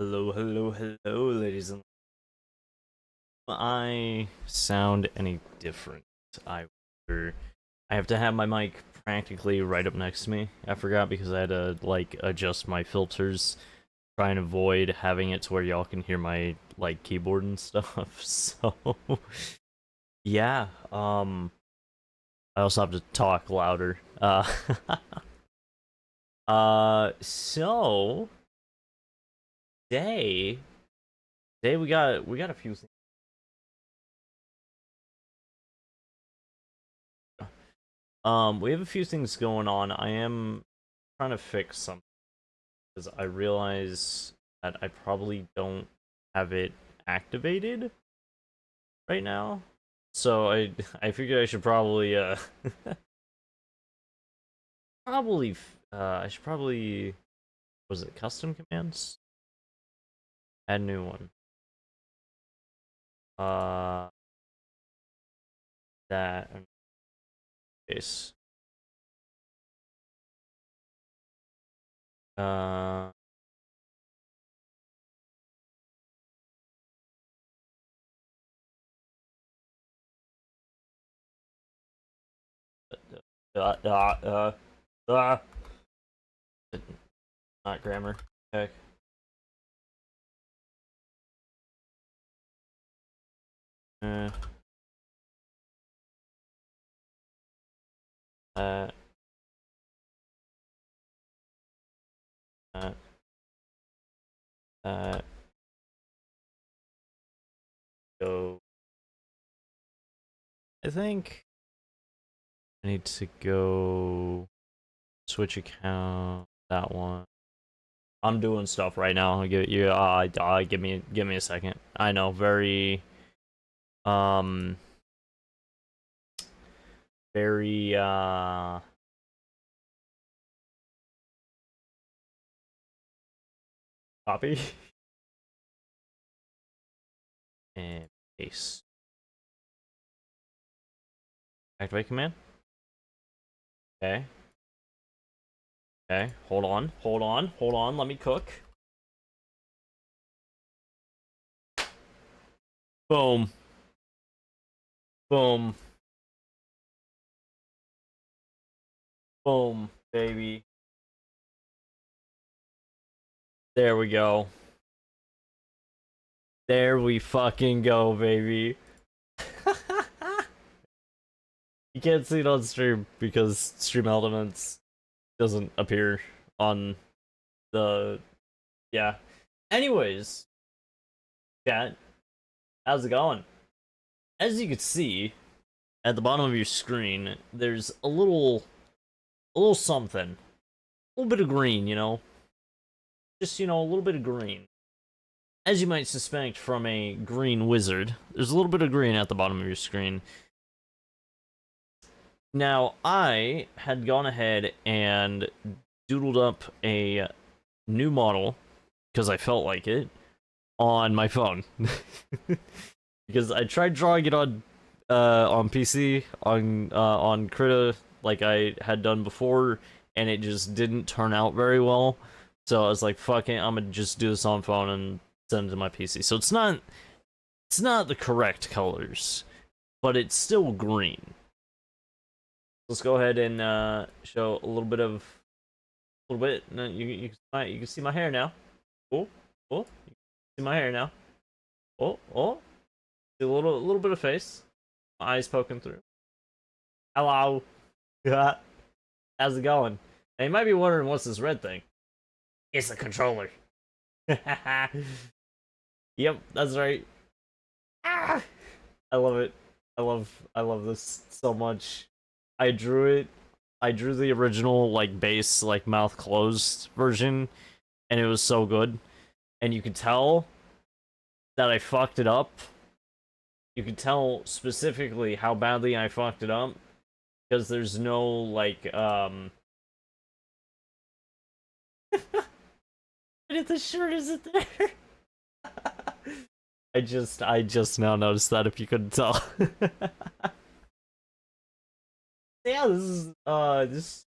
Hello, hello, hello, ladies and I sound any different. I wonder. I have to have my mic practically right up next to me. I forgot because I had to like adjust my filters, try and avoid having it to where y'all can hear my like keyboard and stuff. So yeah, I also have to talk louder. So today, today we got a few things. We have a few things going on. I am trying to fix something because I realize that I probably don't have it activated right now. So I figured I should probably probably I should probably, was it custom commands? Add new one. Uh that case. Uh uh uh uh, uh not grammar. Heck. Uh, uh, uh, uh, go. I think I need to go switch account. That one. I'm doing stuff right now. I'll give you. Give me a second. I know, very um, very copy and paste. Activate command. Okay. Okay. Hold on. Hold on. Hold on. Let me cook. Boom. Boom. Boom. Baby. There we go. There we fucking go, baby. You can't see it on stream because Stream Elements doesn't appear on the, yeah. Anyways, chat, how's it going? As you can see at the bottom of your screen, there's a little something, a little bit of green, just a little bit of green. As you might suspect from a green wizard, there's a little bit of green at the bottom of your screen. Now, I had gone ahead and doodled up a new model because I felt like it on my phone. Because I tried drawing it on PC on Krita like I had done before, and it just didn't turn out very well. So I was like, "Fuck it, I'm gonna just do this on phone and send it to my PC." So it's not the correct colors, but it's still green. Let's go ahead and show a little bit of a little bit. No, you can see my hair now. Oh, oh, you can see my hair now. Oh, oh, see a little bit of face. My eyes poking through. Hello. How's it going? Now you might be wondering what's this red thing. It's a controller. Yep, that's right. Ah! I love it. I love this so much. I drew it. I drew the original like base like mouth closed version, and it was so good. And you could tell that I fucked it up. You could tell specifically how badly I fucked it up because there's no like and if the shirt isn't there. I just now noticed that, if you couldn't tell. Yeah, this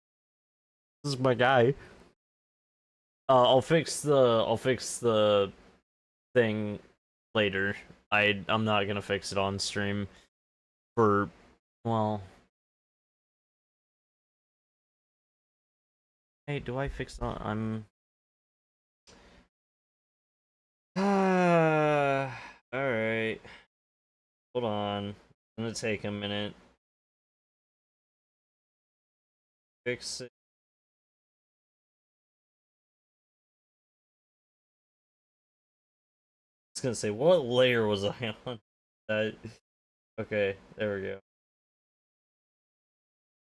is my guy. I'll fix the thing later. I'm not gonna fix it on stream for, well, hey, do I fix it on? Alright. Hold on. It's gonna take a minute. Fix it. I was gonna say, what layer was I on? Okay, there we go.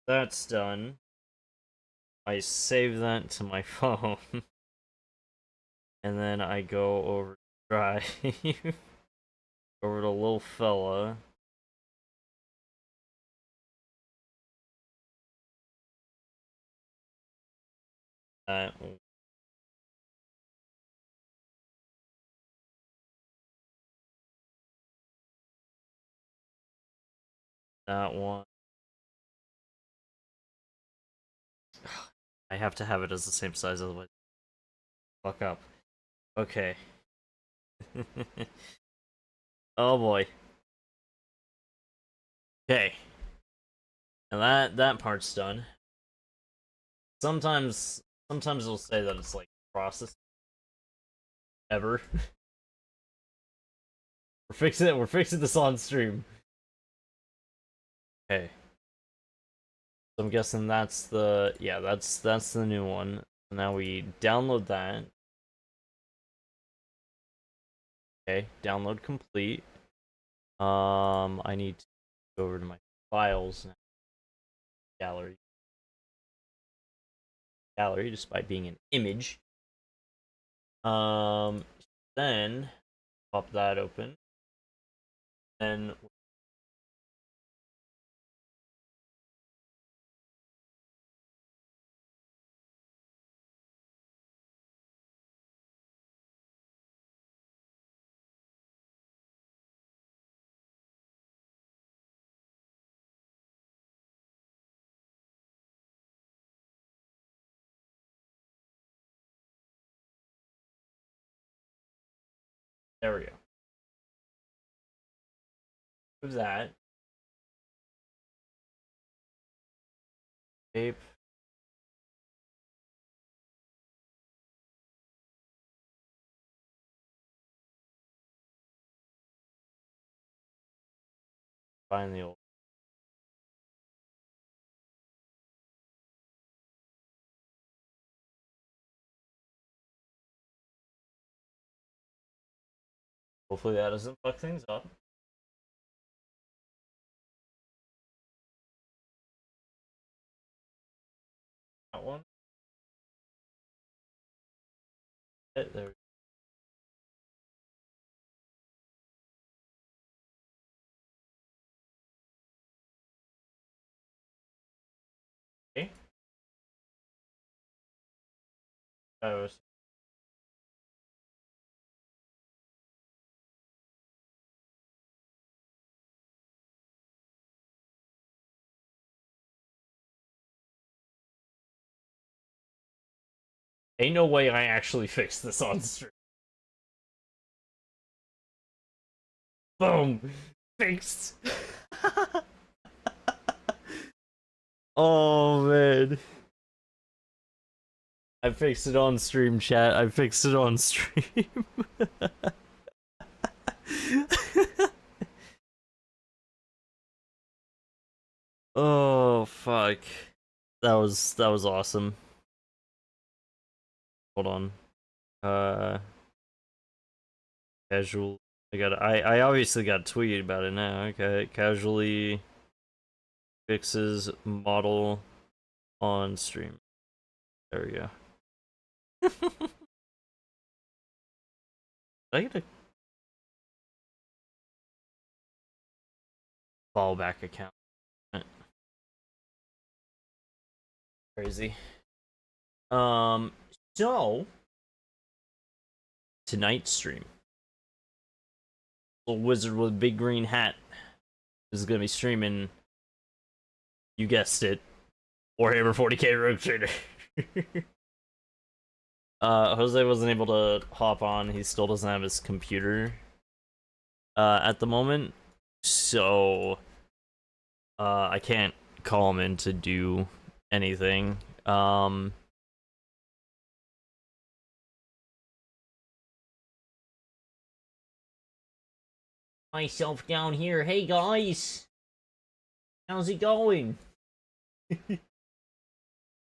That's done. I save that to my phone. And then I go over to Drive. Over to little fella. That one. I have to have it as the same size, otherwise fuck up. Okay. Oh boy. Okay. And that part's done. Sometimes it'll say that it's like process ever. We're fixing this on stream. Okay. So I'm guessing that's the, yeah, that's the new one. Now we download that. Okay, download complete. I need to go over to my files now. Gallery, despite being an image. Then pop that open. Then there we go. Move that. Tape. Find the old. Hopefully that doesn't fuck things up. That one. There we go. Okay. Ain't no way I actually fixed this on stream. Boom! Fixed! Oh man. I fixed it on stream, chat. I fixed it on stream. Oh fuck. That was awesome. Hold on. Casual. I obviously got tweeted about it now. Okay, casually fixes model on stream. There we go. I get a fallback account. Crazy. So tonight's stream, little wizard with a big green hat is gonna be streaming. You guessed it, Warhammer 40k Rogue Trader. Jose wasn't able to hop on. He still doesn't have his computer at the moment, so I can't call him in to do anything. Myself down here. Hey guys, how's it going?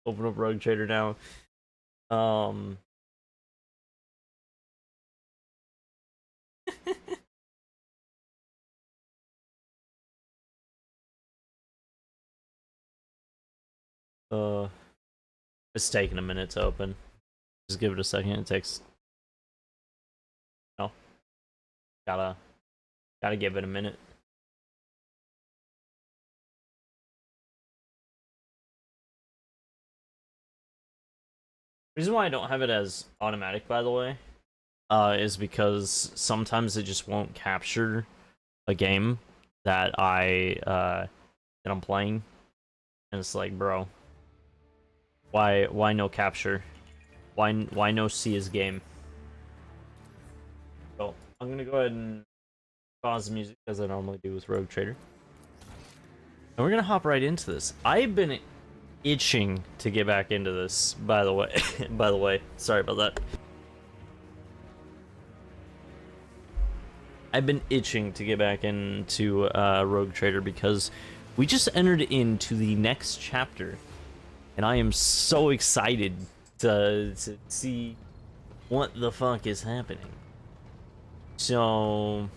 Open up Rogue Trader now. It's taking a minute to open. Just give it a second. It takes. No, gotta give it a minute. Reason why I don't have it as automatic, by the way, is because sometimes it just won't capture a game that that I'm playing, and it's like, bro, why no capture? Why no see his game? So I'm gonna go ahead and pause the music as I normally do with Rogue Trader, and we're gonna hop right into this. I've been itching to get back into this, by the way. By the way, sorry about that. I've been itching to get back into Rogue Trader because we just entered into the next chapter, and I am so excited to see what the fuck is happening. So,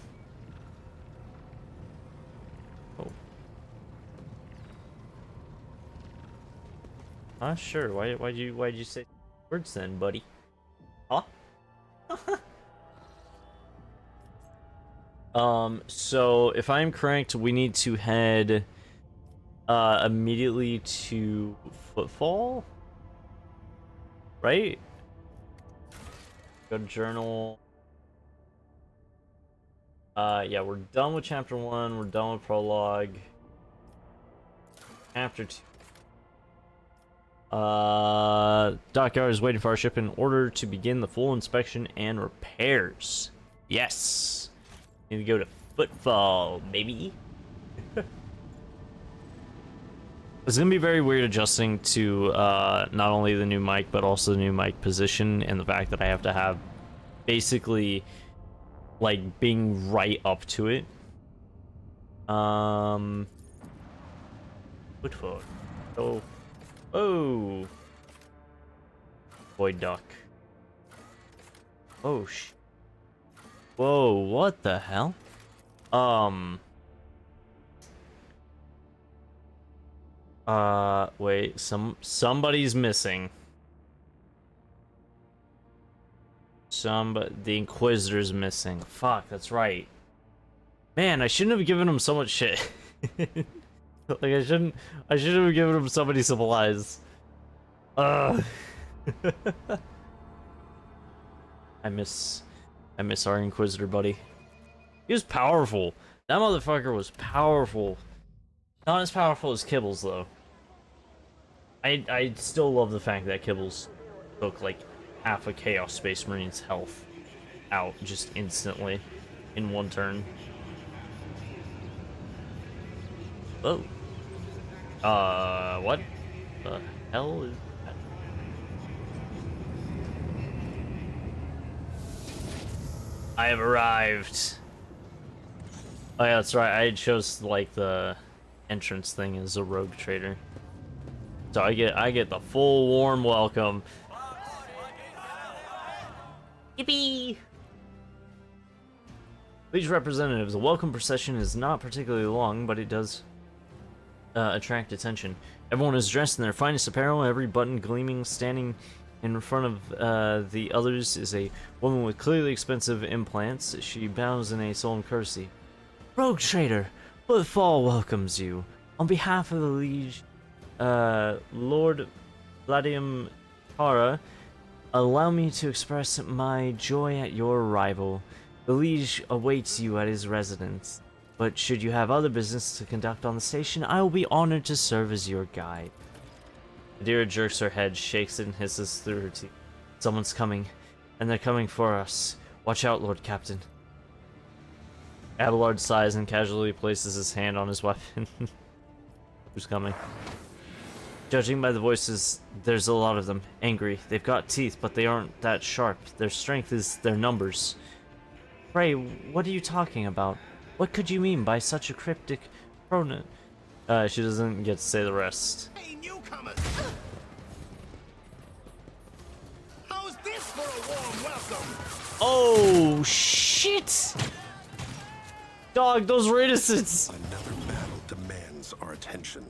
sure. Why'd you say words then, buddy? Huh? So if I'm correct, we need to head immediately to Footfall, right? Go to journal. Yeah, we're done with chapter 1, we're done with prologue. Chapter 2. Dockyard is waiting for our ship in order to begin the full inspection and repairs. Yes! Need to go to Footfall, baby. It's gonna be very weird adjusting to not only the new mic, but also the new mic position, and the fact that I have to have basically like being right up to it. Footfall. Oh. Boy duck. Oh whoa, what the hell? Wait, somebody's missing. The Inquisitor's missing. Fuck, that's right. Man, I shouldn't have given him so much shit. Like I shouldn't have given him so many supplies. I miss our Inquisitor buddy. He was powerful. That motherfucker was powerful. Not as powerful as Kibbles though. I still love the fact that Kibbles took like half a Chaos Space Marine's health out just instantly in one turn. Oh. What the hell is that? I have arrived. Oh yeah, that's right. I chose like the entrance thing as a rogue trader. So I get the full warm welcome. Yippee! Liege representatives, the welcome procession is not particularly long, but it does attract attention. Everyone is dressed in their finest apparel, every button gleaming. Standing in front of the others is a woman with clearly expensive implants. She bows in a solemn courtesy. Rogue Trader, Footfall welcomes you. On behalf of the Liege, Lord Vladium Tara, allow me to express my joy at your arrival. The Liege awaits you at his residence, but should you have other business to conduct on the station, I will be honored to serve as your guide. Adira jerks her head, shakes it, and hisses through her teeth. Someone's coming, and they're coming for us. Watch out, Lord Captain. Abelard sighs and casually places his hand on his weapon. Who's coming? Judging by the voices, there's a lot of them. Angry. They've got teeth, but they aren't that sharp. Their strength is their numbers. Frey, what are you talking about? What could you mean by such a cryptic pronoun? She doesn't get to say the rest. Hey, newcomers! How's this for a warm welcome? Oh, shit! Dog, those reticents! Another battle demands our attention.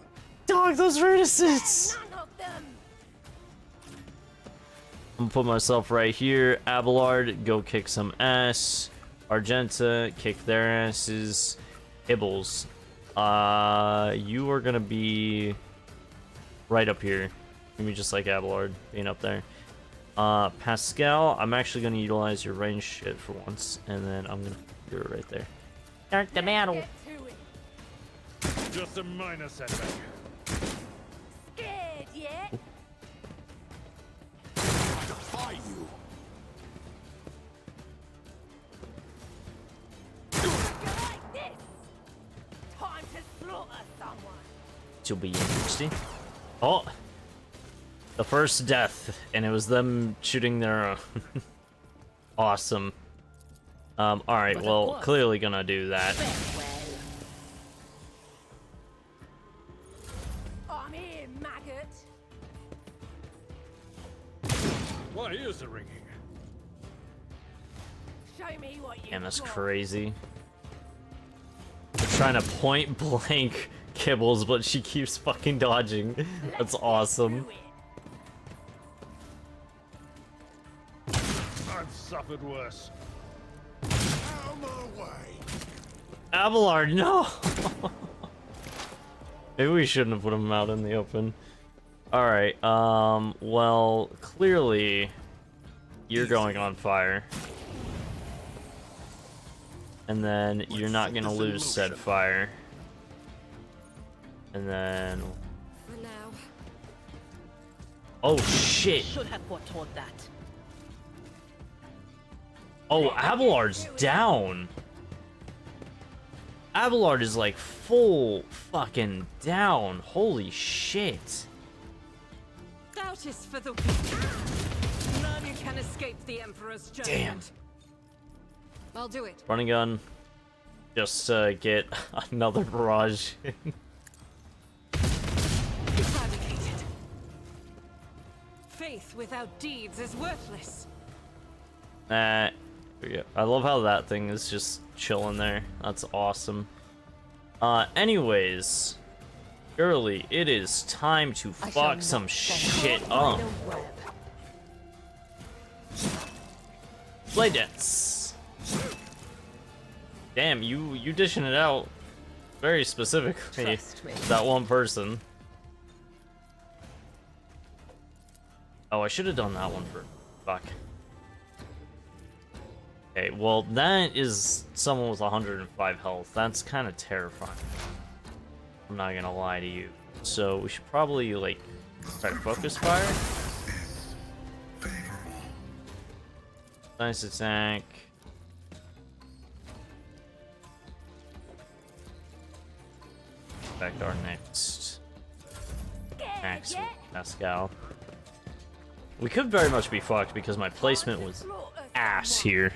Dog, those reticents! None of them. I'm gonna put myself right here. Abelard, go kick some ass. Argenta, kick their asses. Ibbles, you are gonna be right up here. Maybe just like Abelard being up there. Pascal, I'm actually gonna utilize your range shit for once, and then I'm gonna do it right there. Start the battle. Get to it. Just a minor setback. Scared yet? I defy you. You like this? Time to slaughter someone. To be interesting. Oh, the first death, and it was them shooting their own. Awesome. All right. Well, clearly gonna do that. I'm here, maggot. Why is the ringing? Show me what you Damn, that's got. crazy. I'm trying to point blank Kibbles, but she keeps fucking dodging. That's awesome. Do it. I've suffered worse. Out my way. Abelard, no! Maybe we shouldn't have put him out in the open. Alright, well, clearly, you're going on fire. And then you're not gonna lose said fire. And then... For now. Oh, shit! Should have foretold that. Oh, Abelard's down! Abelard is like full fucking down. Holy shit. Doubt is for the weak. None can escape the Emperor's judgment. Damn. I'll do it. Running gun. Just get another barrage. Fabricated. Faith without deeds is worthless. Nah. Yeah, I love how that thing is just chilling there. That's awesome. Anyways. Early, it is time to fuck some shit up. Play dance. Damn, you dishing it out very specifically. Trust me. That one person. Oh, I should have done that one for... Fuck. Okay, well, that is someone with 105 health. That's kind of terrifying. I'm not gonna lie to you. So, we should probably, like, try to focus fire. Nice attack. Back our next. Max with Pascal. We could very much be fucked because my placement was ass here.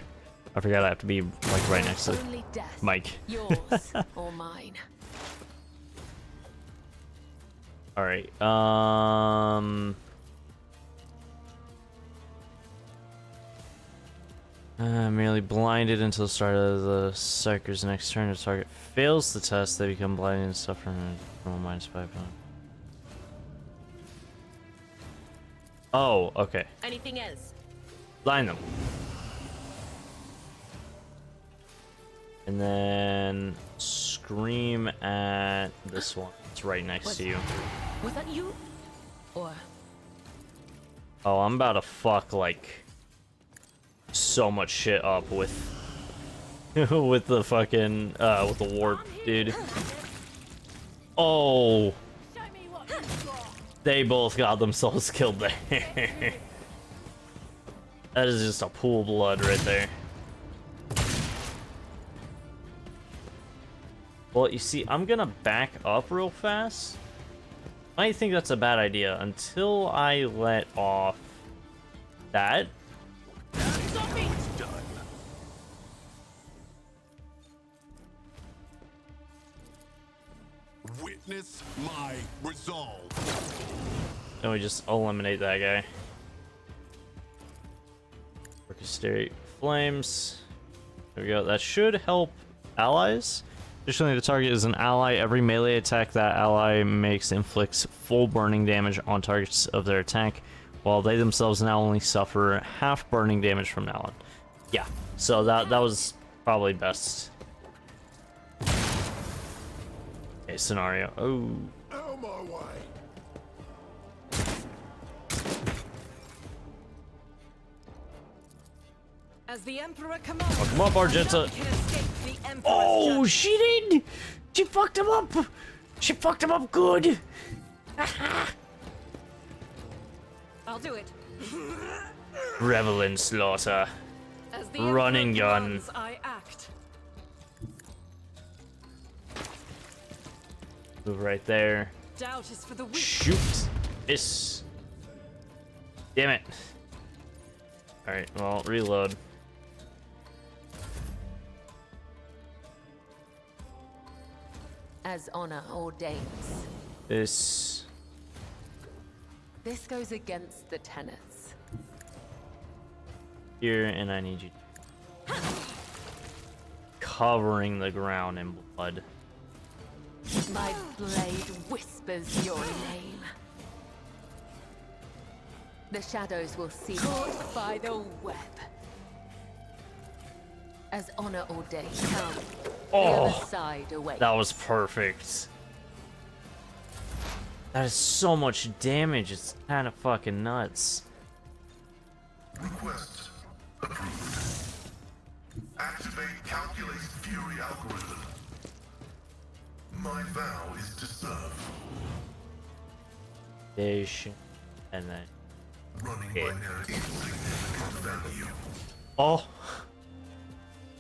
I forgot I have to be like right next to Only death. Mike. Yours or mine. All right. Merely blinded until the start of the Psyker's next turn. If target fails the test, they become blinded and suffer from a -5. Oh, okay. Anything else? Blind them. And then scream at this one. It's right next to you. Was that you? Or Oh, I'm about to fuck like so much shit up with with the fucking with the warp, dude. Oh, Show me what you got. they both got themselves killed there. That is just a pool of blood right there. Well, you see, I'm gonna back up real fast. I think that's a bad idea until I let off that. Witness my resolve. And we just eliminate that guy. Orchestrate flames. There we go. That should help allies. Additionally, the target is an ally. Every melee attack that ally makes inflicts full burning damage on targets of their attack, while they themselves now only suffer half burning damage from now on. Yeah, so that was probably best. Okay, scenario. Oh. Out my way. As the Emperor commands, Come on, Bargetta. none can escape the Emperor's Oh, judgment. she did! She fucked him up! She fucked him up good! I'll do it. Revel in slaughter. As the Run and Emperor gun. commands, I act. Move right there. Doubt is for the weak. Shoot! Miss. Damn it. Alright, well, reload. As honor ordains. This. This goes against the tenets. Here, and I need you. Covering the ground in blood. My blade whispers your name. The shadows will see caught by the web. As honor ordains. Come. The Oh, other side awaits. that was perfect. That is so much damage, it's kind of fucking nuts. Request approved. Activate calculated fury algorithm. My vow is to serve. Station. And then. Running Okay. binary insignificant value. Oh!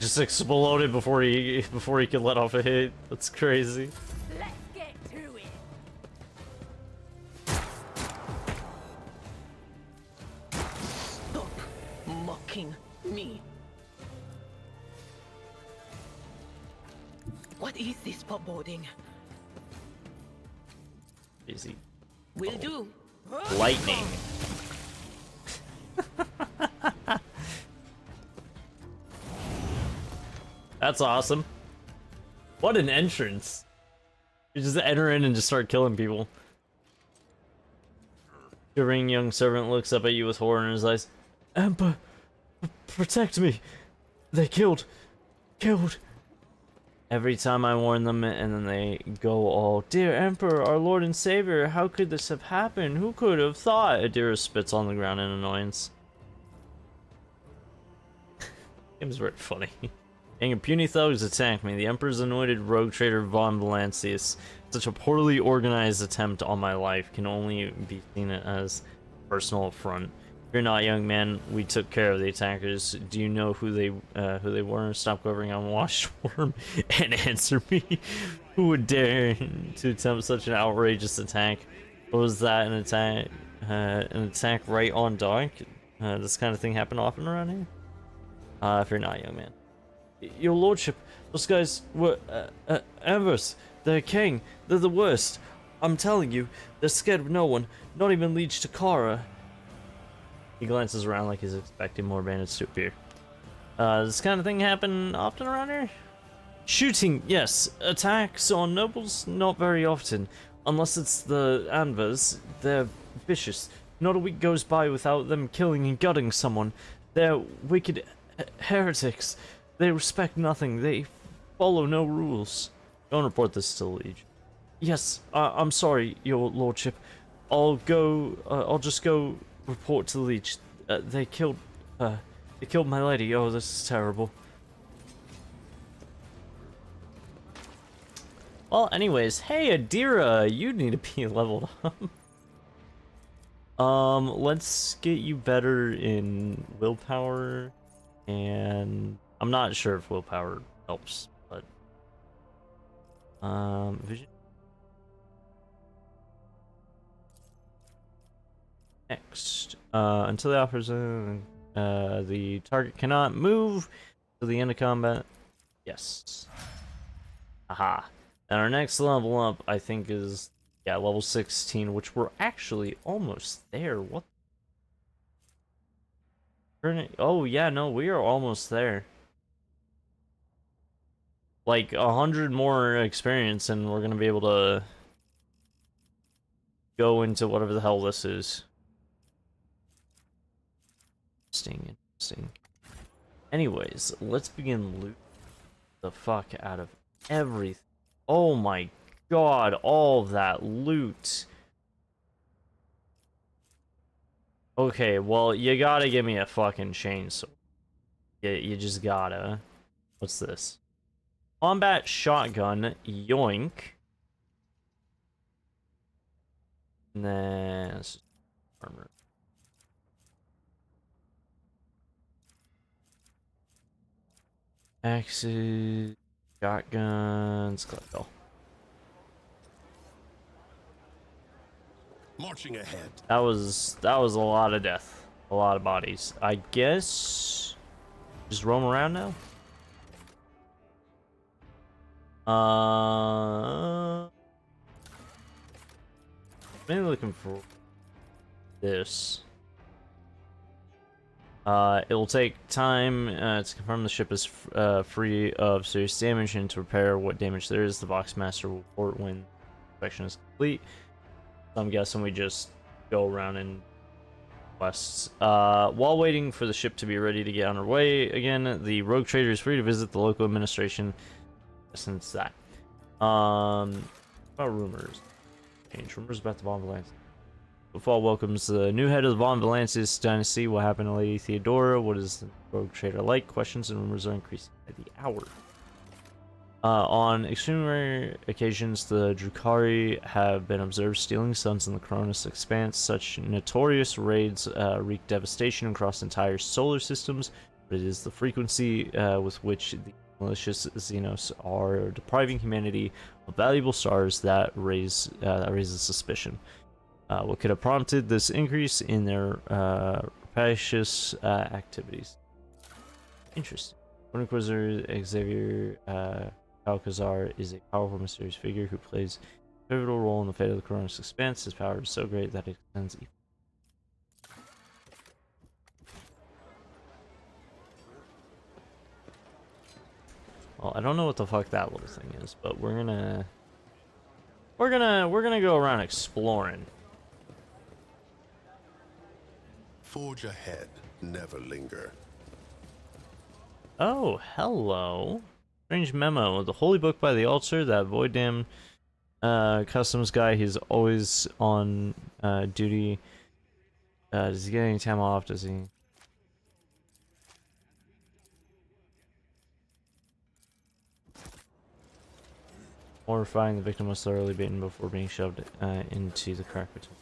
Just exploded before he could let off a hit. That's crazy. Let's get to it. Stop mocking me. What is this foreboding? Easy. Will do. Lightning. That's awesome. What an entrance. You just enter in and just start killing people. Shivering young servant looks up at you with horror in his eyes. Emperor, protect me. They killed. Every time I warn them, and then they go all, "Dear Emperor, our Lord and Savior, how could this have happened? Who could have thought?" Adira spits on the ground in annoyance. Game's very funny. And puny thugs attack me. The Emperor's anointed rogue trader Von Valancius. Such a poorly organized attempt on my life can only be seen as personal affront. You're not, young man. We took care of the attackers. Do you know who they were? Stop covering on washed worm and answer me. Who would dare to attempt such an outrageous attack? What was that? An attack? An attack right on dark? This kind of thing happen often around here? If you're not, young man. Your lordship, those guys were Amber's. They're king. They're the worst. I'm telling you, they're scared of no one. Not even Liege Takara. He glances around like he's expecting more bandits to appear. This kind of thing happen often around here? Shooting, yes. Attacks on nobles, not very often. Unless it's the Anvers, they're vicious. Not a week goes by without them killing and gutting someone. They're wicked heretics. They respect nothing. They follow no rules. Don't report this to the Liege. Yes, I'm sorry, your lordship. I'll just go report to the Liege. They killed my lady. Oh, this is terrible. Well, anyways, hey Adira, you need to be leveled up. Let's get you better in willpower, and I'm not sure if willpower helps, but vision. Next, until the opposite, the target cannot move till the end of combat. Yes. Aha. And our next level up, I think, is yeah, level 16, which we're actually almost there. What? Oh yeah, no, we are almost there. Like 100 more experience, and we're gonna be able to go into whatever the hell this is. Interesting. Anyways, let's begin loot the fuck out of everything. Oh my god, all of that loot. Okay, well, you gotta give me a fucking chainsaw. You just gotta. What's this? Combat shotgun, yoink. Nah, it's just armor. Axes, shotguns, collect all. Marching ahead. That was a lot of death, a lot of bodies. I guess just roam around now. Mainly looking for this. It will take time to confirm the ship is free of serious damage and to repair what damage there is. The box master will report when inspection is complete. So I'm guessing we just go around and quests. While waiting for the ship to be ready to get on her way again, the rogue trader is free to visit the local administration. Since that. About rumors. Change rumors about the Von Valances. The fall welcomes the new head of the Von Valances dynasty. What happened to Lady Theodora? What is the rogue trader like? Questions and rumors are increasing by the hour. On extremely rare occasions, the Drukhari have been observed stealing suns in the Cronus Expanse. Such notorious raids wreak devastation across entire solar systems, but it is the frequency with which the malicious Xenos are depriving humanity of valuable stars that raises suspicion. What could have prompted this increase in their rapacious activities? Interesting. Inquisitor Xavier Alcazar is a powerful, mysterious figure who plays a pivotal role in the fate of the Cronus Expanse. His power is so great that it extends even. Well, I don't know what the fuck that little thing is, but we're gonna go around exploring. Forge ahead, never linger. Oh, hello. Strange memo. The holy book by the altar, that void damn customs guy, he's always on duty. Does he get any time off? Does he? Horrifying, the victim was thoroughly beaten before being shoved into the crack between.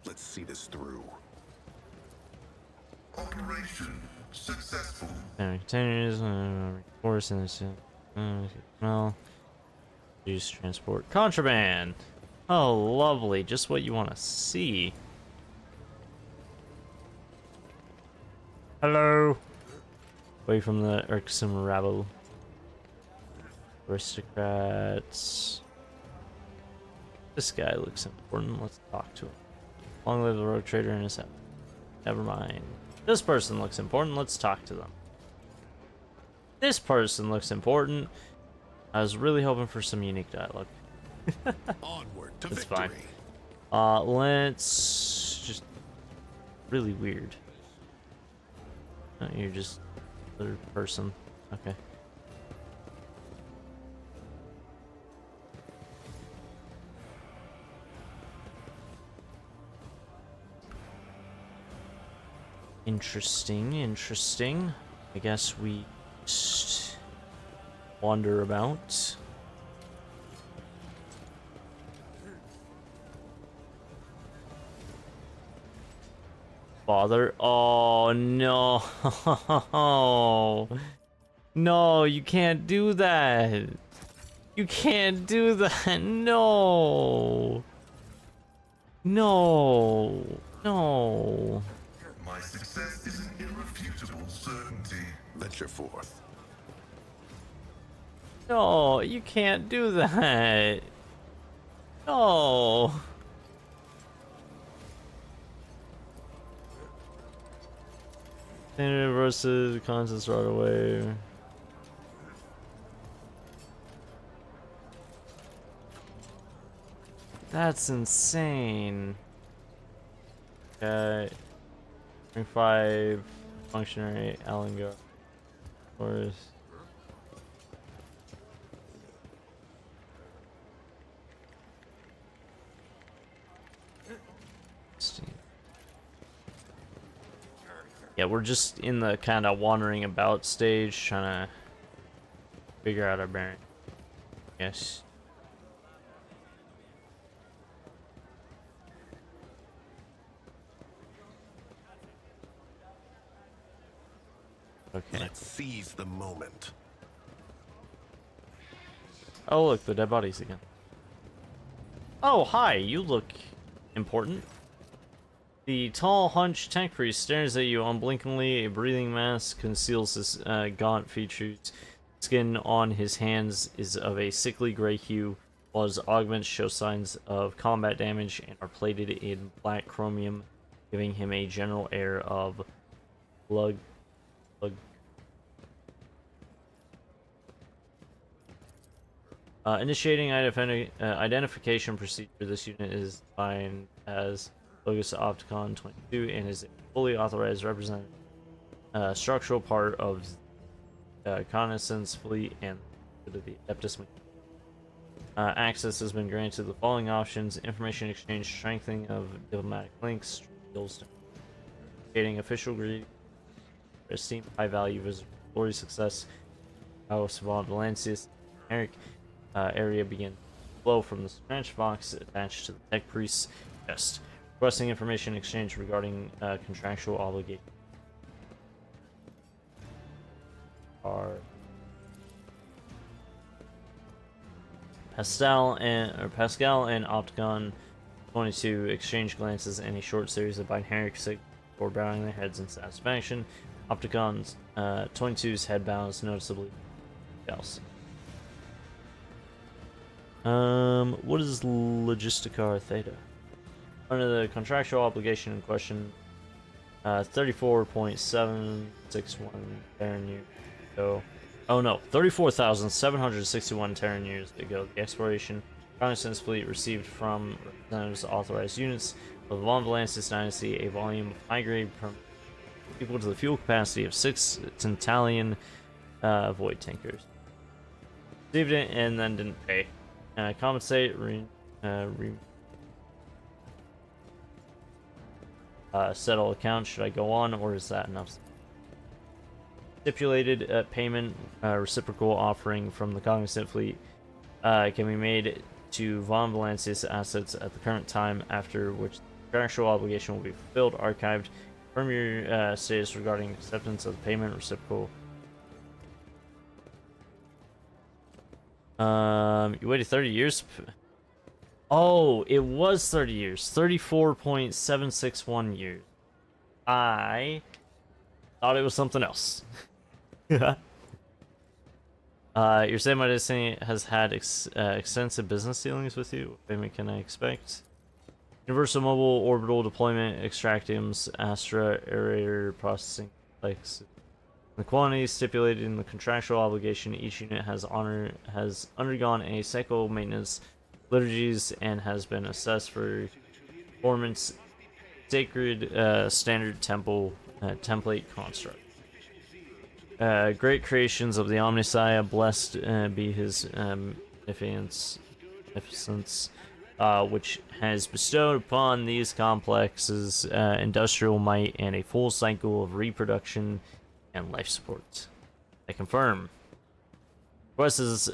Let's see this through. Operation successful. Containers, force, and smell. Use transport. Contraband! Oh, lovely. Just what you want to see. Hello! Away from the irksome rabble. Aristocrats. This guy looks important. Let's talk to him. Long live the rogue trader and his head. Never mind. This person looks important. Let's talk to them. This person looks important. I was really hoping for some unique dialogue. Onward to That's victory. fine. Let's just really weird. Oh, you're just another person. Okay. Interesting. I guess we just wander about. Father. Oh no. No, you can't do that. You can't do that. No. No. No. My success is an irrefutable certainty. Venture forth. No, you can't do that. No. Standard versus contest right away. That's insane. Okay. Ring 5, functionary, Alingar. Of course. Yeah, we're just in the kind of wandering about stage, trying to figure out our bearing. Yes. Okay. Let's seize the moment. Oh, look, the dead bodies again. Oh, hi, you look important. The tall, hunched tank priest stares at you unblinkingly. A breathing mask conceals his gaunt features. Skin on his hands is of a sickly gray hue, while his augments show signs of combat damage and are plated in black chromium, giving him a general air of lug. Initiating identification procedure. This unit is defined as Logos Opticon 22 and is a fully authorized representative, structural part of reconnaissance fleet and to the Adeptus. Access has been granted to the following options: information exchange, strengthening of diplomatic links, creating official greeting, esteem, high value visitor, glory, success, House von Valencius, Eric. Area begin flow from the strange box attached to the tech priest's chest. Requesting information exchange regarding contractual obligation. Pascal and Opticon 22 exchange glances and a short series of binary signals before bowing their heads in satisfaction. Opticon's 22's head bows noticeably else. What is Logisticar Theta? Under the contractual obligation in question, 34.761 Terran years ago. Oh no, 34,761 Terran years ago. The exploration reconnaissance fleet received from representatives authorized units of the Von Valancis dynasty a volume of high-grade equal to the fuel capacity of 6 Tantalian void tankers. Received it and then didn't pay. Compensate, settle account. Should I go on, or is that enough? Stipulated payment, reciprocal offering from the Cognizant fleet can be made to Von Valancius assets at the current time, after which the contractual obligation will be fulfilled. Archived. Confirm your status regarding acceptance of the payment reciprocal. You waited 30 years. Oh, it was 30 years. 34.761 years. I thought it was something else. You're saying my destiny has had extensive business dealings with you? What payment can I expect? Universal Mobile Orbital Deployment, Extractiums, Astra, Aerator, Processing, Flex. The quantity stipulated in the contractual obligation, each unit has undergone a cycle maintenance liturgies and has been assessed for performance sacred standard template construct. Great creations of the Omnissiah, blessed be his beneficence, which has bestowed upon these complexes industrial might and a full cycle of reproduction and life support. I confirm. Request is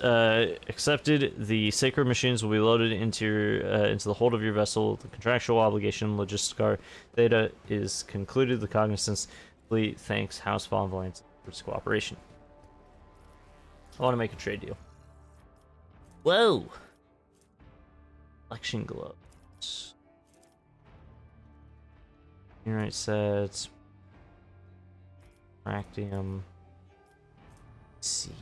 accepted. The sacred machines will be loaded into the hold of your vessel. The contractual obligation, logisticar data is concluded. The Cognizance fleet thanks House Von Valance for its cooperation. I want to make a trade deal. Whoa! Election gloves. Right sets. Fractium. Let's see.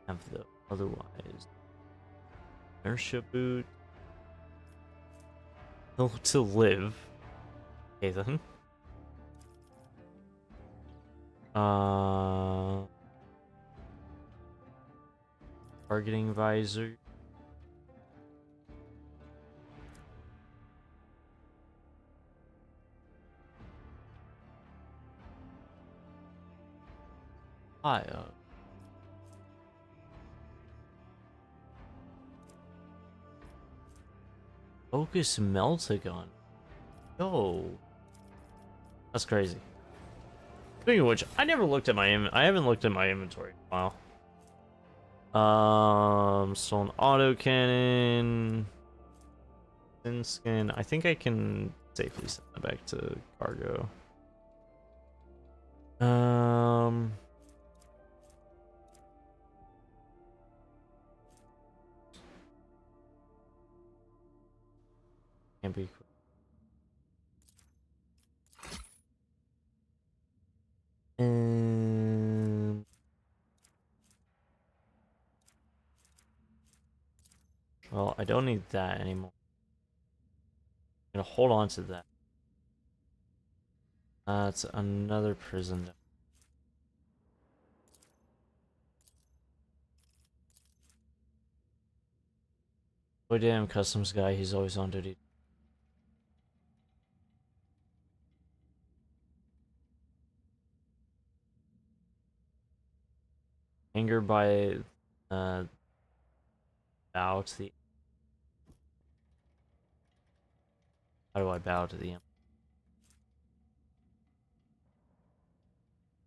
Have the otherwise. Inertia boot. Oh, to live. Okay then. Targeting visor. Fire. Focus Meltagun. Yo. That's crazy. Speaking of which, I never looked at I haven't looked at my inventory in a while. Stolen autocannon. Thin skin. I think I can safely send that back to cargo. Can't be. Well, I don't need that anymore. I'm gonna hold on to that. It's another prison. Oh damn, customs guy, he's always on duty. Anger by bow to the. How do I bow to the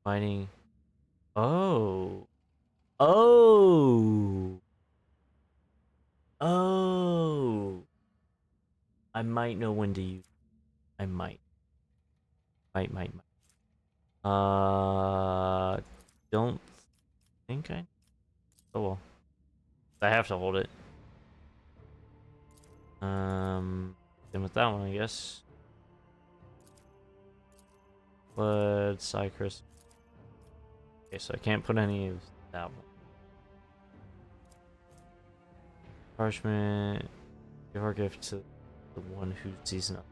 mining? Oh. Oh. Oh. I might know when to use. I might. Might. Don't think I. Oh well. I have to hold it. Then with that one, I guess. Blood, Cypress. Okay, so I can't put any of that one. Parchment. Give our gift to the one who sees enough.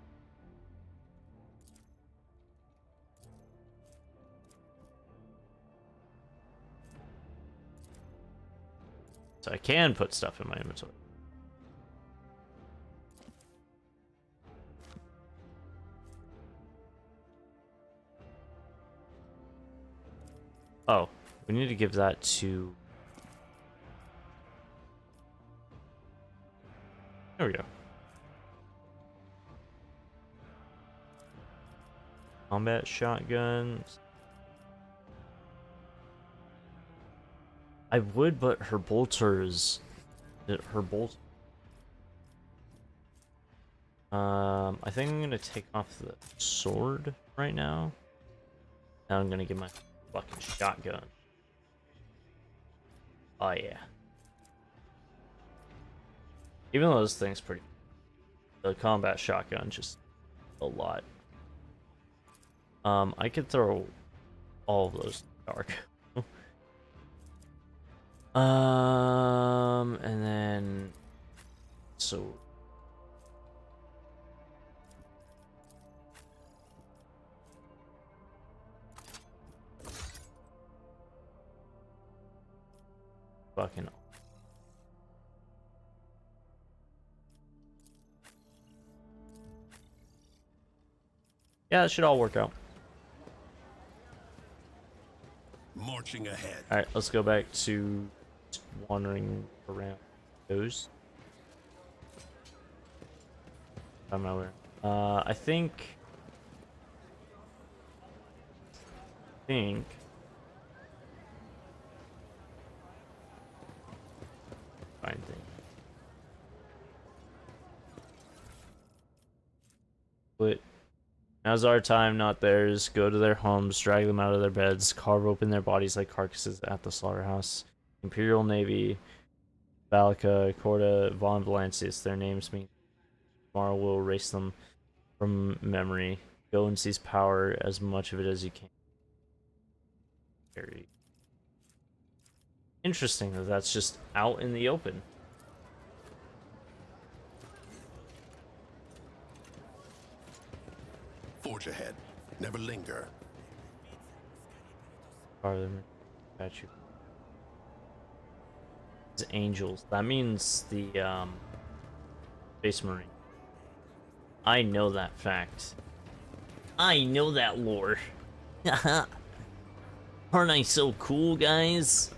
So I can put stuff in my inventory. Oh, we need to give that to. There we go. Combat shotguns. I would, but her bolters. Her bolt. I think I'm gonna take off the sword right now. Now I'm gonna get my fucking shotgun. Oh yeah. Even though this thing's pretty, the combat shotgun just a lot. I could throw all of those in the dark. And then so fucking. Yeah, it should all work out. Marching ahead. Alright, let's go back to wandering around those. I'm not aware. I think think. Fine thing. But now's our time, not theirs. Go to their homes, drag them out of their beds, carve open their bodies like carcasses at the slaughterhouse. Imperial Navy, Valka, Corda, Von Valancius, their names mean tomorrow will erase them from memory. Go and seize power, as much of it as you can. Very interesting that that's just out in the open. Forge ahead. Never linger. Farther, statue. It's angels. That means the Space Marine. I know that fact. I know that lore. Aren't I so cool, guys?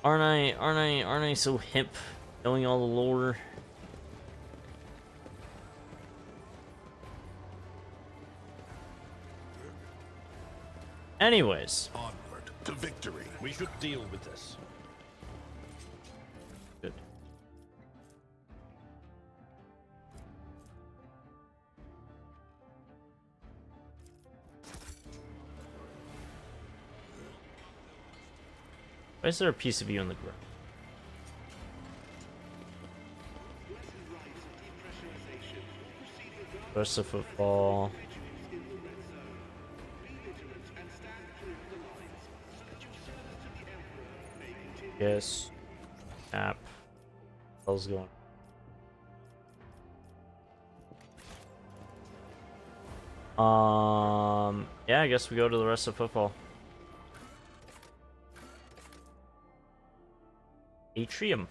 Aren't I so hip, knowing all the lore? Anyways. Onward to victory. We should deal with this. Good. Why is there a piece of you on the ground? Rest of football. Yes. App. Hell's going. Yeah, I guess we go to the rest of football. Atrium.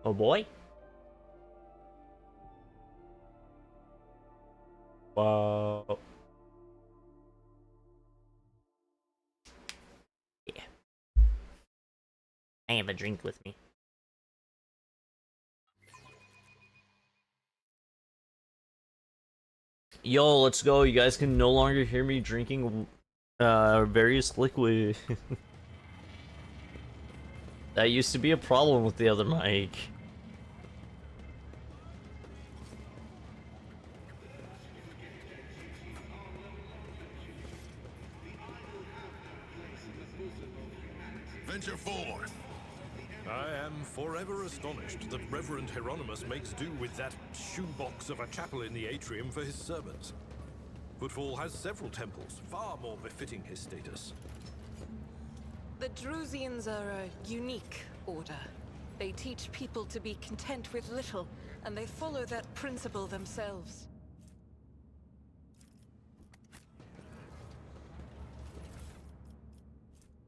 Oh boy. Wow. Yeah. I have a drink with me. Yo, let's go. You guys can no longer hear me drinking various liquid. That used to be a problem with the other mic. Venture forth. I am forever astonished that Reverend Hieronymus makes do with that shoebox of a chapel in the atrium for his sermons. Footfall has several temples, far more befitting his status. The Drusians are a unique order. They teach people to be content with little, and they follow that principle themselves.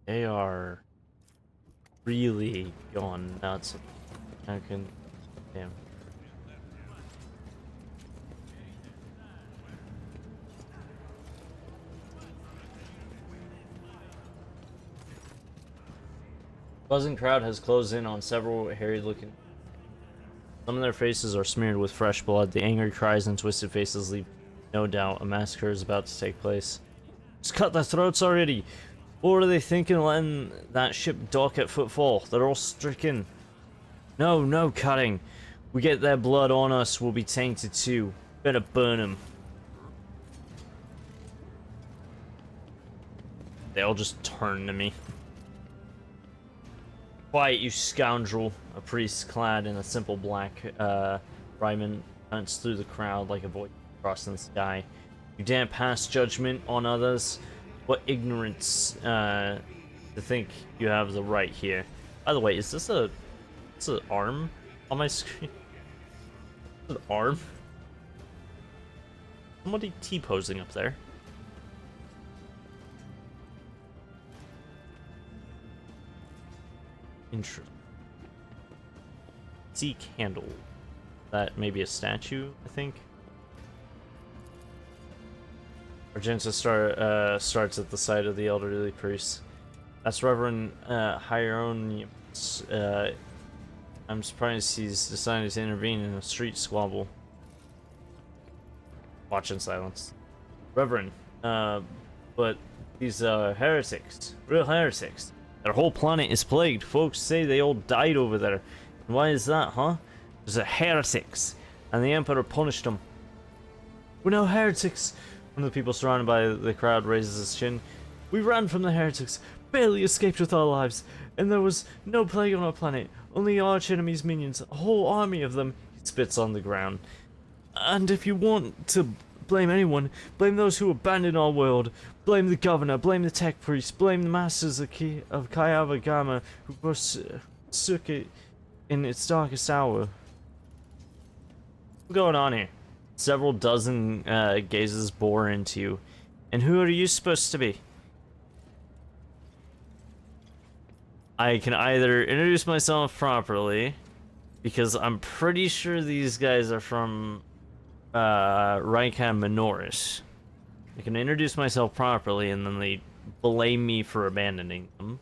They are really going nuts. I can, damn. Buzzing crowd has closed in on several harried-looking. Some of their faces are smeared with fresh blood. The angry cries and twisted faces leave no doubt a massacre is about to take place. Just cut their throats already! What are they thinking, letting that ship dock at Footfall? They're all stricken. No, no cutting. We get their blood on us, we'll be tainted too. Better burn them. They all just turn to me. Quiet, you scoundrel. A priest clad in a simple black raiment hunts through the crowd like a voice crossing the sky. You dare pass judgment on others? What ignorance to think you have the right here. By the way, is this an arm on my screen? An arm? Somebody T-posing up there. Interesting. See candle. That may be a statue, I think. Argenta starts at the side of the elderly priest. That's Reverend Hieronymus. I'm surprised he's decided to intervene in a street squabble. Watch in silence. Reverend, But these heretics, real heretics, their whole planet is plagued. Folks say they all died over there. And why is that, huh? Because they're heretics, and the Emperor punished them. We're no heretics. One of the people surrounded by the crowd raises his chin. We ran from the heretics, barely escaped with our lives, and there was no plague on our planet. Only arch enemies' minions, a whole army of them. He spits on the ground. And if you want to blame anyone, blame those who abandoned our world. Blame the governor, blame the tech priest, blame the masters of Kayava Gama who forsook it in its darkest hour. What's going on here? Several dozen gazes bore into you. And who are you supposed to be? I can either introduce myself properly, because I'm pretty sure these guys are from Raikan Minoris. I can introduce myself properly and then they blame me for abandoning them.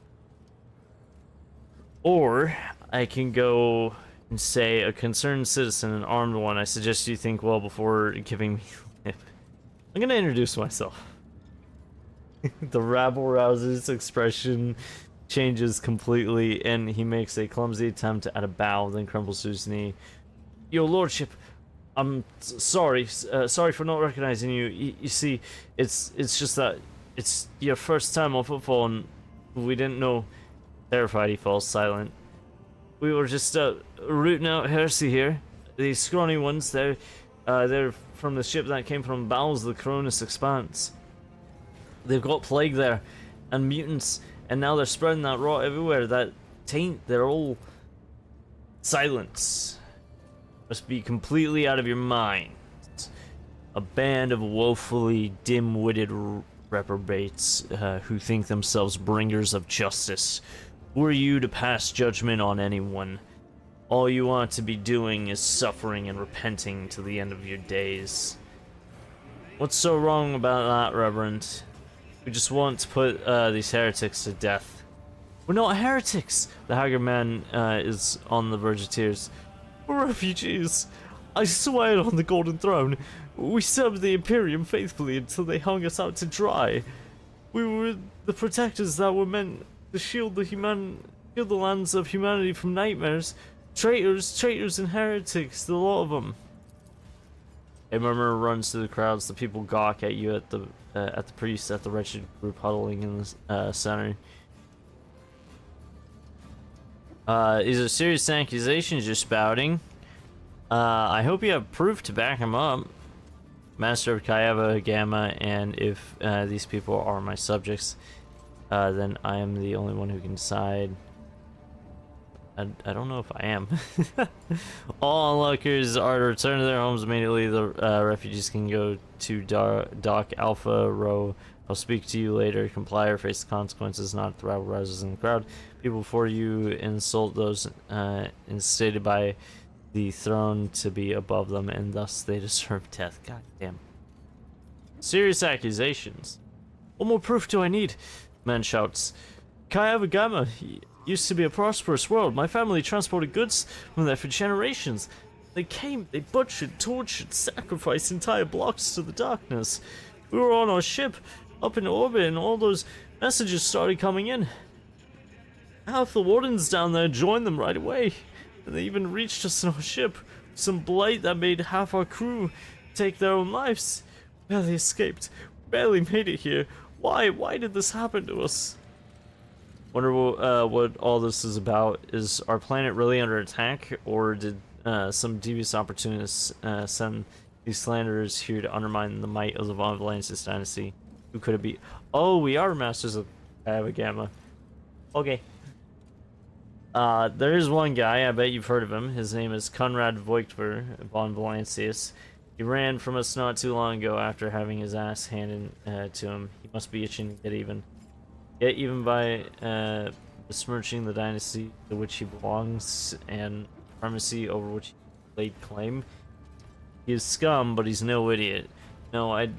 Or I can go and say, a concerned citizen, an armed one, I suggest you think well before giving me lip. I'm gonna introduce myself. The rabble-rouser's expression changes completely, and he makes a clumsy attempt at a bow, then crumbles to his knee. Your lordship, I'm sorry for not recognizing you. You see, it's just that it's your first time on football, and we didn't know. Terrified, he falls silent. We were just rooting out heresy here. These scrawny ones, they're from the ship that came from bowels of the Cronus Expanse. They've got plague there, and mutants, and now they're spreading that rot everywhere. That taint, they're all... Silence. Must be completely out of your mind. A band of woefully dim-witted reprobates who think themselves bringers of justice. Who are you to pass judgment on anyone? All you want to be doing is suffering and repenting to the end of your days. What's so wrong about that, Reverend? We just want to put these heretics to death. We're not heretics! The haggard man is on the verge of tears. We're refugees. I swear on the Golden Throne. We served the Imperium faithfully until they hung us out to dry. We were the protectors that were meant to shield the lands of humanity from nightmares. Traitors and heretics, the lot of them. A murmur runs through the crowds. The people gawk at you at the priest, at the wretched group huddling in the center. These are serious accusations you're spouting. I hope you have proof to back them up. Master of Kayava Gamma, and if these people are my subjects, then I am the only one who can decide. I don't know if I am. All onlookers are to return to their homes immediately. The refugees can go to Dock Alpha Row. I'll speak to you later. Comply or face the consequences, not the rabble rousers in the crowd. People before you insult those instated by the throne to be above them, and thus they deserve death. God damn. Serious accusations. What more proof do I need? Man shouts. Kayava Gamma used to be a prosperous world. My family transported goods from there for generations. They came, they butchered, tortured, sacrificed entire blocks to the darkness. We were on our ship, up in orbit, and all those messages started coming in. Half the wardens down there joined them right away. And they even reached us in our ship. Some blight that made half our crew take their own lives. Barely escaped. Barely made it here. Why? Why did this happen to us? Wonder what all this is about. Is our planet really under attack, or did some devious opportunists send these slanderers here to undermine the might of the Von Valensis dynasty? Who could it be? Oh, we are masters of Gamma. Okay. There is one guy, I bet you've heard of him. His name is Conrad Voigtver von Valancius. He ran from us not too long ago after having his ass handed to him. He must be itching to get even. Yet even by besmirching the dynasty to which he belongs and primacy over which he laid claim, he is scum, but he's no idiot. No, I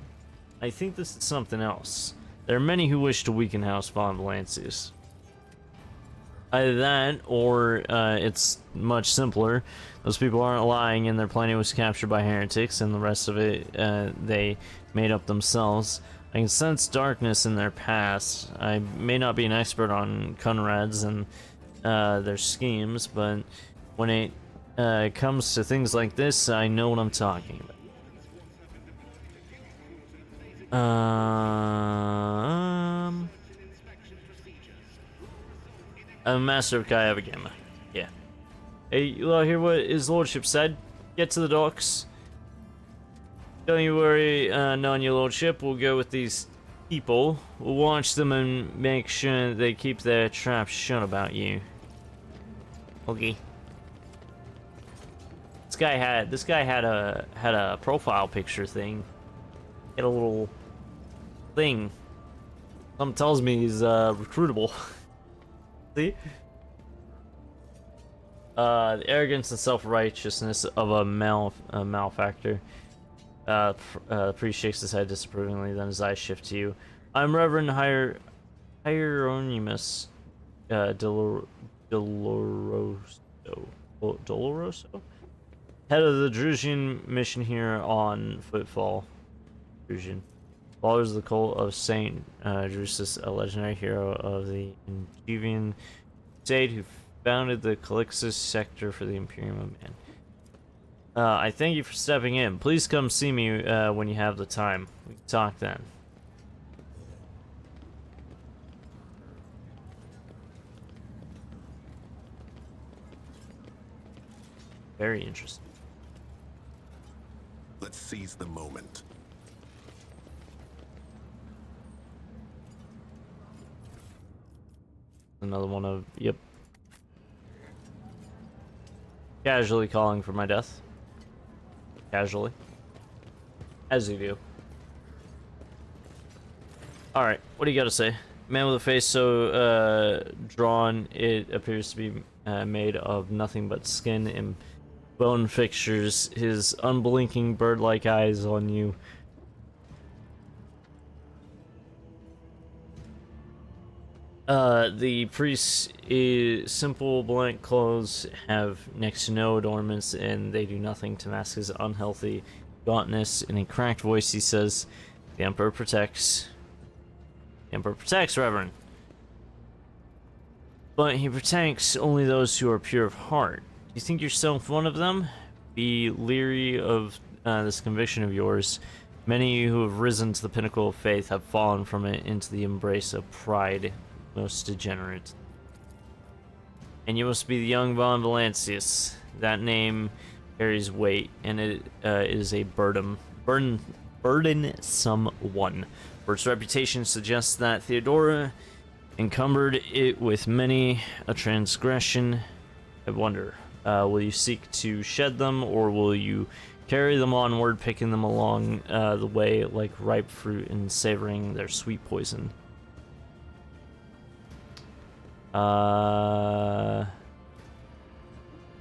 think this is something else. There are many who wish to weaken House von Valancius. Either that, or it's much simpler. Those people aren't lying, and their planet was captured by heretics, and the rest of it they made up themselves. I can sense darkness in their past. I may not be an expert on Conrads and their schemes, but when it comes to things like this, I know what I'm talking about. I'm a master of Kayavagama. Yeah. Hey, you all hear what his lordship said? Get to the docks. Don't you worry, none, your lordship. We'll go with these people. We'll watch them and make sure they keep their traps shut about you. Okay. This guy had a profile picture thing. He had a little thing. Something tells me he's recruitable. See? The arrogance and self-righteousness of a malefactor. Priest shakes his head disapprovingly, then his eyes shift to you. I'm Reverend Hieronymus Doloroso, head of the Drusian mission here on Footfall. Drusian. Followers of the cult of Saint Drusus, a legendary hero of the Ingevian Crusade who founded the Calixtus sector for the Imperium of Man. I thank you for stepping in. Please come see me when you have the time. We can talk then. Very interesting. Let's seize the moment. Another one of, yep. Casually calling for my death. Casually. As you do. Alright, what do you gotta say? Man with a face so drawn, it appears to be made of nothing but skin and bone fixtures, his unblinking bird-like eyes on you. The priest's simple blank clothes have next to no adornments, and they do nothing to mask his unhealthy gauntness. In a cracked voice, he says, "The Emperor protects. The Emperor protects, Reverend. But he protects only those who are pure of heart. Do you think yourself one of them? Be leery of this conviction of yours. Many who have risen to the pinnacle of faith have fallen from it into the embrace of pride, most degenerate. And you must be the young Von Valancius. That name carries weight, and it is a burdensome one. For its reputation suggests that Theodora encumbered it with many a transgression. I wonder, will you seek to shed them, or will you carry them onward, picking them along the way like ripe fruit and savoring their sweet poison?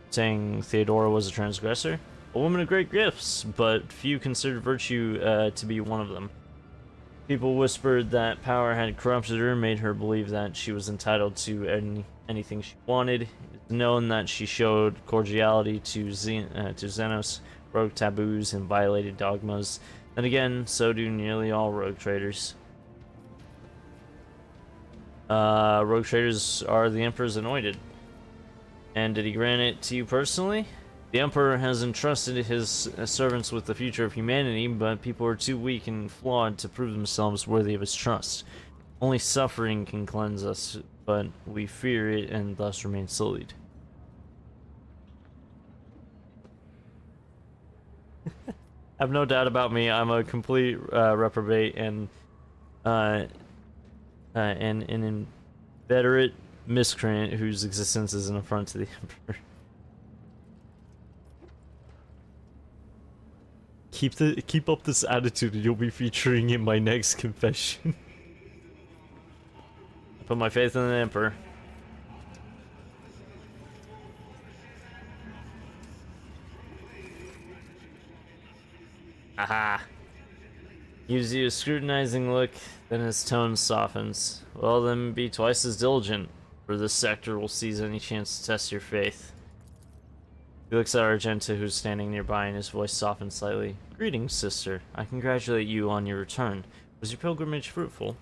Saying Theodora was a transgressor? A woman of great gifts, but few considered virtue to be one of them. People whispered that power had corrupted her, made her believe that she was entitled to anything she wanted. It's known that she showed cordiality to Xenos, broke taboos, and violated dogmas. Then again, so do nearly all rogue traders. Rogue traders are the Emperor's anointed. And did he grant it to you personally? The Emperor has entrusted his servants with the future of humanity, but people are too weak and flawed to prove themselves worthy of his trust. Only suffering can cleanse us, but we fear it and thus remain sullied. Have no doubt about me, I'm a complete reprobate and an inveterate miscreant whose existence is an affront to the Emperor. Keep up this attitude and you'll be featuring in my next confession. I put my faith in the Emperor. Aha. Gives you a scrutinizing look, then his tone softens. Well then, be twice as diligent, for this sector will seize any chance to test your faith. He looks at Argenta, who's standing nearby, and his voice softens slightly. Greetings, sister. I congratulate you on your return. Was your pilgrimage fruitful?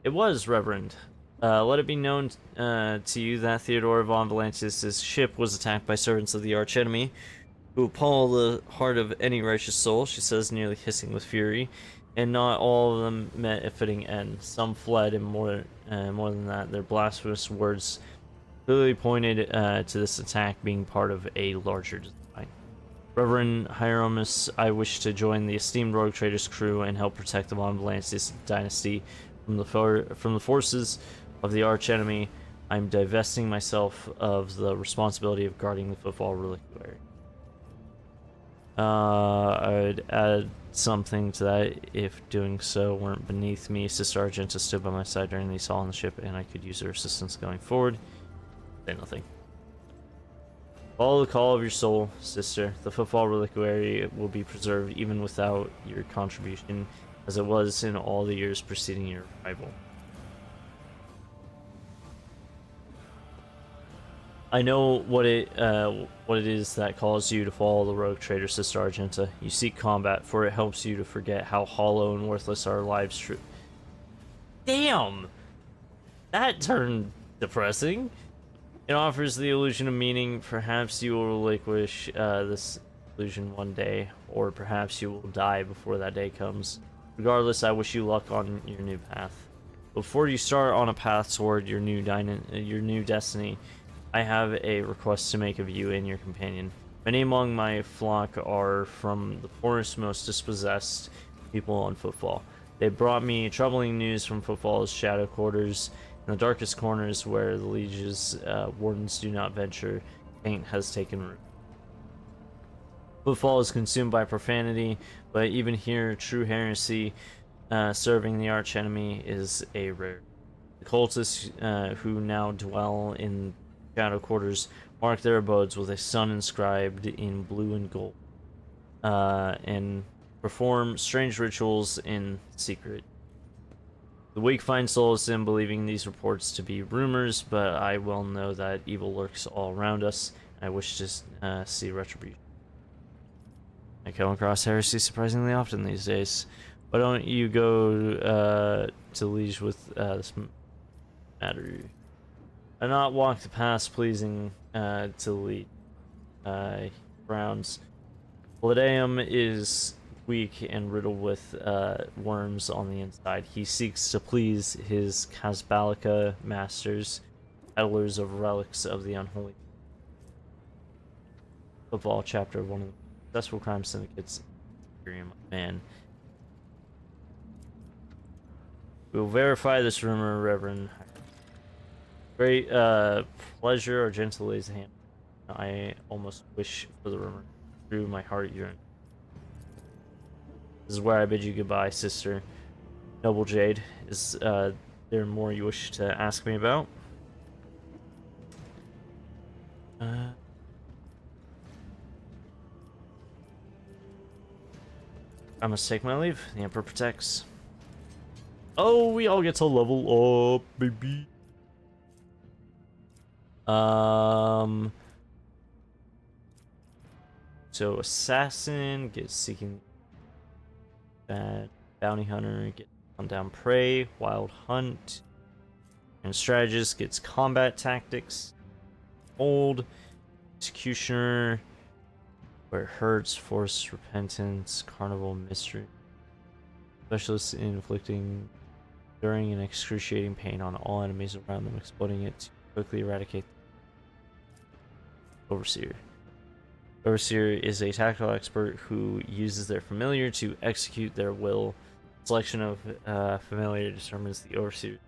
It was, Reverend. Let it be known to you that Theodore von Valantis' ship was attacked by servants of the archenemy, who appall the heart of any righteous soul, she says, nearly hissing with fury, and not all of them met a fitting end. Some fled, and more than that, their blasphemous words clearly pointed to this attack being part of a larger design. Reverend Hieronymus, I wish to join the esteemed rogue trader's crew and help protect the von Valantis dynasty from the forces of the archenemy. I'm divesting myself of the responsibility of guarding the footfall reliquary. I'd add something to that. If doing so weren't beneath me, Sister Argenta stood by my side during the assault on the ship, and I could use her assistance going forward. Say nothing. Follow the call of your soul, sister. The footfall reliquary will be preserved even without your contribution, as it was in all the years preceding your arrival. I know what it is that calls you to follow the rogue trader, Sister Argenta. You seek combat, for it helps you to forget how hollow and worthless our lives Damn! That turned depressing. It offers the illusion of meaning. Perhaps you will relinquish this illusion one day, or perhaps you will die before that day comes. Regardless, I wish you luck on your new path. Before you start on a path toward your new destiny, I have a request to make of you and your companion. Many among my flock are from the poorest, most dispossessed people on Footfall. They brought me troubling news from Footfall's shadow quarters. In the darkest corners where the Liege's wardens do not venture, paint has taken root. Footfall is consumed by profanity, but even here, true heresy serving the archenemy is a rare. The cultists who now dwell in shadow quarters mark their abodes with a sun inscribed in blue and gold, and perform strange rituals in secret. The weak find solace in believing these reports to be rumors, but I well know that evil lurks all around us, and I wish to see retribution. I come across heresy surprisingly often these days. Why don't you go to Liege with this matter? I not walk the paths pleasing to lead. Browns. Palladium is weak and riddled with worms on the inside. He seeks to please his Casbalica masters, peddlers of relics of the unholy. Football chapter of one of the successful crime syndicates. Man. We will verify this rumor, Reverend. Great pleasure, Argenta lays a hand. I almost wish for the rumor. Through my heart yearn. This is where I bid you goodbye, sister. Noble Jade. Is there more you wish to ask me about? I must take my leave. The Emperor protects. Oh, we all get to level up, baby. So assassin gets seeking bad, bounty hunter gets hunt down prey, wild hunt, and strategist gets combat tactics, old executioner where it hurts, force repentance, carnival mystery, specialist in inflicting enduring and excruciating pain on all enemies around them, exploding it to quickly eradicate. Overseer. Overseer is a tactical expert who uses their familiar to execute their will. Selection of familiar determines the Overseer's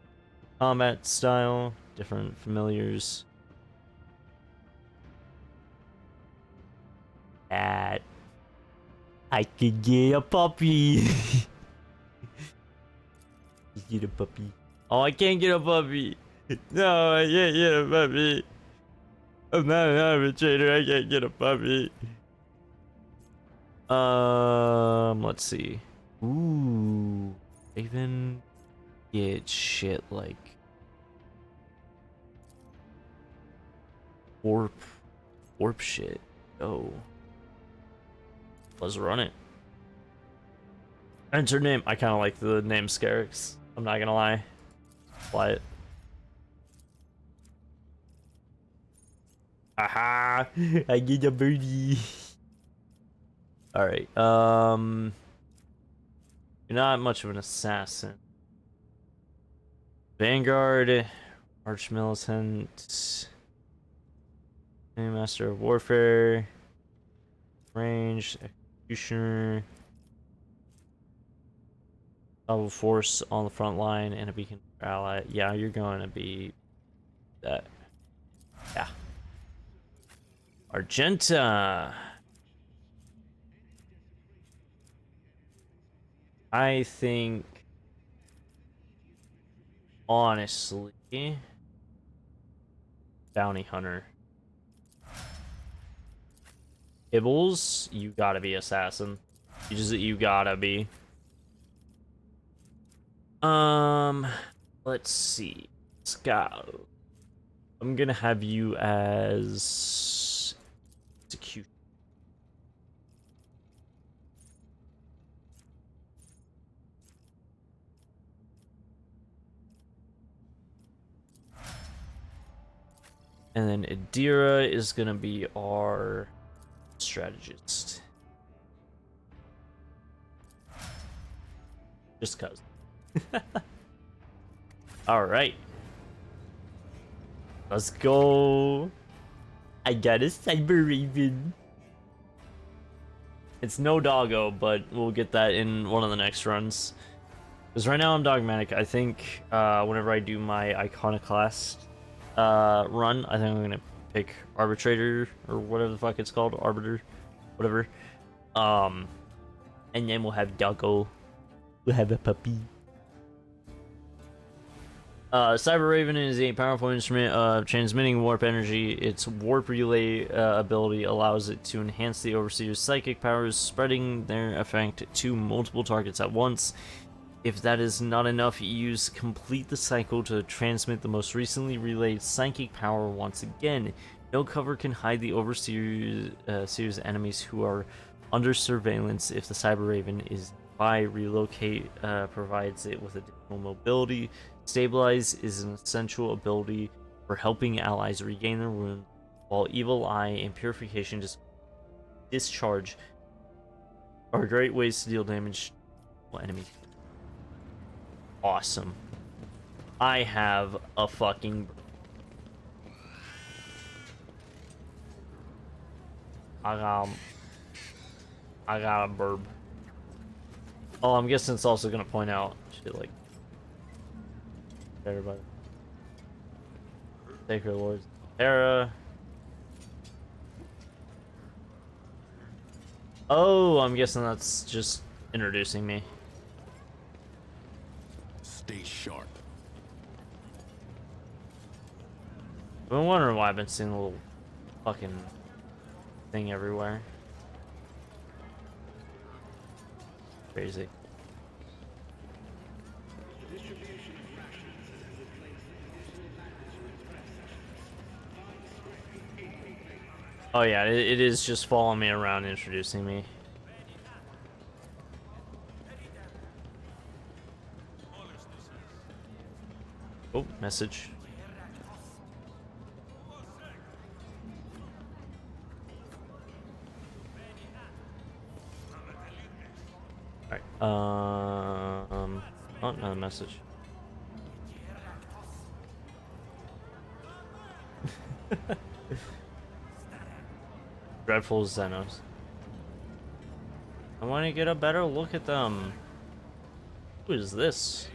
combat style. Different familiars. That I could get a puppy. Get a puppy. Oh, I can't get a puppy. No, I can't get a puppy. I'm not an arbitrator, I can't get a puppy. Let's see. Ooh. Raven get shit like warp shit. Oh. Let's run it. Enter name. I kind of like the name Scarix. I'm not gonna lie. Play it. Aha! I get a birdie. All right. You're not much of an assassin. Vanguard, Arch Militant, Master of Warfare, Range, Executioner, Level Force on the front line, and a beacon for ally. Yeah, you're going to be that. Yeah. Argenta. I think, honestly, Bounty Hunter. Ibbles, you gotta be assassin. You gotta be. Let's see. Scout. I'm gonna have you as execution. And then Adira is gonna be our strategist. Just cuz. Alright. Let's go. I got a Cyber Raven. It's no doggo, but we'll get that in one of the next runs. Because right now I'm dogmatic. I think whenever I do my Iconoclast run, I think I'm gonna pick Arbitrator or whatever the fuck it's called, Arbiter, whatever. And then we'll have doggo. We'll have a puppy. Cyber Raven is a powerful instrument of transmitting warp energy. Its warp relay ability allows it to enhance the Overseer's psychic powers, spreading their effect to multiple targets at once. If that is not enough, complete the cycle to transmit the most recently relayed psychic power once again. No cover can hide the Overseer's enemies who are under surveillance if the Cyber Raven is by. Relocate provides it with additional mobility. Stabilize is an essential ability for helping allies regain their wounds, while Evil Eye and Purification Discharge are great ways to deal damage to enemies. Awesome. I have a fucking... I got a burb. Oh, I'm guessing it's also gonna point out shit like everybody. Sacred Lords Terra. Oh, I'm guessing that's just introducing me. Stay sharp. I've been wondering why I've been seeing a little fucking thing everywhere. Crazy. Oh yeah, it is just following me around, introducing me. Oh, message. Alright, oh, another message. Dreadful Xenos. I want to get a better look at them. Who is this?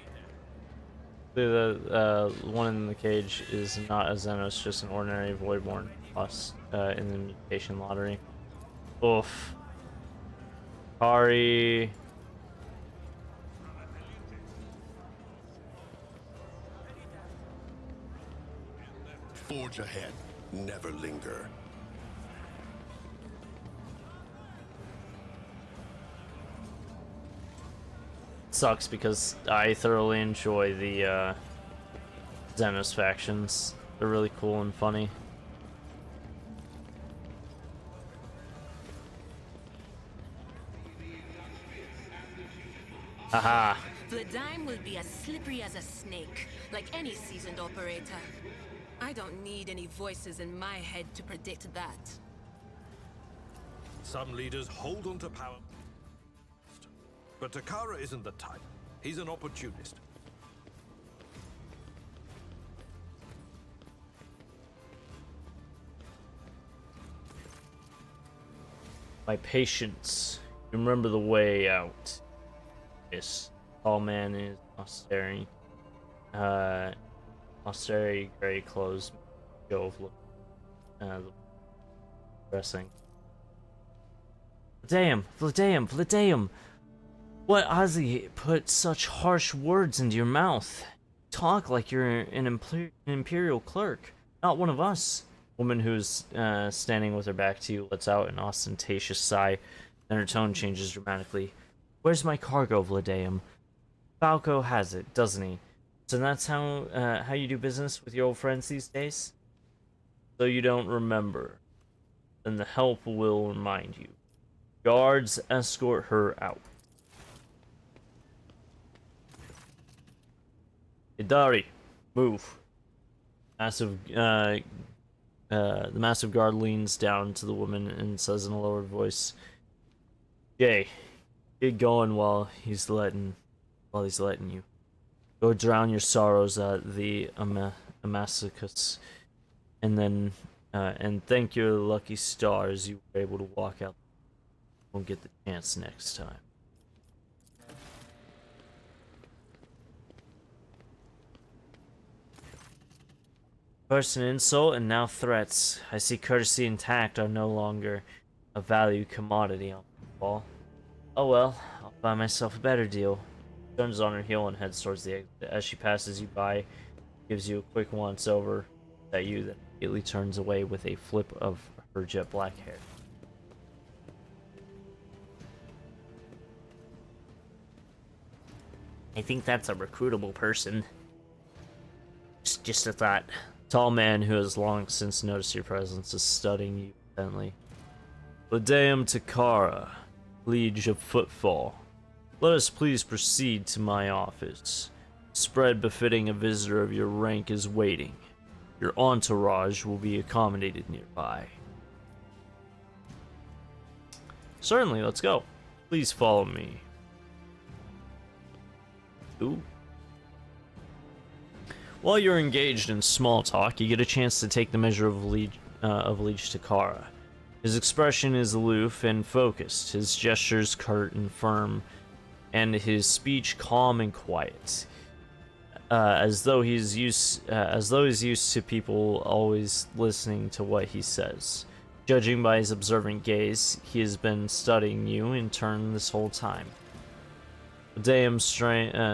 The one in the cage is not a Xenos, just an ordinary Voidborn plus in the mutation lottery. Oof. Kari. Forge ahead. Never linger. Sucks because I thoroughly enjoy the Xenos factions. They're really cool and funny. Haha. Vladime will be as slippery as a snake, like any seasoned operator. I don't need any voices in my head to predict that. Some leaders hold on to power. But Takara isn't the type. He's an opportunist. My patience. Remember the way out. This tall man is austere. Austere gray clothes. Go of look. Dressing. Vladeum! What Ozzy put such harsh words into your mouth? Talk like you're an imperial clerk, not one of us. Woman who's standing with her back to you lets out an ostentatious sigh, then her tone changes dramatically. Where's my cargo, Vladeum? Falco has it, doesn't he? So that's how you do business with your old friends these days? So you don't remember. Then the help will remind you. Guards escort her out. Idari, move. The massive guard leans down to the woman and says in a lowered voice, Jay, get going while he's letting you. Go drown your sorrows at the Amacus, and thank your lucky stars you were able to walk out. Won't get the chance next time. First an insult and now threats. I see courtesy and tact are no longer a valued commodity on the ball. Oh well, I'll buy myself a better deal. Turns on her heel and heads towards the exit. As she passes you by, gives you a quick once over at you, then immediately turns away with a flip of her jet black hair. I think that's a recruitable person. Just a thought. Tall man who has long since noticed your presence is studying you intently. Vladeum Takara, Liege of Footfall. Let us please proceed to my office. Spread befitting a visitor of your rank is waiting. Your entourage will be accommodated nearby. Certainly, let's go. Please follow me. Ooh. While you're engaged in small talk, you get a chance to take the measure of Liege Takara. His expression is aloof and focused, his gestures curt and firm, and his speech calm and quiet, as though he's used to people always listening to what he says. Judging by his observant gaze, he has been studying you in turn this whole time. Vladeum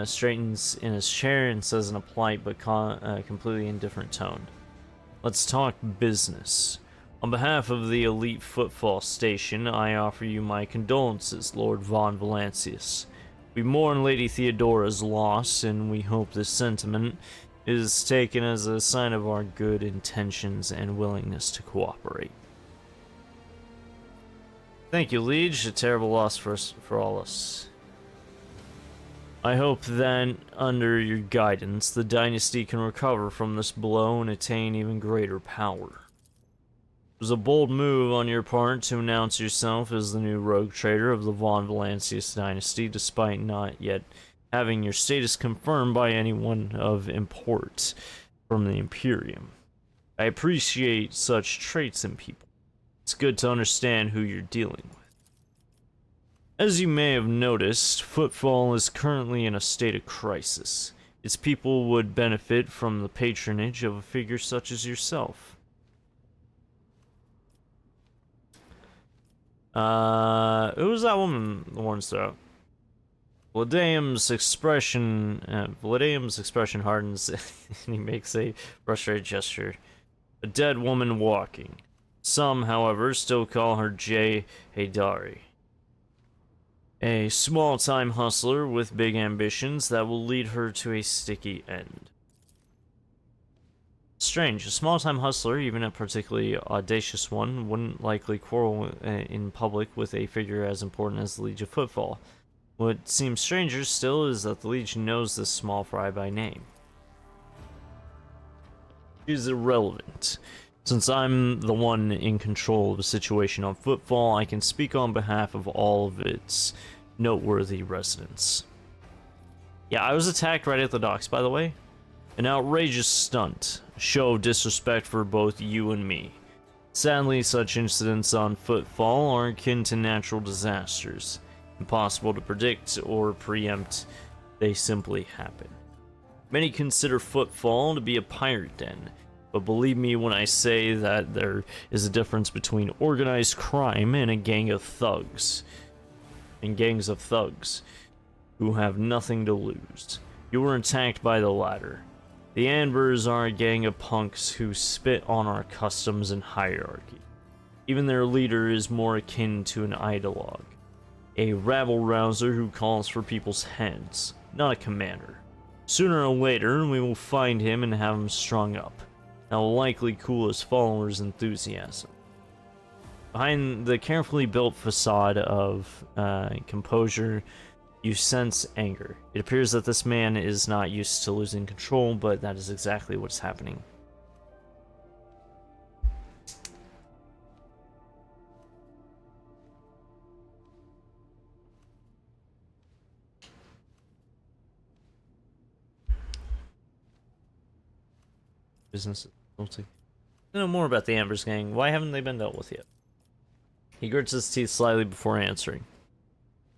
straightens in his chair and says in a polite but completely indifferent tone, "Let's talk business. On behalf of the elite footfall station, I offer you my condolences, Lord Von Valancius. We mourn Lady Theodora's loss, and we hope this sentiment is taken as a sign of our good intentions and willingness to cooperate." Thank you, Liege. A terrible loss for all us. I hope that, under your guidance, the dynasty can recover from this blow and attain even greater power. It was a bold move on your part to announce yourself as the new rogue trader of the Von Valancius dynasty, despite not yet having your status confirmed by anyone of import from the Imperium. I appreciate such traits in people. It's good to understand who you're dealing with. As you may have noticed, Footfall is currently in a state of crisis. Its people would benefit from the patronage of a figure such as yourself. Who was that woman the one's throat? Vladeum's expression hardens and he makes a frustrated gesture. A dead woman walking. Some, however, still call her Jay Haydari. A small-time hustler with big ambitions that will lead her to a sticky end. Strange, a small-time hustler, even a particularly audacious one, wouldn't likely quarrel in public with a figure as important as the Liege of Footfall. What seems stranger still is that the Legion knows this small fry by name. Is irrelevant. Since I'm the one in control of the situation on Footfall, I can speak on behalf of all of its noteworthy residents. Yeah, I was attacked right at the docks, by the way. An outrageous stunt, a show of disrespect for both you and me. Sadly, such incidents on Footfall are akin to natural disasters. Impossible to predict or preempt, they simply happen. Many consider Footfall to be a pirate den, but believe me when I say that there is a difference between organized crime and a gang of thugs. And gangs of thugs who have nothing to lose. You were attacked by the latter. The Ambers are a gang of punks who spit on our customs and hierarchy. Even their leader is more akin to an ideologue. A rabble-rouser who calls for people's heads, not a commander. Sooner or later, we will find him and have him strung up. That will likely cool his followers' enthusiasm. Behind the carefully built facade of composure, you sense anger. It appears that this man is not used to losing control, but that is exactly what's happening. Business difficulty. I know more about the Ambers gang. Why haven't they been dealt with yet? He grits his teeth slightly before answering.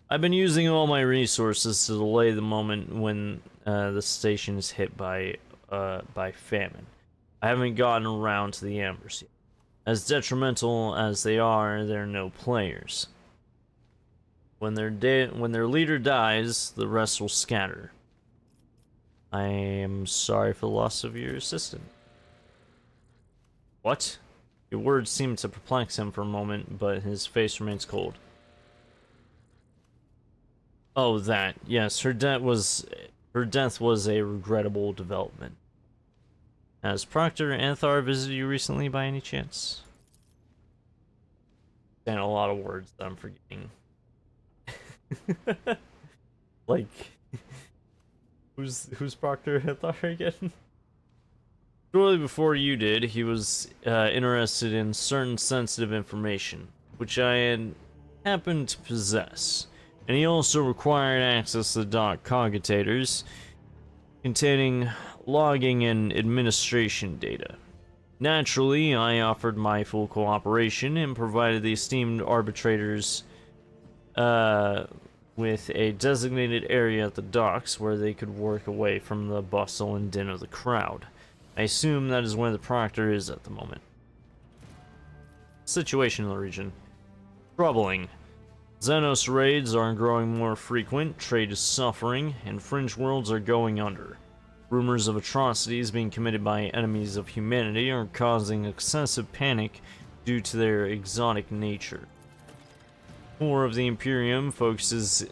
I've been using all my resources to delay the moment when the station is hit by famine. I haven't gotten around to the Ambers yet. As detrimental as they are, they're no players. When their leader dies, the rest will scatter. I am sorry for the loss of your assistant. What? Your words seem to perplex him for a moment, but his face remains cold. Oh, that. Yes, her death was a regrettable development. Has Proctor Anthar visited you recently by any chance? And a lot of words that I'm forgetting. Like, who's Proctor Anthar again? Shortly before you did, he was interested in certain sensitive information, which I had happened to possess. And he also required access to the dock cogitators containing logging and administration data. Naturally, I offered my full cooperation and provided the esteemed arbitrators with a designated area at the docks where they could work away from the bustle and din of the crowd. I assume that is where the Proctor is at the moment. Situation in the region. Troubling. Xenos raids are growing more frequent, trade is suffering, and fringe worlds are going under. Rumors of atrocities being committed by enemies of humanity are causing excessive panic due to their exotic nature. The core of the Imperium focuses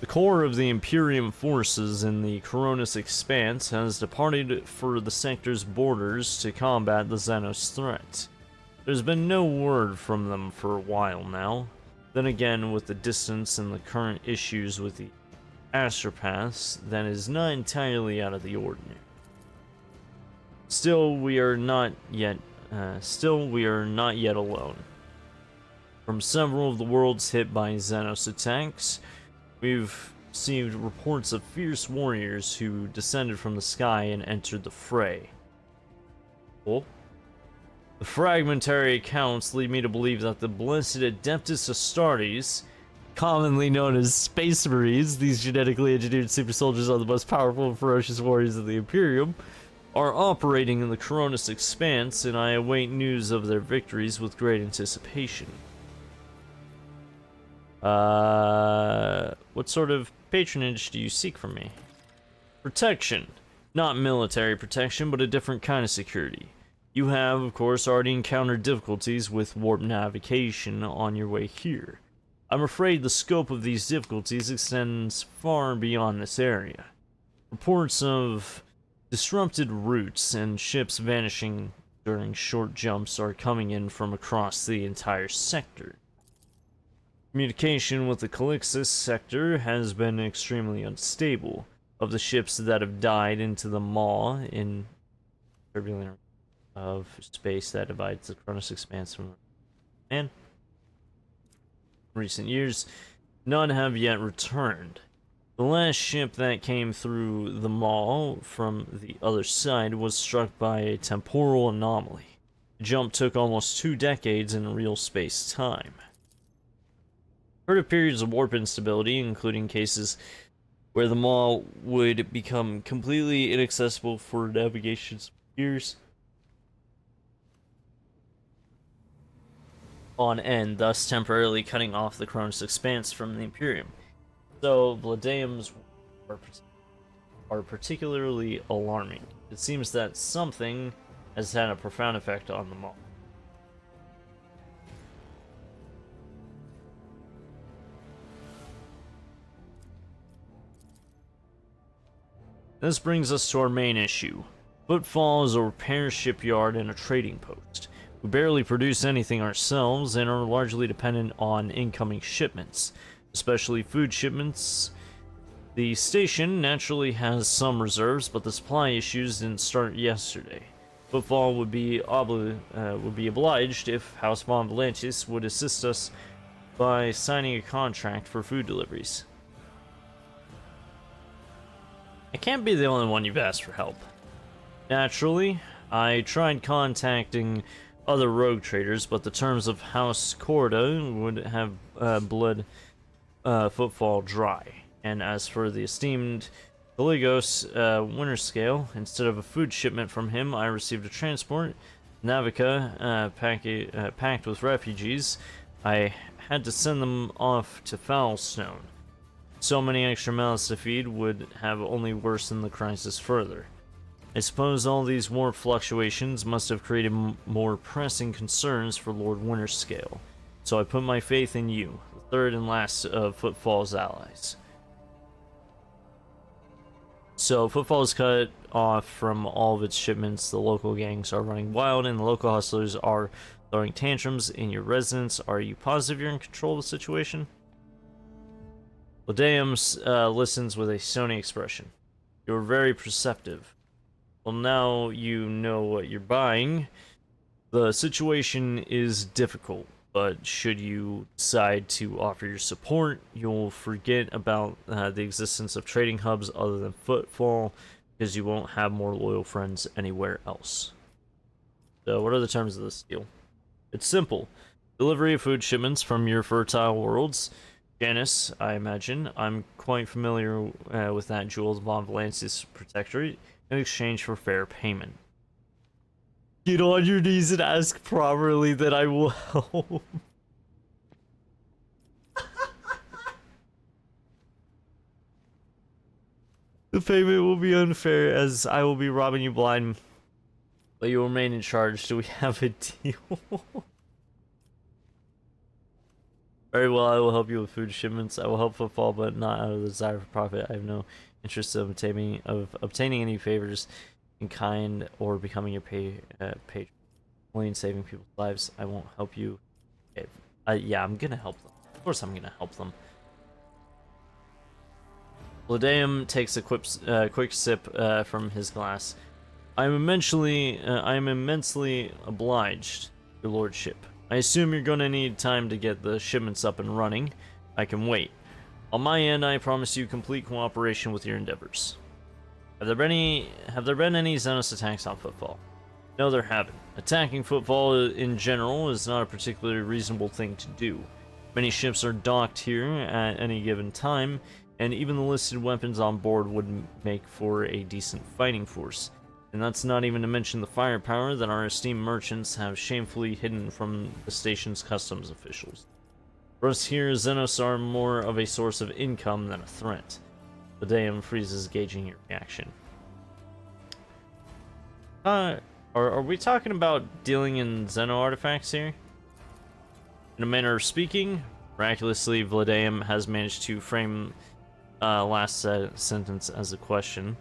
The core of the Imperium forces in the Coronis Expanse has departed for the sector's borders to combat the Xenos threat. There's been no word from them for a while now. Then again, with the distance and the current issues with the astropaths, that is not entirely out of the ordinary. Still, we are not yet alone. From several of the worlds hit by Xenos attacks, we've received reports of fierce warriors who descended from the sky and entered the fray. Oh? The fragmentary accounts lead me to believe that the blessed Adeptus Astartes, commonly known as Space Marines, these genetically engineered super soldiers are the most powerful and ferocious warriors of the Imperium, are operating in the Coronis Expanse, and I await news of their victories with great anticipation. What sort of patronage do you seek from me? Protection. Not military protection, but a different kind of security. You have, of course, already encountered difficulties with warp navigation on your way here. I'm afraid the scope of these difficulties extends far beyond this area. Reports of disrupted routes and ships vanishing during short jumps are coming in from across the entire sector. Communication with the Calixis sector has been extremely unstable. Of the ships that have died into the maw in turbulent of space that divides the Cronus Expanse from man. In recent years, none have yet returned. The last ship that came through the maw from the other side was struck by a temporal anomaly. The jump took almost 2 decades in real space-time. Heard of periods of warp instability, including cases where the maw would become completely inaccessible for navigation for years on end, thus temporarily cutting off the Cronus Expanse from the Imperium. So, Vladaeum's are particularly alarming. It seems that something has had a profound effect on the maw. This brings us to our main issue. Footfall is a repair shipyard and a trading post. We barely produce anything ourselves and are largely dependent on incoming shipments, especially food shipments. The station naturally has some reserves, but the supply issues didn't start yesterday. Footfall would be obliged if House von Valantis would assist us by signing a contract for food deliveries. I can't be the only one you've asked for help. Naturally, I tried contacting other rogue traders, but the terms of House Corda would have bled Footfall dry. And as for the esteemed Caligos Winterscale, instead of a food shipment from him, I received a transport, Navica, packed with refugees. I had to send them off to Foulstone. So many extra mouths to feed would have only worsened the crisis further. I suppose all these warp fluctuations must have created more pressing concerns for Lord Winterscale. So I put my faith in you, the third and last of Footfall's allies. So Footfall is cut off from all of its shipments, the local gangs are running wild, and the local hustlers are throwing tantrums in your residence. Are you positive you're in control of the situation? Vladaeum listens with a stony expression. You're very perceptive. Well, now you know what you're buying. The situation is difficult, but should you decide to offer your support, you'll forget about the existence of trading hubs other than Footfall, because you won't have more loyal friends anywhere else. So, what are the terms of this deal? It's simple. Delivery of food shipments from your fertile worlds. Janice, I imagine. I'm quite familiar with that Jewel von Valantis Protectorate in exchange for fair payment. Get on your knees and ask properly that I will help. The payment will be unfair as I will be robbing you blind, but you will remain in charge. Do we have a deal? Very well, I will help you with food shipments. I will help Footfall, but not out of the desire for profit. I have no interest of obtaining any favors in kind or becoming your patron. Only in saving people's lives. I won't help you. Okay. Yeah, I'm gonna help them. Of course I'm gonna help them. Vladaeum takes a quick sip from his glass. I am immensely obliged, your lordship. I assume you're gonna need time to get the shipments up and running. I can wait. On my end, I promise you complete cooperation with your endeavors. Have there been any Xenos attacks on Footfall? No, there haven't. Attacking Footfall in general is not a particularly reasonable thing to do. Many ships are docked here at any given time, and even the listed weapons on board would make for a decent fighting force. And that's not even to mention the firepower that our esteemed merchants have shamefully hidden from the station's customs officials. For us here, Xenos are more of a source of income than a threat. Vladaeum freezes, gauging your reaction. Are we talking about dealing in Xeno artifacts here? In a manner of speaking, miraculously, Vladaeum has managed to frame last sentence as a question.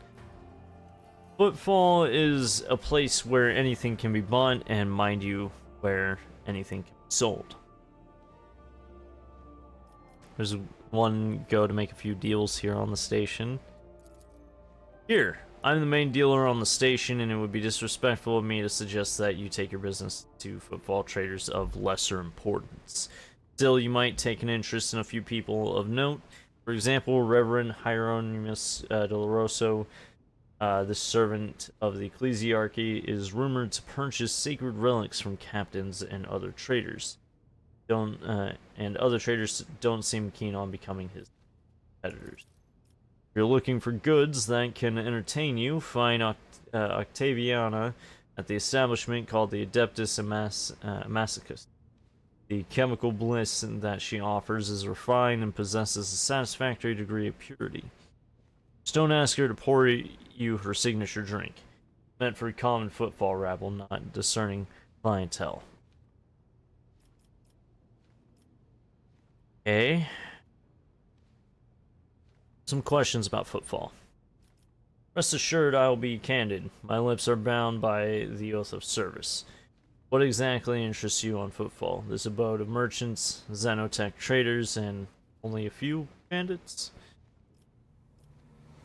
Footfall is a place where anything can be bought, and mind you, where anything can be sold. There's one go to make a few deals here on the station. Here, I'm the main dealer on the station, and it would be disrespectful of me to suggest that you take your business to footfall traders of lesser importance. Still, you might take an interest in a few people of note. For example, Reverend Hieronymus Doloroso, the servant of the ecclesiarchy, is rumored to purchase sacred relics from captains and other traders. Other traders don't seem keen on becoming his competitors. If you're looking for goods that can entertain you, find Octaviana at the establishment called the Adeptus Masochist. The chemical bliss that she offers is refined and possesses a satisfactory degree of purity. Just don't ask her to pour you her signature drink. Meant for common footfall rabble, not discerning clientele. Okay. Some questions about footfall. Rest assured, I will be candid. My lips are bound by the oath of service. What exactly interests you on footfall? This abode of merchants, xenotech traders, and only a few bandits?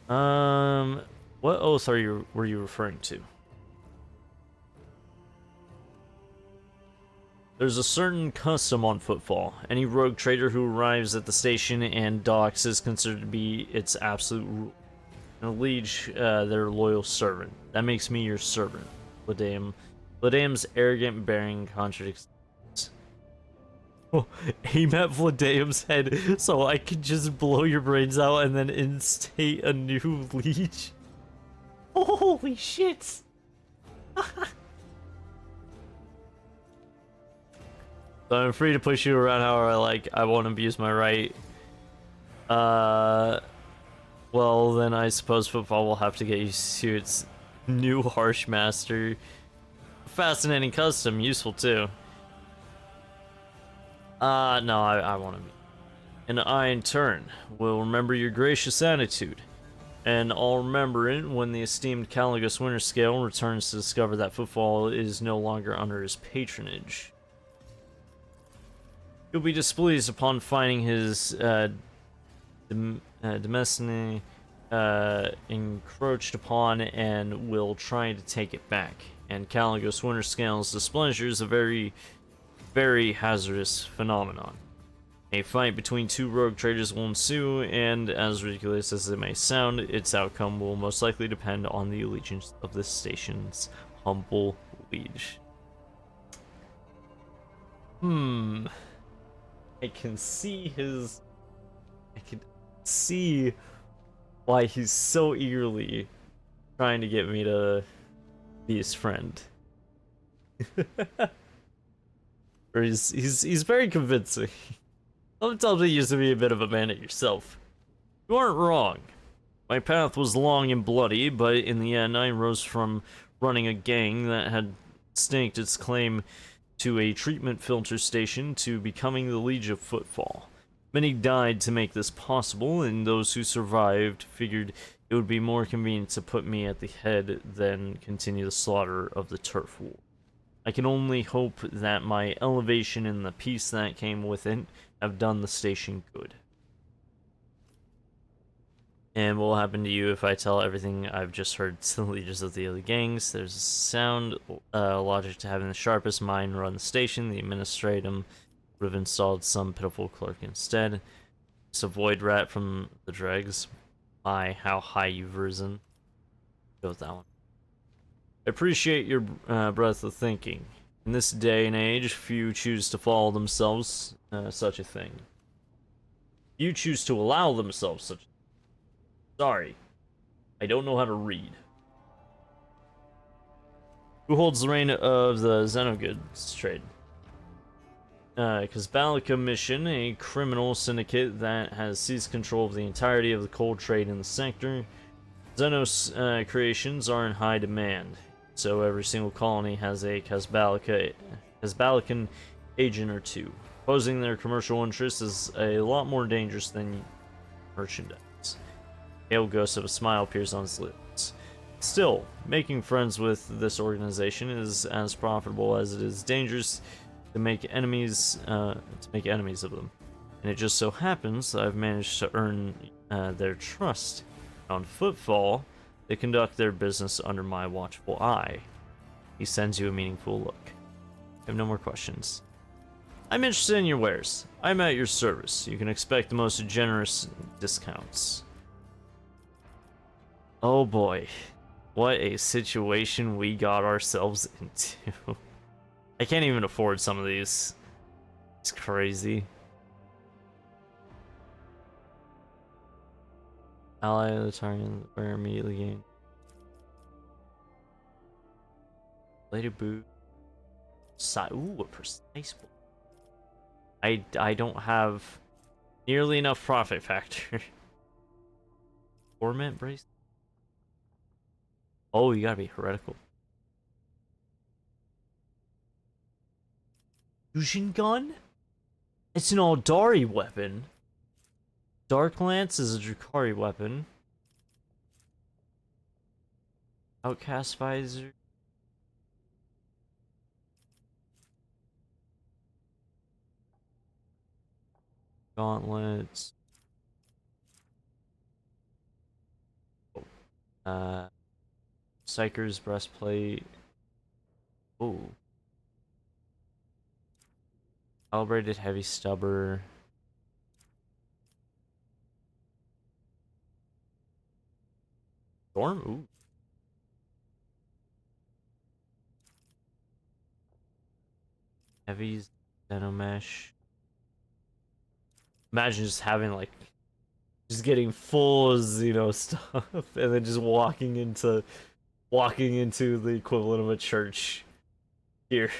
What oath were you referring to? There's a certain custom on footfall. Any rogue trader who arrives at the station and docks is considered to be its absolute rule. And a liege, their loyal servant. That makes me your servant. Vladaeum's arrogant bearing contradicts. Oh, aim at Vladaeum's head so I can just blow your brains out and then instate a new liege. Holy shit! So I'm free to push you around however I like. I won't abuse my right. Well, then I suppose football will have to get used to its new harsh master. Fascinating custom, useful too. No, I want to be. And I, in turn, will remember your gracious attitude. And I'll remember it when the esteemed Caligus Winterscale returns to discover that footfall is no longer under his patronage. He'll be displeased upon finding his demesne encroached upon and will try to take it back. And Caligos Winterscale's displeasure is a very, very hazardous phenomenon. A fight between two rogue traders will ensue, and as ridiculous as it may sound, its outcome will most likely depend on the allegiance of the station's humble liege. I can see why he's so eagerly trying to get me to be his friend. Or he's very convincing. Sometimes you used to be a bit of a bandit yourself. You aren't wrong. My path was long and bloody, but in the end I rose from running a gang that had staked its claim to a treatment filter station to becoming the Liege of Footfall. Many died to make this possible, and those who survived figured it would be more convenient to put me at the head than continue the slaughter of the turf war. I can only hope that my elevation and the peace that came with it have done the station good. And what will happen to you if I tell everything I've just heard to the leaders of the other gangs? There's a sound logic to having the sharpest mind run the station. The administratum would have installed some pitiful clerk instead. Just a void rat from the dregs. My, how high you've risen. Go with that one. I appreciate your breadth of thinking. In this day and age, few choose to follow themselves such a thing. Few choose to allow themselves such a thing. Sorry, I don't know how to read. Who holds the reign of the Xenogoods trade? Casbalica Mission, a criminal syndicate that has seized control of the entirety of the coal trade in the sector. Xenos creations are in high demand, so every single colony has a Casbalican agent or two. Opposing their commercial interests is a lot more dangerous than merchandise. Pale ghost of a smile appears on his lips. Still, making friends with this organization is as profitable as it is dangerous to make enemies of them. And it just so happens that I've managed to earn their trust. On Footfall, they conduct their business under my watchful eye. He sends you a meaningful look. I have no more questions. I'm interested in your wares. I'm at your service. You can expect the most generous discounts. Oh boy. What a situation we got ourselves into. I can't even afford some of these. It's crazy. Ally of the target, where immediately gain. Bladed boot. Ooh, a precise bolt. I don't have nearly enough profit factor. Torment brace. Oh, you gotta be heretical. Fusion gun? It's an Aldari weapon. Dark Lance is a Drakari weapon. Outcast Visor. Gauntlets. Psyker's Breastplate. Ooh. Calibrated Heavy Stubber. Storm? Ooh. Heavy Xenomesh. Imagine just having like just getting full Xeno stuff and then just walking into the equivalent of a church here.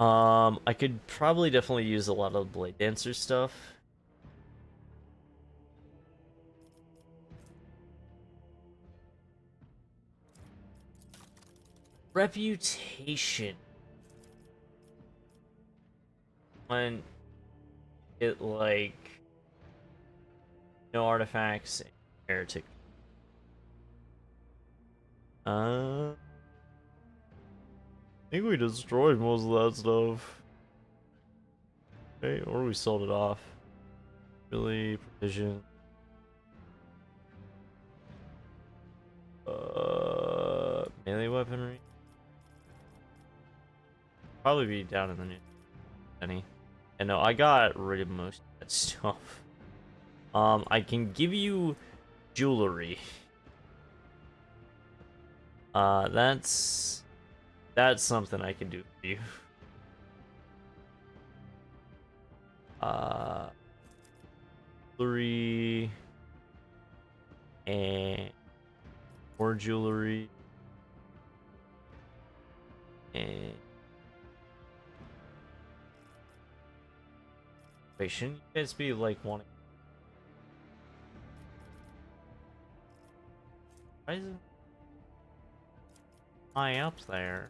I could probably definitely use a lot of Blade Dancer stuff. Reputation. When it like no artifacts, heretic. I think we destroyed most of that stuff. Okay, or we sold it off. Really, provision. Melee weaponry. Probably be down in the new penny. And no, I got rid of most of that stuff. I can give you jewelry. That's something I can do for you. Jewelry and more jewelry and wait, shouldn't you guys be like wanting? Why is it high up there?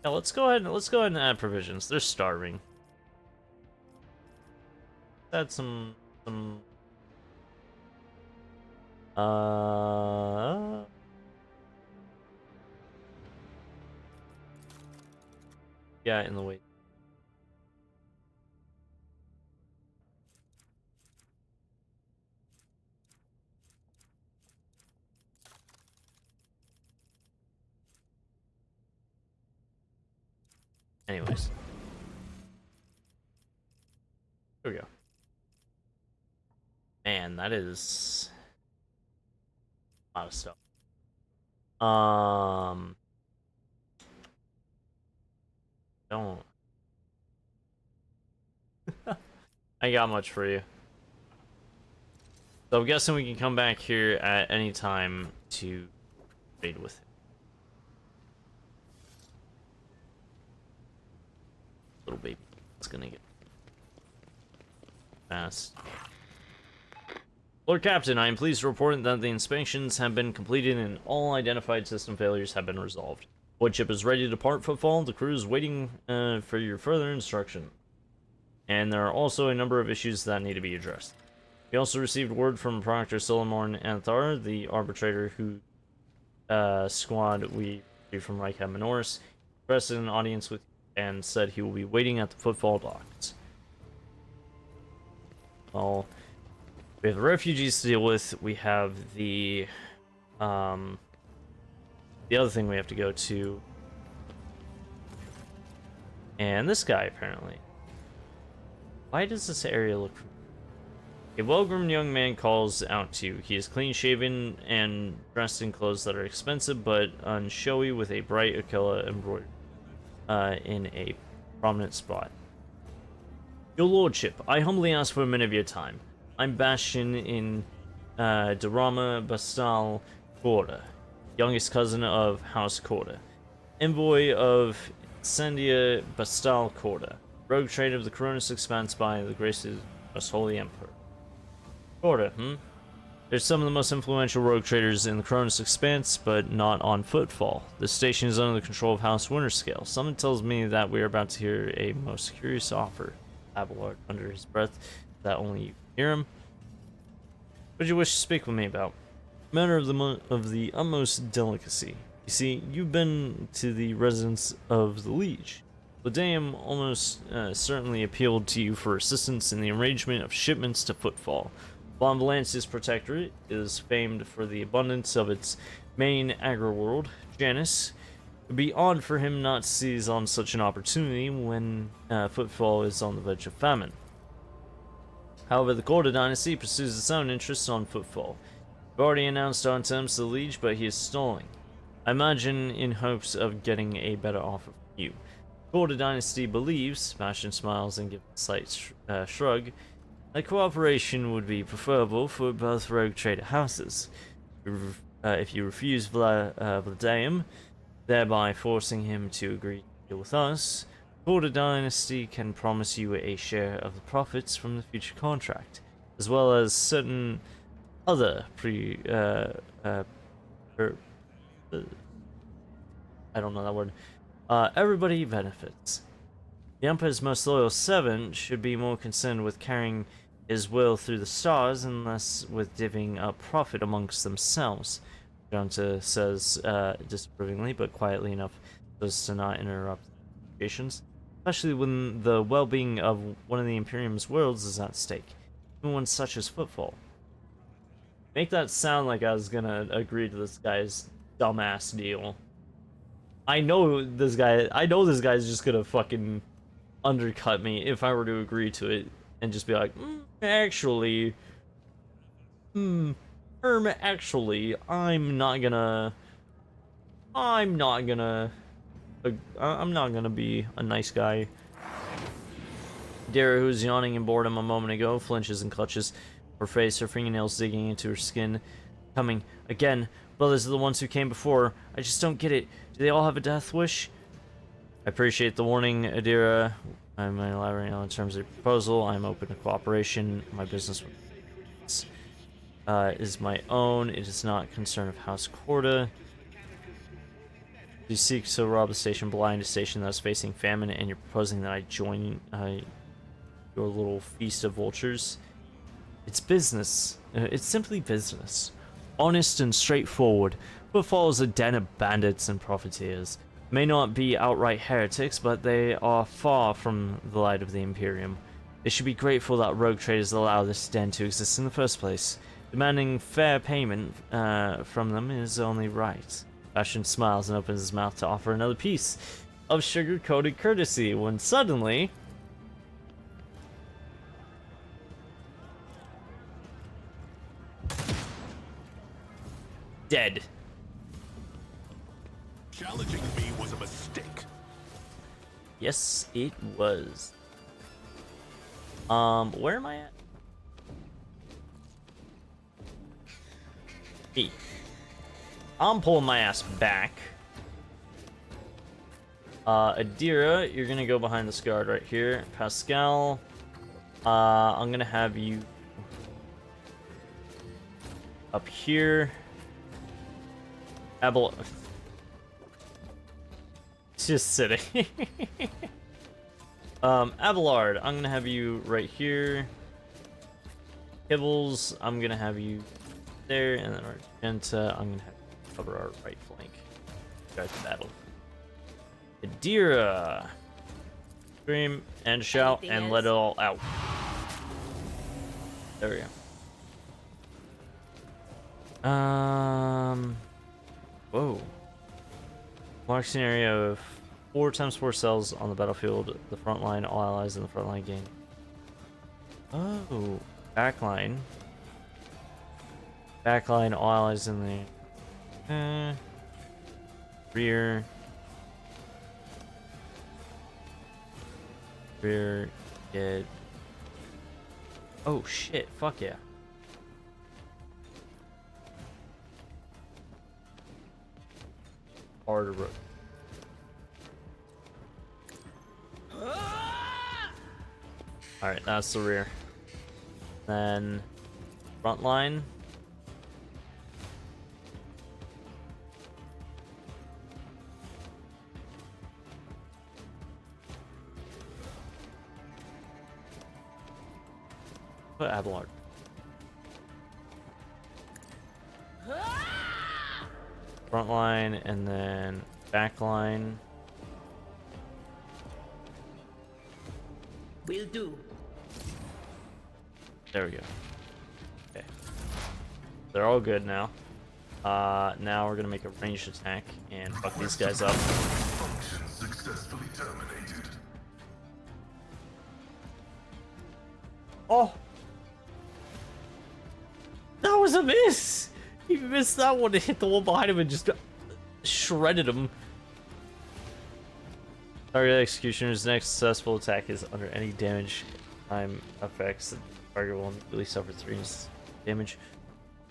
Yeah, let's go ahead and add provisions. They're starving. Add some yeah, in the way. Anyways. Here we go. Man, that is a lot of stuff. Don't. I got much for you. So I'm guessing we can come back here at any time to trade with him. Little baby. It's gonna get fast. Lord Captain, I am pleased to report that the inspections have been completed and all identified system failures have been resolved. Wood ship is ready to depart Footfall. The crew is waiting for your further instruction. And there are also a number of issues that need to be addressed. We also received word from Proctor Solomon Anthar, the arbitrator who squad we from Reichheim Minoris, requested an audience with you and said he will be waiting at the footfall docks. Well, we have the refugees to deal with. We have the other thing we have to go to, and this guy apparently. Why does this area look? A well-groomed young man calls out to you. He is clean-shaven and dressed in clothes that are expensive but unshowy, with a bright Aquila embroidered in a prominent spot. Your lordship, I humbly ask for a minute of your time. I'm Bastion in Durama Bastal Corda, youngest cousin of House Corda, envoy of Sendia Bastal Corda, rogue trader of the Coronis Expanse by the graces of Most Holy Emperor. Corda, There's some of the most influential rogue traders in the Cronus Expanse, but not on Footfall. This station is under the control of House Winterscale. Someone tells me that we are about to hear a most curious offer. Abelard under his breath, that only you can hear him. What do you wish to speak with me about? Matter of the utmost delicacy. You see, you've been to the residence of the Liege. Ladeum almost certainly appealed to you for assistance in the arrangement of shipments to Footfall. Von Valancia's protectorate is famed for the abundance of its main agri-world, Janus. It would be odd for him not to seize on such an opportunity when Footfall is on the verge of famine. However, the Corda dynasty pursues its own interests on Footfall. We've already announced our terms to the Liege, but he is stalling. I imagine in hopes of getting a better offer from you. The Corda dynasty believes, Bastion smiles and gives a slight shrug, that cooperation would be preferable for both rogue trader houses. If you refuse Vladaeum, thereby forcing him to agree to deal with us, the Corda dynasty can promise you a share of the profits from the future contract, as well as certain other I don't know that word. Everybody benefits. The Emperor's most loyal servant should be more concerned with carrying his will through the stars and less with divvying up profit amongst themselves, Jonta says disapprovingly, but quietly enough so as to not interrupt negotiations, especially when the well-being of one of the Imperium's worlds is at stake, even one such as Footfall. Make that sound like I was gonna agree to this guy's dumbass deal. I know this guy's just gonna fucking undercut me if I were to agree to it and just be like, actually, I'm not gonna be a nice guy. Dara, who was yawning in boredom a moment ago, flinches and clutches her face, her fingernails digging into her skin. Coming again. Brothers are the ones who came before. I just don't get it. Do they all have a death wish? I appreciate the warning, Adira. I'm elaborating on terms of your proposal. I'm open to cooperation. My business is my own. It is not concern of House Corda. You seek to rob a station, blind a station that is facing famine, and you're proposing that I join your little feast of vultures. It's business. It's simply business. Honest and straightforward, but follows a den of bandits and profiteers. May not be outright heretics, but they are far from the light of the Imperium. They should be grateful that rogue traders allow this den to exist in the first place. Demanding fair payment from them is only right. Bastion smiles and opens his mouth to offer another piece of sugar-coated courtesy when suddenly... dead. Challenging me was a mistake. Yes, it was. Where am I at? E. I'm pulling my ass back. Adira, you're gonna go behind this guard right here. Pascal, I'm gonna have you up here. Just sitting. Abelard, I'm gonna have you right here. Kibbles, I'm gonna have you there, and then Argenta, I'm gonna have you cover our right flank. Start the battle. Adira. Scream and shout Anything and else? let it all out. There we go. Whoa. Marks an area of 4 times 4 cells on the battlefield. The front line, all allies in the front line gain. Oh, backline. Backline, all allies in the rear. Rear, get. Oh shit! Fuck yeah. Harder road. Alright, that's the rear. Then front line. Put Abelard. Front line and then back line. Will do. There we go. Okay. They're all good now. Now we're gonna make a ranged attack and fuck these guys up. Function successfully terminated. Oh! That was a miss! He missed that one to hit the one behind him and just shredded him. Target executioner's next successful attack is under any damage time effects. The target will immediately suffer 3 damage.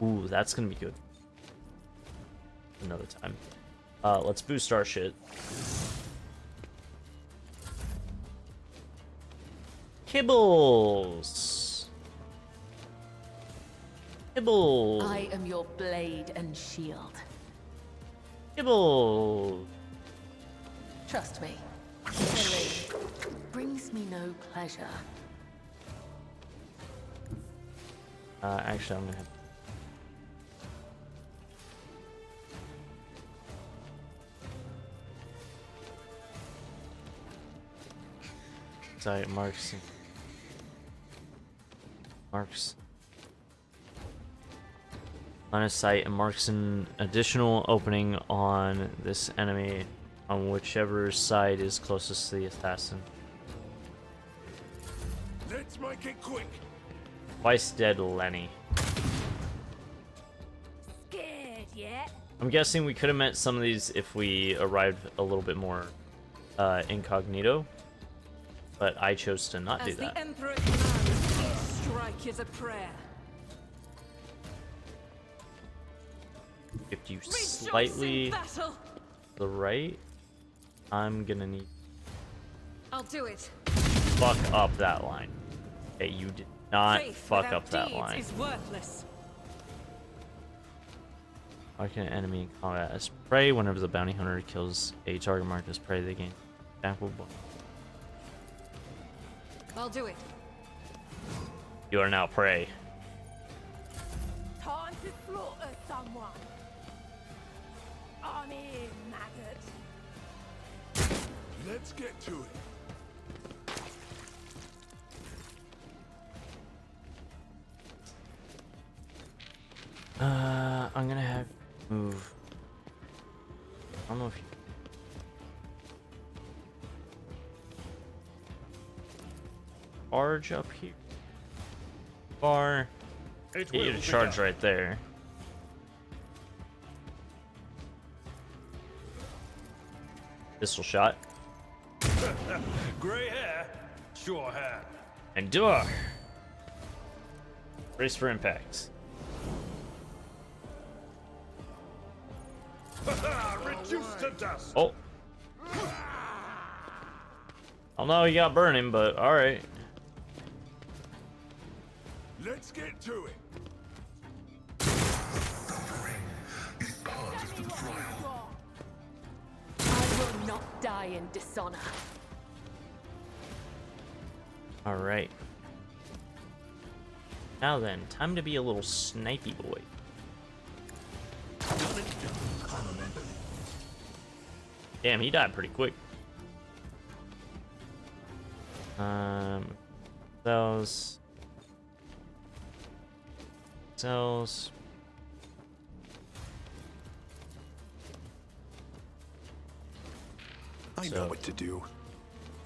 Ooh, that's gonna be good. Another time. Let's boost our shit. Kibbles! Kibble! I am your blade and shield. Kibble! Trust me. Killing brings me no pleasure. Actually, I'm gonna have. Sorry, Marks. Line of sight and marks an additional opening on this enemy on whichever side is closest to the assassin. Let's make it quick. Twice dead Lenny. Scared yet? I'm guessing we could have met some of these if we arrived a little bit more incognito, but I chose to not do As the that. Emperor commands, each strike is a prayer. If you Rejoice slightly in battle. to the right, I'm gonna need I'll do it. fuck up that line. Okay, you did not Faith fuck without up that deeds line. is worthless. Mark an enemy in combat as prey. Whenever the bounty hunter kills a target marked as prey, they gain stackable bonus. I'll do it. You are now prey. Time to slaughter someone. I'm in, maggot. Let's get to it. I'm gonna have to move. I don't know if you. Charge up here. Bar. Get you to charge right there. Pistol shot. Grey hair, sure hand. Endure. Brace for impact. Reduced to dust. Oh. I know you got burning, but alright. Let's get to it. Suffering is part of the trial. I will not die in dishonor. Alright. Now then, time to be a little snipey boy. Damn, he died pretty quick. Those. Cells. I know what to do.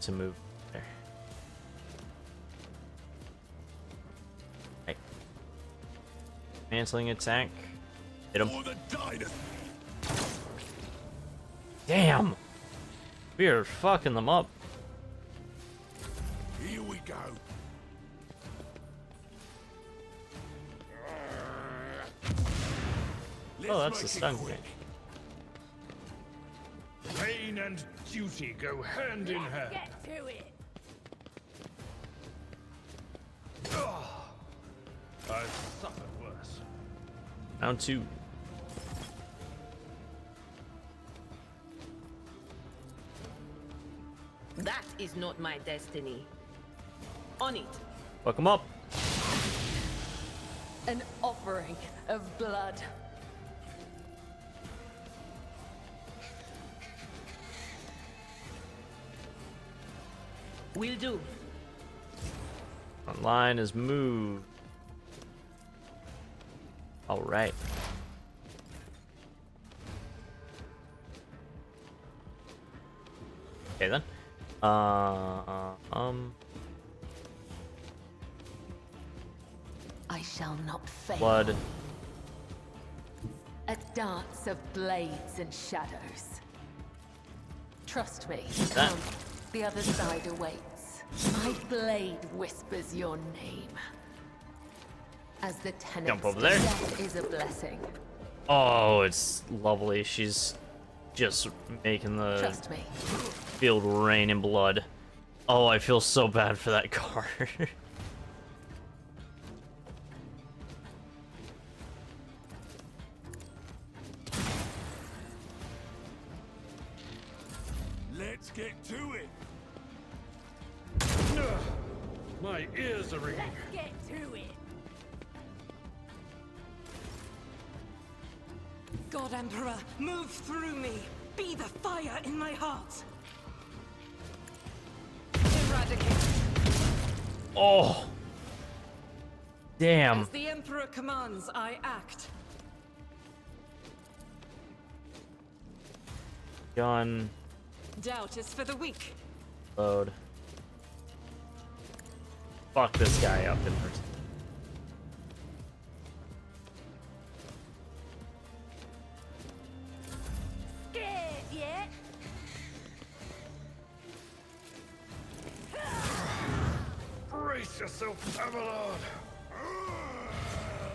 To move there. Right. Mantling attack. Hit him. For the dynasty. Damn! We are fucking them up. Here we go. Oh, that's the stun grenade. Pain and duty go hand in hand. Get to it. I've suffered worse. Round 2. That is not my destiny. On it. Fuck him up. An offering of blood. Will do. Front line is moved. All right. Okay then. I shall not fail. Blood. A dance of blades and shadows. Trust me. That- Come, the other side awaits. My blade whispers your name. As the tenets Jump over of there. death is a blessing. Oh, it's lovely. She's just making the Trust me. field rain in blood. Oh, I feel so bad for that card. Let's get to it. My ears are ringing. Get to it. God Emperor, move through me. Be the fire in my heart. Eradicate. Oh. Damn. As the Emperor commands, I act. Gun. Doubt is for the weak. Load. Fuck this guy up in person. Scared yet? Brace yourself, Avalon.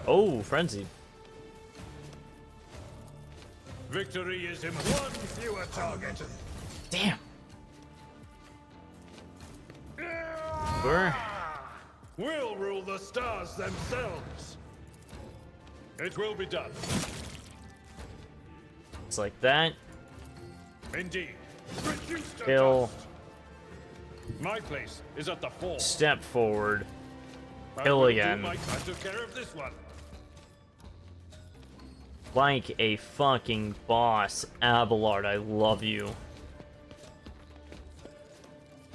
Oh, frenzy. Victory is in one fewer target. Damn. We're We'll rule the stars themselves. It will be done. it's like that. Indeed. Reduced to Kill. dust. My place is at the fore. Step forward. I kill will again. Do I took care of this one. Like a fucking boss. Abelard, I love you.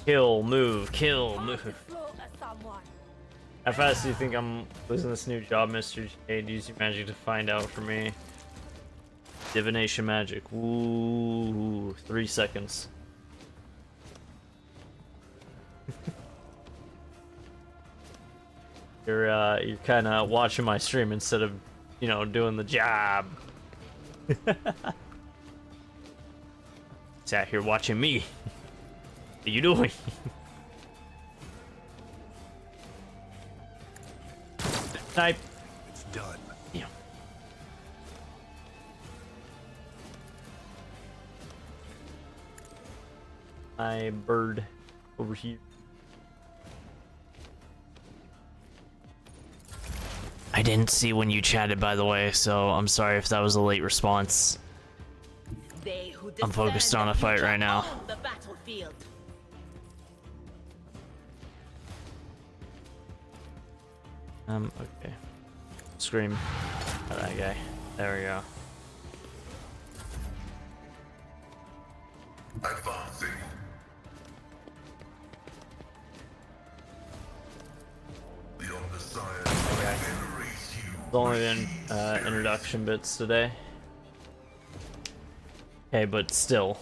Kill, move, kill, move. Slaughter someone. How fast do you think I'm losing this new job, Mr. J? Use your magic to find out for me. Divination magic. Ooh, 3 seconds. You're kind of watching my stream instead of, you know, doing the job. Sat here watching me. What are you doing? Snipe. It's done. Yeah. My bird over here. I didn't see when you chatted, by the way, so I'm sorry if that was a late response. They who I'm focused discern on the a fight future right now. own the battlefield. Okay. Scream at that guy. There we go. Advancing. The Omnissiah generates you. It's only been introduction bits today. Okay, but still.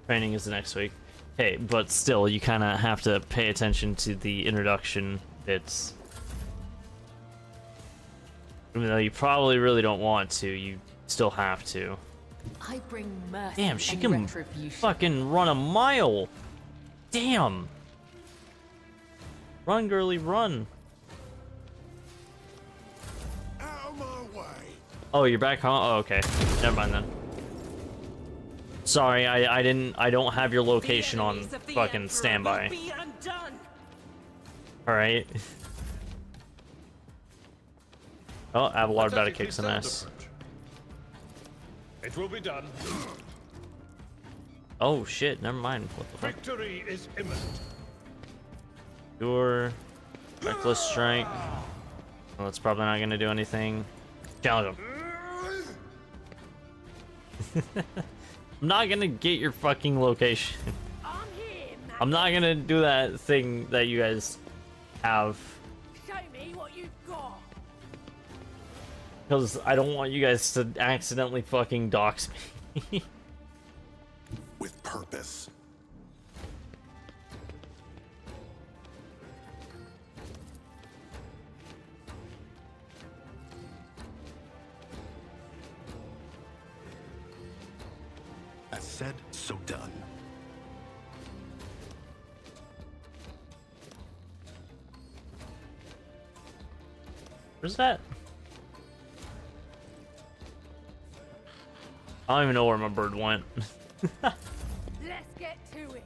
Training is next week. Hey, but still, you kind of have to pay attention to the introduction bits. Even though you probably really don't want to, you still have to. I bring mercy. Damn, she and can retribution. fucking run a mile. Damn. Run, girly, run. Out of my way. Oh, you're back home? Oh, okay. Never mind then. Sorry, I don't have your location on fucking standby. Alright. Oh, Abelard about to kick some ass. It will be done. Oh shit, never mind. What the fuck? Victory is imminent. Your reckless strike. Well, that's probably not gonna do anything. Challenge him. I'm not gonna get your fucking location. I'm not gonna do that thing that you guys have. Show me what you've got. Because I don't want you guys to accidentally fucking dox me. With purpose. As said, so done. Where's that? I don't even know where my bird went. Let's get to it.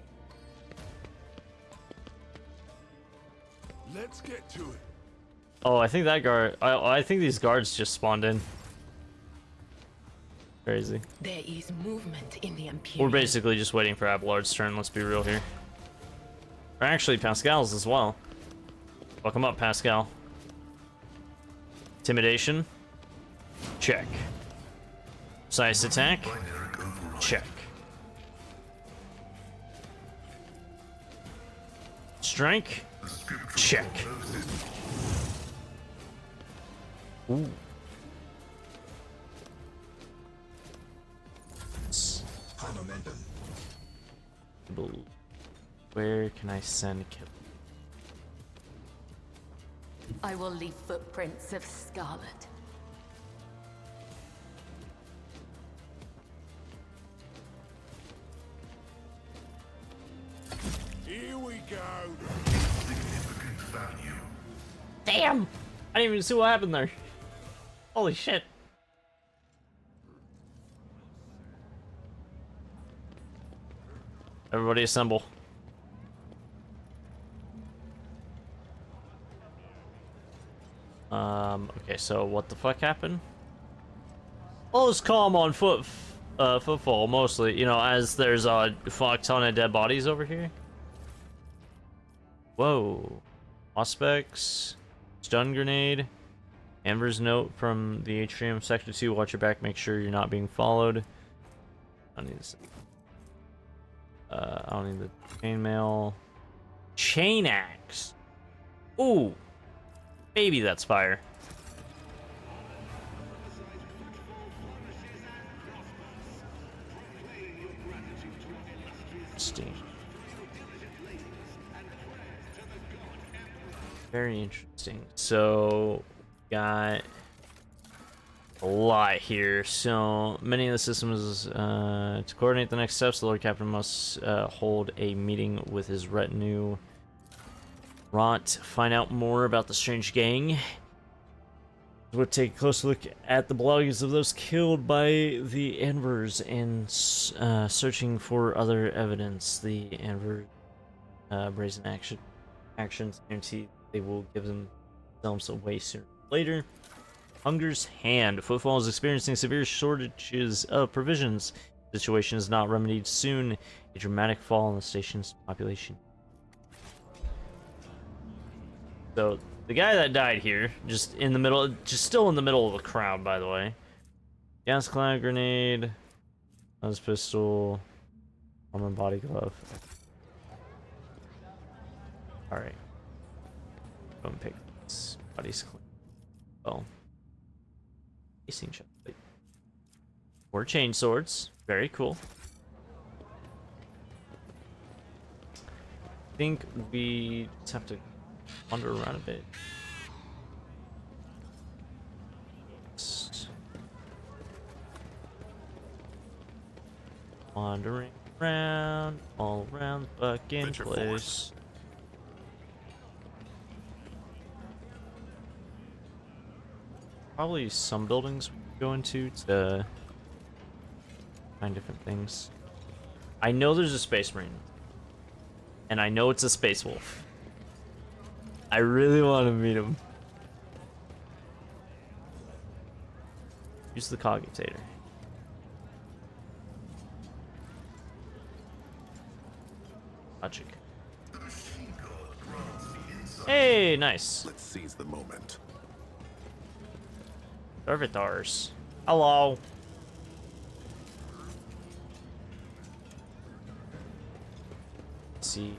Let's get to it. Oh, I think that guard. I think these guards just spawned in. Crazy. There is movement in the Imperium. We're basically just waiting for Abelard's turn. Let's be real here. Or actually, Pascal's as well. Welcome up, Pascal. Intimidation. Check. Precise attack. Check. Strength. Check. Ooh. Where can I send kill? I will leave footprints of scarlet. Here we go. Significant value. Damn! I didn't even see what happened there. Holy shit. Everybody assemble. Okay, so what the fuck happened? All is calm on footfall, mostly, you know, as there's a fuck ton of dead bodies over here. Whoa. Prospects. Stun grenade. Amber's note from the atrium. Sector 2, watch your back, make sure you're not being followed. I don't need this. I don't need the chainmail. Chain axe. Ooh. Baby, that's fire. Interesting. Very interesting. So, got a lot here. So, many of the systems, to coordinate the next steps, the Lord Captain must hold a meeting with his retinue. Rot, find out more about the strange gang. We'll take a close look at the belongings of those killed by the Anvers and searching for other evidence. The Anver brazen actions guarantee they will give themselves away sooner or later. Hunger's hand. Footfall is experiencing severe shortages of provisions. The situation is not remedied soon. A dramatic fall in the station's population. So, the guy that died here, just in the middle, just still in the middle of the crowd, by the way. Gas cloud grenade, his pistol, Armor body glove. Alright. Go and pick this. Body's clean. Well. Casing shot. More chain swords. Very cool. I think we just have to wander around a bit. Just wandering around, all around the fucking Venture place. forth. Probably some buildings we could go into to find different things. I know there's a space marine. And I know it's a space wolf. I really want to meet him. Use the cogitator. Logic. Hey, nice. Let's seize the moment. Servitors. Hello. Let's see.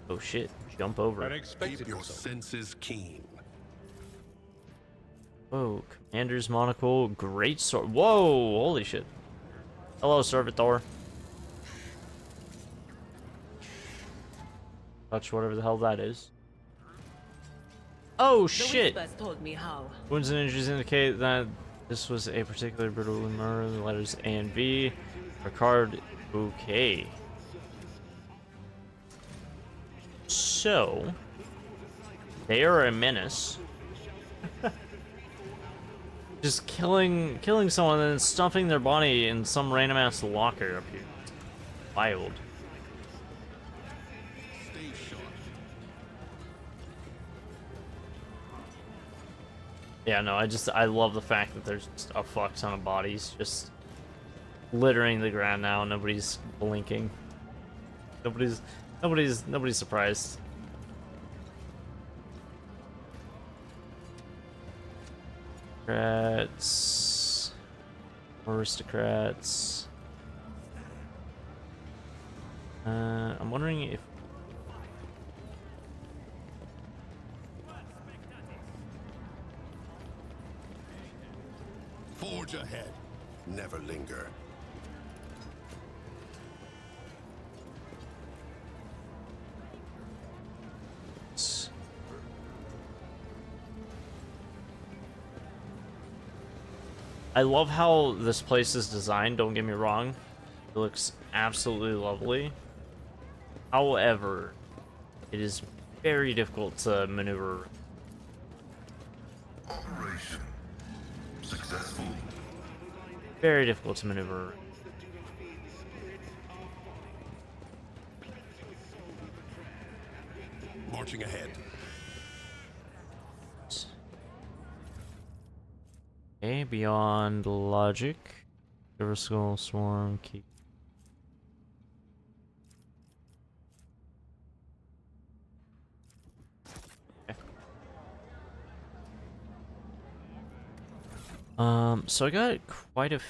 Oh shit. Jump over. Unexpected. Keep your senses keen. Whoa, Commander's Monocle, great sword. Whoa, holy shit. Hello, Servitor. Touch whatever the hell that is. Oh shit! Whispers told me how. Wounds and injuries indicate that this was a particularly brutal murder. The letters A and B are carved. Okay. So, they are a menace. Just killing someone and then stuffing their body in some random ass locker up here. Wild. Stay sharp. Yeah, no, I love the fact that there's just a fuck ton of bodies just littering the ground now. Nobody's blinking. Nobody's surprised. Aristocrats. Aristocrats. I'm wondering if Forge ahead. Never linger. I love how this place is designed, don't get me wrong. It looks absolutely lovely. However, it is very difficult to maneuver. Operation successful. Very difficult to maneuver. Marching ahead. Okay, beyond logic. Silver Skull, Swarm, Keep. Okay. So I got quite a few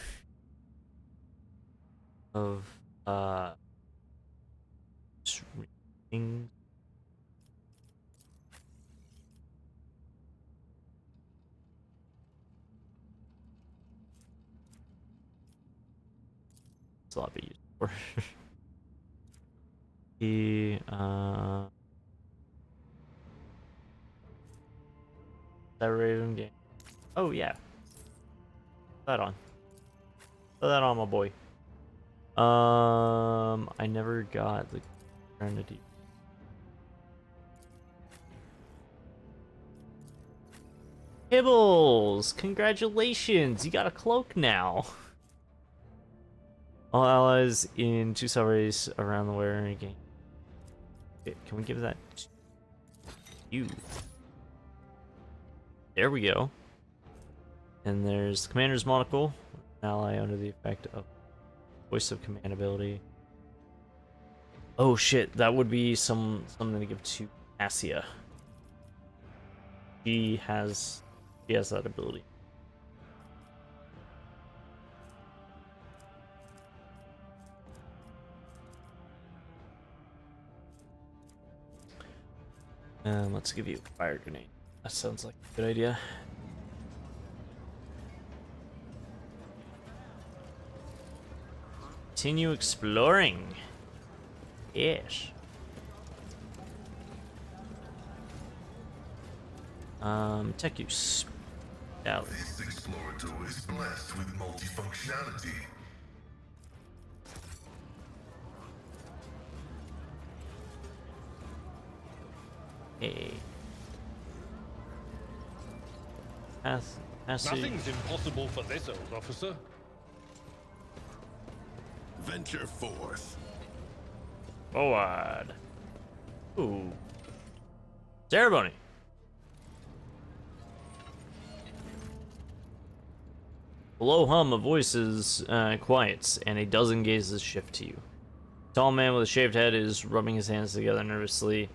of things. A lot to be used for. The that Raven game. Oh yeah. Put that on. Put that on, my boy. I never got the Eternity. Hibbles! Congratulations! You got a cloak now. All allies in 2 subways around the wearing game. Okay, can we give that to you? There we go. And there's Commander's Monocle, an ally under the effect of Voice of Command ability. Oh shit, that would be something to give to Assia. She has that ability. Let's give you a fire grenade. That sounds like a good idea. Continue exploring. Yes. Tech use. Out. This Explorator is blessed with multifunctionality. Hey. Passage. Nothing's impossible for this old officer. Venture forth. Forward. Ooh. Ceremony. A low hum of voices quiets, and a dozen gazes shift to you. A tall man with a shaved head is rubbing his hands together nervously.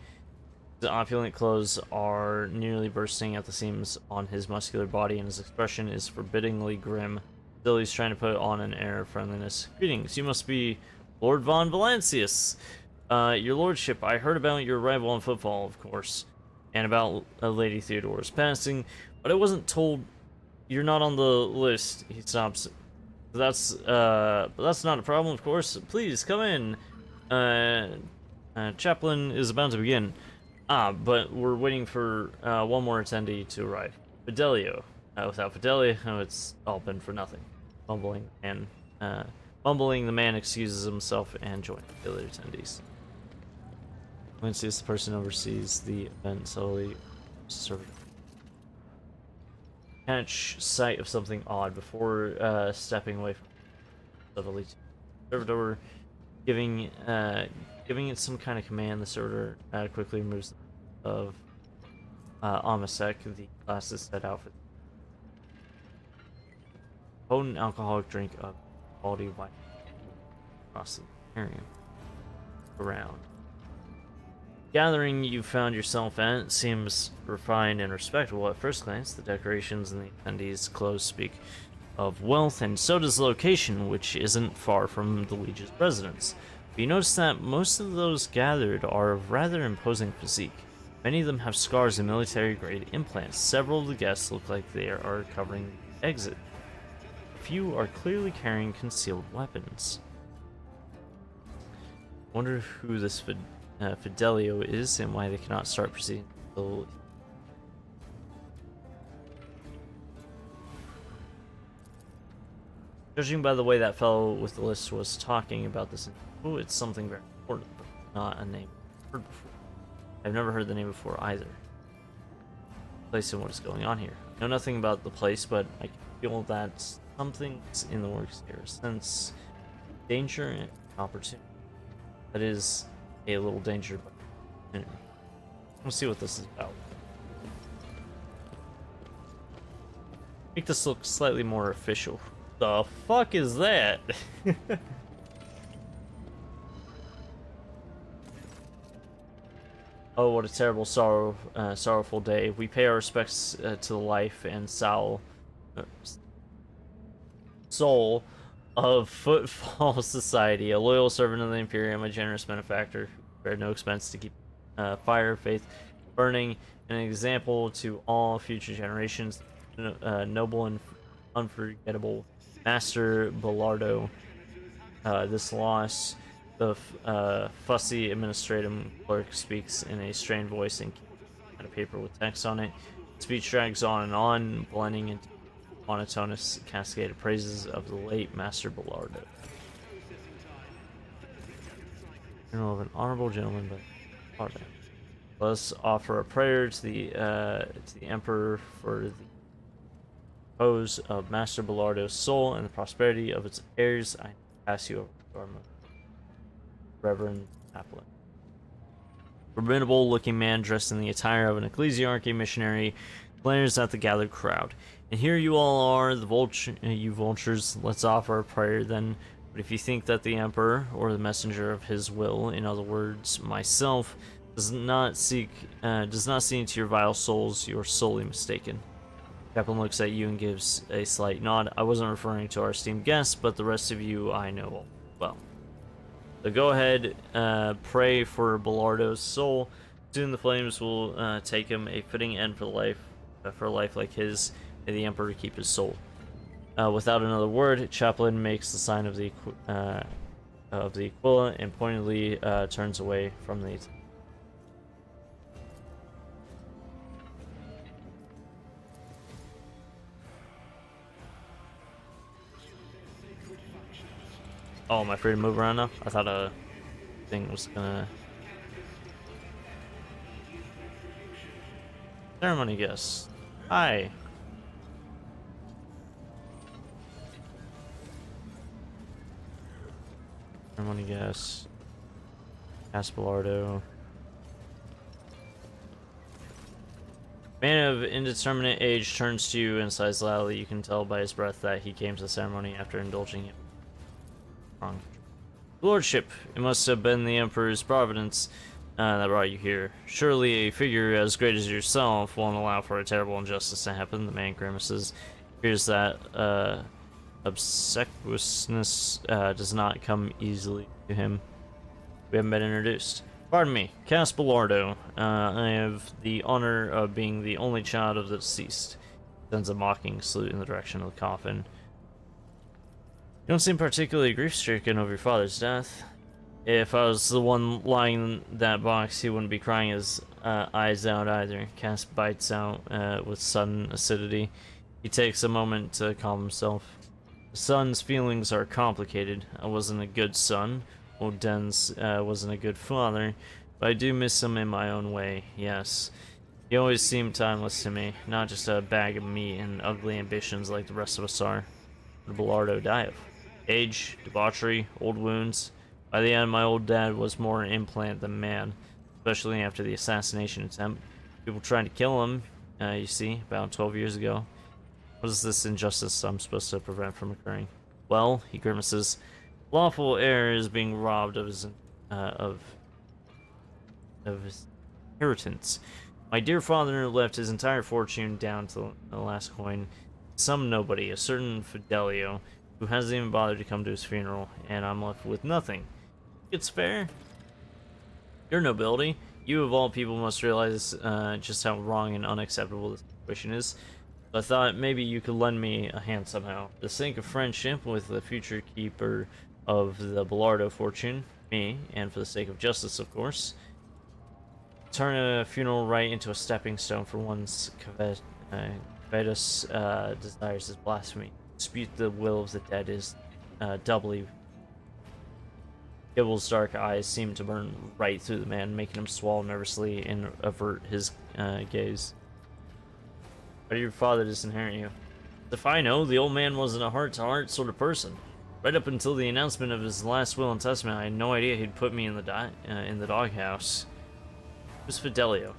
The opulent clothes are nearly bursting at the seams on his muscular body, and his expression is forbiddingly grim. Still, he's trying to put on an air of friendliness. Greetings, you must be Lord Von Valancius. Your lordship, I heard about your arrival on Footfall, of course, and about Lady Theodore's passing, but I wasn't told you're not on the list. He stops. That's not a problem, of course. Please, come in. Chaplain is about to begin. But we're waiting for one more attendee to arrive. Fidelio. Without Fidelio, it's all been for nothing. Mumbling, the man excuses himself and joins the other attendees. Valancius, the person oversees the event, subtly catch sight of something odd before stepping away from subtly. Servitor giving it some kind of command. The servitor quickly removes of Amasek, the glasses set out for potent alcoholic drink of quality wine across the aquarium around. Gathering you found yourself at seems refined and respectable at first glance. The decorations and the attendees' clothes speak of wealth, and so does the location, which isn't far from the Liege's residence. But you notice that most of those gathered are of rather imposing physique. Many of them have scars and military-grade implants. Several of the guests look like they are covering the exit. A few are clearly carrying concealed weapons. Wonder who this Fidelio is and why they cannot start proceeding until... Judging by the way that fellow with the list was talking about this, oh, it's something very important, but not a name I've heard before. I've never heard the name before either. Place and what is going on here. I know nothing about the place, but I can feel that something's in the works here. Sense danger and opportunity. That is a little danger, but opportunity. Let's see what this is about. Make this look slightly more official. The fuck is that? Oh, what a terrible sorrowful day. We pay our respects to the life and soul of Footfall Society, a loyal servant of the Imperium, a generous benefactor who spared no expense to keep fire, faith burning, and an example to all future generations. Noble and unforgettable Master Bellardo. This loss, the fussy administrative clerk speaks in a strained voice and a paper with text on it. Speech drags on, blending into monotonous cascade of praises of the late Master Bellardo. Funeral of an honorable gentleman, but let us offer a prayer to the Emperor for the repose of Master Bellardo's soul and the prosperity of its heirs. I pass you over to our Reverend Chaplain. Formidable-looking man dressed in the attire of an ecclesiarchy missionary glares at the gathered crowd. And here you all are, you vultures. Let's offer a prayer then. But if you think that the Emperor, or the messenger of his will, in other words, myself, does not see into your vile souls, you are sorely mistaken. Chaplain looks at you and gives a slight nod. I wasn't referring to our esteemed guests, but the rest of you I know well. So go ahead, pray for Bellardo's soul. Soon the flames will take him, a fitting end for a life like his. May the Emperor keep his soul. Without another word, Chaplain makes the sign of the Aquila and pointedly turns away from the. Oh, am I free to move around now? I thought a thing was gonna. Ceremony guest. Hi. Ceremony guest. Caspalardo. Man of indeterminate age turns to you and sighs loudly. You can tell by his breath that he came to the ceremony after indulging in wrong. Lordship, it must have been the Emperor's providence that brought you here. Surely a figure as great as yourself won't allow for a terrible injustice to happen. The man grimaces. Fears that obsequiousness does not come easily to him. We haven't been introduced. Pardon me, Caspalardo. I have the honor of being the only child of the deceased. Sends a mocking salute in the direction of the coffin. You don't seem particularly grief-stricken over your father's death. If I was the one lying in that box, he wouldn't be crying his eyes out either. Cass bites out with sudden acidity. He takes a moment to calm himself. The son's feelings are complicated. I wasn't a good son. Old Den's wasn't a good father, but I do miss him in my own way, yes. He always seemed timeless to me, not just a bag of meat and ugly ambitions like the rest of us are. What did Belardo die of? Age, debauchery, old wounds. By the end, my old dad was more an implant than man, especially after the assassination attempt. People trying to kill him, you see, about 12 years ago. What is this injustice I'm supposed to prevent from occurring? Well, he grimaces. Lawful heir is being robbed of his inheritance. My dear father left his entire fortune down to the last coin. Some nobody, a certain Fidelio, who hasn't even bothered to come to his funeral, and I'm left with nothing. It's fair. Your nobility, you of all people must realize just how wrong and unacceptable this situation is. So I thought maybe you could lend me a hand somehow. For the sake of friendship with the future keeper of the Belardo fortune, me, and for the sake of justice, of course. Turn a funeral rite into a stepping stone for one's covetous desires is blasphemy. Dispute the will of the dead is doubly. Gibble's dark eyes seem to burn right through the man, making him swallow nervously and avert his gaze. Why did your father disinherit you? If I know, the old man wasn't a heart-to-heart sort of person. Right up until the announcement of his last will and testament, I had no idea he'd put me in the doghouse. Who's Fidelio?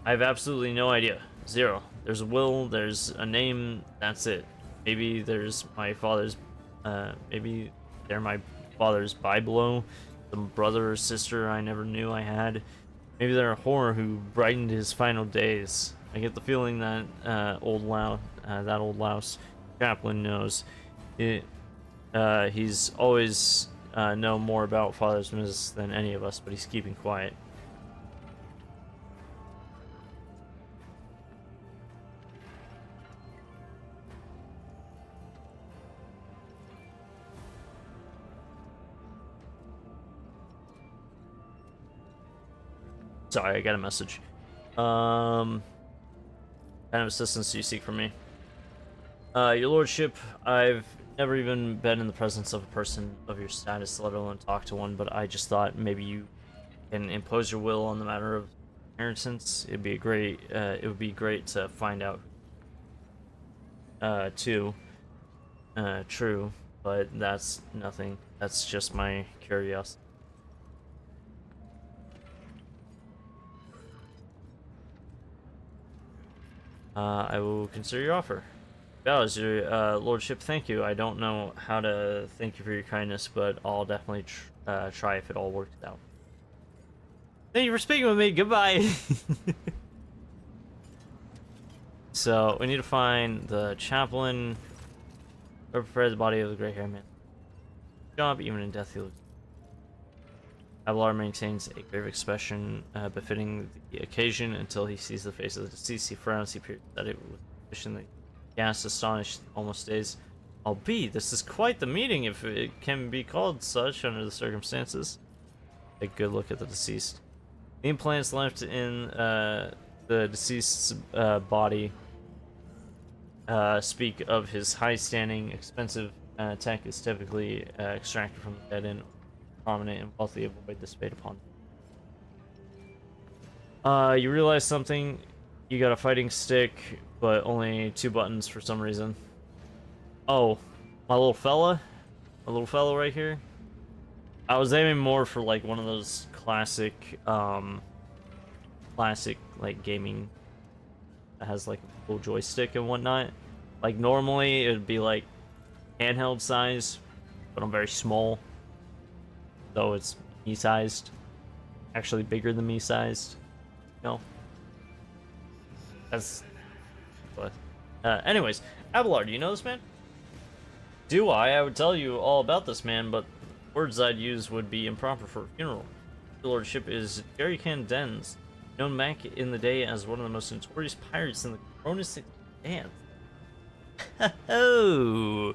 I have absolutely no idea. Zero. There's a will, there's a name, that's it. Maybe there's my father's, maybe they're my father's Bibelo, some brother or sister I never knew I had. Maybe they're a whore who brightened his final days. I get the feeling that that old louse Chaplain knows. He's always known more about father's business than any of us, but he's keeping quiet. Sorry, I got a message. Kind of assistance do you seek from me? Your lordship, I've never even been in the presence of a person of your status, let alone talk to one, but I just thought maybe you can impose your will on the matter of inheritance. It would be great to find out too. True, but that's nothing. That's just my curiosity. I will consider your offer. Bows, your lordship, thank you. I don't know how to thank you for your kindness, but I'll definitely try if it all works out. Thank you for speaking with me. Goodbye. So we need to find the chaplain or prepare the body of the gray-haired man. Job, even in death, he looks. Abelard maintains a grave expression befitting the occasion until he sees the face of the deceased. He frowns, he peers at it with suspicion. The ghast, astonished, almost dazed. This is quite the meeting, if it can be called such under the circumstances. A good look at the deceased. The implants left in the deceased's body speak of his high-standing, expensive tech is typically extracted from the dead and prominent and wealthy. Avoid this fate upon them. You realize something. You got a fighting stick, but only 2 buttons for some reason. Oh, my little fella? My little fella right here? I was aiming more for like one of those classic like gaming that has like a full joystick and whatnot. Like normally it would be like handheld size, but I'm very small. So it's me sized. Actually bigger than me sized. No. That's but anyways, Abelard, do you know this man? Do I? I would tell you all about this man, but words I'd use would be improper for a funeral. Your lordship is Jerry Dens, known back in the day as one of the most notorious pirates in the Chronistic dance. Oh,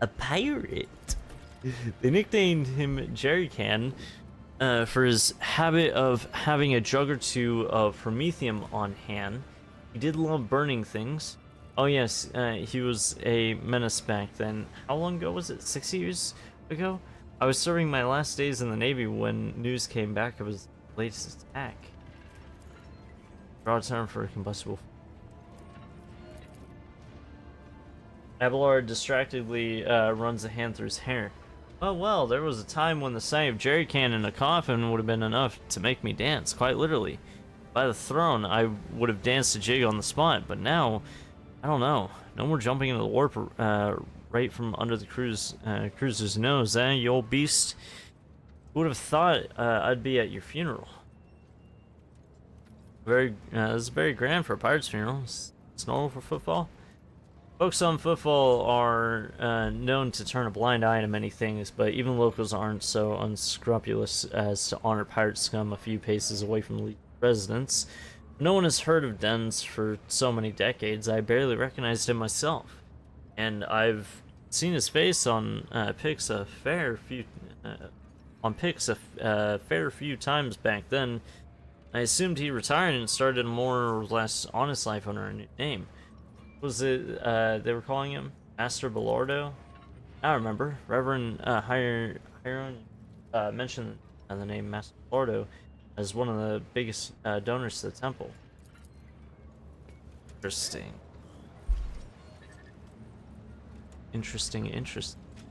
a pirate. They nicknamed him Jerry for his habit of having a jug or 2 of promethium on hand. He did love burning things. Oh yes, he was a menace back then. How long ago was it? 6 years ago? I was serving my last days in the Navy when news came back of his latest attack. Broad term for combustible. Abelard distractedly runs a hand through his hair. Well, there was a time when the sight of Jerry Can in a coffin would have been enough to make me dance, quite literally. By the throne, I would have danced a jig on the spot, but now, I don't know. No more jumping into the warp right from under the cruiser's nose, eh, you old beast? Who would have thought I'd be at your funeral? This is very grand for a pirate's funeral. It's normal for football. Folks on football are known to turn a blind eye to many things, but even locals aren't so unscrupulous as to honor pirate scum a few paces away from the residence. No one has heard of Dens for so many decades. I barely recognized him myself, and I've seen his face on pics a fair few times back then. I assumed he retired and started a more or less honest life under a new name. Was it they were calling him Master Bellardo? I remember. Reverend Hiron mentioned the name Master Bellardo as one of the biggest donors to the temple. Interesting.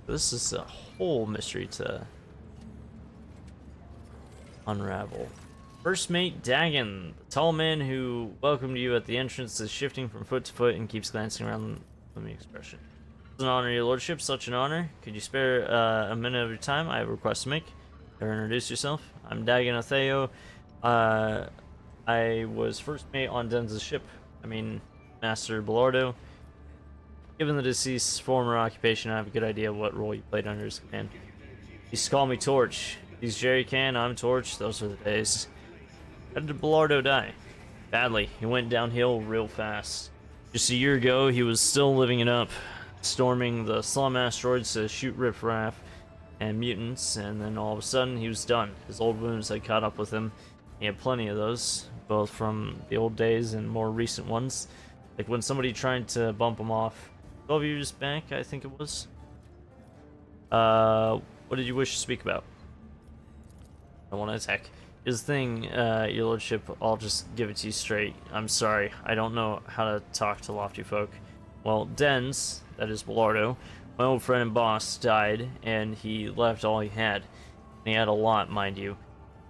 This is a whole mystery to unravel. First mate Dagon, the tall man who welcomed you at the entrance, is shifting from foot to foot and keeps glancing around the expression. It's an honor, your lordship, such an honor. Could you spare a minute of your time? I have a request to make. Ever introduce yourself? I'm Dagon Atheo. I was first mate on Dens' ship. Master Bellardo. Given the deceased's former occupation, I have a good idea of what role you played under his command. He used to call me Torch. He's Jerry Can, I'm Torch. Those were the days. How did Bellardo die? Badly. He went downhill real fast. Just a year ago, he was still living it up, storming the slum asteroids to shoot riffraff and mutants, and then all of a sudden, he was done. His old wounds had caught up with him. He had plenty of those, both from the old days and more recent ones. Like when somebody tried to bump him off 12 years back, I think it was. What did you wish to speak about? I want to attack. Here's the thing, your lordship, I'll just give it to you straight. I'm sorry, I don't know how to talk to lofty folk. Well, Dens, that is Bellardo, my old friend and boss, died, and he left all he had. And he had a lot, mind you.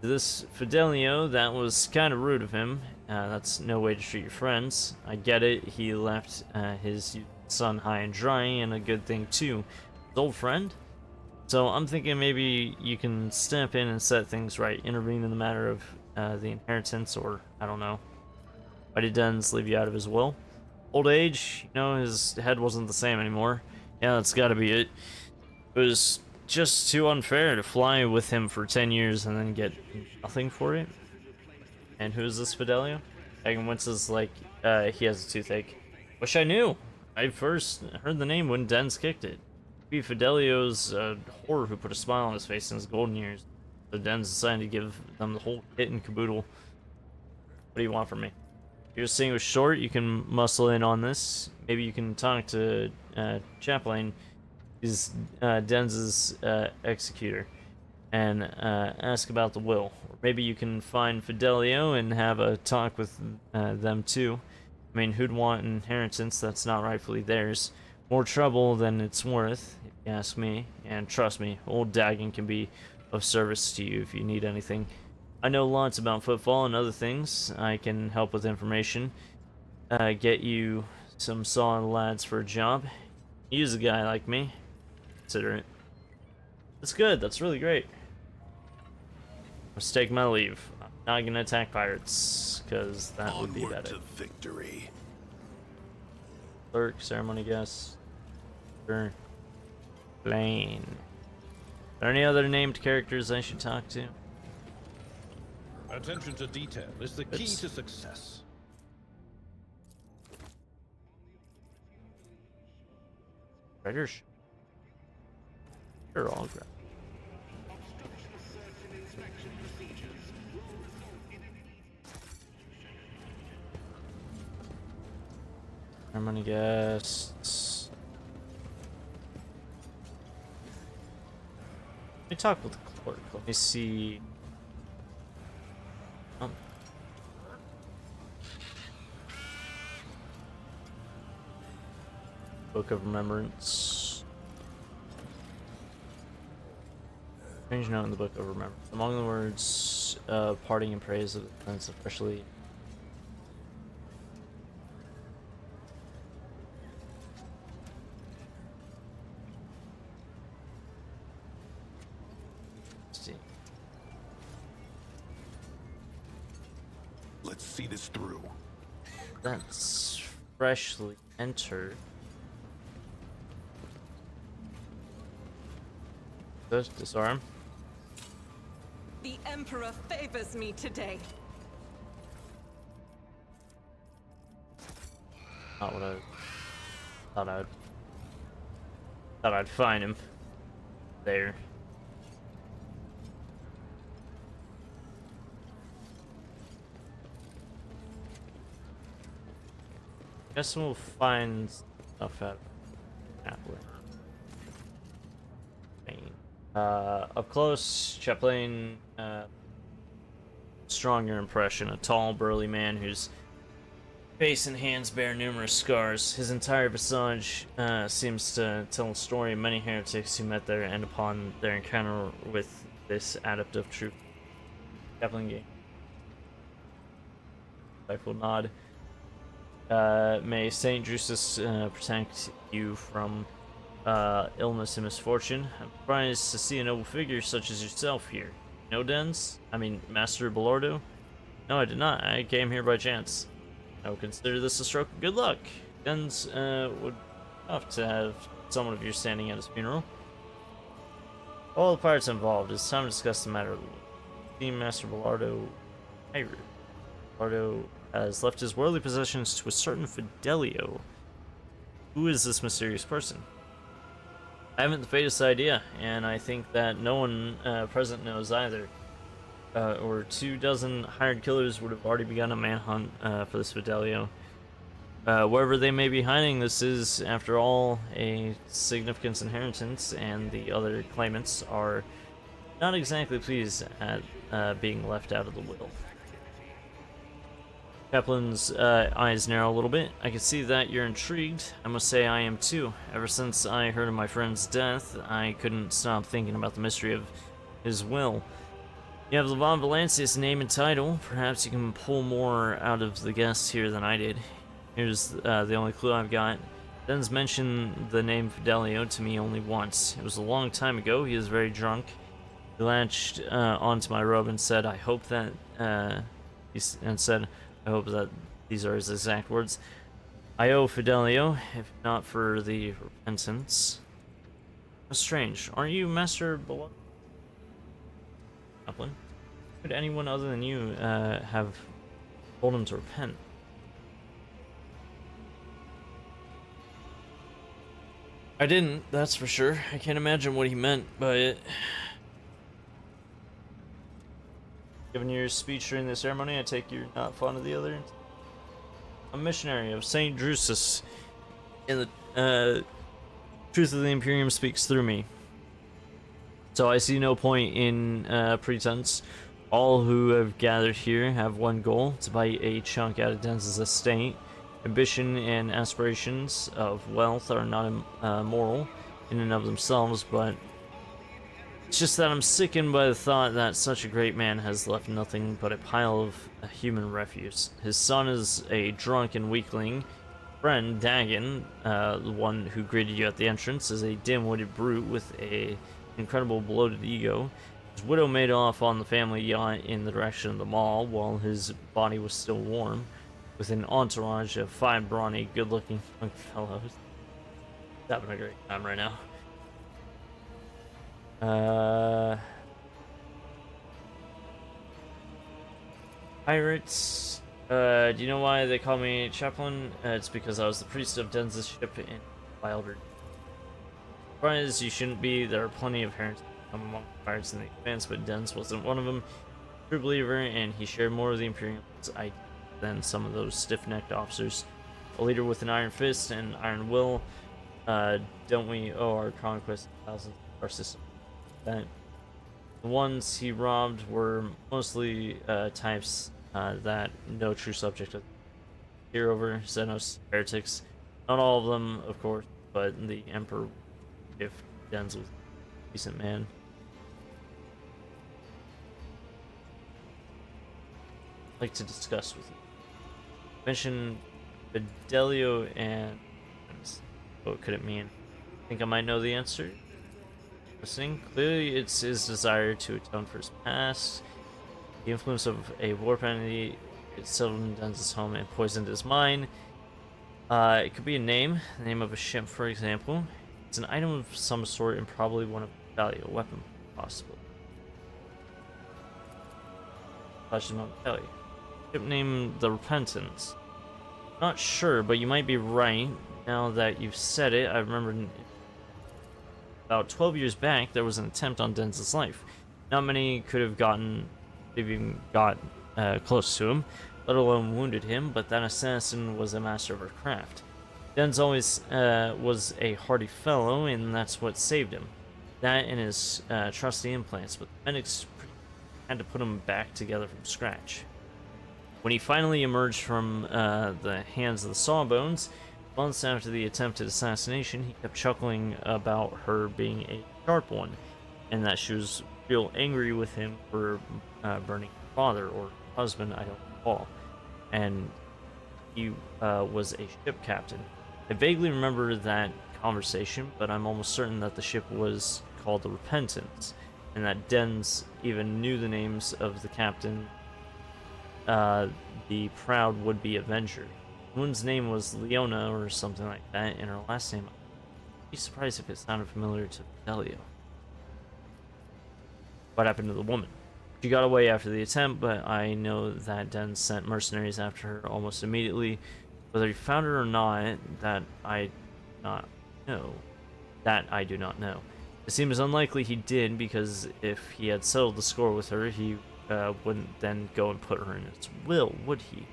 To this Fidelio, that was kind of rude of him. That's no way to treat your friends. I get it, he left his son high and dry, and a good thing too. His old friend? So I'm thinking maybe you can step in and set things right, intervene in the matter of the inheritance, or I don't know. Why did Dens leave you out of his will? Old age, his head wasn't the same anymore. Yeah, that's gotta be it. It was just too unfair to fly with him for 10 years and then get nothing for it. And who's this Fidelio? Hagen Wentz is like, he has a toothache. Wish I knew. I first heard the name when Dens kicked it. Maybe Fidelio's a whore who put a smile on his face in his golden years. So Dens decided to give them the whole kit and caboodle. What do you want from me? If you're saying it was short, you can muscle in on this. Maybe you can talk to Chaplain. He's Dens's executor. And ask about the will. Or maybe you can find Fidelio and have a talk with them too. I mean, who'd want inheritance that's not rightfully theirs? More trouble than it's worth, if you ask me. And trust me, old Dagon can be of service to you if you need anything. I know lots about football and other things. I can help with information. Get you some solid lads for a job. Use a guy like me. Consider it. That's good, that's really great. Let's take my leave. I'm not gonna attack pirates, because that would be Onward better. to victory. Clerk, ceremony guest. Sure. Blaine. Are there any other named characters I should talk to? Attention to detail is the key Oops. to success. Writers? Sure, I'll grab. Ceremony guests. Let me talk with the clerk. Let me see. Book of Remembrance. Strange note in the Book of Remembrance. Among the words, parting and praise of the sense of freshly. Let's see this through. That's freshly entered. Disarm. The Emperor favors me today. Not what I thought I'd find him there. Guess we'll find stuff at Appler. Up close, Chaplain, stronger impression. A tall, burly man whose face and hands bear numerous scars. His entire visage seems to tell a story of many heretics who met there and upon their encounter with this adept of truth. Chaplain game. Rifle nod. May Saint Drusus protect you from illness and misfortune. I'm surprised to see a noble figure such as yourself here. No, Dens? I mean, Master Bellardo? No, I did not. I came here by chance. I would consider this a stroke of good luck. Dens would love to have someone of your standing at his funeral. All the parts involved. It's time to discuss the matter. Team Master Bellardo Hyru. Bellardo has left his worldly possessions to a certain Fidelio. Who is this mysterious person? I haven't the faintest idea, and I think that no one present knows either. Or 24 hired killers would have already begun a manhunt for this Fidelio. Wherever they may be hiding, this is, after all, a significant inheritance, and the other claimants are not exactly pleased at being left out of the will. Kaplan's eyes narrow a little bit. I can see that you're intrigued. I must say I am too. Ever since I heard of my friend's death, I couldn't stop thinking about the mystery of his will. You have Levon Valancius' name and title. Perhaps you can pull more out of the guests here than I did. Here's the only clue I've got. Den's mentioned the name Fidelio to me only once. It was a long time ago. He was very drunk. He latched onto my robe and said, I hope that... I hope that these are his exact words. I owe Fidelio, if not for the repentance. How strange. Aren't you Master Beloved? Chaplain? Could anyone other than you have told him to repent? I didn't, that's for sure. I can't imagine what he meant by it. Given your speech during the ceremony, I take you're not fond of the other. A missionary of Saint Drusus, and the truth of the Imperium speaks through me. So I see no point in pretense. All who have gathered here have one goal: to bite a chunk out of Denz's estate. Ambition and aspirations of wealth are not immoral in and of themselves, but it's just that I'm sickened by the thought that such a great man has left nothing but a pile of human refuse. His son is a drunken weakling. Friend, Dagon, the one who greeted you at the entrance, is a dim-witted brute with an incredible bloated ego. His widow made off on the family yacht in the direction of the mall while his body was still warm, with an entourage of 5 brawny, good-looking young fellows. He's having a great time right now. Pirates. Do you know why they call me Chaplain? It's because I was the priest of Denz's ship in Wilder. Surprised you shouldn't be. There are plenty of herons among pirates in the Expanse, but Denz wasn't one of them. True believer, and he shared more of the Imperium's ideas than some of those stiff-necked officers. A leader with an iron fist and iron will. Don't we owe our conquest thousands of our system? That the ones he robbed were mostly types that no true subject of here over Xenos heretics. Not all of them, of course, but the Emperor, if Denz was a decent man. I'd like to discuss with you. Mention Fidelio and what could it mean? Think I might know the answer? Listening. Clearly it's his desire to atone for his past. The influence of a warp entity settled in Denz's home and poisoned his mind. It could be a name, the name of a ship, for example. It's an item of some sort and probably one of value, a weapon, possibly. Question on Kelly. Ship name the Repentance. Not sure, but you might be right. Now that you've said it, I remember about 12 years back there was an attempt on Denz's life. Not many could have even got close to him, let alone wounded him, but that assassin was a master of her craft. Denz always was a hardy fellow, and that's what saved him. That and his trusty implants, but the medics had to put him back together from scratch. When he finally emerged from the hands of the Sawbones, months after the attempted assassination, he kept chuckling about her being a sharp one, and that she was real angry with him for burning her father or husband, I don't recall. And he was a ship captain. I vaguely remember that conversation, but I'm almost certain that the ship was called the Repentance, and that Denz even knew the names of the captain, the proud would-be Avenger. The woman's name was Leona or something like that, and her last name, I'd be surprised if it sounded familiar to Fidelio. What happened to the woman? She got away after the attempt, but I know that Denz sent mercenaries after her almost immediately. Whether he found her or not, that I do not know. It seems unlikely he did, because if he had settled the score with her, he wouldn't then go and put her in his will, would he?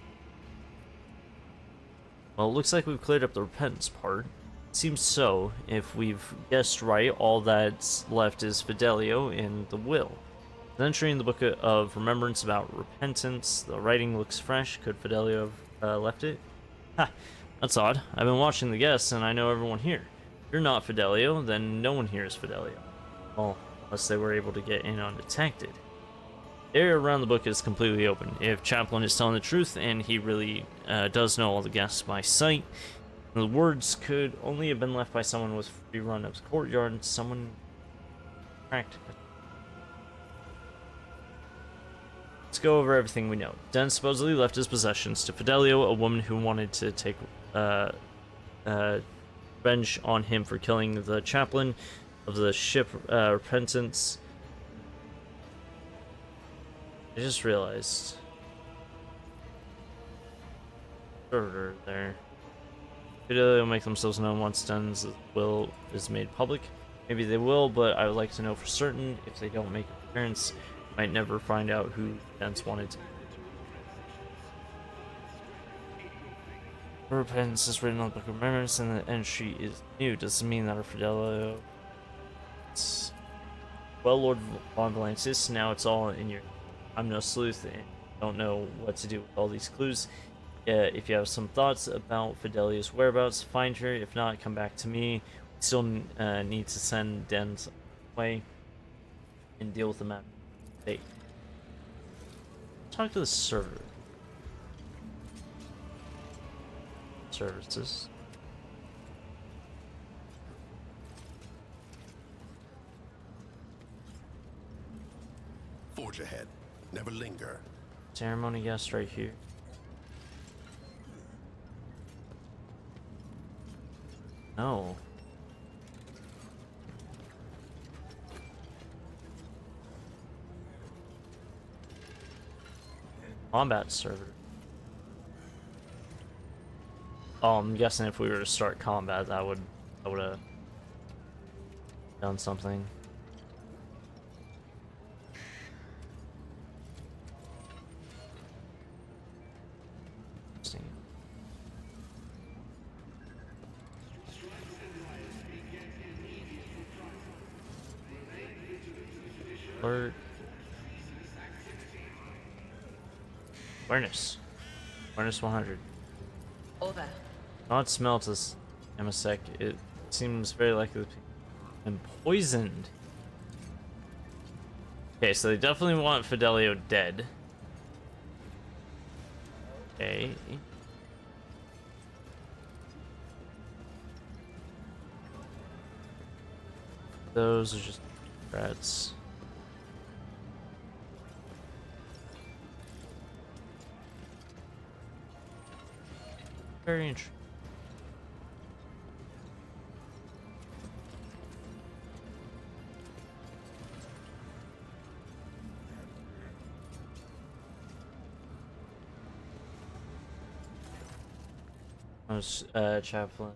Well, it looks like we've cleared up the repentance part. It seems so. If we've guessed right, all that's left is Fidelio and the will. An entry in the Book of Remembrance about repentance. The writing looks fresh. Could Fidelio have left it? Ha! That's odd. I've been watching the guests, and I know everyone here. If you're not Fidelio, then no one here is Fidelio. Well, unless they were able to get in undetected. The area around the book is completely open. If Chaplain is telling the truth, and he really does know all the guests by sight, the words could only have been left by someone with free run of the courtyard, someone practical. Let's go over everything we know. Denz supposedly left his possessions to Fidelio, a woman who wanted to take revenge on him for killing the chaplain of of the ship Repentance. I just realized. Server there. Fidelio will make themselves known once Den's will is made public. Maybe they will, but I would like to know for certain. If they don't make an appearance, I might never find out who Den's wanted. Repentance is written on the Book of Remembrance, and the entry is new. Does this mean that our Fidelio? Well, Lord Von Valentis, now it's all in your. I'm no sleuth and don't know what to do with all these clues. If you have some thoughts about Fidelia's whereabouts, find her. If not, come back to me. We still need to send Den's away and deal with the map. Hey, talk to the server. Services. Forge ahead. Never linger. Ceremony guest right here. No. Combat server. Oh, I'm guessing if we were to start combat, that would have done something. Interesting. Alert. Awareness. Awareness 100. Over. Not smelt as Emisec. It seems very likely to be and poisoned. Okay, so they definitely want Fidelio dead. Okay. Those are just rats. Very interesting. Chaplain.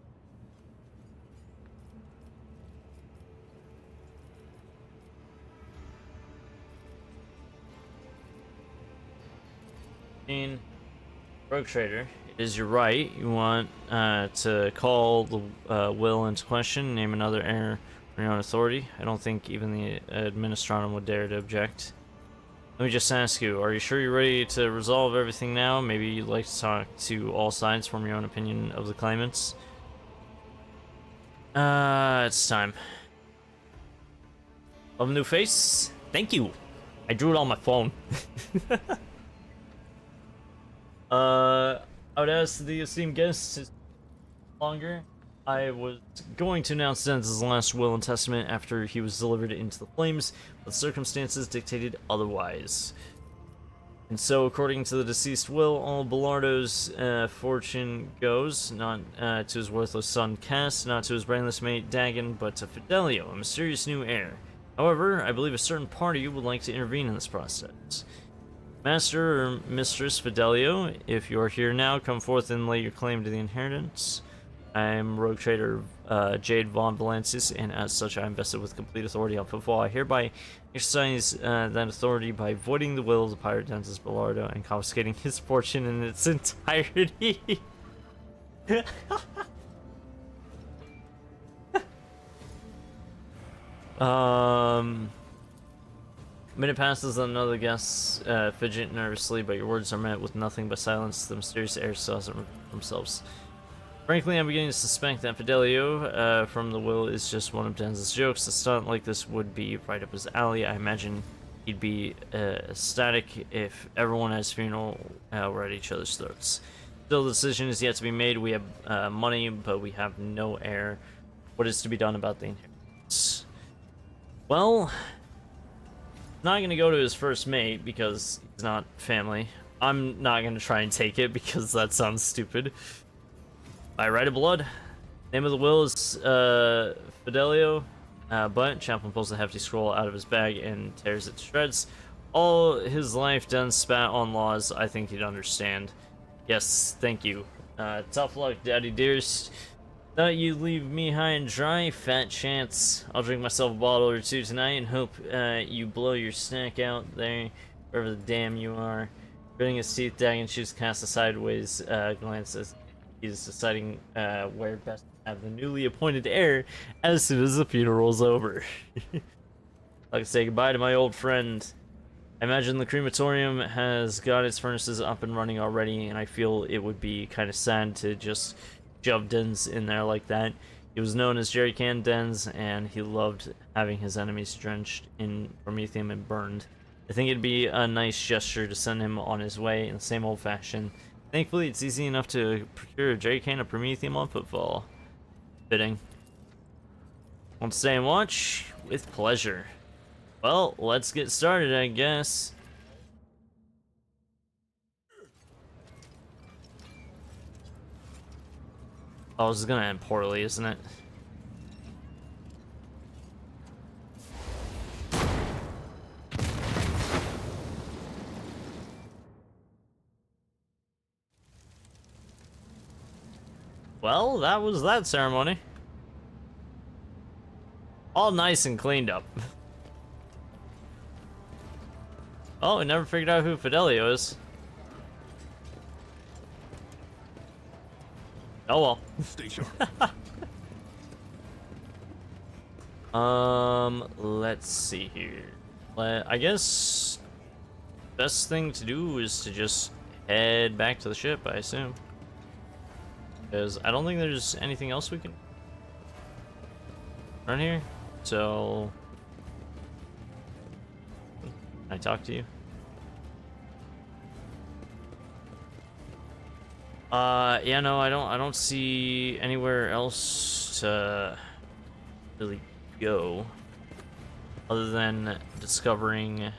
Rogue Trader, it is your right. You want to call the will into question, name another heir on your own authority. I don't think even the Administratum would dare to object. Let me just ask you, are you sure you're ready to resolve everything now? Maybe you'd like to talk to all sides, form your own opinion of the claimants. It's time. Love a new face? Thank you! I drew it on my phone. I would ask the esteemed guests to longer. I was going to announce Den's last will and testament after he was delivered into the flames, but circumstances dictated otherwise. And so, according to the deceased will, all Bellardo's fortune goes, not to his worthless son Cass, not to his brainless mate Dagon, but to Fidelio, a mysterious new heir. However, I believe a certain party would like to intervene in this process. Master or Mistress Fidelio, if you are here now, come forth and lay your claim to the inheritance. I am Rogue Trader Jade Von Valensis, and as such I am vested with complete authority on footfall. I hereby exercise that authority by voiding the will of the pirate Dennis Bellardo and confiscating his fortune in its entirety. Minute passes and another guest fidget nervously, but your words are met with nothing but silence. The mysterious heir still hasn't revealed themselves. Frankly, I'm beginning to suspect that Fidelio from the will is just one of Den's jokes. A stunt like this would be right up his alley. I imagine he'd be ecstatic if everyone at his funeral were at each other's throats. Still, the decision is yet to be made. We have money, but we have no heir. What is to be done about the inheritance? Well, not going to go to his first mate because he's not family. I'm not going to try and take it because that sounds stupid. By right of blood. Name of the will is Fidelio. but Chaplin pulls a hefty scroll out of his bag and tears it to shreds. All his life done spat on laws, I think he'd understand. Yes, thank you. Tough luck, daddy dearest. Thought you'd leave me high and dry, fat chance. I'll drink myself a bottle or two tonight and hope you blow your snack out there, wherever the damn you are. Gritting his teeth, Dagon shoots cast a sideways glance as he's deciding where best to have the newly appointed heir as soon as the funeral's over. I'd like to say goodbye to my old friend. I imagine the crematorium has got its furnaces up and running already, and I feel it would be kind of sad to just shove Dens in there like that. He was known as Jerry Can Dens, and he loved having his enemies drenched in promethium and burned. I think it'd be a nice gesture to send him on his way in the same old fashion. Thankfully, it's easy enough to procure a Jerry Can of promethium on footfall. Fitting. Want to stay and watch? With pleasure. Well, let's get started, I guess. Oh, this is gonna end poorly, isn't it? Well, that was that ceremony. All nice and cleaned up. Oh, we never figured out who Fidelio is. Oh well. Stay sharp. Let's see here. I guess best thing to do is to just head back to the ship, I assume. Because I don't think there's anything else we can run here. So can I talk to you? Yeah, no, I don't see anywhere else to really go other than discovering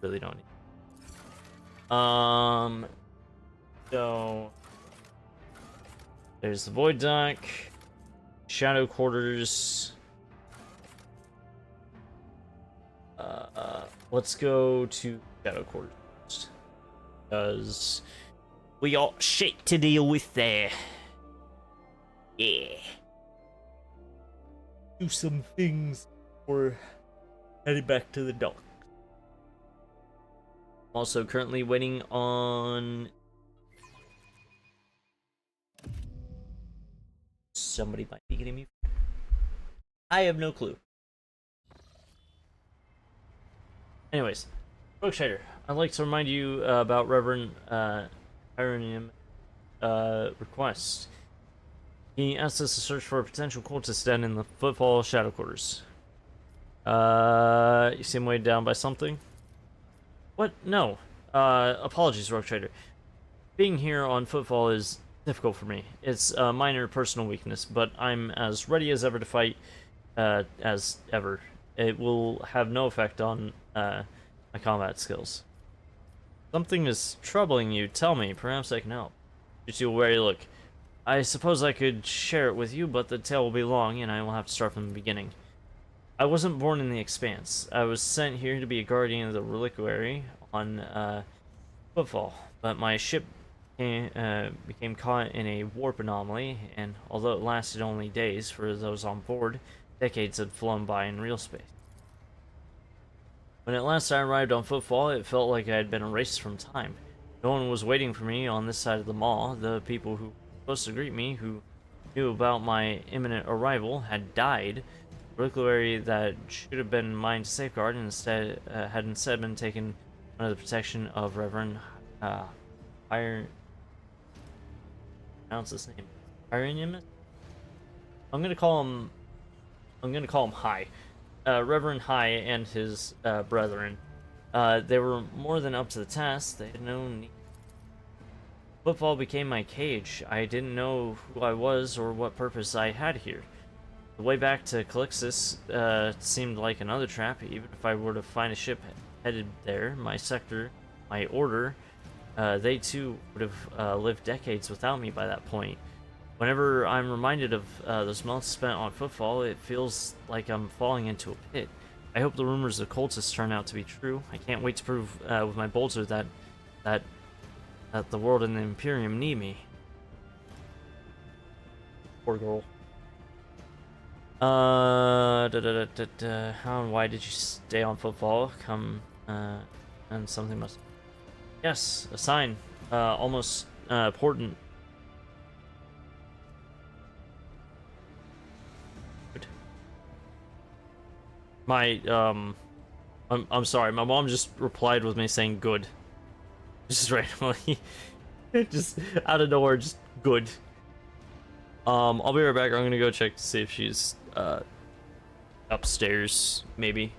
really don't need. So there's the Void Dock, Shadow Quarters. Let's go to Shadow Quarters first, because we got shit to deal with there. Yeah. Do some things before heading back to the dock. Also currently waiting on somebody might be getting me. I have no clue. Anyways, Rogue Trader, I'd like to remind you about Reverend Hieronymus' request. He asked us to search for a potential cultist den in the Footfall Shadow Quarters. You seem weighed down by something? What? No. Apologies, Rogue Trader. Being here on Footfall is difficult for me. It's a minor personal weakness, but I'm as ready as ever to fight as ever. It will have no effect on my combat skills. Something is troubling you. Tell me. Perhaps I can help. Just you wary look. I suppose I could share it with you, but the tale will be long, and I will have to start from the beginning. I wasn't born in the Expanse. I was sent here to be a guardian of the reliquary on Footfall, but my ship became caught in a warp anomaly, and although it lasted only days for those on board, decades had flown by in real space. When at last I arrived on Footfall, it felt like I had been erased from time. No one was waiting for me on this side of the mall. The people who were supposed to greet me, who knew about my imminent arrival, had died. The reliquary that should have been mine to safeguard had instead been taken under the protection of Reverend pronounce his name. Hieronymus? I'm gonna call him High. Reverend High and his brethren. They were more than up to the task. They had no need. Footfall became my cage. I didn't know who I was or what purpose I had here. The way back to Calixtus seemed like another trap. Even if I were to find a ship headed there, my sector, my order, they too would have lived decades without me by that point. Whenever I'm reminded of those months spent on footfall, it feels like I'm falling into a pit. I hope the rumors of cultists turn out to be true. I can't wait to prove with my bolter that that the world and the Imperium need me. Poor girl. How and why did you stay on footfall? And something must. Yes, a sign. Almost important. My I'm sorry. My mom just replied with me saying good, just randomly, just out of nowhere, just good. I'll be right back. I'm gonna go check to see if she's upstairs, maybe.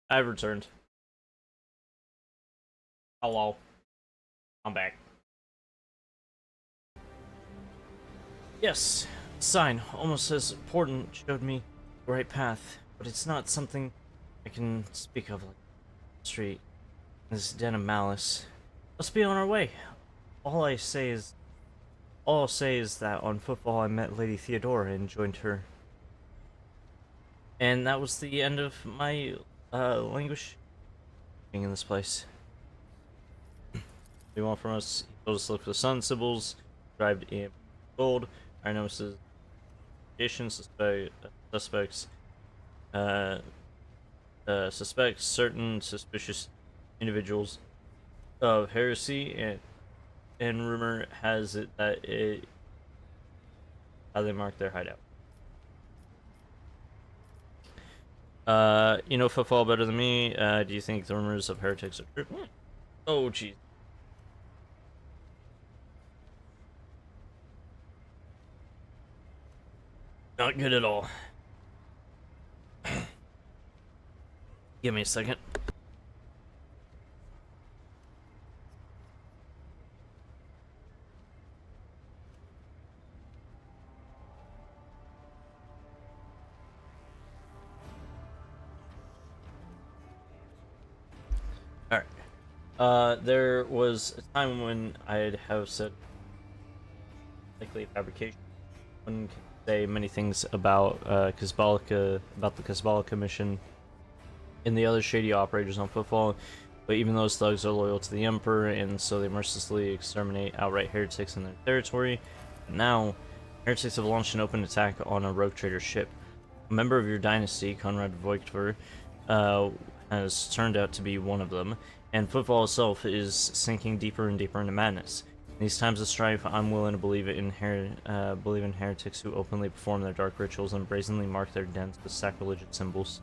I've returned. Hello. I'm back. Yes, sign, almost as important, showed me the right path, but it's not something I can speak of like street. This den of malice. Let's be on our way. All I say is all I'll say is that on football I met Lady Theodora and joined her. And that was the end of my language being in this place. They want from us, he told us to look for the sun symbols, described in gold. I noticed addition suspects suspects certain suspicious individuals of heresy, and rumor has it that how they mark their hideout. You know football better than me. Do you think the rumors of heretics are true? Oh, jeez. Not good at all. Give me a second. Alright. There was a time when I'd have said likely fabrication. One can say many things about the Kasbalika mission and the other shady operators on football, but even those thugs are loyal to the Emperor, and so they mercilessly exterminate outright heretics in their territory. But now, heretics have launched an open attack on a rogue trader ship. A member of your dynasty, Conrad Voigtver, has turned out to be one of them, and football itself is sinking deeper and deeper into madness. In these times of strife, I'm willing to believe in heretics who openly perform their dark rituals and brazenly mark their dens with sacrilegious symbols.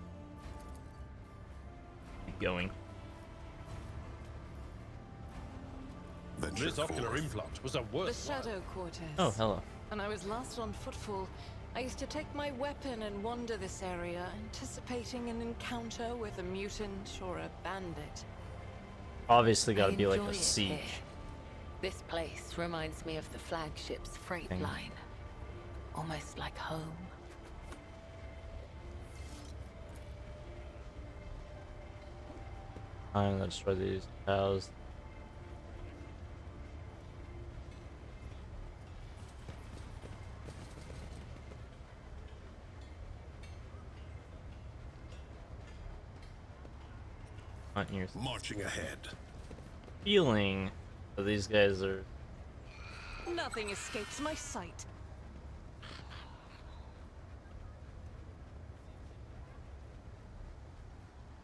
Keep going. This ocular implant was a The worse one. Shadow Quarters. Oh, hello. When I was last on footfall, I used to take my weapon and wander this area, anticipating an encounter with a mutant or a bandit. Obviously gotta I be like enjoy a it siege. here. This place reminds me of the flagship's freight Thing. line. Almost like home. I'm gonna destroy these cows. On your Marching ahead. feeling that these guys are Nothing escapes my sight.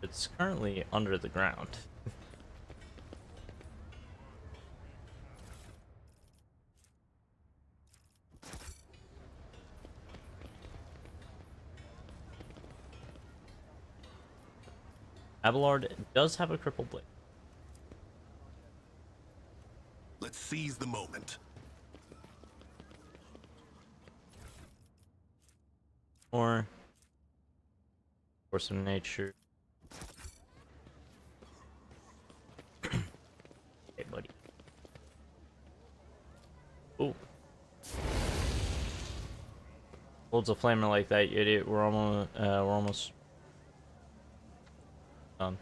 it's currently under the ground. Abelard does have a crippled blade. Let's seize the moment. Or force of nature. Hey, buddy. Ooh. Holds a flamer like that, you idiot. We're almost done.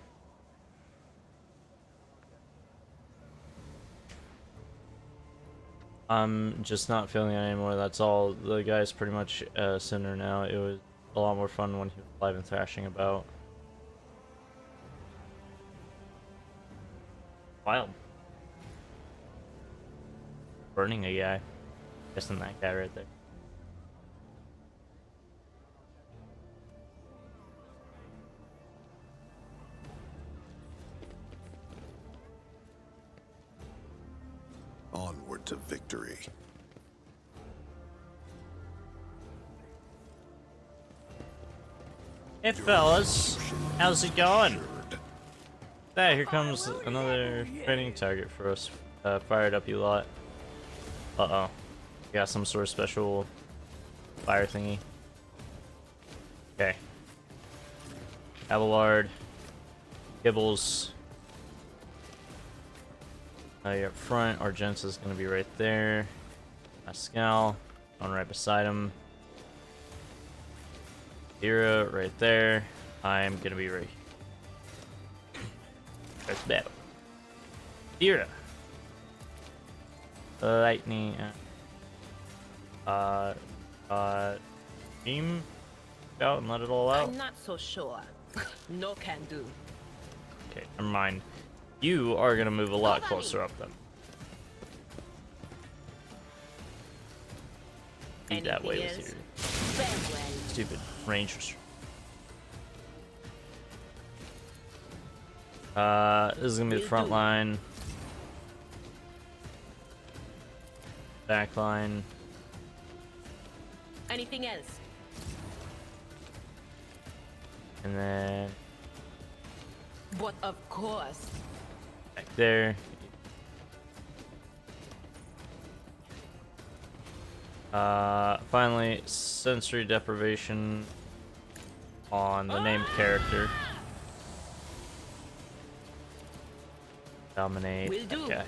I'm just not feeling it anymore, that's all. The guy's pretty much a sinner now. It was a lot more fun when he was alive and thrashing about. Wild. Burning a guy. Guessing that guy right there. Onward to victory. Hey fellas, how's it going? Assured. There, here comes another training target for us. Fired up, you lot. Uh-oh. Got some sort of special fire thingy. Okay. Abelard, Kibbles. You're up front. Argenta's gonna be right there. Pascal, on right beside him. Ira right there. I'm gonna be right. There's battle. Ira. Lightning. Beam out and let it all out. I'm not so sure. No can do. Okay, never mind. You are gonna move a lot closer up then. Be that way with your stupid rangers. This is gonna be the front line. Back line. Anything else? And then But of course. back there. Finally, sensory deprivation on the named character. Dominate. Will do. Okay.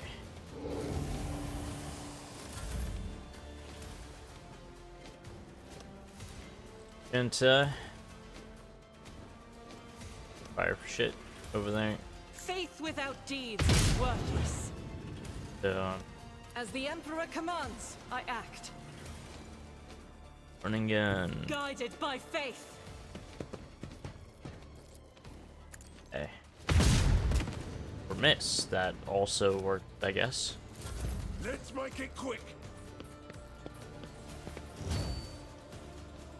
Into fire for shit over there. Faith without deeds is worthless. So, As the Emperor commands, I act. running gun. Guided by faith. Okay. Or miss. That also worked, I guess. Let's make it quick.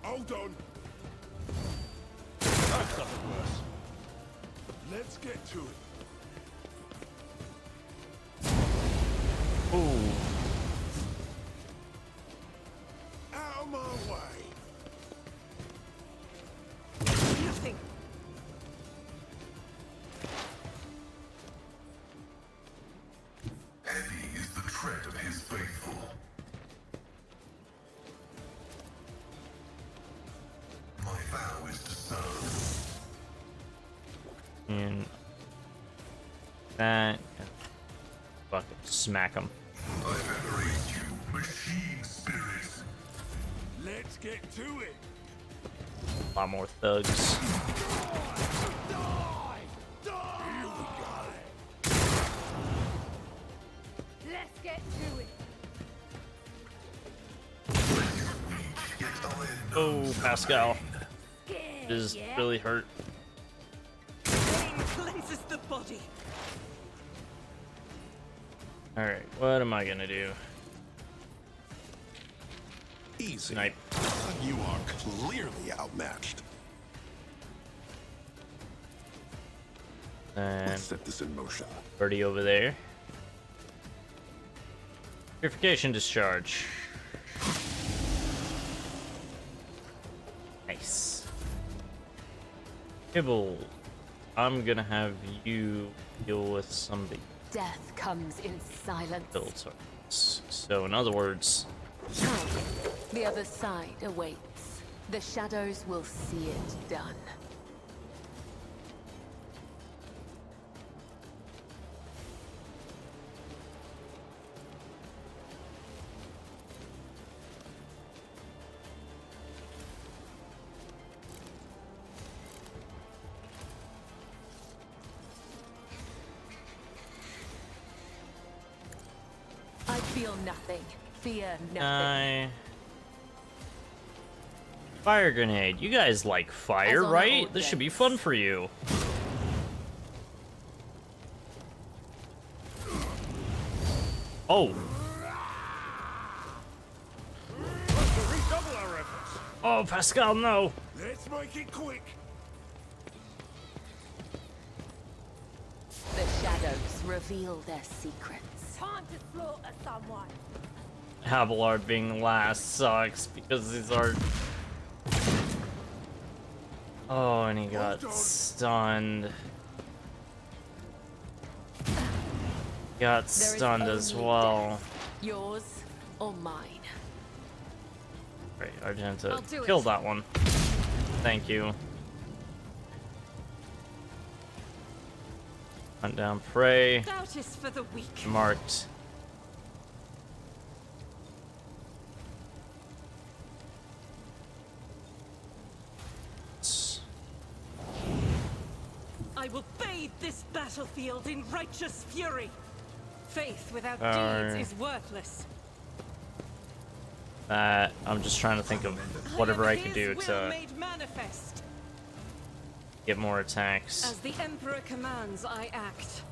Hold on. That's something worse. Let's get to it. Ooh. Out of my way. Nothing. Heavy is the tread of his faithful. My vow is to serve. And that. Fucking smack him. I venerate you, machine spirit. Let's get to it. A lot more thugs. Die! Die! Here we go. Let's get to it. Yet I Oh, Pascal. Scared, This yeah? really hurt. Pain cleanses the body. Alright, what am I gonna do? Easy. Snipe. You are clearly outmatched. And Let's set this in motion. Birdie over there. Purification discharge. Nice. Kibble, I'm gonna have you deal with some of the Death comes in silence. build targets. So, in other words, Come. The other side awaits. The shadows will see it done. I feel nothing. Fear nothing. Fire grenade. You guys like fire, As on right? old This should be days. fun for you. Oh. Let's redouble our efforts. Oh, Pascal, no. Let's make it quick. The shadows reveal their secrets. Time to slaughter someone. Abelard being last sucks because these are. Oh, and he got Hold on. stunned. Got There is stunned as only well. death. Yours or mine. Right, Argenta, I'll do it. kill that one. Thank you. Hunt down prey. Doubt is for the weak. Marked. I will bathe this battlefield in righteous fury. Faith without Power. deeds is worthless. I'm just trying to think of whatever I could do His will to made manifest. get more attacks. As the Emperor commands, I act.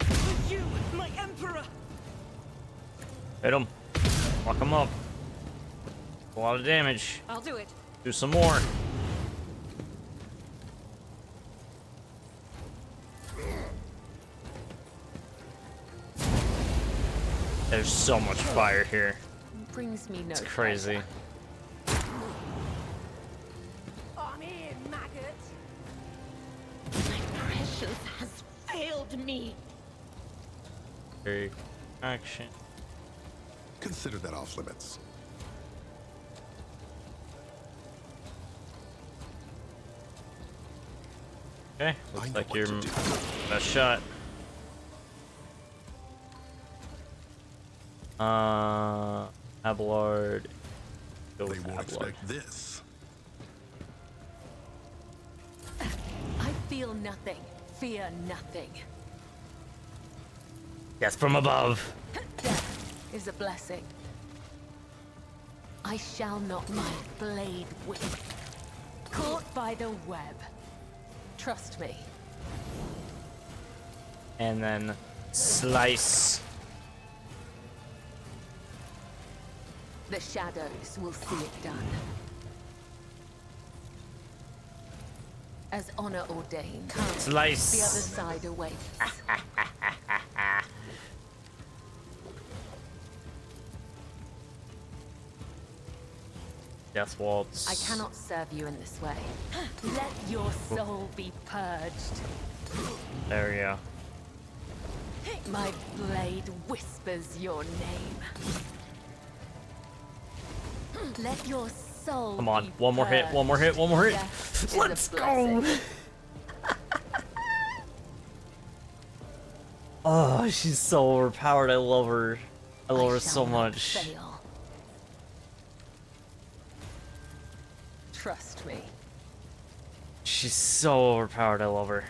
For you, my Emperor! Hit him. Lock him up. A lot of damage. I'll do it. Do some more. There's so much fire here. Brings me no It's crazy. I'm here, maggot. My precious has failed me. Very action. Consider that off limits. Okay, I looks know like what your to do. best shot. Abelard. Go They with won't Abelard. expect this. I feel nothing. Fear nothing. Death from above. Death is a blessing. I shall not my blade whip. Caught by the web. Trust me. And then slice. The shadows will see it done. As honor ordained. Come, Slice. the other side awaits. Death waltz. I cannot serve you in this way. Let your soul be purged. There we go. My blade whispers your name. Let your soul Come on, be one more hit, one more hit, one more hit. Death is a Let's go. blessing. Oh, she's so overpowered. I love her. I love her shall so not much. fail. Trust me. She's so overpowered. I love her.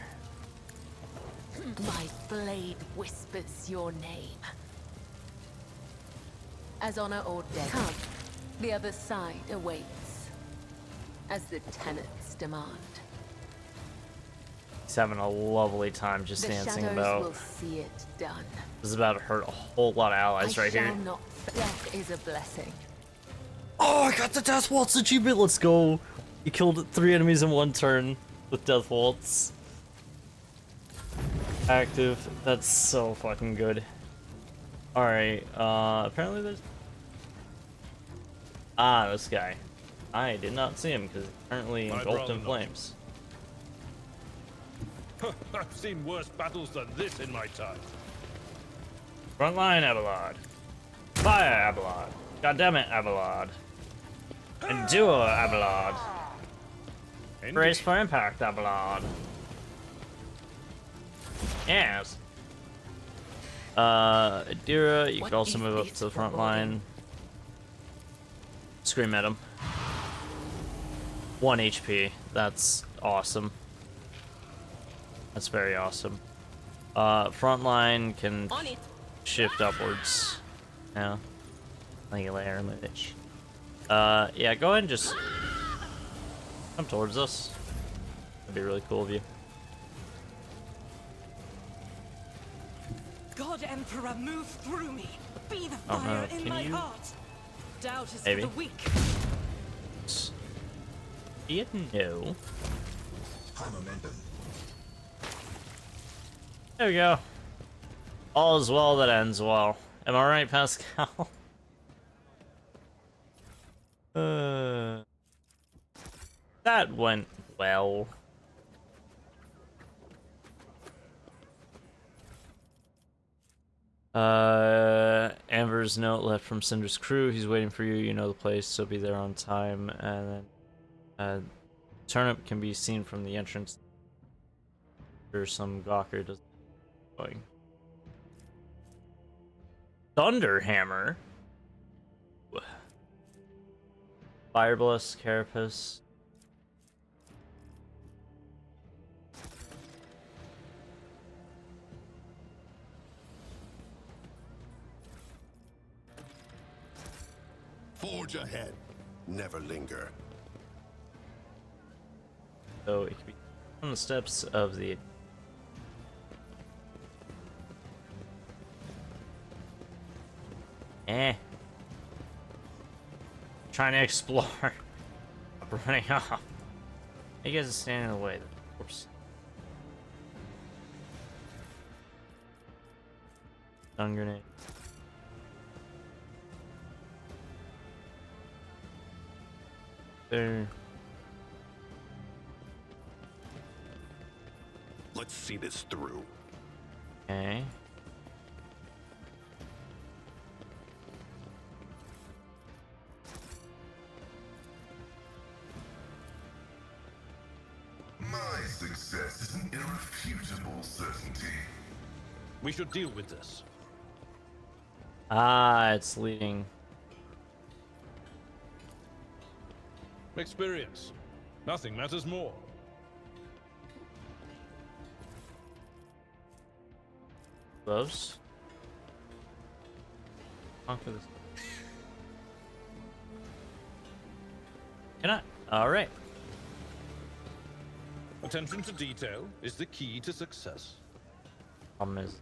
My blade whispers your name. As honor ordained. Come, the other side awaits. As the tenets demand. He's having a lovely time just The dancing shadows about. will see it done. This is about to hurt a whole lot of allies right shall here. not. Death is a blessing. Oh, I got the Death Waltz achievement. Let's go. You killed 3 enemies in 1 turn with Death Waltz. Active. That's so fucking good. Alright, apparently there's... Ah, this guy. I did not see him because he's currently I'd engulfed rather in not. flames. I've seen worse battles than this in my time. Frontline Abelard. Fire Abelard. Goddammit Abelard. Endure Abelard. Brace for impact Abelard. Yes. Adira, you What could also is move up this to the front foreboding? line. Scream at him. 1 HP. That's awesome. That's very awesome. Front line can On it. shift upwards. Yeah. Thank you later, Mitch. Yeah, go ahead and just come towards us. That'd be really cool of you. God Emperor, move through me. Be the Oh, no. fire in Can my you- heart. Doubt is Maybe. for the weak. You know. High momentum. There we go. All is well that ends well. Am I right, Pascal? That went well. Amber's note left from Cinder's crew. He's waiting for you. You know the place, so be there on time. And then, turnip can be seen from the entrance. There's some gawker does going. Thunderhammer. Fireblast, Carapace. Forge ahead. Never linger. So it could be on the steps of the. Trying to explore. Running off. You guys are standing in the way, of course. Stun grenade. There. Let's see this through. Okay. My success is an irrefutable certainty. We should deal with this. Ah, it's leading. Experience. Nothing matters more. Close. Conquer this. Can I? Alright. Attention to detail is the key to success. Problem is.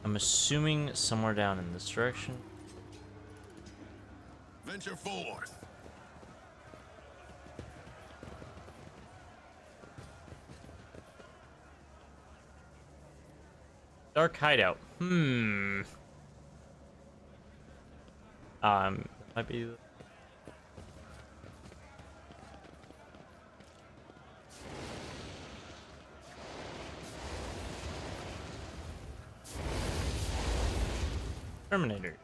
I'm assuming somewhere down in this direction. Venture forth. Dark hideout. Might be. Terminator.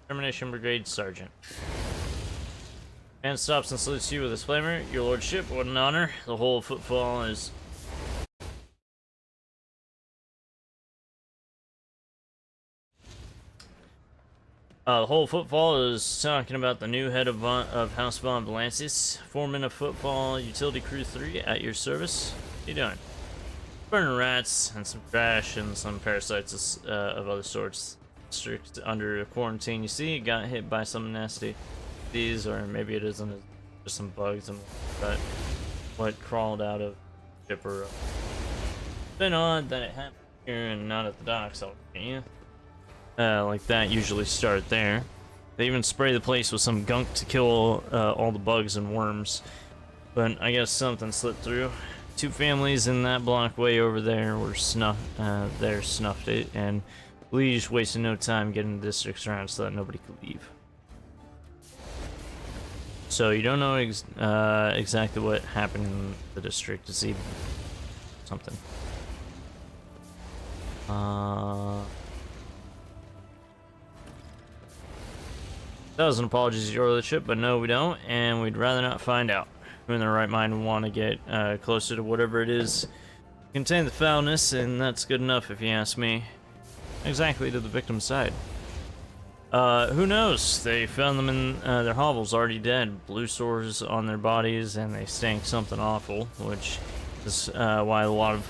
Termination Brigade Sergeant. Man stops and salutes you with his flamer. Your lordship, what an honor. The whole footfall is. The whole footfall is talking about the new head of House Von Valansis, foreman of Footfall Utility Crew 3 at your service. What are you doing? Burning rats and some trash and some parasites of other sorts. Strict under quarantine. You see, it got hit by some nasty disease, or maybe it isn't. It's just some bugs and that what crawled out of the ship. Or been odd that it happened here and not at the docks. Yeah. Like that usually start there. They even spray the place with some gunk to kill all the bugs and worms. But I guess something slipped through. Two families in that block way over there were snuffed it, and Liege wasted no time getting the districts around so that nobody could leave. So you don't know exactly what happened in the district to see something. Thousand apologies, your lordship, but no, we don't, and we'd rather not find out. Who in their right mind would want to get closer to whatever it is contain the foulness, and that's good enough if you ask me. Exactly to the victim's side. Who knows? They found them in their hovels already dead, blue sores on their bodies, and they stank something awful, which is why a lot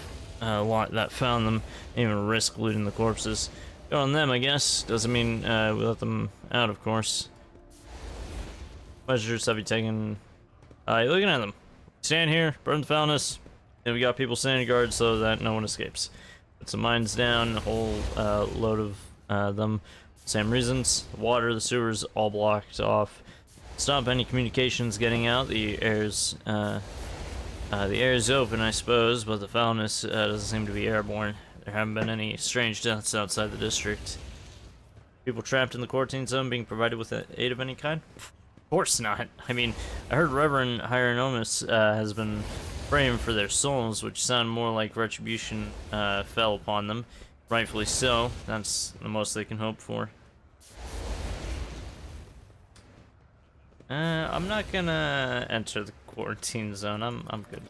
that found them didn't even risk looting the corpses. Good on them, I guess. Doesn't mean we let them out, of course. Measures have you taken? You're looking at them. Stand here, burn the foulness, and we got people standing guard so that no one escapes. Put some mines down, a whole load of them. Same reasons. The water, the sewers, all blocked off. Stop any communications getting out. The air is open, I suppose, but the foulness doesn't seem to be airborne. There haven't been any strange deaths outside the district. People trapped in the quarantine zone being provided with aid of any kind? Of course not. I mean, I heard Reverend Hieronymus has been praying for their souls, which sound more like retribution fell upon them. Rightfully so. That's the most they can hope for. I'm not gonna enter the quarantine zone. I'm good.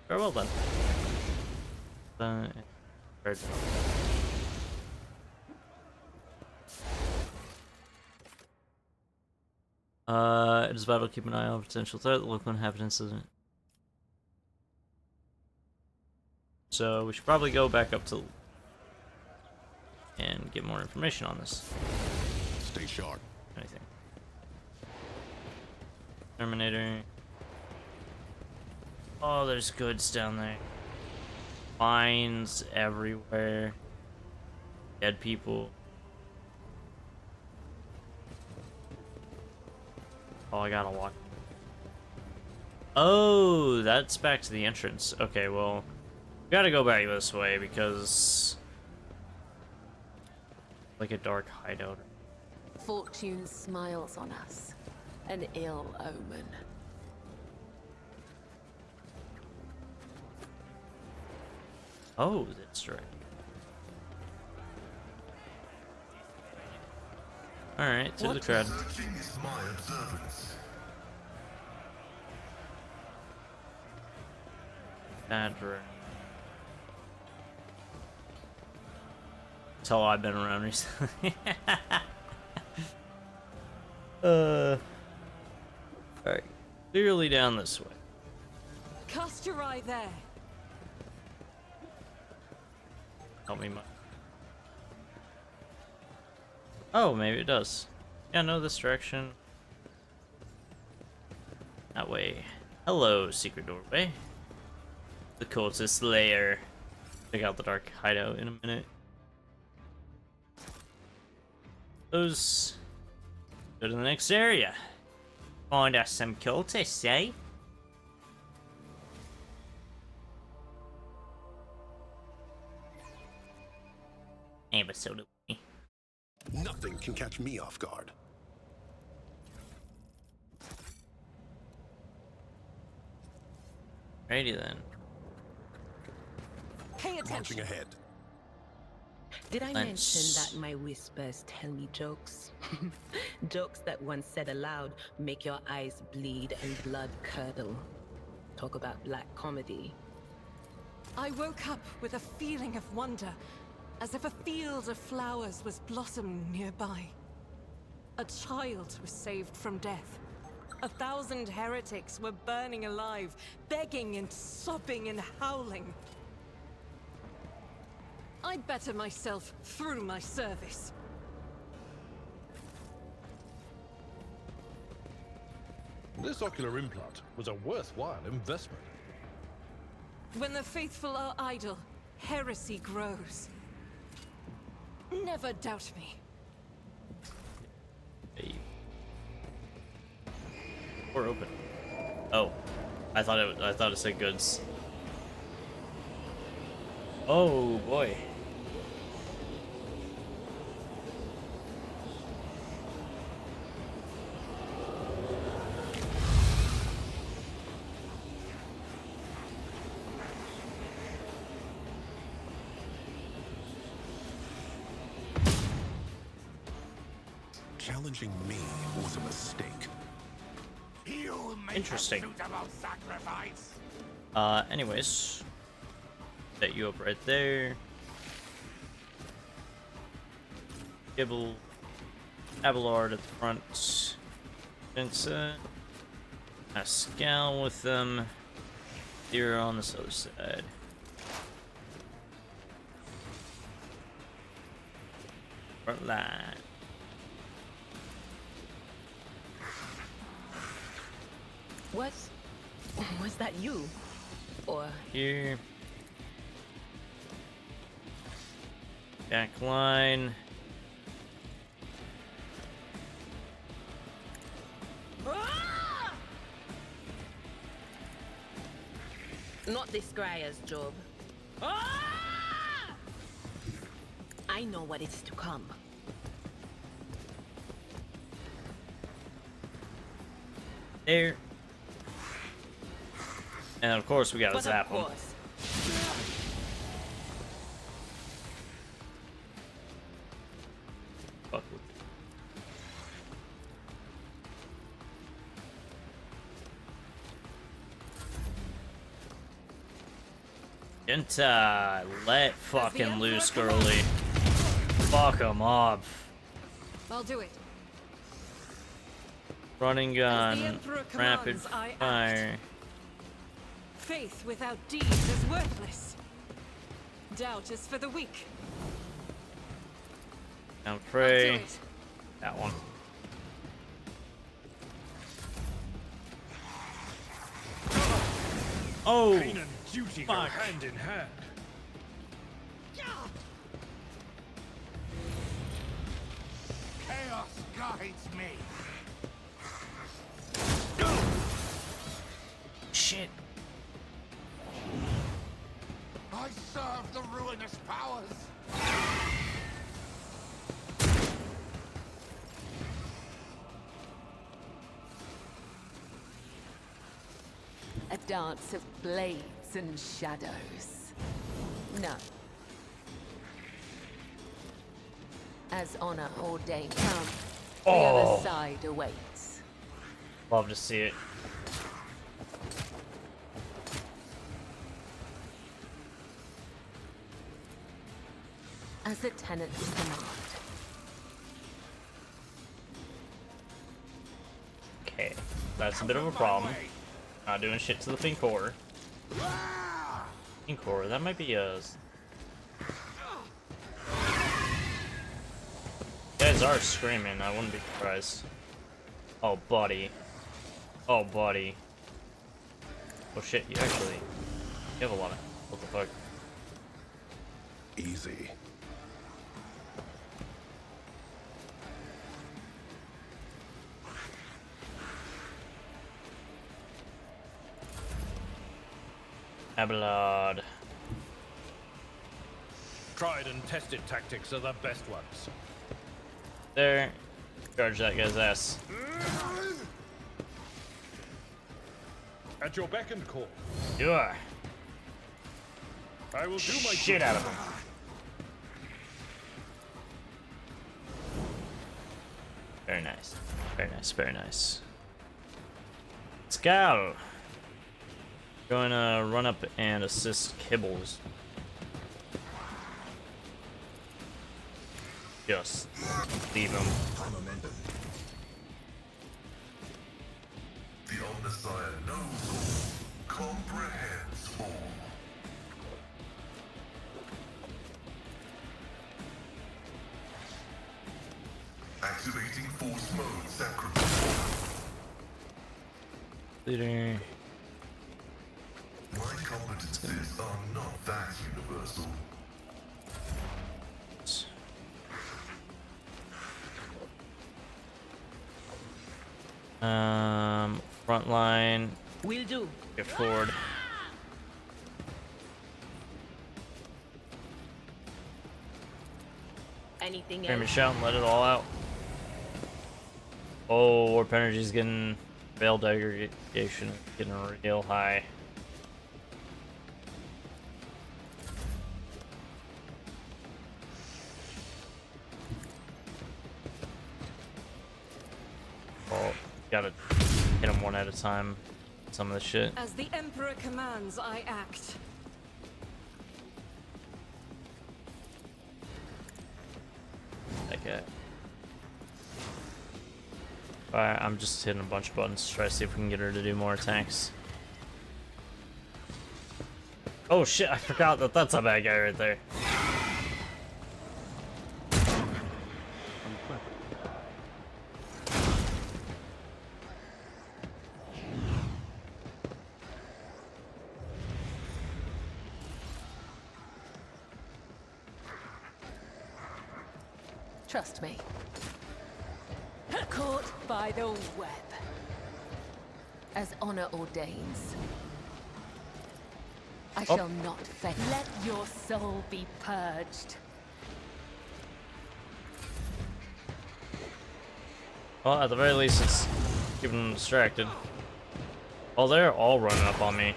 Very well done. It is vital to keep an eye on potential threat. The local inhabitants isn't. So we should probably go back up to and get more information on this. Stay sharp. Anything. Terminator. Oh, there's goods down there. Mines everywhere. Dead people. Oh, I gotta walk. Oh, that's back to the entrance. Okay, well, we gotta go back this way because like a dark hideout. Fortune smiles on us. An ill omen. Oh, that's right. Alright, to the crowd. Searching is my observance. Adver. That's how I've been around recently. Alright. Clearly down this way. Cast your eye there. Help me much. Oh, maybe it does. Yeah, no, this direction. That way. Hello, secret doorway. The cultist lair. Check out the dark hideout in a minute. Those. Go to the next area. Find us some cultists, eh? Episode of me. Nothing can catch me off guard. Righty then. Pay Marching attention. ahead. Did I Let's- mention that my whispers tell me jokes? Jokes that once said aloud make your eyes bleed and blood curdle. Talk about black comedy. I woke up with a feeling of wonder, as if a field of flowers was blossoming nearby. A child was saved from death. 1,000 heretics were burning alive, begging and sobbing and howling. I better myself through my service. This ocular implant was a worthwhile investment. When the faithful are idle, heresy grows. Never doubt me. Hey. Door open. Oh, I thought it said goods. Oh boy. Challenging me was a mistake. You make Interesting. a suitable sacrifice. Anyways. Set you up right there. Abelard at the front. Vincent. Pascal with them. Here on this other side. Front line. Was that you? Or Here. Back line. not this Scryer's job? I know what is to come. There. And of course we gotta But zap of him. course, Fuck. Genta, let fucking loose, girly. Fuck him up. I'll do it. Running As the gun, Emperor rapid commands, I act. fire. Faith without deeds is worthless. Doubt is for the weak. Down I'll do pray. it. That one. Oh! Pain and duty go Fuck. hand in hand. Chaos guides me. Shit. I serve the ruinous powers. A dance of blades and shadows. No. As honor ordained, come. The Oh. other side awaits. Love to see it. As the tenants command. Okay. That's a bit of a problem. Not doing shit to the pink core. Pink core, that might be a... Guys are screaming, I wouldn't be surprised. Oh, buddy. Oh, buddy. Oh shit, you actually... You have a lot of... What the fuck? Easy. Abelard. Tried and tested tactics are the best ones. There. Charge that guy's ass. At your beck and call. You are. I will do my Shit duty. out of him. Very nice. Very nice, very nice. Let's go. Gonna run up and assist Kibbles. Just leave him. The Omnissiah knows all, comprehends all. Activating force mode sacrifice. Leader. My competencies are not that universal. Front line. will do. Get forward. Anything Hear me else? shout and let it all out. Oh, warp energy's getting... Veil degradation is getting real high. Oh, gotta hit them one at a time. Some of the shit. As the Emperor commands, I act. That guy. Alright, I'm just hitting a bunch of buttons to try to see if we can get her to do more attacks. Oh shit, I forgot that that's a bad guy right there. Trust me. Caught by the web. As honor ordains. I shall not fail. Let your soul be purged. Well, at the very least, it's keeping them distracted. Oh, they're all running up on me.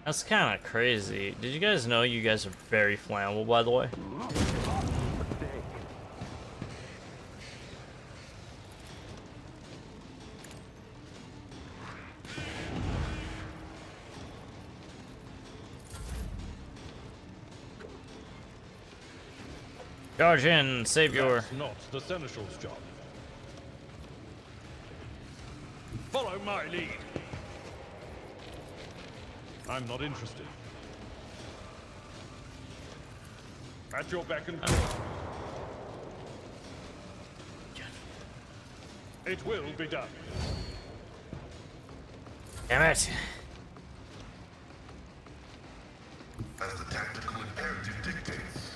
That's kind of crazy. Did you guys know you guys are very flammable, by the way? Charge in, save your... That's not the Seneschal's job. Follow my lead. I'm not interested. At your beck and call. It will be done. Damn it. As the tactical imperative dictates.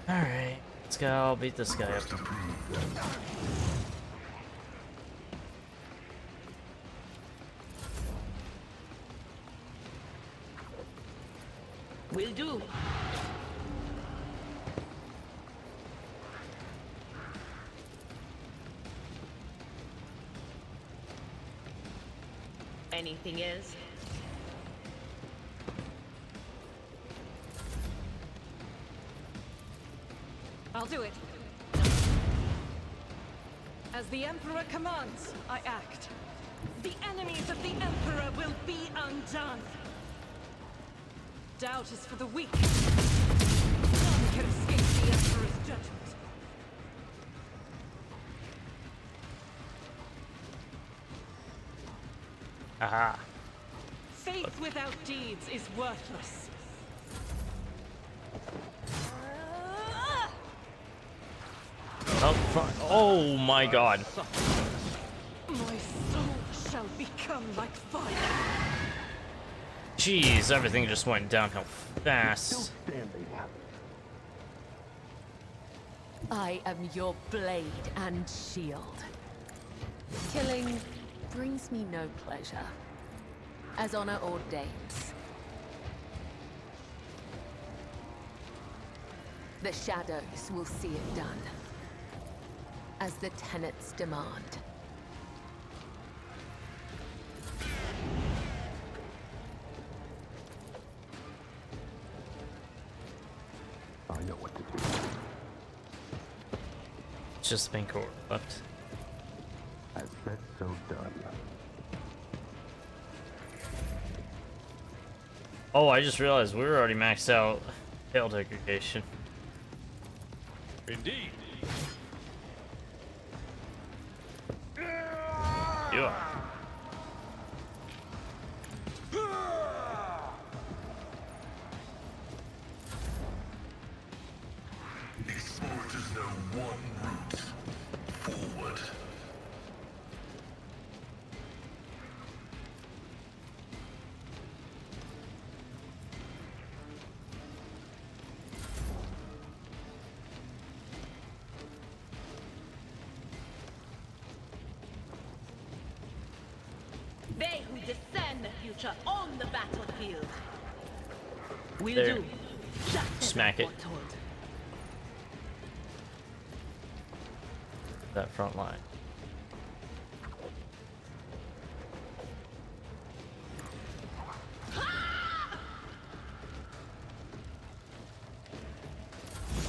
Alright, let's go beat this guy up. First approved. Will do. Anything else? I'll do it. As the Emperor commands, I act. The enemies of the Emperor will be undone. Doubt is for the weak. None can escape the Emperor's judgment. Aha. Faith without deeds is worthless. Up front. Oh my god. My soul shall become like fire. Jeez, everything just went downhill fast. I am your blade and shield. Killing brings me no pleasure, as honor ordains. The shadows will see it done, as the tenets demand. I know what to do. It's just been cool left. I said so done. Oh, I just realized we were already maxed out tail degradation. Indeed. Yeah. Explorers know one route. Forward. They who discern the future on the battlefield. Will There. do. Just as Smack I it. foretold. That front line.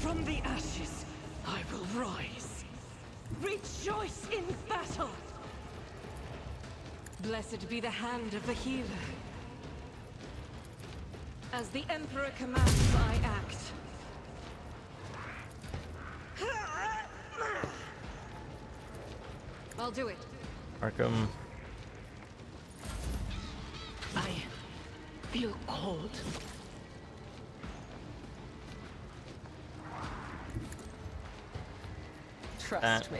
From the ashes, I will rise. Rejoice in battle. Blessed be the hand of the healer. As the Emperor commands, I act. I'll do it. Arkham. I feel cold. Trust me.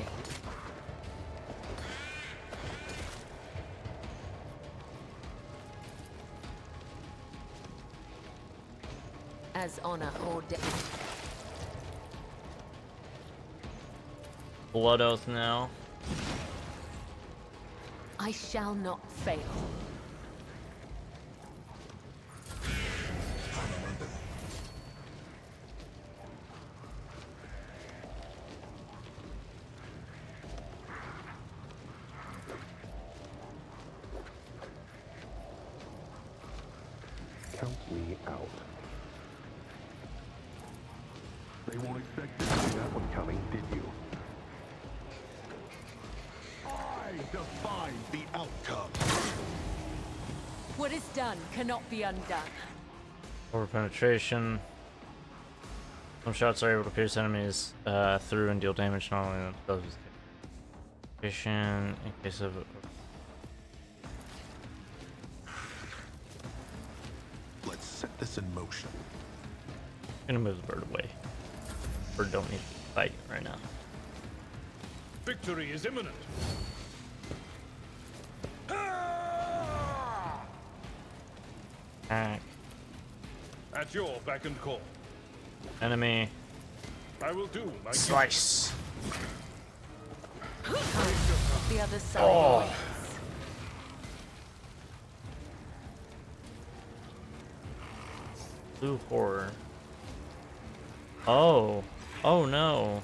As honor ordained. Blood Oath now. I shall not fail. Count me out. They won't expect to see that one coming, did you? I define the outcome. What is done cannot be undone. Over penetration. Some shots are able to pierce enemies through and deal damage not only themselves. Penetration in case of. Let's set this in motion. I'm gonna move the bird away. Bird don't need to fight right now. Victory is imminent. Attack. At your beck and call. Enemy. I will do my Slice. The other side waits. Blue horror. Oh. Oh no.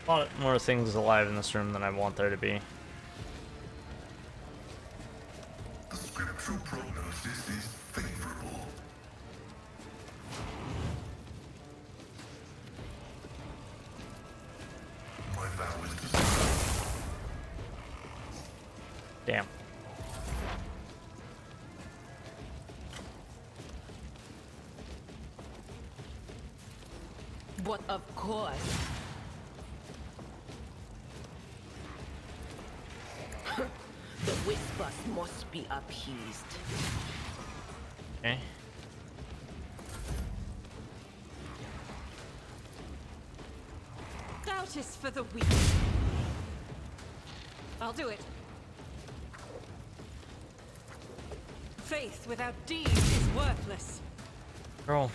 A lot more things alive in this room than I want there to be. The scriptural prognosis is favorable. My vow is to serve. Damn. But of course. The whispers must be appeased. Okay. Doubt is for the weak. I'll do it. Faith without deeds is worthless. Girl.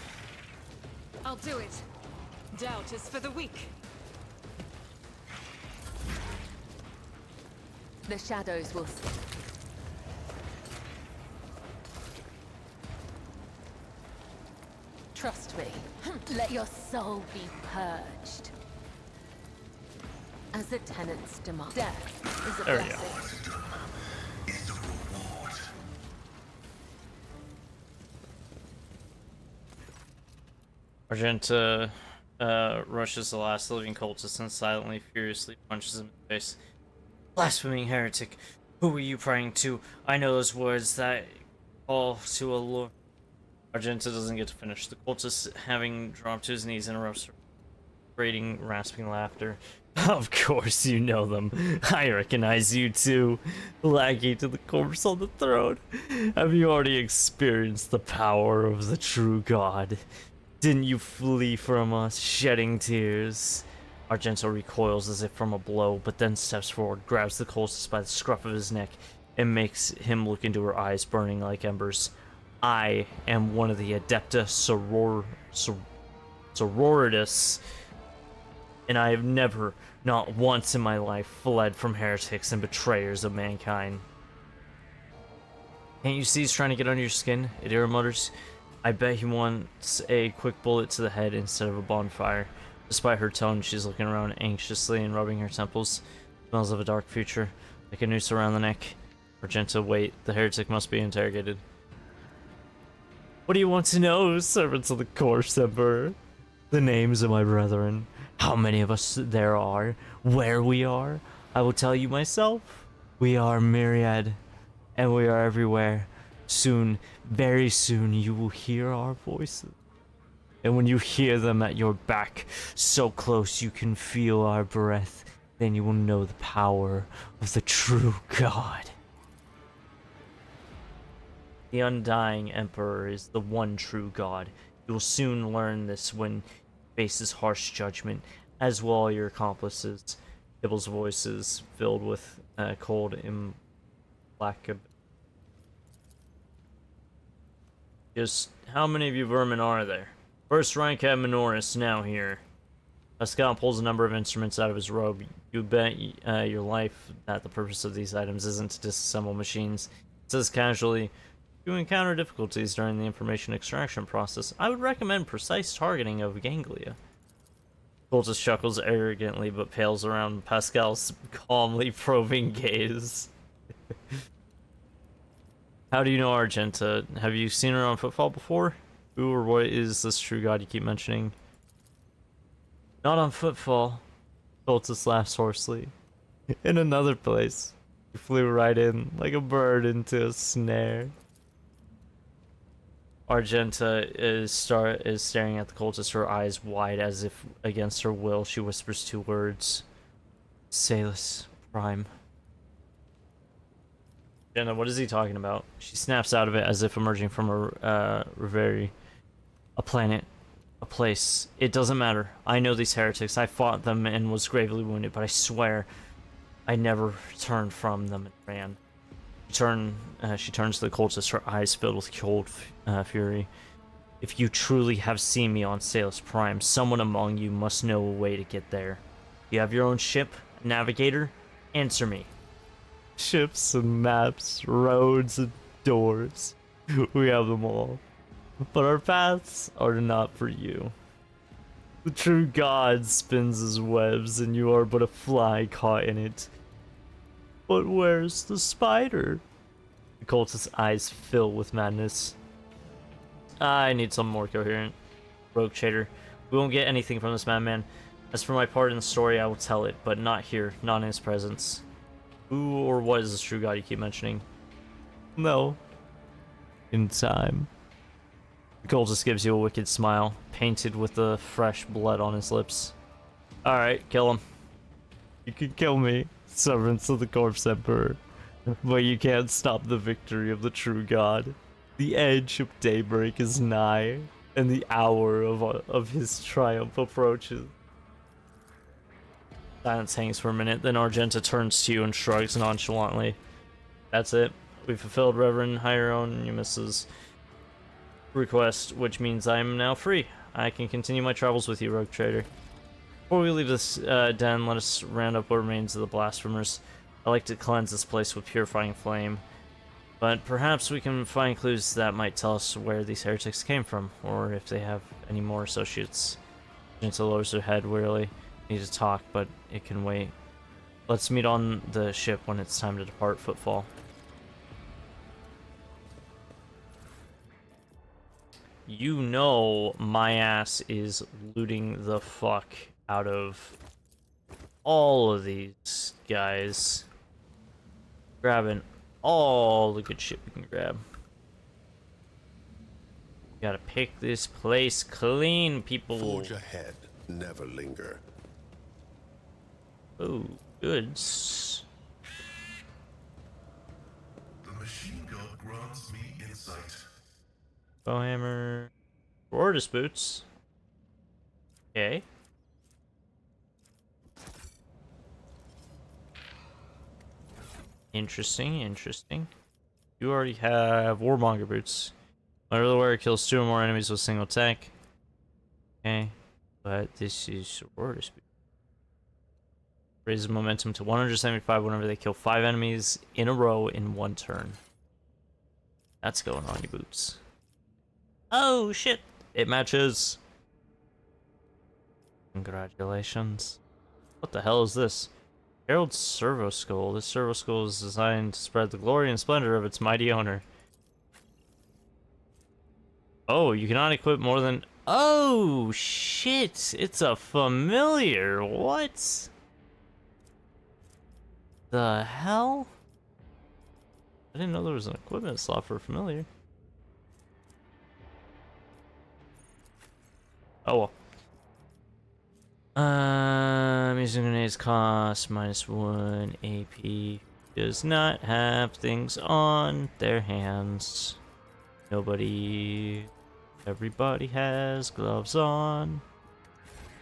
I'll do it. Doubt is for the weak. The shadows will see. Trust me. Let your soul be purged. As the tenants demand. Death is a There we go. blessing. Is the reward. Argenta rushes the last living cultist and silently, furiously punches him in the face. Blaspheming heretic, who were you praying to? I know those words that call to a lord. Argenta doesn't get to finish. The cultist, having dropped to his knees, interrupts grating, rasping laughter. Of course you know them. I recognize you too. Lackey to the corpse on the throne. Have you already experienced the power of the true God? Didn't you flee from us, shedding tears? Argento recoils as if from a blow, but then steps forward, grabs the cultist by the scruff of his neck, and makes him look into her eyes, burning like embers. I am one of the Adepta Sororitas, and I have never, not once in my life, fled from heretics and betrayers of mankind. Can't you see he's trying to get under your skin? Adira mutters. I bet he wants a quick bullet to the head instead of a bonfire. Despite her tone, she's looking around anxiously and rubbing her temples. Smells of a dark future, like a noose around the neck. Argenta, wait, the heretic must be interrogated. What do you want to know, servants of the corpse, Emperor? The names of my brethren, how many of us there are, where we are. I will tell you myself. We are myriad, and we are everywhere. Soon, very soon, you will hear our voices. And when you hear them at your back, so close you can feel our breath, then you will know the power of the true God. The undying Emperor is the one true God. You will soon learn this when you face his harsh judgment, as will all your accomplices. Kibble's voice is filled with cold implacability. Just how many of you vermin are there? First rank at Minoris, now here. Pascal pulls a number of instruments out of his robe. You bet your life that the purpose of these items isn't to disassemble machines. It says casually, if you encounter difficulties during the information extraction process, I would recommend precise targeting of ganglia. Cultist chuckles arrogantly but pales around Pascal's calmly probing gaze. How do you know Argenta? Have you seen her on Footfall before? Who or what is this true god you keep mentioning? Not on Footfall. Cultist laughs hoarsely. In another place. You flew right in, like a bird into a snare. Argenta is staring at the cultist, her eyes wide as if against her will. She whispers two words. Salus Prime. Jenna, what is he talking about? She snaps out of it as if emerging from a reverie. A planet. A place. It doesn't matter. I know these heretics. I fought them and was gravely wounded, but I swear I never turned from them and ran. She turns to the cultist, her eyes filled with cold fury. If you truly have seen me on Salus Prime, someone among you must know a way to get there. You have your own ship, navigator? Answer me. Ships and maps, roads and doors. We have them all. But our paths are not for you. The true god spins his webs, and you are but a fly caught in it. But where's the spider? The cultist's eyes fill with madness. I need something more coherent. Rogue Trader. We won't get anything from this madman. As for my part in the story, I will tell it, but not here, not in his presence. Who or what is this true god you keep mentioning? No. In time. The cultist gives you a wicked smile, painted with the fresh blood on his lips. Alright, kill him. You can kill me, servants of the Corpse Emperor, but you can't stop the victory of the true god. The edge of daybreak is nigh, and the hour of his triumph approaches. Silence hangs for a minute, then Argenta turns to you and shrugs nonchalantly. That's it. We fulfilled Reverend Hieronymus's request, which means I am now free. I can continue my travels with you, Rogue Trader. Before we leave this den, let us round up what remains of the blasphemers. I like to cleanse this place with purifying flame. But perhaps we can find clues that might tell us where these heretics came from, or if they have any more associates. Argenta lowers her head wearily. Need to talk, but it can wait. Let's meet on the ship when it's time to depart Footfall. You know my ass is looting the fuck out of all of these guys. Grabbing all the good shit we can grab. Gotta pick this place clean, people. Forge ahead, never linger. Oh, goods. The machine gun grants me insight. Bowhammer. Rortus boots. Okay. Interesting, interesting. You already have Warmonger boots. Whenever the warrior kills 2 or more enemies with a single attack. Okay. But this is Rortus boots. Raises momentum to 175 whenever they kill 5 enemies in a row in 1 turn. That's going on your boots. Oh shit! It matches. Congratulations. What the hell is this? Herald's Servo Skull. This Servo Skull is designed to spread the glory and splendor of its mighty owner. Oh, you cannot equip more than... Oh shit! It's a familiar. What? The hell? I didn't know there was an equipment slot for a familiar. Oh well. Using grenades cost -1 AP. Does not have things on their hands. Nobody. Everybody has gloves on.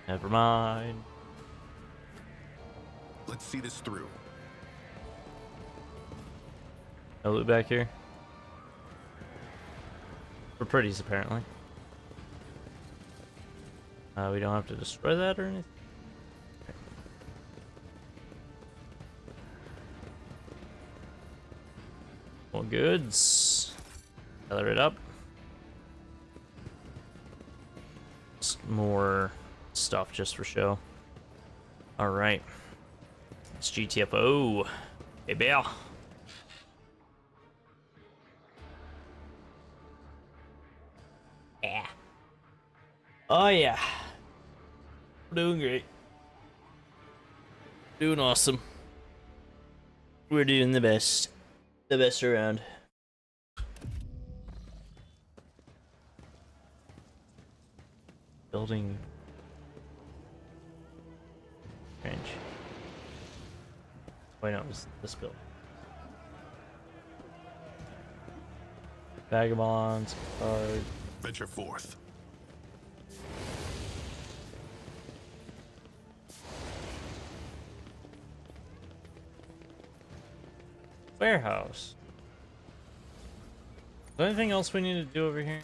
Never mind. Let's see this through. No loot back here. For pretties, apparently. We don't have to destroy that or anything. Okay. More goods. Gather it up. More stuff just for show. Alright. It's GTFO. Hey, Bear. Yeah. Oh, yeah. We're doing great. Doing awesome. We're doing the best. The best around. Building. Strange. Wait, no, it was this building. Vagabonds, card. Venture forth. Warehouse. Is there anything else we need to do over here?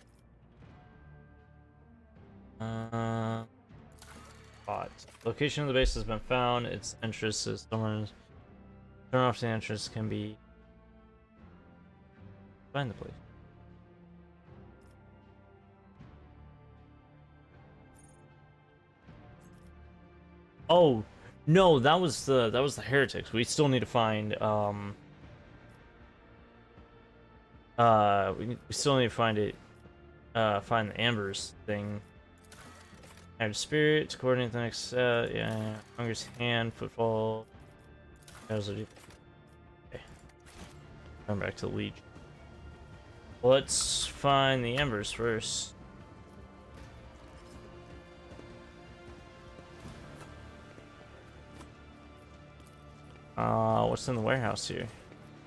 Spot. Location of the base has been found. Its entrance is somewhere. Turn off the entrance can be. Find the place. Oh no, that was the heretics. We still need to find we still need to find it. Find the Ambers thing. Add spirit to coordinate the next. Yeah, Hunger's hand, footfall. Okay. Come back to the Leech. Let's find the Ambers first. What's in the warehouse here?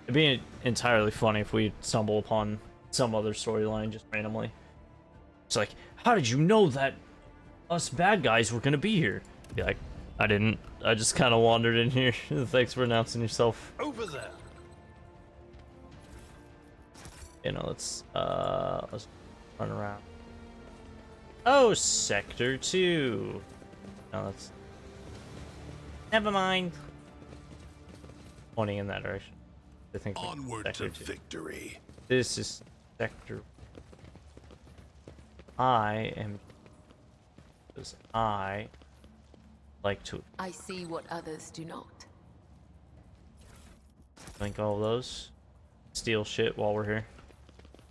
It'd be entirely funny if we stumble upon some other storyline just randomly. It's like, how did you know that us bad guys were gonna be here? Be like, I didn't. I just kind of wandered in here. Thanks for announcing yourself. Over there. You know, let's run around. Oh, Sector 2. No, that's. Never mind. Pointing in that direction. I think Onward to 2. victory. This is Sector. I am. Because I like to I see what others do not. link all of those. Steal shit while we're here.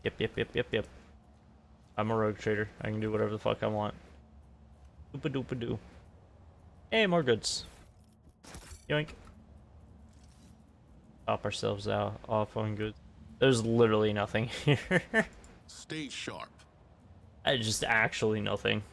Yep. I'm a rogue trader. I can do whatever the fuck I want. Doopa doopa doo. Hey, more goods. Yoink. Top ourselves out off on goods. There's literally nothing here. Stay sharp. Just actually nothing.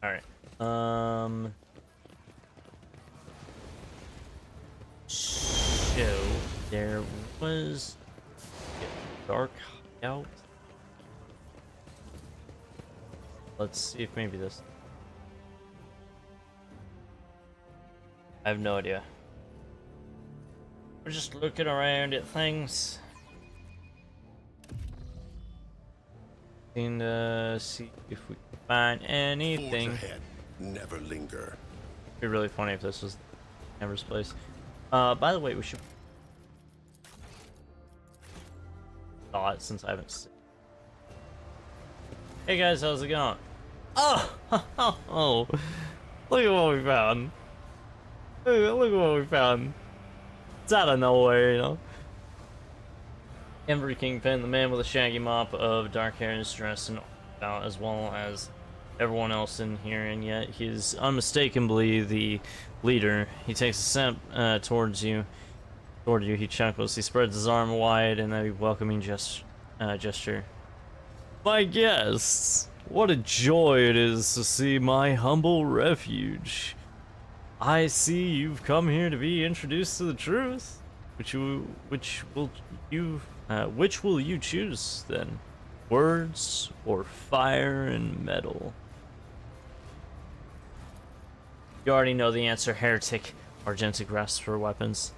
Alright. So there was a dark hideout. Let's see if maybe this. I have no idea. We're just looking around at things. And see if we can find anything. Forge ahead. Never linger. It'd be really funny if this was Amber's place. By the way, we should thought since I haven't seen. Hey guys, how's it going? Oh, look at what we found. Look at what we found. It's out of nowhere, you know. Ember Kingpin, the man with a shaggy mop of dark hair and dressed in about as well as everyone else in here, and yet he's unmistakably the leader. He takes a step toward you. He chuckles. He spreads his arm wide in a welcoming gesture. My guests, what a joy it is to see my humble refuge. I see you've come here to be introduced to the truth. Which will you choose then? Words or fire and metal? You already know the answer, heretic. Argentic grasps for weapons.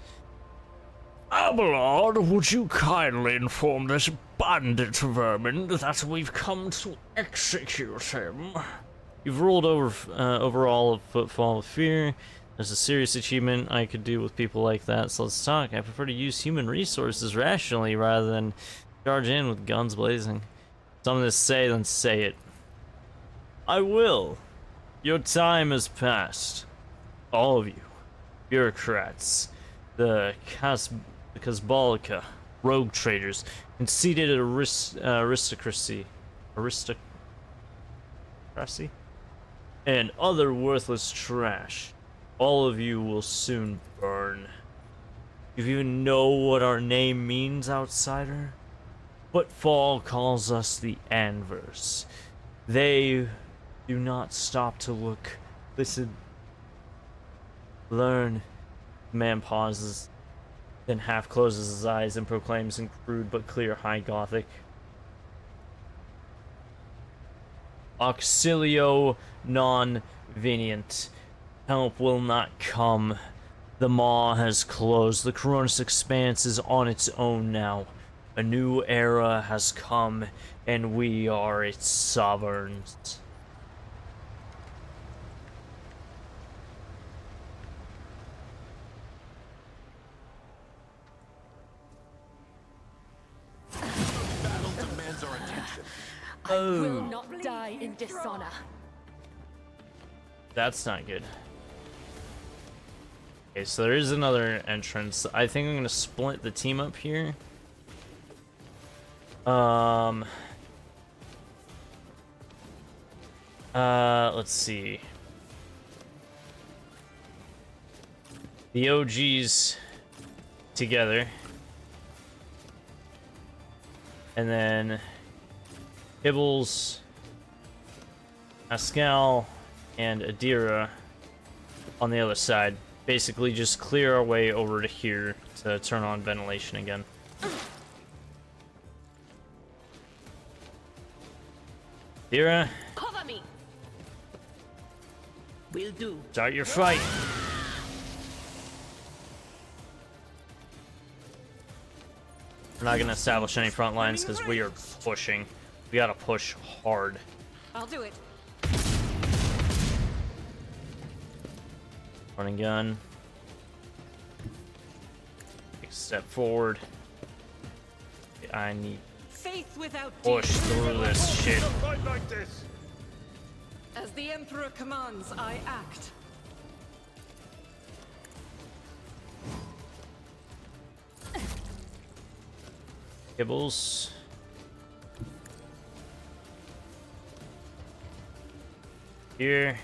Abelard, would you kindly inform this bandit vermin that we've come to execute him? You've ruled over overall of Footfall of Fear. There's a serious achievement I could do with people like that, so let's talk. I prefer to use human resources rationally rather than charge in with guns blazing. Something to say, then say it. I will. Your time has passed. All of you. Bureaucrats. The Casbolica. Rogue traders. Conceited aristocracy. Aristocracy? And other worthless trash. All of you will soon burn. Do you even know what our name means, outsider? Footfall calls us the Anvers. They do not stop to look, listen, learn. The man pauses, then half closes his eyes and proclaims in crude but clear High Gothic. Auxilio non venient. Help will not come. The maw has closed. The Coronis Expanse is on its own now. A new era has come, and we are its sovereigns. Battle demands our attention. I will not die in dishonor. That's not good. Okay, so there is another entrance. I think I'm gonna split the team up here. Let's see. The OGs together. And then Hibbles, Pascal, and Adira on the other side. Basically just clear our way over to here to turn on ventilation again. Adira, Cover me. Will do. start your fight. We're not gonna establish any front lines because we are pushing. We gotta push hard. I'll do it. Running gun. Take a step forward. I need Faith without push deeds. through this shit. Fight like this. As the Emperor commands, I act. Kibbles. Here.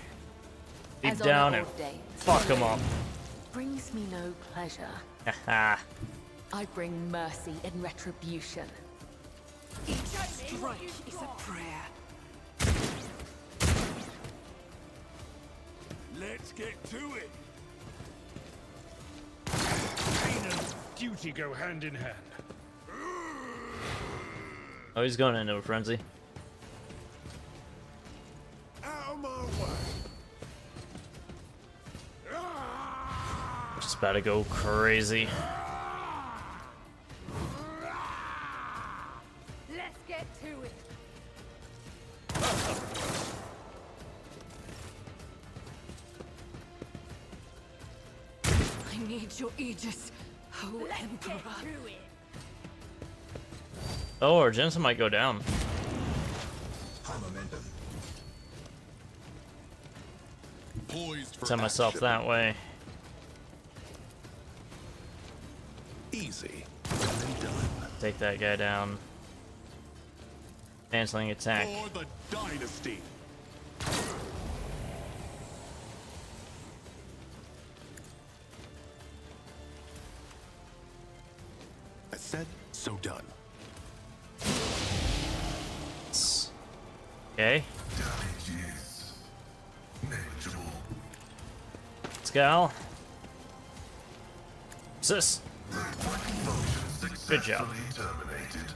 Deep As down honor and ordains. fuck them up. Brings me no pleasure. Haha. I bring mercy in retribution. Each strike is a prayer. Let's get to it. Pain and duty go hand in hand. Oh, he's going into a frenzy. Out of my way. Just about to go crazy. Let's get to it. I need your aegis, O Emperor. Oh, Argenta might go down. Poised for Send myself action. that way. Easy. And done. Take that guy down. Canceling attack. For the dynasty. I said, so done. Okay. Damage is negligible. Scal. Sis. Function Good job. successfully terminated.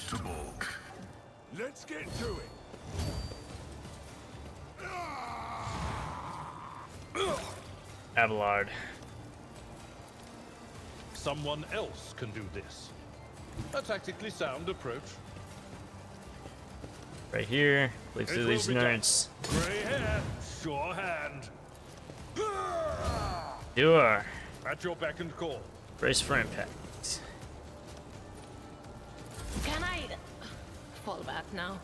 to balk. Let's get to it. Abelard. Someone else can do this. A tactically sound approach. Right here. Look It through will these be done. nerds. Grey hair, sure hand. Do her. At your beck and call. Brace for impact. Can I fall back now?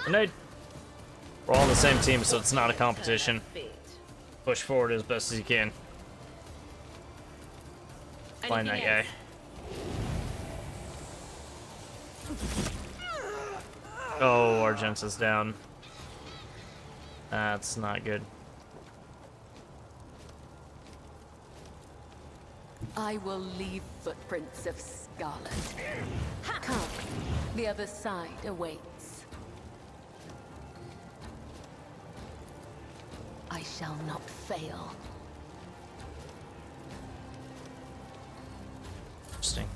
Grenade. We're all on the same team, so it's not a competition. Fate. Push forward as best as you can. Find that Anything guy. else? Oh, Argenta's down. That's not good. I will leave footprints of scarlet. Come, the other side awaits. I shall not fail. Interesting.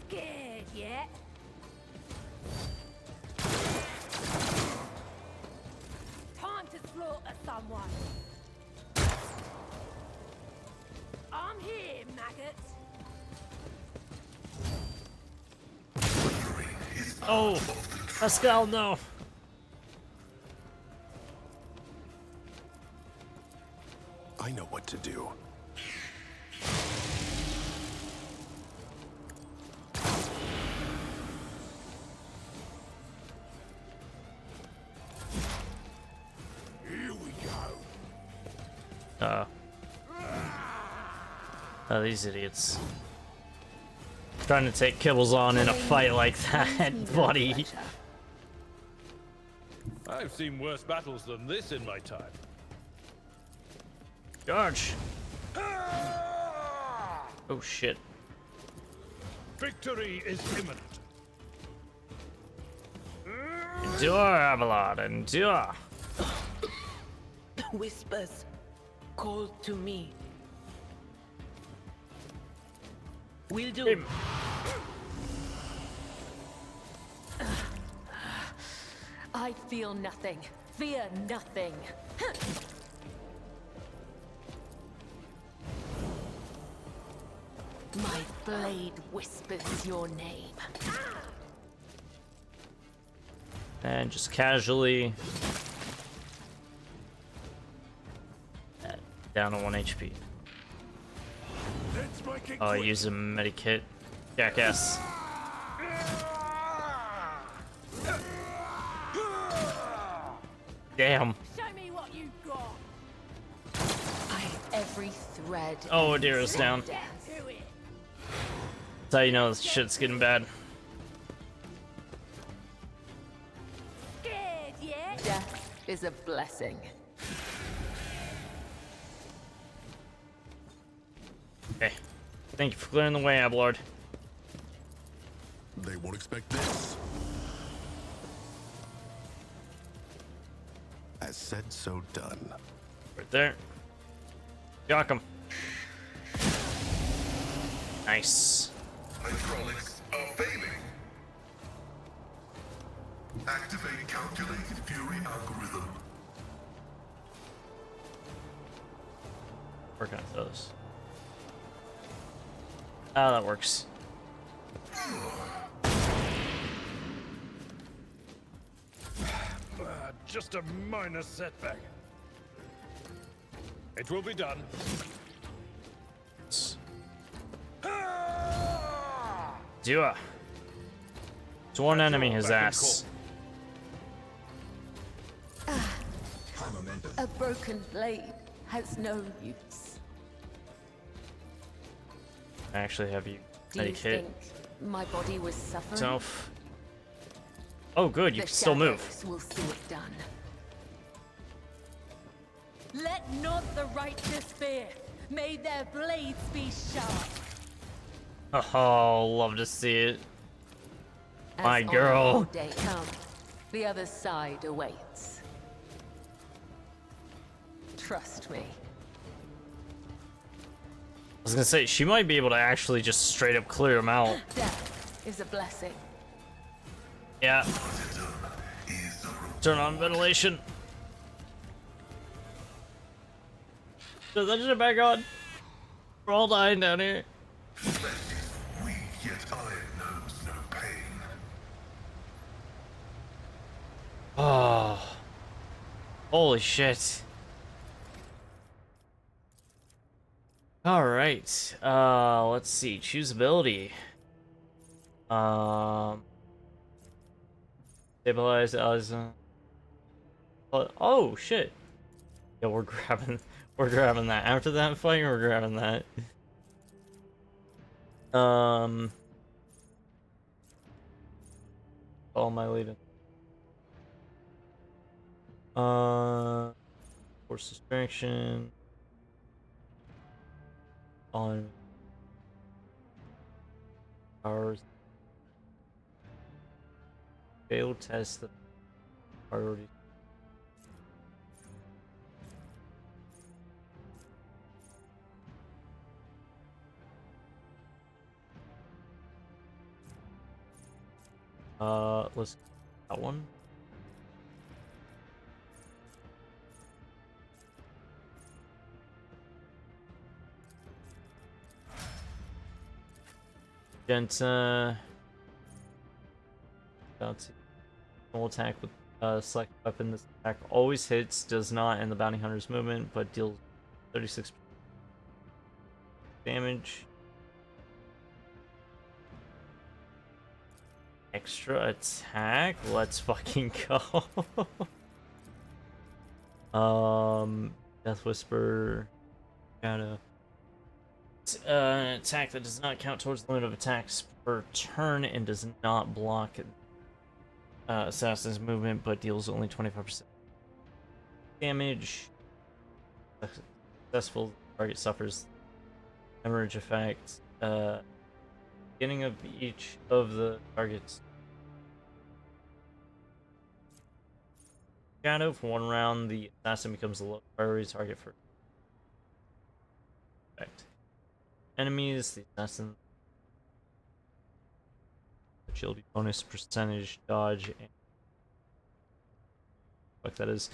Scared yet? Time to slaughter someone. I'm here, maggots. Oh, Pascal, no. I know what to do. Here we go. Oh, these idiots. Trying to take kibbles on in a fight like that, buddy. I've seen worse battles than this in my time. Charge. Oh shit. Victory is imminent. Endure, Abelard, endure. Whispers called to me. Will do. Him. I feel nothing. Fear nothing. My blade whispers your name. And just casually. Down to 1 HP. Let's make it Oh, I quick. use a medikit. Jackass. Damn. Show me what you got. Every thread. Oh, Adira's down. Do it. That's how you know this shit's getting bad. Scared yet? Death is a blessing. Okay. Thank you for clearing the way, Abelard. They won't expect this. As said, so done. Right there. Jock him. Nice. Hydraulics are failing. Activate calculated fury algorithm. Where can I throw this? Ah, that works. Just a minor setback. It will be done. Dua. To one enemy, his back and ass. A broken blade has no use. I actually have you Do you medikit think my body was suffering? self. Oh, good, you The can still move. shadows will see it done. Let not the righteous fear. May their blades be sharp. Oh, love to see it. As My on girl. your day comes, the other side awaits. Trust me. I was gonna say, she might be able to actually just straight up clear them out. Death is a blessing. Yeah. Turn on ventilation. Does that shit back on? We're all dying down here. Weak, yet iron knows no pain. Oh. Holy shit. Alright. Let's see. Choose ability. Stabilize as oh shit. Yeah, we're grabbing that. After that fight, we're grabbing that. All my leading. Force distraction. On powers. Failed test the priority. Let's that one. Genta. Small attack with select weapon. This attack always hits, does not end the bounty hunter's movement, but deals 36 damage. Extra attack? Let's fucking go. Death Whisper. Shadow. An attack that does not count towards the limit of attacks per turn and does not block assassin's movement, but deals only 25% damage. Successful target suffers hemorrhage effect. Beginning of each of the targets. Shadow for 1 round, the assassin becomes the low priority target for effect. Enemies, the assassin agility bonus, percentage, dodge, and fuck that is.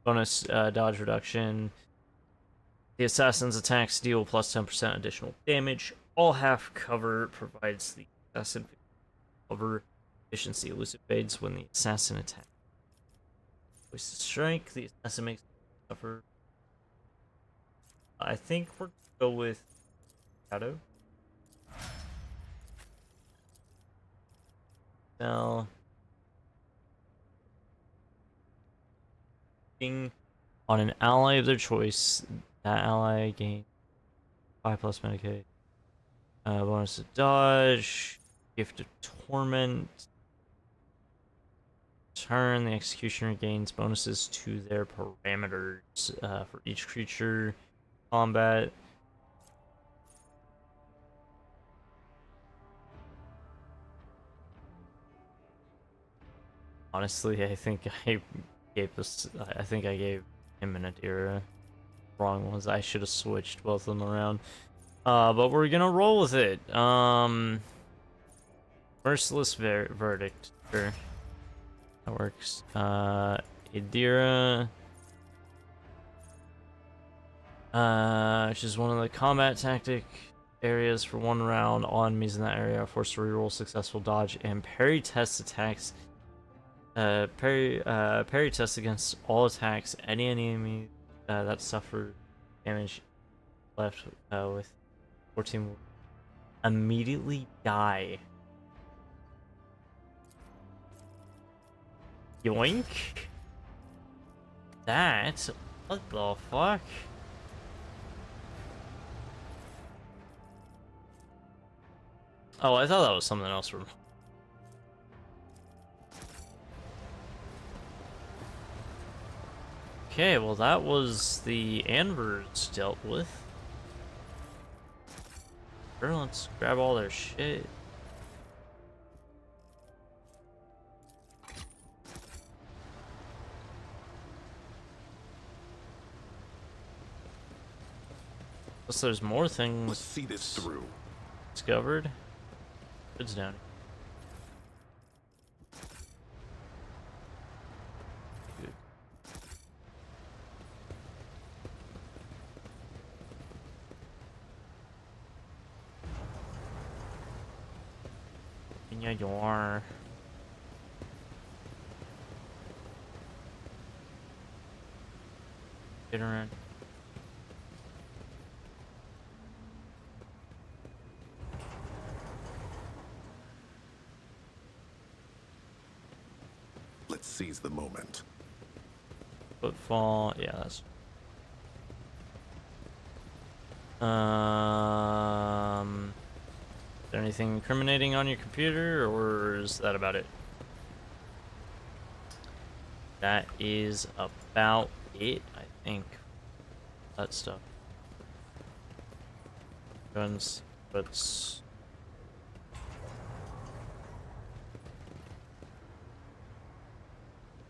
Bonus dodge reduction. The assassin's attacks deal plus 10% additional damage. All half cover provides the assassin cover efficiency. Elusive fades when the assassin attacks. Wasted strike, the assassin makes suffer. I think we're gonna go with Shadow. Now, on an ally of their choice, that ally gains 5+ Medicaid. Bonus to dodge, gift of torment. Turn, the executioner gains bonuses to their parameters for each creature. Combat. Honestly, I think I gave this. I think I gave him an Adira. Wrong ones. I should have switched both of them around. But we're gonna roll with it. Merciless verdict. Sure. That works. Adira. Which is one of the combat tactic areas for 1 round. On enemies in that area are forced to reroll successful dodge and parry test attacks. Parry test against all attacks. Any enemy that suffer damage left with 14 will immediately die. Yoink. That? What the fuck? Oh, I thought that was something else from... Okay, well that was the Anvers dealt with. Sure, let's grab all their shit. Unless there's more things. Let's see this through. Discovered. It's down. Good. Yeah, you are. Get around. Let's seize the moment. Footfall. Yeah, that's. Is there anything incriminating on your computer, or is that about it? That is about it, I think. That stuff. Guns, but see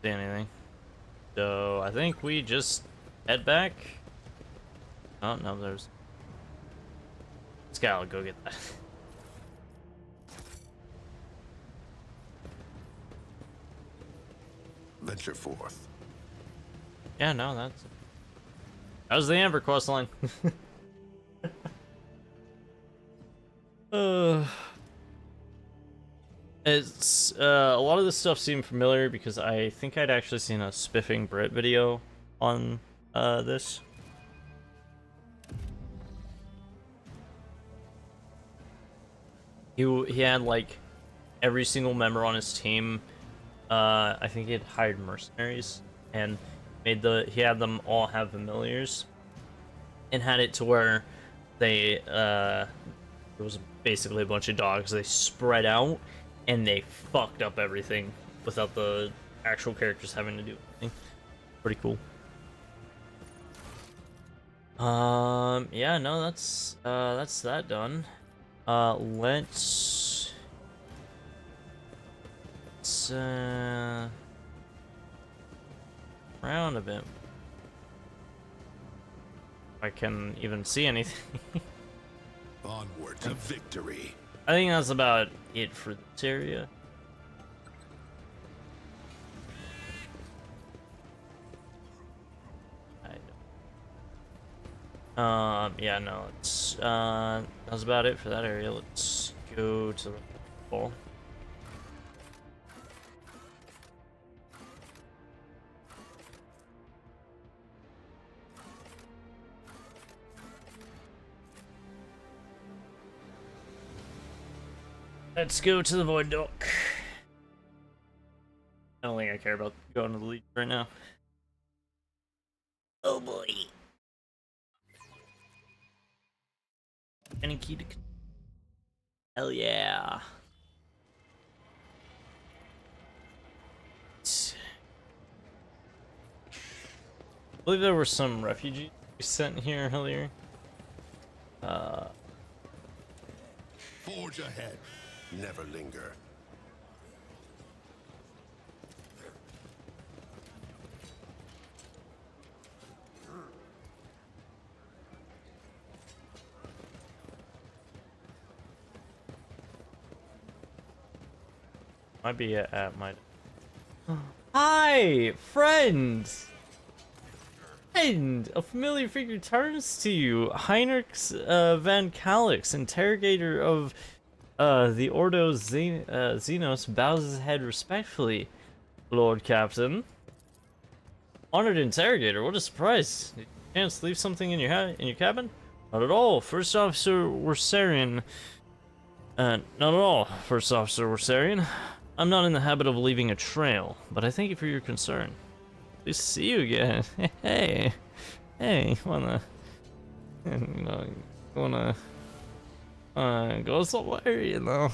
anything. So I think we just head back. Oh no, there's. Scout, go get that. Venture forth. Yeah, no, that was the Amber quest line. It's a lot of this stuff seemed familiar because I think I'd actually seen a Spiffing Brit video on this. He had like every single member on his team. I think he had hired mercenaries and he had them all have familiars, and had it to where they it was basically a bunch of dogs. They spread out and they fucked up everything without the actual characters having to do anything. Pretty cool. Yeah, no, that's that done. Let's around a bit. If I can even see anything. Onward to victory. I think that's about it for this area. Yeah, no, it's that's about it for that area. Let's go to the ball. Let's go to the Void Dock. I don't think I care about going to the league right now. Oh boy. Any key to... Hell yeah. I believe there were some refugees sent here earlier. Forge ahead. Never linger. Might be at my... Hi, friend! And a familiar figure turns to you. Heinrich Van Calix, interrogator of the Ordo Xenos, bows his head respectfully. Lord Captain. Honored interrogator, what a surprise. Did you chance leave something in your cabin? Not at all. First Officer Worsarian. Not at all, First Officer Worsarian. I'm not in the habit of leaving a trail, but I thank you for your concern. Please see you again. Hey, wanna go somewhere, you know?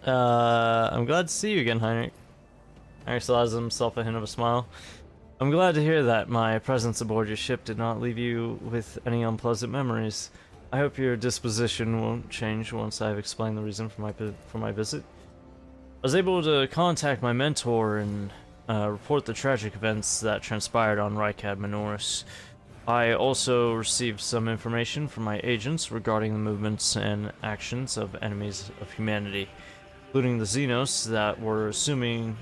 I'm glad to see you again, Heinrich. Heinrich still has himself a hint of a smile. I'm glad to hear that my presence aboard your ship did not leave you with any unpleasant memories. I hope your disposition won't change once I've explained the reason for my visit. I was able to contact my mentor and report the tragic events that transpired on Rykad Minoris. I also received some information from my agents regarding the movements and actions of enemies of humanity, including the Xenos that we're assuming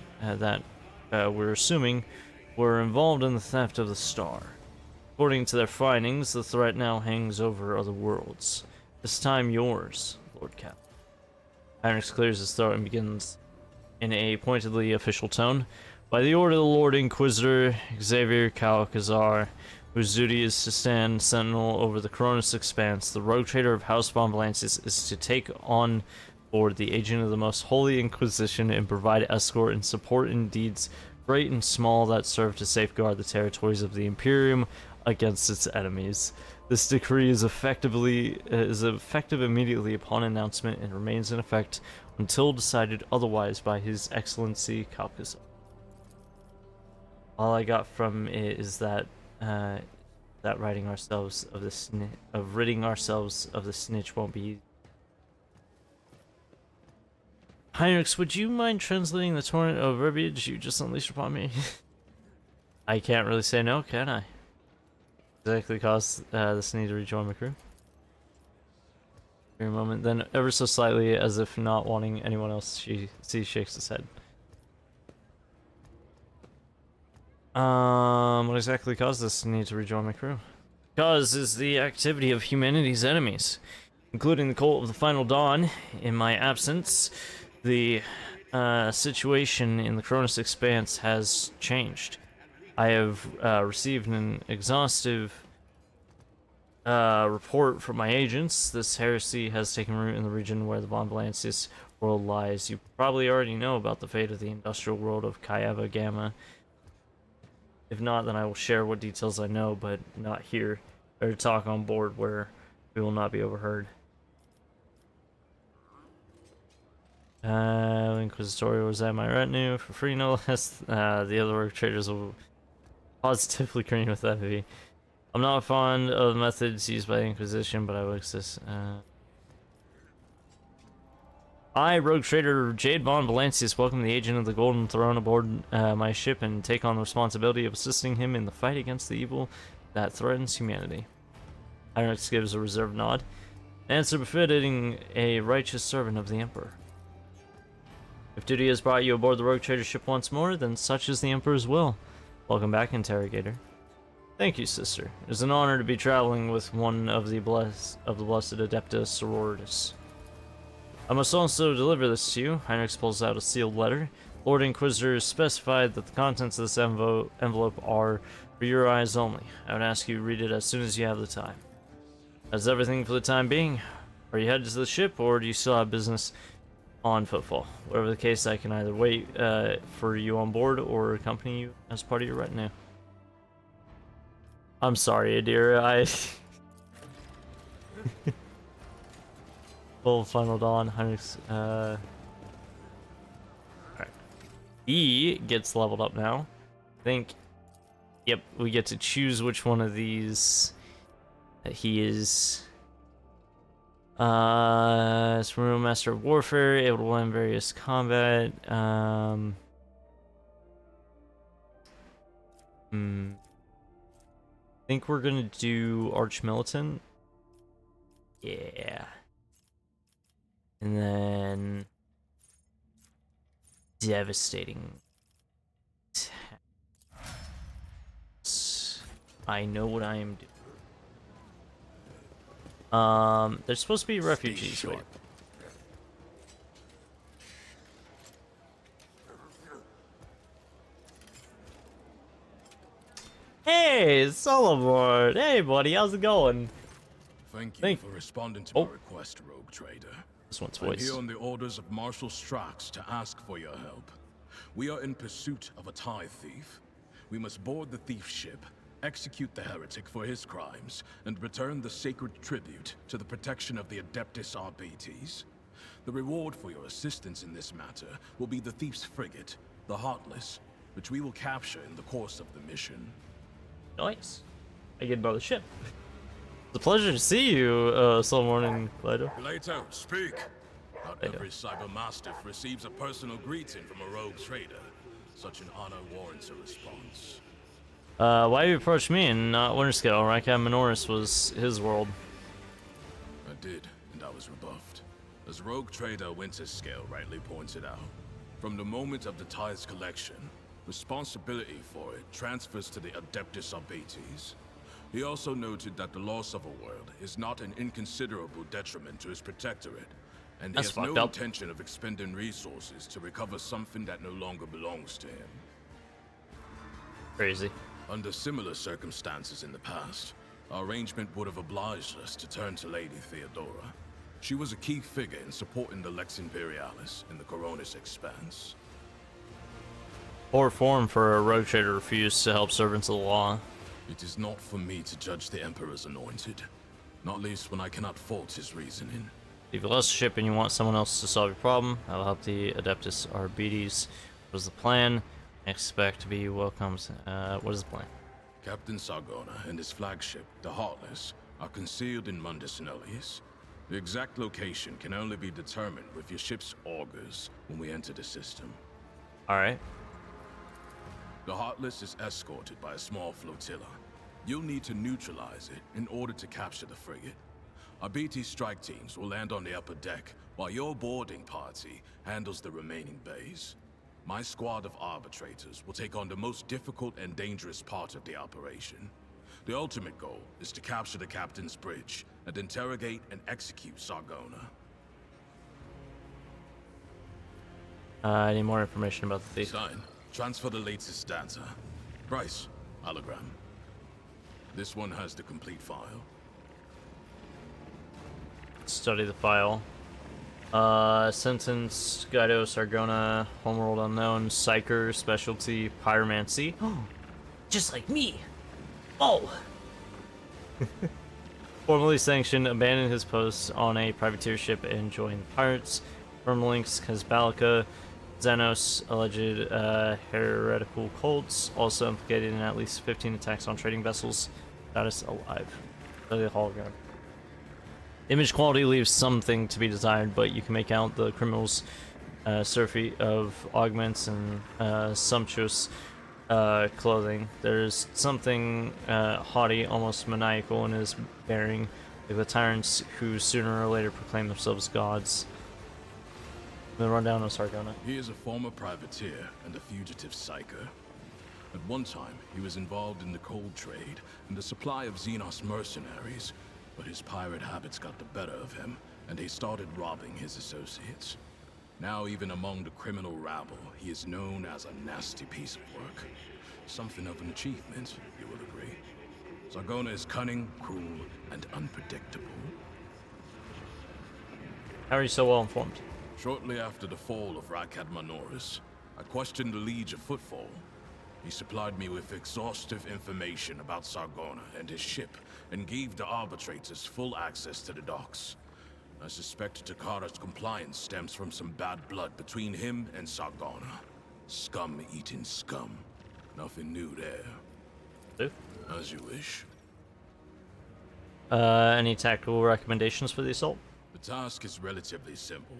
were involved in the theft of the star. According to their findings, the threat now hangs over other worlds. This time yours, Lord Cap. Heinrich clears his throat and begins in a pointedly official tone. By the order of the Lord Inquisitor Xavier Calcazar, whose duty is to stand sentinel over the Cronus Expanse, the rogue trader of House von Valancius is to take on board the agent of the Most Holy Inquisition and provide escort and support in deeds great and small that serve to safeguard the territories of the Imperium against its enemies. This decree is effective immediately upon announcement and remains in effect until decided otherwise by His Excellency Calcazar. All I got from it is that ridding ourselves of the snitch won't be easy. Heinrich, would you mind translating the torrent of verbiage you just unleashed upon me? I can't really say no, can I? Exactly caused this need to rejoin my crew. For a moment, then ever so slightly, as if not wanting anyone else she shakes his head. What exactly caused this need to rejoin my crew? Cause is the activity of humanity's enemies, including the cult of the Final Dawn. In my absence, the situation in the Cronus Expanse has changed. I have received an exhaustive report from my agents. This heresy has taken root in the region where the Von Valancius world lies. You probably already know about the fate of the industrial world of Kayava Gamma. If not, then I will share what details I know, but not here. Better talk on board where we will not be overheard. Inquisitorial was at my retinue for free, no less. The other work traders will positively agree with that movie. I'm not fond of the methods used by the Inquisition, but I will exist. I, Rogue Trader Jade Von Valancius, welcome the agent of the Golden Throne aboard my ship and take on the responsibility of assisting him in the fight against the evil that threatens humanity. Heinrich gives a reserved nod. Answer befitting a righteous servant of the Emperor. If duty has brought you aboard the Rogue Trader ship once more, then such is the Emperor's will. Welcome back, Interrogator. Thank you, sister. It is an honor to be traveling with one of the blessed Adeptus Sororitas. I must also deliver this to you. Heinrich pulls out a sealed letter. Lord Inquisitor has specified that the contents of this envelope are for your eyes only. I would ask you to read it as soon as you have the time. That's everything for the time being. Are you headed to the ship, or do you still have business on footfall? Whatever the case, I can either wait for you on board or accompany you as part of your retinue. I'm sorry, Adira. Full Final Dawn, Heinrich's, Alright. He gets leveled up now. I think, yep, we get to choose which one of these that he is. Supreme Master of Warfare, able to win various combat. I think we're gonna do Arch-Militant. Yeah. And then devastating. I know what I am doing. There's supposed to be refugees, right? Hey, Solomon! Hey, buddy, how's it going? Thank you for responding to my request, Rogue Trader. This one's I'm voice. here on the orders of Marshal Strax to ask for your help. We are in pursuit of a TIE thief. We must board the thief ship, execute the heretic for his crimes, and return the sacred tribute to the protection of the Adeptus Arbites. The reward for your assistance in this matter will be the thief's frigate, the Heartless, which we will capture in the course of the mission. Nice. I get another ship. It's a pleasure to see you, Solomon and Glydo. Glydo, speak! Not every cybermastiff receives a personal greeting from a rogue trader. Such an honor warrants a response. Why you approach me and not Winterscale? Rykab Minoris was his world. I did, and I was rebuffed. As rogue trader Winterscale rightly pointed out, from the moment of the Tide's collection, responsibility for it transfers to the Adeptus Arbites. He also noted that the loss of a world is not an inconsiderable detriment to his protectorate, and he That's has no fucked up. intention of expending resources to recover something that no longer belongs to him. Crazy. Under similar circumstances in the past, our arrangement would have obliged us to turn to Lady Theodora. She was a key figure in supporting the Lex Imperialis in the Coronis Expanse. Poor form for a rogue trader to refuse to help servants of the law. It is not for me to judge the Emperor's anointed, not least when I cannot fault his reasoning. If you lost a ship and you want someone else to solve your problem, I will help the Adeptus Arbites. What is the plan? Expect to be welcomed. What is the plan? Captain Sargona and his flagship, the Heartless, are concealed in Mundus Nullius. The exact location can only be determined with your ship's augurs when we enter the system. Alright. The Heartless is escorted by a small flotilla. You'll need to neutralize it in order to capture the frigate. Our BT strike teams will land on the upper deck, while your boarding party handles the remaining bays. My squad of arbitrators will take on the most difficult and dangerous part of the operation. The ultimate goal is to capture the captain's bridge and interrogate and execute Sargona. I need more information about the thief. Sign. Transfer the latest data. Price. Hologram. This one has the complete file. Study the file. Sentence, Guido, Sargona, Homeworld Unknown, Psyker, Specialty, Pyromancy. Just like me! Oh! Formally sanctioned, abandoned his post on a privateer ship and joined the pirates. Firm links, Casbalica, Xenos, alleged heretical cults, also implicated in at least 15 attacks on trading vessels. Status alive. Study the hologram. Image quality leaves something to be desired, but you can make out the criminal's surfeit of augments and sumptuous clothing. There's something haughty, almost maniacal in his bearing, like the tyrants who sooner or later proclaim themselves gods. The rundown of Sargona. He is a former privateer and a fugitive psyker. At one time, he was involved in the cold trade and the supply of Xenos mercenaries, but his pirate habits got the better of him, and he started robbing his associates. Now, even among the criminal rabble, he is known as a nasty piece of work. Something of an achievement, you will agree. Sargona is cunning, cruel, and unpredictable. How are you so well informed? Shortly after the fall of Rykad Minoris, I questioned the Liege of Footfall. He supplied me with exhaustive information about Sargona and his ship, and gave the arbitrators full access to the docks. I suspect Takara's compliance stems from some bad blood between him and Sargona. Scum-eating scum. Nothing new there. As you wish. Any tactical recommendations for the assault? The task is relatively simple.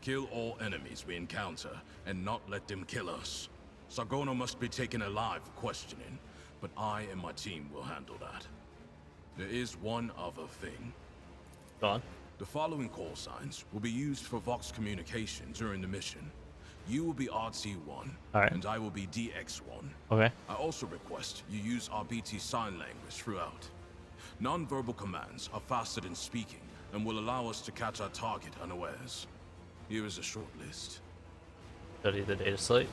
Kill all enemies we encounter, and not let them kill us. Sargona must be taken alive for questioning, but I and my team will handle that. There is one other thing. Go on. The following call signs will be used for Vox communication during the mission. You will be RT1, and I will be DX1. Okay. I also request you use RBT sign language throughout. Non-verbal commands are faster than speaking, and will allow us to catch our target unawares. Here is a short list. Study the data slate.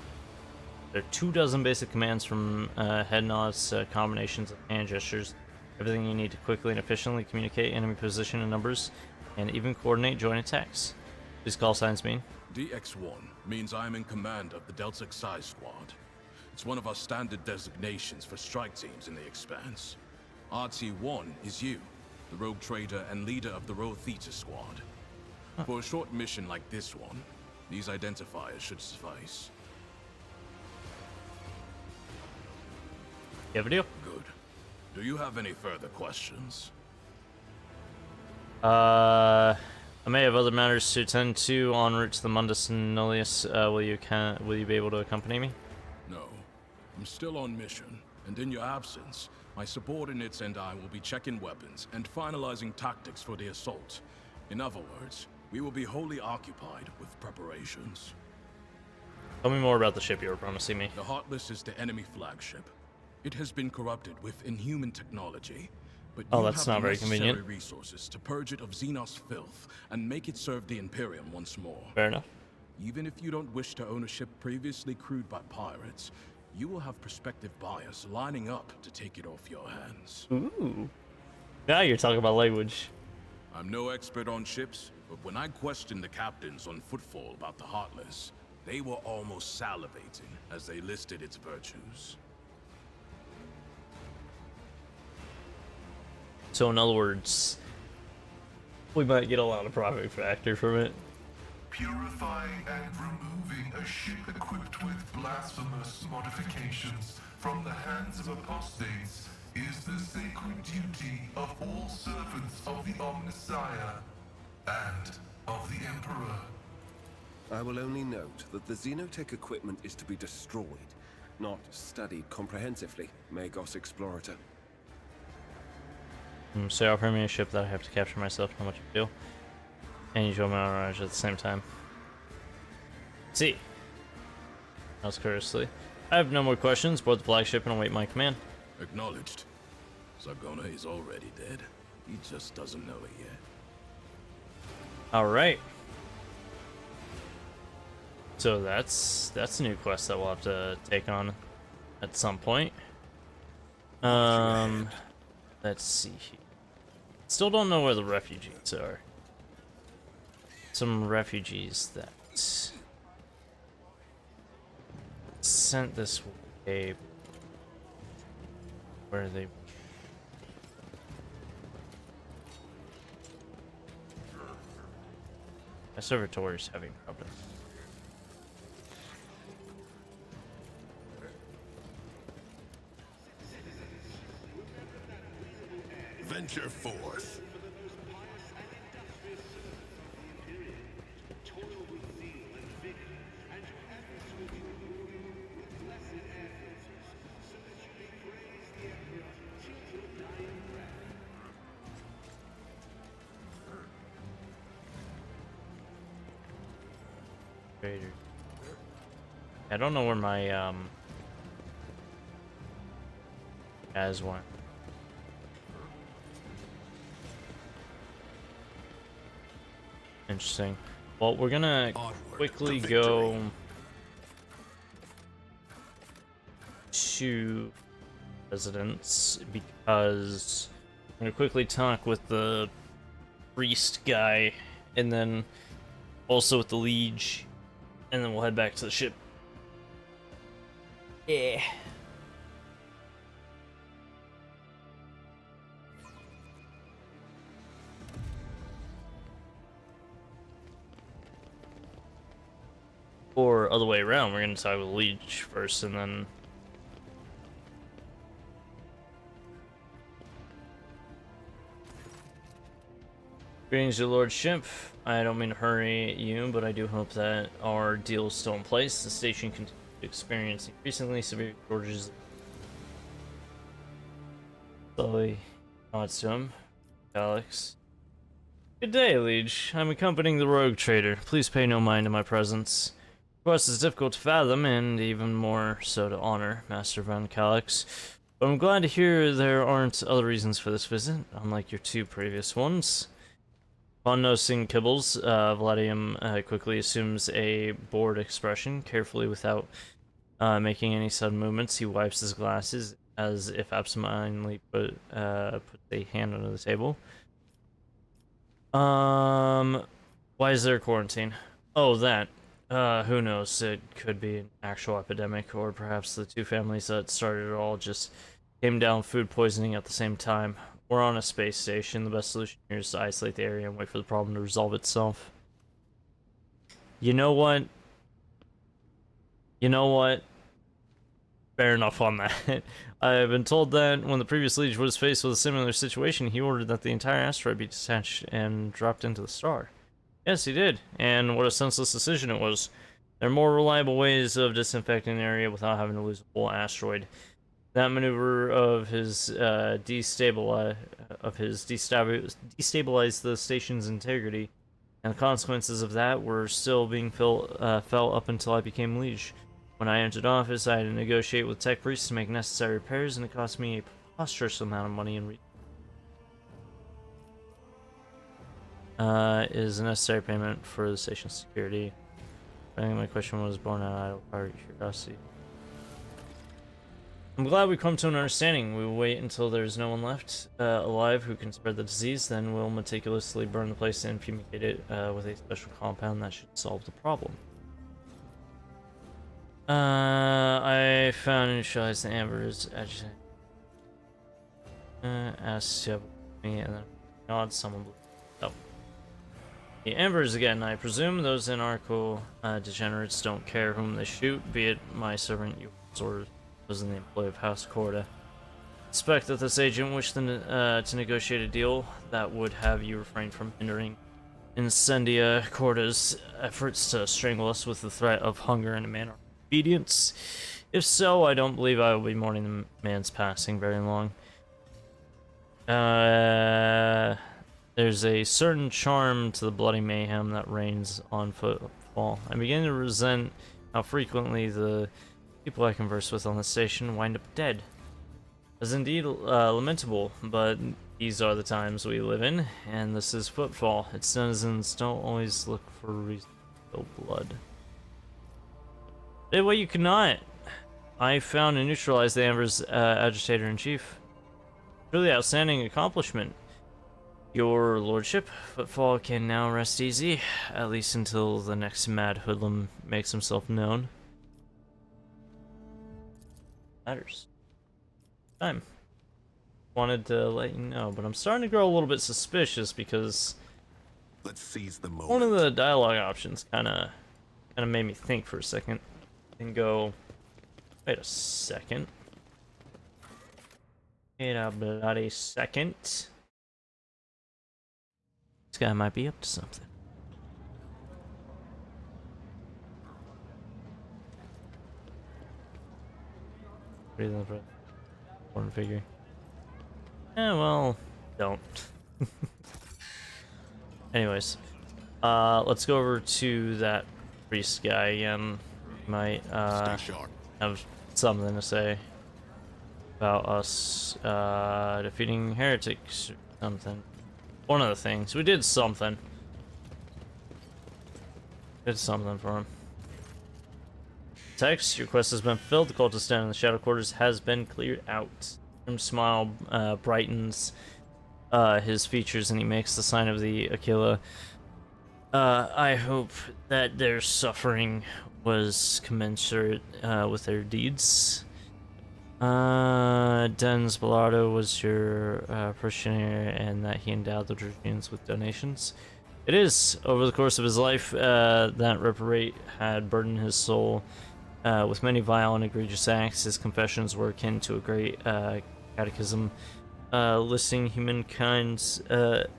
There are 24 basic commands from head nods to combinations of hand gestures. Everything you need to quickly and efficiently communicate enemy position and numbers, and even coordinate joint attacks. These call signs mean? DX1 means I am in command of the Delta Xi Squad. It's one of our standard designations for strike teams in the Expanse. RT1 is you, the rogue trader and leader of the Rho Theta Squad. For a short mission like this one, these identifiers should suffice. You have a deal? Good. Do you have any further questions? I may have other matters to attend to en route to the Mundus Nullius. Will you be able to accompany me? No. I'm still on mission, And in your absence, my subordinates and I will be checking weapons and finalizing tactics for the assault. In other words, we will be wholly occupied with preparations. Tell me more about the ship you were promising me. The Heartless is the enemy flagship. It has been corrupted with inhuman technology, but Oh, you that's have not the very necessary convenient. resources to purge it of Xenos filth and make it serve the Imperium once more. Fair enough. Even if you don't wish to own a ship previously crewed by pirates, you will have prospective buyers lining up to take it off your hands. Ooh. Now you're talking about language. I'm no expert on ships, but when I questioned the captains on Footfall about the Heartless, they were almost salivating as they listed its virtues. So in other words, we might get a lot of profit factor from it. Purifying and removing a ship equipped with blasphemous modifications from the hands of apostates is the sacred duty of all servants of the Omnissiah and of the Emperor. I will only note that the Xenotech equipment is to be destroyed, not studied comprehensively, Magos Explorator. So offer me a ship that I have to capture myself, not much of a deal. And you show my entourage at the same time. See. That's courteously. I have no more questions. Board the flagship and await my command. Acknowledged. Zargona is already dead. He just doesn't know it yet. Alright. So that's a new quest that we'll have to take on at some point. Let's see here. Still don't know where the refugees are. Some refugees that sent this way. Where are they? My servitor is having problems. Venture forth. I don't know where my guys went. Interesting. Well, we're gonna quickly go to residence because I'm gonna quickly talk with the priest guy and then also with the liege, and then we'll head back to the ship. Yeah. Or other way around, we're gonna talk with the liege first and then... Greetings, your lordship. I don't mean to hurry you, but I do hope that our deal is still in place. The station continues to experience increasingly severe shortages. Slowly nods to him. Alex. Good day, liege. I'm accompanying the rogue trader. Please pay no mind to my presence. The quest is difficult to fathom, and even more so to honor, Master Van Calix. But I'm glad to hear there aren't other reasons for this visit, unlike your two previous ones. Upon noticing Kibbles, Vladium quickly assumes a bored expression. Carefully, without making any sudden movements, he wipes his glasses as if absentmindedly puts a hand under the table. Why is there a quarantine? Oh, that. Who knows? It could be an actual epidemic, or perhaps the two families that started it all just came down food poisoning at the same time. We're on a space station. The best solution here is to isolate the area and wait for the problem to resolve itself. You know what? You know what? Fair enough on that. I've been told that when the previous liege was faced with a similar situation, he ordered that the entire asteroid be detached and dropped into the star. Yes, he did. And what a senseless decision it was. There are more reliable ways of disinfecting the area without having to lose a whole asteroid That maneuver of his destabilize the station's integrity, and the consequences of that were still being felt up until I became liege. When I entered office, I had to negotiate with tech priests to make necessary repairs, and it cost me a preposterous amount of money and is a necessary payment for the station's security. I think my question was born out of curiosity. I'm glad we come to an understanding. We will wait until there's no one left alive who can spread the disease, then we'll meticulously burn the place and fumigate it with a special compound that should solve the problem. I found and neutralized the Amber's agitated. Asked to have me and then nod someone. Oh. The Ambers again. I presume those anarcho degenerates don't care whom they shoot, be it my servant or those in the employ of House Corda. Suspect that this agent wished to negotiate a deal that would have you refrain from hindering Incendia Corda's efforts to strangle us with the threat of hunger and a manner of obedience. If so, I don't believe I will be mourning the man's passing very long. There's a certain charm to the bloody mayhem that reigns on Footfall. I begin to resent how frequently the people I converse with on the station wind up dead. It's indeed lamentable, but these are the times we live in, and this is Footfall. Its denizens don't always look for reason to spill blood. Hey, well, you cannot. I found and neutralized the Amber's agitator-in-chief. Truly outstanding accomplishment. Your lordship, Footfall can now rest easy, at least until the next mad hoodlum makes himself known. Matters. Time. Wanted to let you know, but I'm starting to grow a little bit suspicious because let's seize the moment. One of the dialogue options kind of made me think for a second and go, wait a second. Wait a bloody second. This guy might be up to something. Pretty important figure. Eh, well, don't. Anyways, let's go over to that priest guy again. Might have something to say about us defeating heretics or something. One of the things. We did something. Did something for him. Text, your quest has been filled. The cultist down in the shadow quarters has been cleared out. Smile brightens his features and he makes the sign of the Aquila. I hope that their suffering was commensurate with their deeds. Denz Bellardo was your parishioner and that he endowed the Dragoons with donations. It is. Over the course of his life, that reprobate had burdened his soul with many vile and egregious acts. His confessions were akin to a great catechism, listing humankind's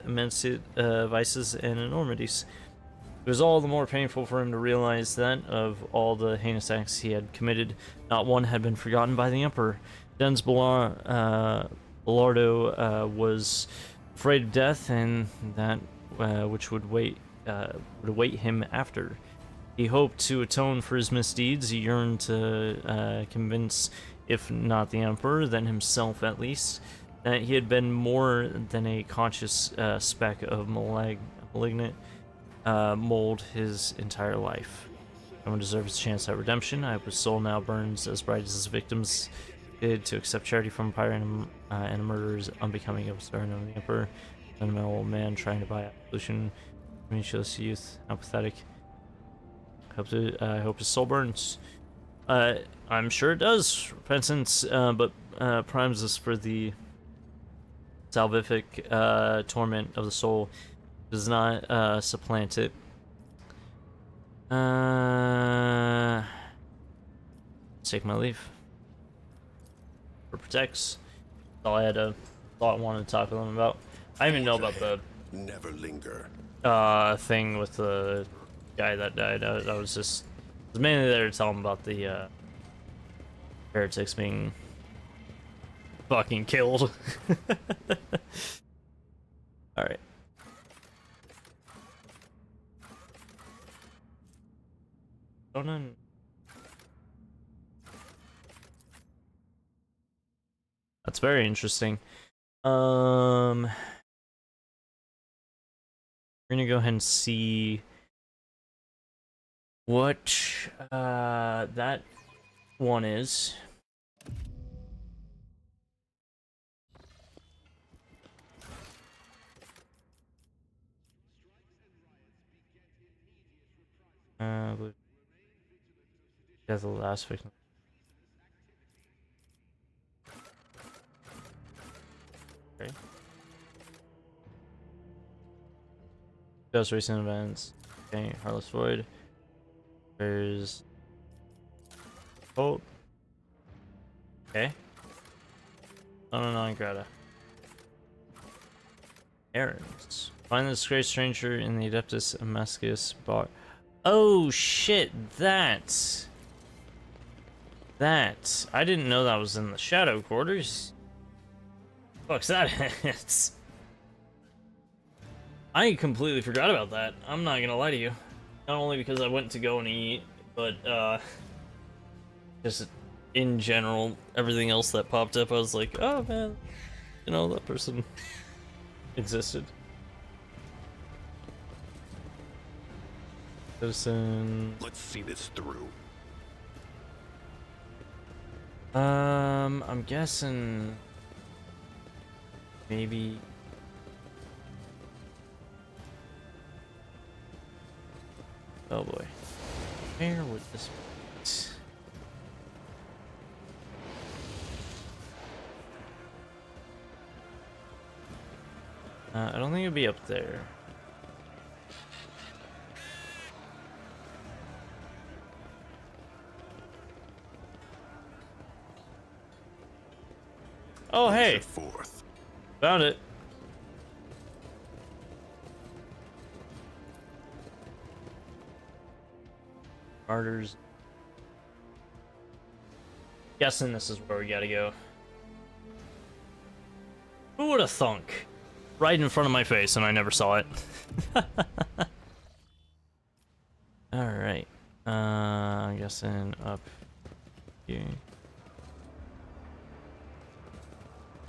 immense vices and enormities. It was all the more painful for him to realize that, of all the heinous acts he had committed, not one had been forgotten by the Emperor. Denz Bellardo was afraid of death and that which would await him after. He hoped to atone for his misdeeds. He yearned to convince, if not the Emperor, then himself at least, that he had been more than a conscious speck of malignant mold his entire life. Everyone deserves a chance at redemption. I hope his soul now burns as bright as his victims did to accept charity from a pirate and a murderer is unbecoming of a servant of the Emperor. And an old man trying to buy absolution. Meanchless youth, how pathetic. I hope his soul burns. I'm sure it does. Repentance, but primes us for the salvific torment of the soul. Does not supplant it. Take my leave. For protects. That's all I had a thought I wanted to talk with him about. I didn't even know about the never linger thing with the guy that died. I was mainly there to tell him about the heretics being fucking killed. Alright. Conan. That's very interesting. We're gonna go ahead and see what that one is. That's the last victim. Okay. Just recent events. Okay, Heartless Void. There's Bolt. Okay. Non-grata. Errands. Find the disgraced stranger in the Adeptus Amascus bar. Oh shit, that. I didn't know that was in the Shadow Quarters. Fuck's that? It's. I completely forgot about that. I'm not gonna lie to you. Not only because I went to go and eat, but just in general, everything else that popped up, I was like, oh man, you know, that person existed. Citizen. Let's see this through. I'm guessing maybe. Oh boy, where would this be? I don't think it'd be up there. Oh hey, found it. Martyrs. Guessing this is where we gotta go. Who would have thunk? Right in front of my face, and I never saw it. Alright. I'm guessing up here.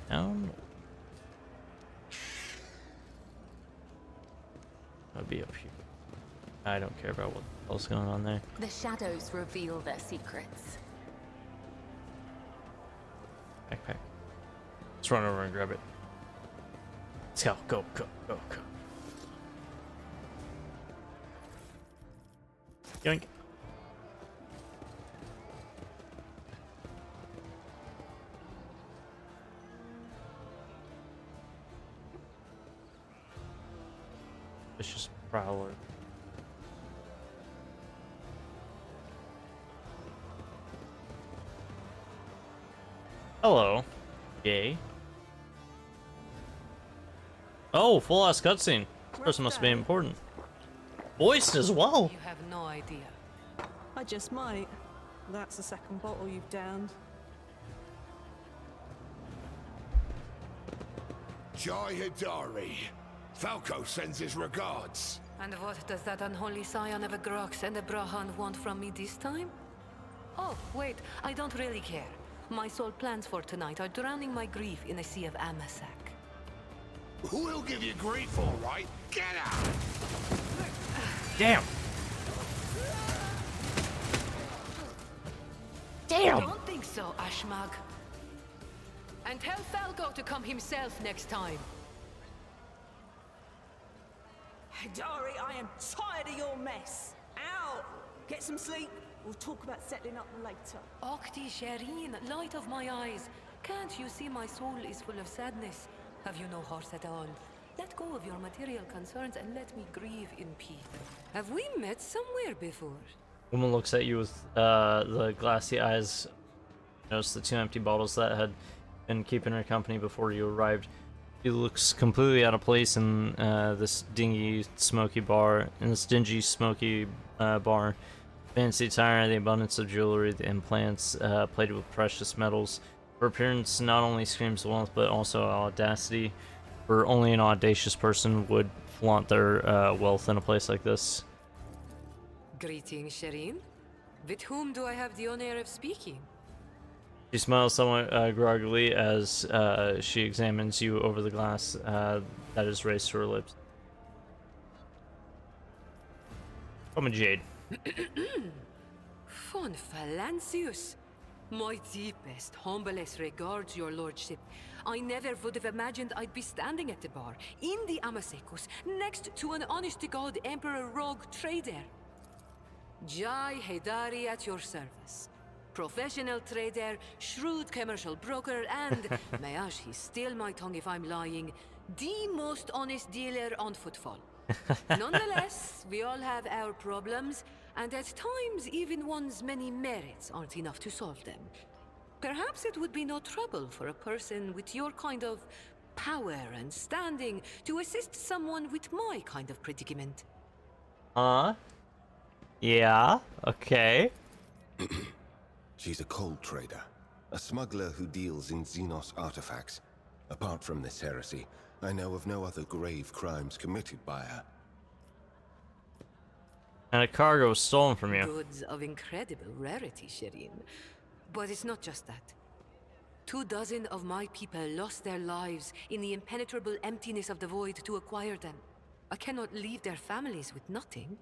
Down? I'll be up here. I don't care about what else going on there. The shadows reveal their secrets. Backpack. Let's run over and grab it. Let's go, go, go, go, go. Yoink. Vicious prowler. Hello. Yay. Oh, full ass cutscene. This person must be important. Voiced as well. You have no idea. I just might. That's the second bottle you've downed. Jai Hidari. Falco sends his regards. And what does that unholy scion of a Grox and a Brahan want from me this time? Oh, wait, I don't really care. My sole plans for tonight are drowning my grief in a sea of Amasak. We'll give you grief, all right. Get out! Damn. Damn. I don't think so, Ashmag. And tell Falco to come himself next time. Hidari, I am tired of your mess. Out! Get some sleep. We'll talk about settling up later. Okti Shireen, light of my eyes. Can't you see my soul is full of sadness? Have you no heart at all? Let go of your material concerns and let me grieve in peace. Have we met somewhere before? Woman looks at you with the glassy eyes. Notice the two empty bottles that had been keeping her company before you arrived. She looks completely out of place in this dingy, smoky bar. In this dingy, smoky bar. Fancy attire, the abundance of jewelry, the implants plated with precious metals. Her appearance not only screams wealth, but also audacity, for only an audacious person would flaunt their wealth in a place like this. Greetings, Shireen. With whom do I have the honor of speaking? She smiles somewhat groggily as she examines you over the glass that is raised to her lips. Come on, Jade. Fon Phalancius. My deepest, humblest regards, your lordship. I never would have imagined I'd be standing at the bar, in the Amasekos, next to an honest-to-God Emperor Rogue trader. Jai Hedari at your service. Professional trader, shrewd commercial broker, and, may he steal my tongue if I'm lying, the most honest dealer on footfall. Nonetheless, we all have our problems, and at times even one's many merits aren't enough to solve them. Perhaps it would be no trouble for a person with your kind of power and standing to assist someone with my kind of predicament. Yeah, okay. She's a cold trader, a smuggler who deals in Xenos artifacts. Apart from this heresy, I know of no other grave crimes committed by her. And a cargo was stolen from you. Goods of incredible rarity, Shireen. But it's not just that. 24 of my people lost their lives in the impenetrable emptiness of the void to acquire them. I cannot leave their families with nothing.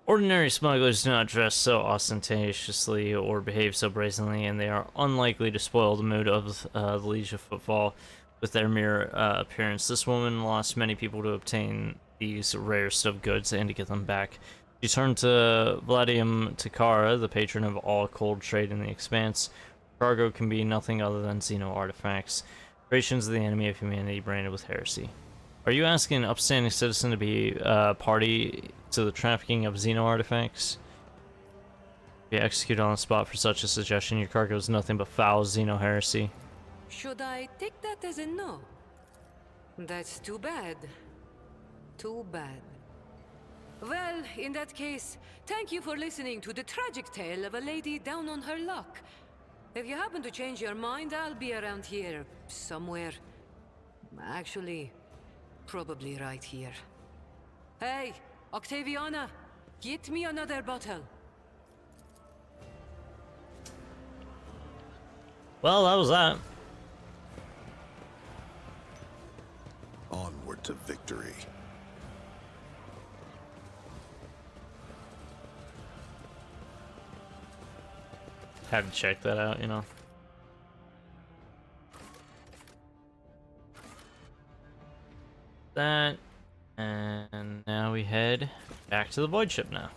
Ordinary smugglers do not dress so ostentatiously or behave so brazenly, and they are unlikely to spoil the mood of the Liege of Footfall with their mere appearance. This woman lost many people to obtain these rarest of goods and to get them back. She turned to Vladium Takara, the patron of all cold trade in the Expanse. Cargo can be nothing other than Xeno artifacts, creations of the enemy of humanity branded with heresy. Are you asking an upstanding citizen to be party to the trafficking of Xeno artifacts? Be executed on the spot for such a suggestion. Your cargo is nothing but foul Xeno heresy. Should I take that as a no? That's too bad. Too bad. Well, in that case, thank you for listening to the tragic tale of a lady down on her luck. If you happen to change your mind, I'll be around here somewhere. Actually, probably right here. Hey, Octaviana, get me another bottle. Well, that was that. Onward to victory. Had to check that out, you know. That, and now we head back to the void ship now.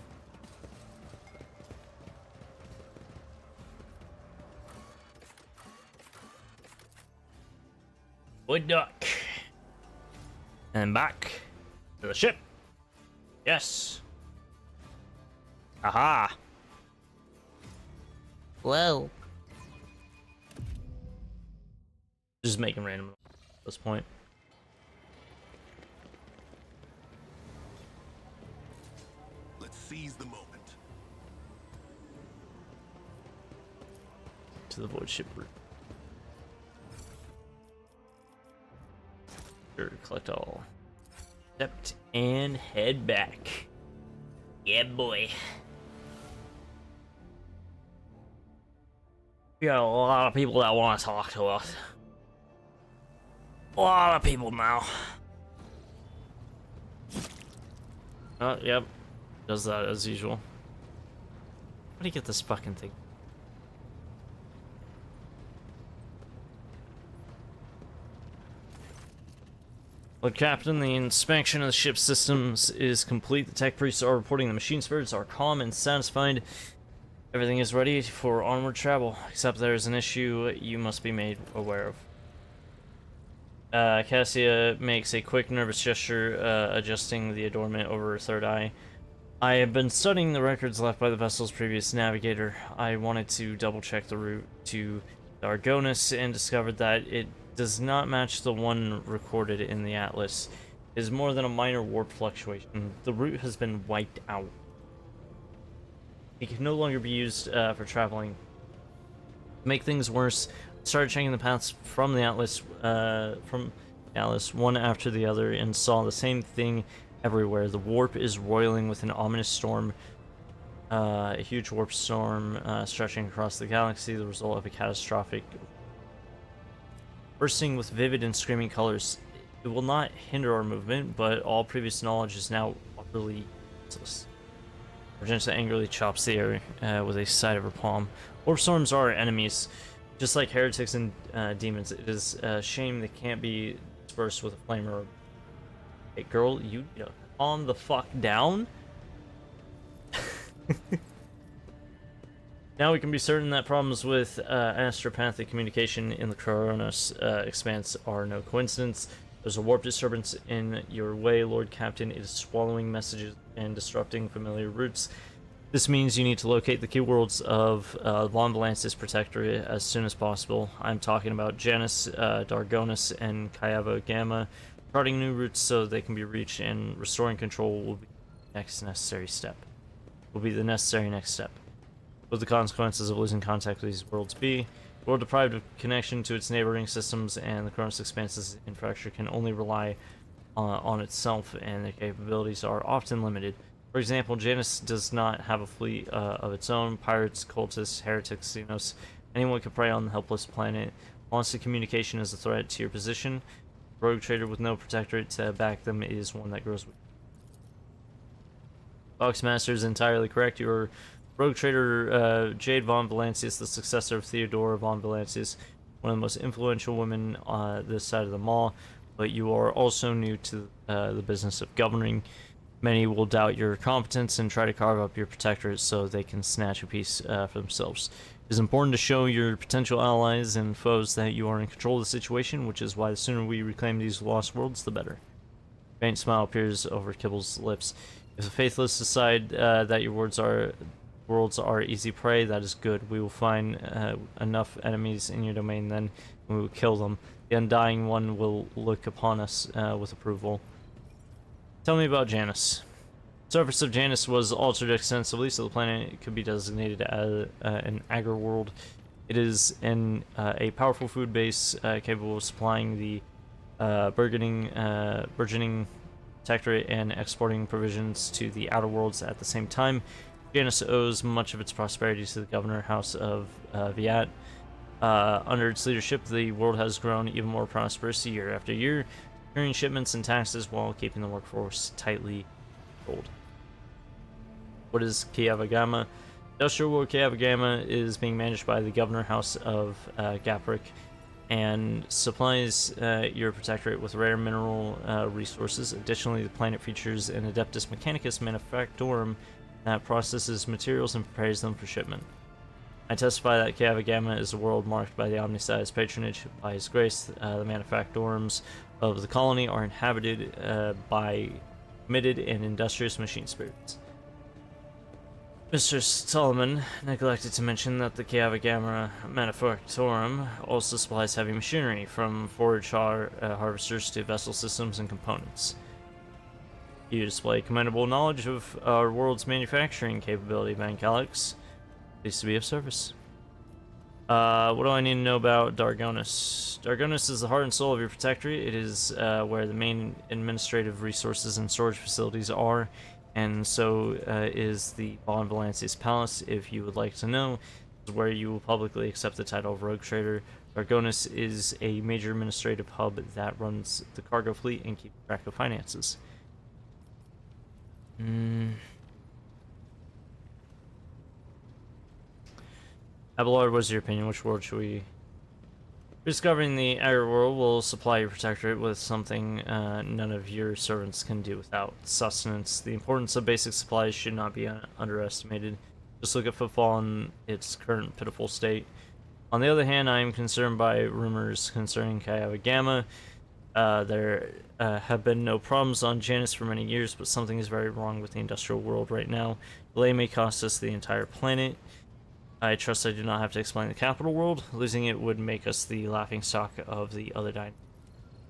Void dock. And back to the ship. Yes. Aha. Well. Just making random at this point. Let's seize the moment. To the void ship route. Sure, collect all. Accept and head back. Yeah, boy. We got a lot of people that want to talk to us. A lot of people now. Oh, yep. Does that as usual. How do you get this fucking thing? Lord Captain, the inspection of the ship's systems is complete. The tech priests are reporting the machine spirits are calm and satisfied. Everything is ready for onward travel, except there is an issue you must be made aware of. Cassia makes a quick, nervous gesture, adjusting the adornment over her third eye. I have been studying the records left by the vessel's previous navigator. I wanted to double-check the route to Argonis and discovered that it does not match the one recorded in the Atlas. It is more than a minor warp fluctuation. The route has been wiped out. It can no longer be used for traveling. To make things worse, I started checking the paths from the Atlas, one after the other, and saw the same thing everywhere. The warp is roiling with an ominous storm, a huge warp storm stretching across the galaxy, the result of a catastrophic bursting with vivid and screaming colors. It will not hinder our movement, but all previous knowledge is now utterly useless. Argenta angrily chops the air with a side of her palm. Warp storms are our enemies, just like heretics and demons. It is a shame they can't be dispersed with a flamer. Hey, girl, you need to calm the fuck down. Now we can be certain that problems with astropathic communication in the Kronos expanse are no coincidence. There's a warp disturbance in your way, Lord Captain. It is swallowing messages and disrupting familiar routes. This means you need to locate the key worlds of Von Valance's Protectorate as soon as possible. I'm talking about Janus, Dargonus, and Kayava Gamma. Charting new routes so they can be reached and restoring control will be the necessary step. What the consequences of losing contact with these worlds be? The world deprived of connection to its neighboring systems and the Kronos Expanse's infrastructure can only rely on itself, and their capabilities are often limited. For example, Janus does not have a fleet of its own. Pirates, cultists, heretics, Xenos, anyone can prey on the helpless planet. Constant communication is a threat to your position. A rogue trader with no protectorate to back them is one that grows weak. Boxmaster is entirely correct. Your rogue trader Jade von Valancius, the successor of Theodora von Valancius, one of the most influential women on this side of the mall, but you are also new to the business of governing. Many will doubt your competence and try to carve up your protectorate so they can snatch a piece for themselves. It is important to show your potential allies and foes that you are in control of the situation, which is why the sooner we reclaim these lost worlds, the better. A faint smile appears over Kibble's lips. If the faithless decide that your worlds are easy prey, that is good. We will find enough enemies in your domain then, and we will kill them. The Undying One will look upon us with approval. Tell me about Janus. The surface of Janus was altered extensively so the planet could be designated as an agri world. It is a powerful food base capable of supplying the burgeoning protectorate and exporting provisions to the outer worlds at the same time. Janus owes much of its prosperity to the governor house of Viat. Under its leadership, the world has grown even more prosperous year after year, securing shipments and taxes while keeping the workforce tightly controlled. What is Kayava Gamma? Industrial World Kayava Gamma is being managed by the governor house of Gapric and supplies your protectorate with rare mineral resources. Additionally, the planet features an Adeptus Mechanicus Manufactorum that processes materials and prepares them for shipment. I testify that Kayava Gamma is a world marked by the Omnissiah's patronage. By his grace, the manufactorums of the colony are inhabited by committed and industrious machine spirits. Mr. Solomon neglected to mention that the Kayava Gamma Manufactorum also supplies heavy machinery, from forage harvesters to vessel systems and components. You display commendable knowledge of our world's manufacturing capability, Van Calix. Pleased to be of service. What do I need to know about Dargonus? Dargonus is the heart and soul of your protectorate. It is where the main administrative resources and storage facilities are, and so is the Von Valancius Palace. If you would like to know, this is where you will publicly accept the title of Rogue Trader. Dargonus is a major administrative hub that runs the cargo fleet and keeps track of finances. Abelard, what's your opinion? Which world should we... Discovering the agri world will supply your protectorate with something none of your servants can do without: sustenance. The importance of basic supplies should not be underestimated. Just look at Footfall in its current pitiful state. On the other hand, I am concerned by rumors concerning Kayava Gamma. There have been no problems on Janus for many years, but something is very wrong with the industrial world right now. Delay may cost us the entire planet. I trust I do not have to explain the capital world. Losing it would make us the laughingstock of the other dynasties.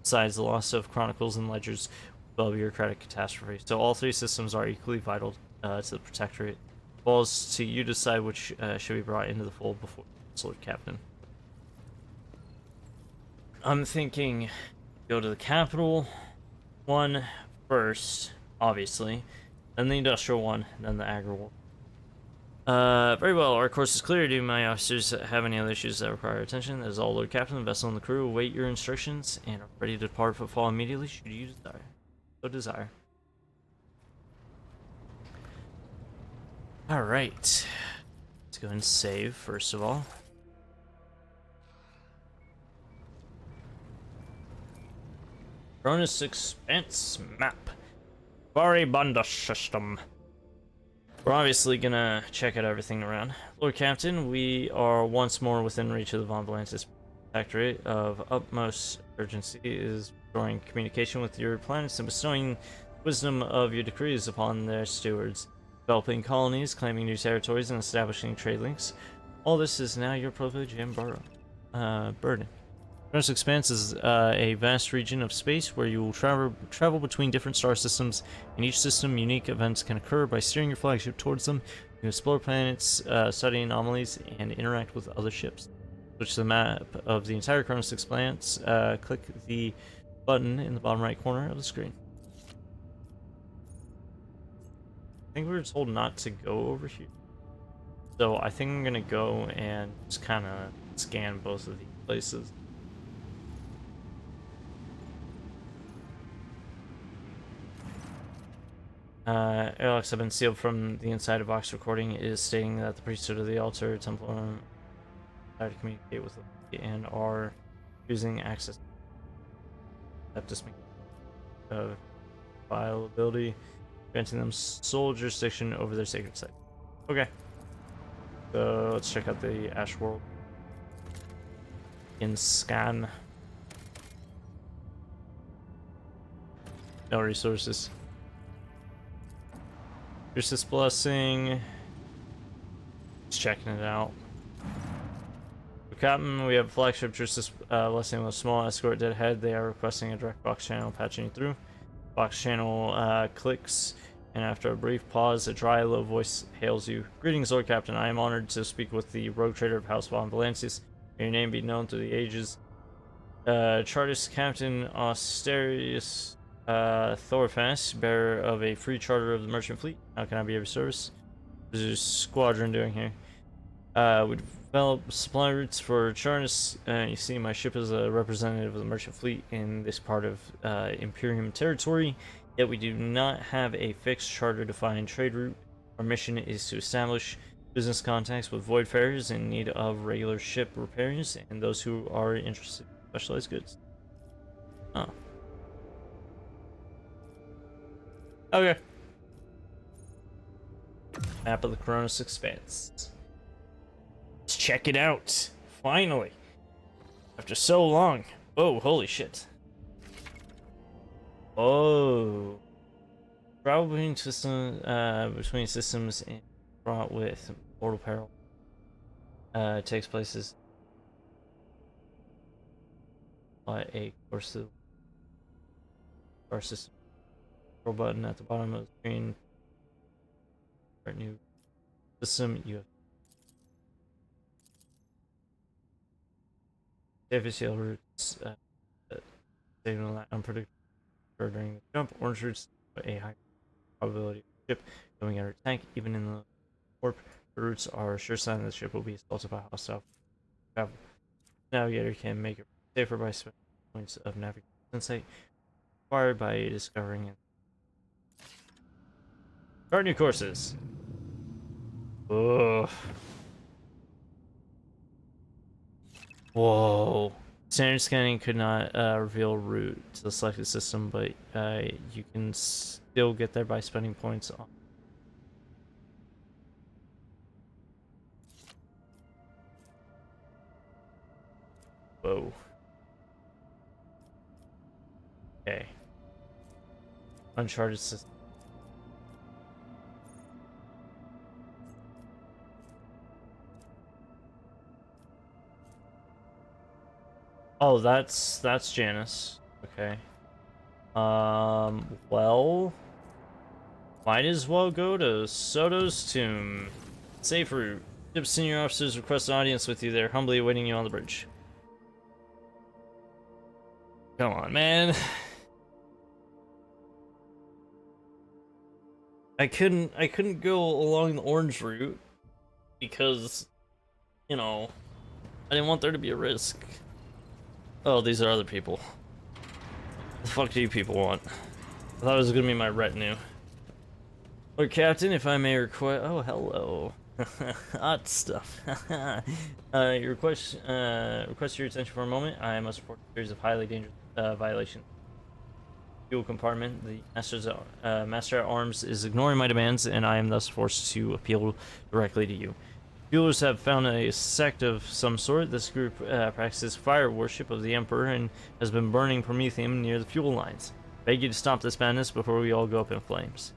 Besides, the loss of chronicles and ledgers will be a bureaucratic catastrophe. So all three systems are equally vital to the protectorate. Falls to you to decide which should be brought into the fold before Lord Captain. I'm thinking go to the capital one first, obviously, then the industrial one, then the agri one. Very well. Our course is clear. Do my officers have any other issues that require attention? That is all, Lord Captain. The vessel and the crew await your instructions and are ready to depart for fall immediately should you desire. Alright. Let's go and save, first of all. Cronus Expanse map. Varibanda system. We're obviously gonna check out everything around. Lord Captain, we are once more within reach of the Von Valantis Protectorate. Of utmost urgency is restoring communication with your planets and bestowing wisdom of your decrees upon their stewards. Developing colonies, claiming new territories, and establishing trade links. All this is now your privilege and burden. Cronus Expanse is a vast region of space where you will travel between different star systems. In each system, unique events can occur. By steering your flagship towards them, you can explore planets, study anomalies, and interact with other ships. Switch to the map of the entire Cronus Expanse. Click the button in the bottom right corner of the screen. I think we were told not to go over here. So I think I'm gonna go and just kind of scan both of these places. Airlocks have been sealed from the inside of Vox recording is stating that the priesthood of the altar temple are to communicate with the and are using access that just of file ability, granting them sole jurisdiction over their sacred site. Okay. So let's check out the Ash World. In scan. No resources. Here's this blessing. Just checking it out. For Captain, we have flagship Justice blessing with Smol escort dead ahead. They are requesting a direct box channel patching you through. Box channel clicks, and after a brief pause, a dry, low voice hails you. Greetings, Lord Captain. I am honored to speak with the rogue trader of House Von Valantis. May your name be known through the ages. Chartist Captain Austerius Thorfast, bearer of a free charter of the merchant fleet. How can I be of service? What is your squadron doing here? We develop supply routes for Chartist. You see, my ship is a representative of the merchant fleet in this part of Imperium territory. Yet we do not have a fixed charter-defined trade route. Our mission is to establish business contacts with voidfarers in need of regular ship repairs and those who are interested in specialized goods. Oh. Okay. Map of the Cronus Expanse. Let's check it out. Finally. After so long. Oh, holy shit. Oh. Travel between systems and fraught with mortal peril. Takes places by a course of our system. Control button at the bottom of the screen. Start new system. You have difficult routes. Saving that unpredictable during the jump. Orange routes a high probability of the ship going under tank, even in the warp. The routes are a sure sign that the ship will be assaulted by hostile travel. Navigator can make it safer by spending points of navigation insight acquired by discovering it. Start new courses. Ugh. Whoa. Standard scanning could not reveal route to the selected system, but you can still get there by spending points on. Whoa. Okay. Uncharted system. Oh, that's Janice. Okay. Well, Might as well go to Soto's tomb. Safe route. Ship's senior officers request an audience with you. They're humbly awaiting you on the bridge. Come on, man. I couldn't go along the orange route because, you know, I didn't want there to be a risk. Oh, these are other people. What the fuck do you people want? I thought it was gonna be my retinue. Lord Captain, if I may request... Oh, hello. Hot stuff. Request your attention for a moment. I must report a series of highly dangerous violations. Fuel compartment. The Master at Arms is ignoring my demands, and I am thus forced to appeal directly to you. Fuelers have found a sect of some sort. This group practices fire worship of the Emperor and has been burning promethium near the fuel lines. Beg you to stop this madness before we all go up in flames.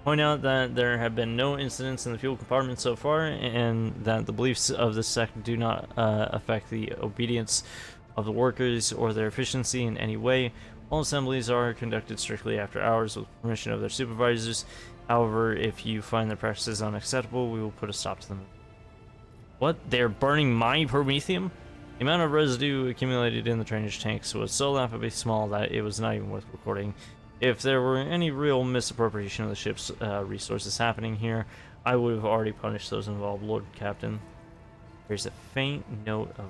Point out that there have been no incidents in the fuel compartment so far, and that the beliefs of this sect do not affect the obedience of the workers or their efficiency in any way. All assemblies are conducted strictly after hours with permission of their supervisors. However, if you find their practices unacceptable, we will put a stop to them. What? They're burning my promethium? The amount of residue accumulated in the drainage tanks was so laughably small that it was not even worth recording. If there were any real misappropriation of the ship's resources happening here, I would have already punished those involved, Lord Captain. There's a faint note of...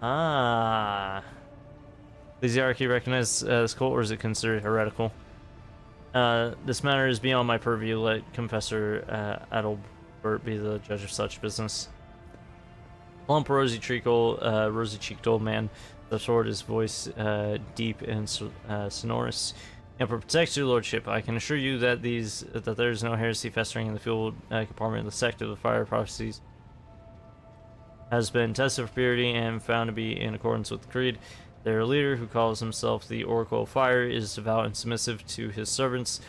Ah. Does the hierarchy recognize this cult, or is it considered heretical? This matter is beyond my purview. Let Confessor Adalbert be the judge of such business. Plump, rosy-cheeked old man, the sword, his voice deep and sonorous. Emperor protects your lordship. I can assure you that there is no heresy festering in the fuel compartment. The sect of the fire prophecies has been tested for purity and found to be in accordance with the creed. Their leader, who calls himself the Oracle of Fire, is devout and submissive to his servants.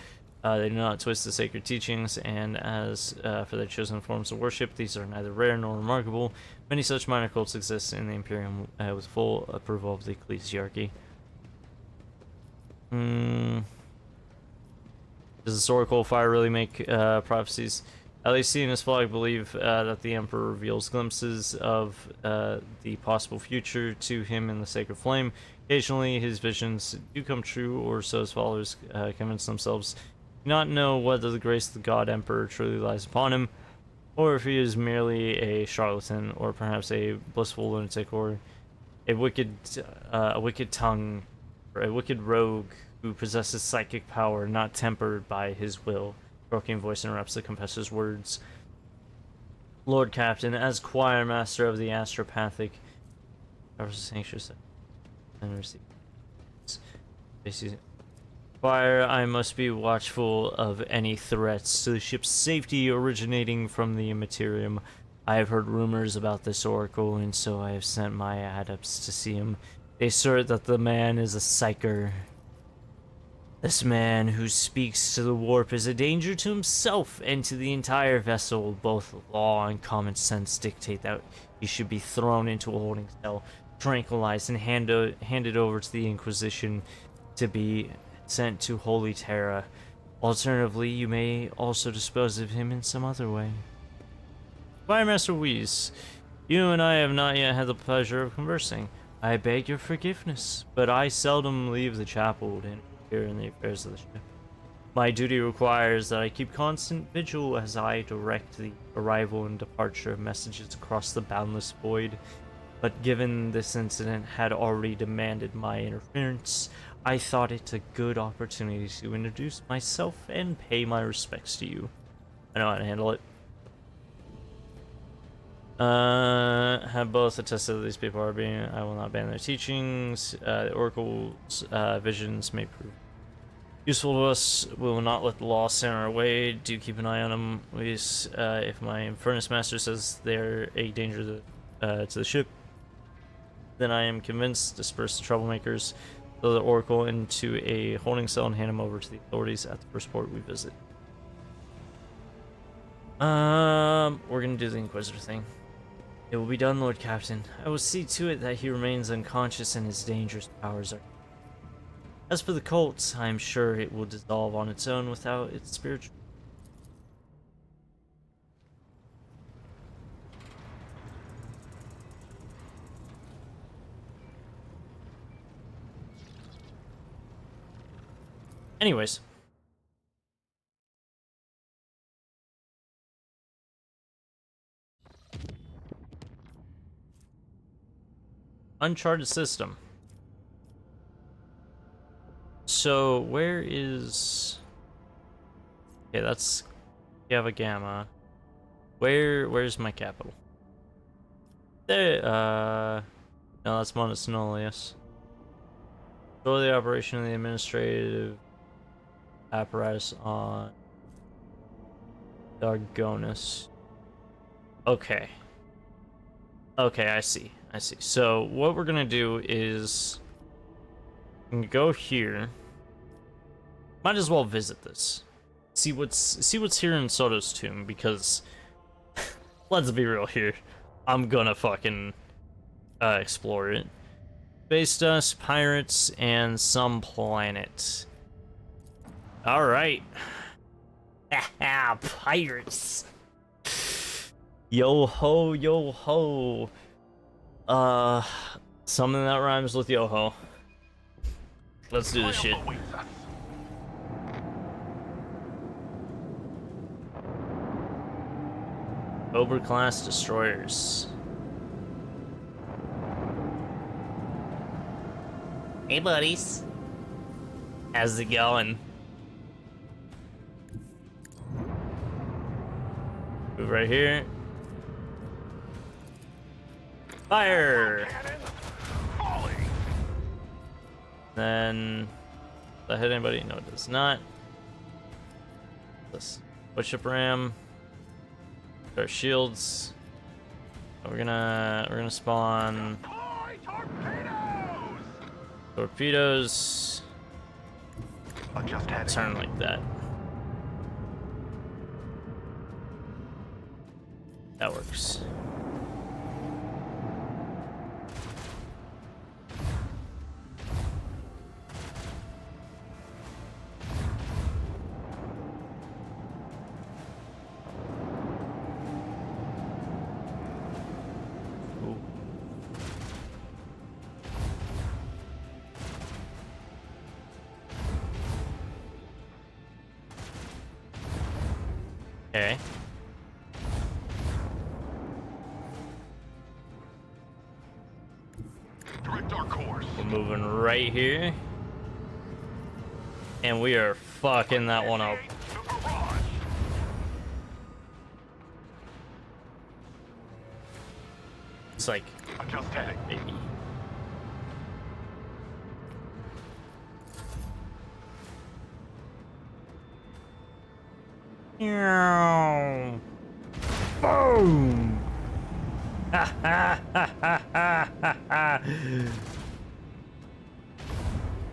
They do not twist the sacred teachings, and as for their chosen forms of worship, these are neither rare nor remarkable. Many such minor cults exist in the Imperium with full approval of the ecclesiarchy. Does this Oracle of Fire really make prophecies? At least seeing his flag, believe that the Emperor reveals glimpses of the possible future to him in the sacred flame. Occasionally, his visions do come true, or so his followers convince themselves. Do not know whether the grace of the God Emperor truly lies upon him, or if he is merely a charlatan, or perhaps a blissful lunatic, or a wicked tongue, or a wicked rogue who possesses psychic power not tempered by his will. Broken voice interrupts the confessor's words. Lord Captain, as choir master of the astropathic choir, I must be watchful of any threats to the ship's safety originating from the Immaterium. I have heard rumors about this oracle, and so I have sent my adepts to see him. They assert that the man is a psyker. This man who speaks to the warp is a danger to himself and to the entire vessel. Both law and common sense dictate that he should be thrown into a holding cell, tranquilized, and handed over to the Inquisition to be sent to Holy Terra. Alternatively, you may also dispose of him in some other way. Firemaster Whis, you and I have not yet had the pleasure of conversing. I beg your forgiveness, but I seldom leave the chapel to interfere in the affairs of the ship. My duty requires that I keep constant vigil as I direct the arrival and departure of messages across the boundless void. But given this incident had already demanded my interference, I thought it a good opportunity to introduce myself and pay my respects to you. I know how to handle it. Have both attested that these people are being... I will not ban their teachings. The Oracle's visions may prove useful to us. We will not let the law stand in our way. Do keep an eye on them. Please, if my Furnace Master says they're a danger to the ship, then I am convinced disperse the troublemakers, throw the Oracle into a holding cell and hand him over to the authorities at the first port we visit. We're gonna do the Inquisitor thing. It will be done, Lord Captain. I will see to it that he remains unconscious and his dangerous powers are... As for the cult, I am sure it will dissolve on its own without its spiritual. Anyways. Uncharted system. So, where is... Okay, that's Java Gamma. Where's my capital? There, no, that's Monosinolius. Control the operation of the administrative apparatus on Dargonus. Okay. Okay, I see. So, what we're gonna do is... we can go here. Might as well visit this. See what's here in Soto's tomb, because... let's be real here. I'm gonna fucking... explore it. Space dust, pirates, and some planet. Alright. Haha, pirates! Yo ho, yo ho. Something that rhymes with yo ho. Let's do this shit. Overclass destroyers. Hey buddies. How's it going? Move right here. Fire! Then, does that hit anybody? No, it does not. Let's push up ram. Our shields. We're gonna spawn torpedoes. Turn like that. That works. Okay. Direct our course. We're moving right here. And we are fucking that one up. It's like, just heading. Baby. Boom! Ha ha ha ha ha ha!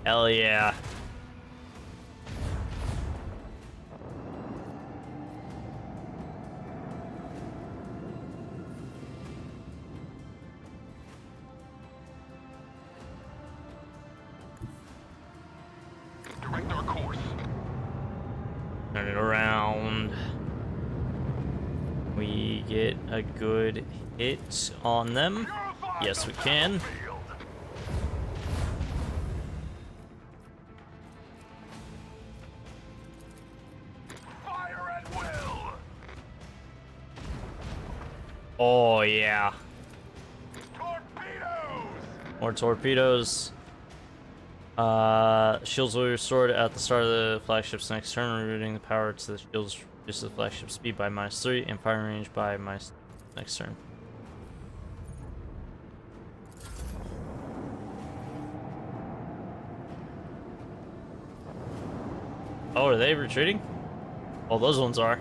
Hell yeah! Direct our course. Turn it around. We get a good hit on them. Yes, we can. Fire at will. Oh yeah. Torpedoes. More torpedoes. Shields will be restored at the start of the flagship's next turn, rerouting the power to the shields, reduces the flagship speed by -3 and firing range by next turn. Oh, are they retreating? Oh, those ones are.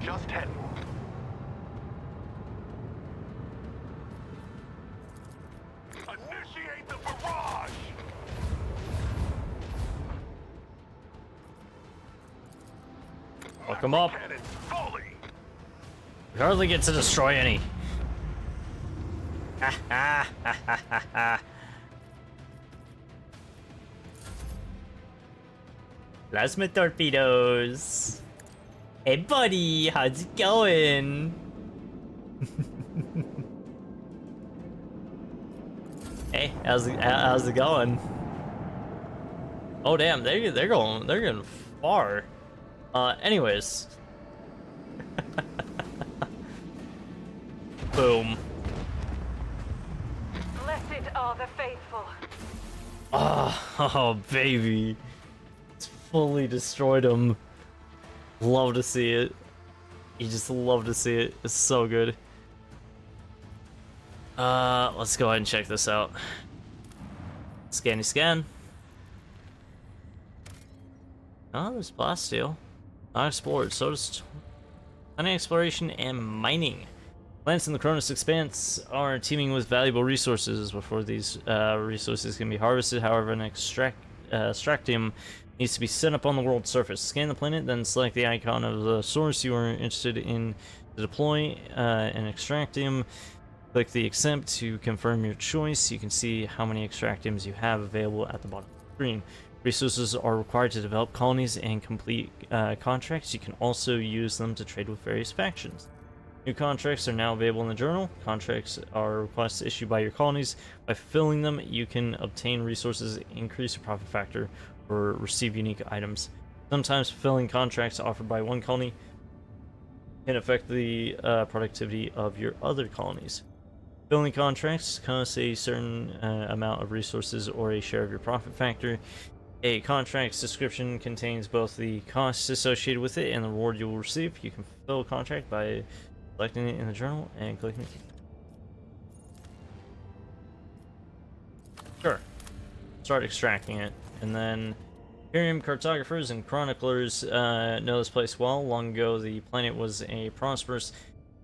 Just heading. Initiate the barrage. them up. We hardly get to destroy any. Plasma torpedoes. Hey buddy, how's it going? Hey, how's it going? Oh damn, they're going far. Anyways. Boom. Blessed are the faithful. Oh, baby. It's fully destroyed him. Love to see it. You just love to see it. It's so good. Let's go ahead and check this out. Scanny scan. Oh, there's plasteel. Not explored, so does planet exploration and mining. Planets in the Cronus Expanse are teeming with valuable resources. Before these resources can be harvested, however, an extractium needs to be set up on the world's surface. Scan the planet, then select the icon of the source you are interested in to deploy an extractium. Click the accept to confirm your choice. You can see how many extractiums you have available at the bottom of the screen. Resources are required to develop colonies and complete contracts. You can also use them to trade with various factions. New contracts are now available in the journal. Contracts are requests issued by your colonies. By fulfilling them, you can obtain resources, increase your profit factor, or receive unique items. Sometimes fulfilling contracts offered by one colony can affect the productivity of your other colonies. Fulfilling contracts costs a certain amount of resources or a share of your profit factor. A contract's description contains both the costs associated with it and the reward you will receive. You can fulfill a contract by selecting it in the journal and clicking. Sure. Start extracting it. And then Imperium cartographers and chroniclers know this place well. Long ago, the planet was a prosperous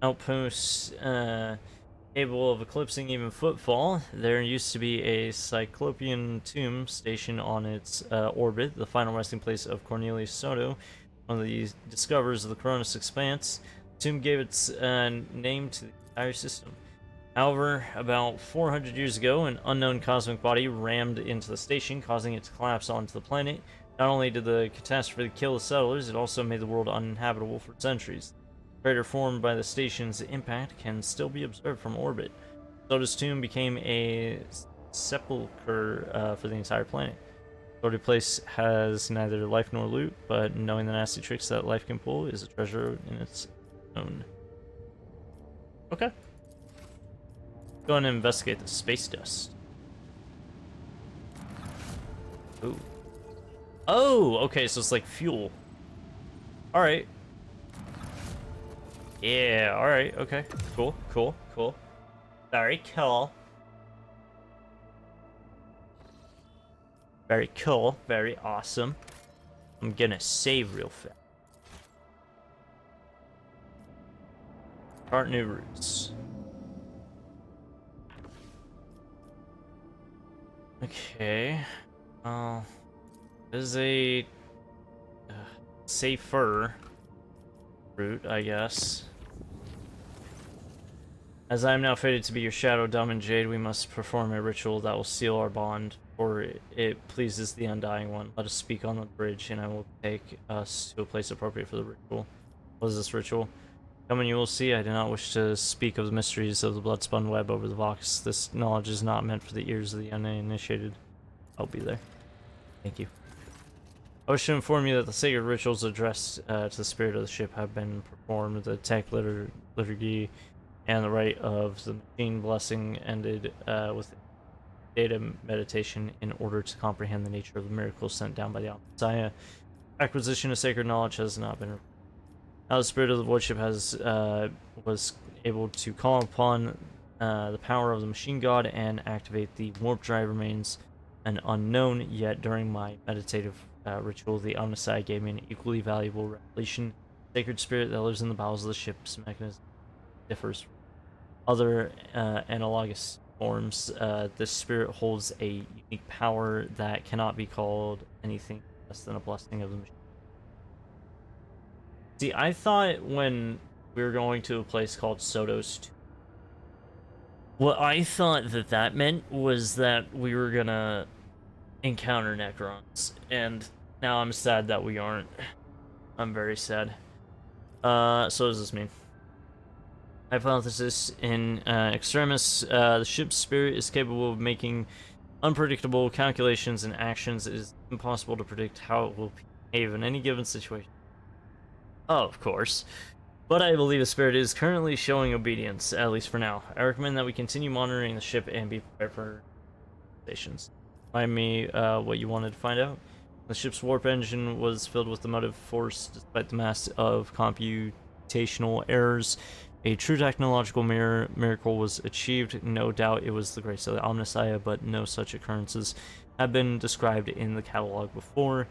outpost capable of eclipsing even footfall. There used to be a Cyclopean tomb stationed on its orbit, the final resting place of Cornelius Soto, one of the discoverers of the Cronus Expanse. The tomb gave its name to the entire system. However, about 400 years ago, an unknown cosmic body rammed into the station, causing it to collapse onto the planet. Not only did the catastrophe kill the settlers, it also made the world uninhabitable for centuries. The crater formed by the station's impact can still be observed from orbit. Soda's tomb became a sepulcher for the entire planet. The place has neither life nor loot, but knowing the nasty tricks that life can pull is a treasure in its own. Okay. Go and investigate the space dust. Ooh. Oh, okay, so it's like fuel. Alright. Yeah, alright, okay. Cool, cool, cool. Very cool. Very cool, very awesome. I'm gonna save real fast. Chart new routes. Okay. This is a safer route, I guess. As I am now fated to be your shadow, Dumb and Jade, we must perform a ritual that will seal our bond, for it pleases the Undying One. Let us speak on the bridge, and I will take us to a place appropriate for the ritual. What is this ritual? Come and you will see. I do not wish to speak of the mysteries of the blood-spun web over the Vox. This knowledge is not meant for the ears of the uninitiated. I'll be there. Thank you. I wish to inform you that the sacred rituals addressed to the spirit of the ship have been performed. The tech liturgy and the rite of the machine blessing ended with data meditation in order to comprehend the nature of the miracles sent down by the Messiah. Acquisition of sacred knowledge has not been. Now the spirit of the void ship was able to call upon the power of the machine god and activate the warp drive remains an unknown, yet during my meditative ritual, the Omnisci gave me an equally valuable revelation. Sacred spirit that lives in the bowels of the ship's mechanism differs from other analogous forms. This spirit holds a unique power that cannot be called anything less than a blessing of the machine. See, I thought when we were going to a place called Sotos, what I thought that meant was that we were gonna encounter Necrons, and now I'm sad that we aren't. I'm very sad. So what does this mean? Hypothesis in extremis, the ship's spirit is capable of making unpredictable calculations and actions. It is impossible to predict how it will behave in any given situation. Oh, of course. But I believe the spirit is currently showing obedience, at least for now. I recommend that we continue monitoring the ship and be prepared for stations. Remind me what you wanted to find out. The ship's warp engine was filled with the motive force despite the mass of computational errors. A true technological miracle was achieved. No doubt it was the grace of the Omnissiah, but no such occurrences have been described in the catalog before.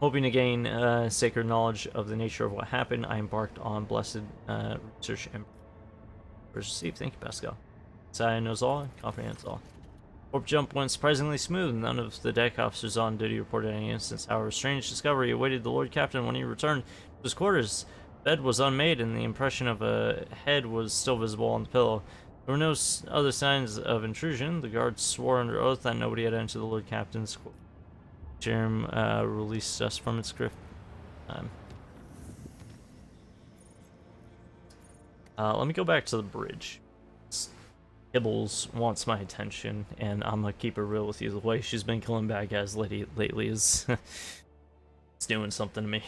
Hoping to gain sacred knowledge of the nature of what happened, I embarked on blessed research and received. Thank you, Pascal. Messiah knows all, comprehends all. Warp jump went surprisingly smooth. None of the deck officers on duty reported any instance. However, strange discovery awaited the Lord Captain when he returned to his quarters. Bed was unmade, and the impression of a head was still visible on the pillow. There were no other signs of intrusion. The guards swore under oath that nobody had entered the Lord Captain's quarters. Jerem released us from its grip. Let me go back to the bridge. Kibbles wants my attention, and I'm gonna keep it real with you. The way she's been killing bad guys lately is it's doing something to me.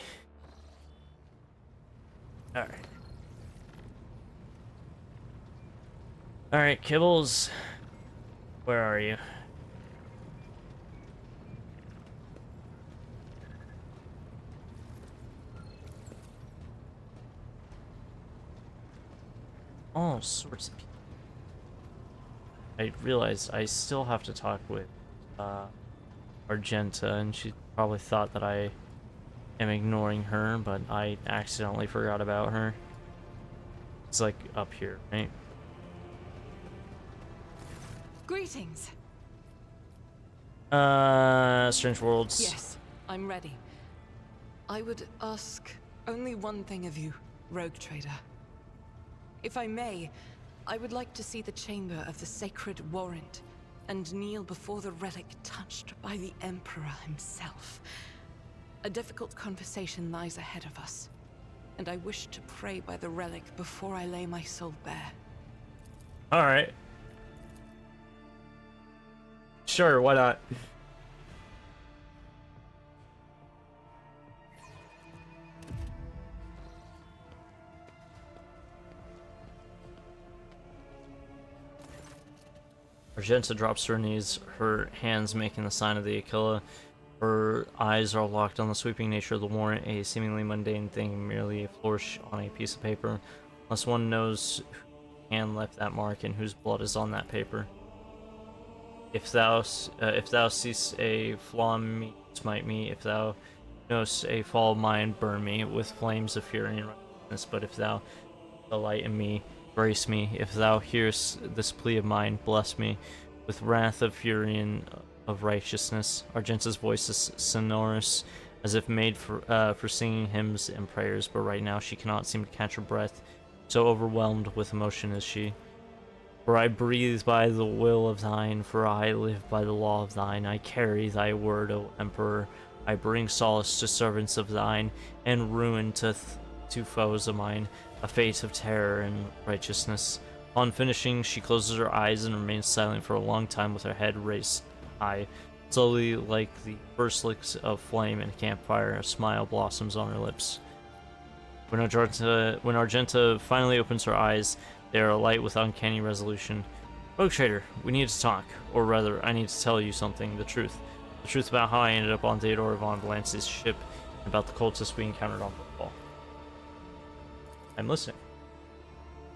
Alright. Alright, Kibbles. Where are you? All sorts of people. I realized I still have to talk with Argenta, and she probably thought that I am ignoring her, but I accidentally forgot about her. It's like up here, right? Greetings. Strange Worlds. Yes, I'm ready. I would ask only one thing of you, Rogue Trader. If I may, I would like to see the chamber of the sacred warrant and kneel before the relic touched by the Emperor himself. A difficult conversation lies ahead of us, and I wish to pray by the relic before I lay my soul bare. Alright. Sure, why not? Argenta drops to her knees, her hands making the sign of the Aquila. Her eyes are locked on the sweeping nature of the warrant, a seemingly mundane thing, merely a flourish on a piece of paper, unless one knows whose hand left that mark and whose blood is on that paper. If thou seest a flaw in me, smite me. If thou knowest a fall of mine, burn me with flames of fury and righteousness. But if thou delight in me, grace me. If thou hearest this plea of mine, bless me with wrath of fury and of righteousness. Argenta's voice is sonorous, as if made for singing hymns and prayers, but right now she cannot seem to catch her breath, so overwhelmed with emotion is she. For I breathe by the will of thine, for I live by the law of thine. I carry thy word, O Emperor. I bring solace to servants of thine, and ruin to foes of mine, a fate of terror and righteousness. On finishing, she closes her eyes and remains silent for a long time with her head raised high. Slowly, like the first licks of flame in a campfire, a smile blossoms on her lips. When Argenta finally opens her eyes, they are alight with uncanny resolution. Rogue Trader, we need to talk. Or rather, I need to tell you something, the truth. The truth about how I ended up on Theodore von Valance's ship, and about the cultists we encountered on football. I'm listening.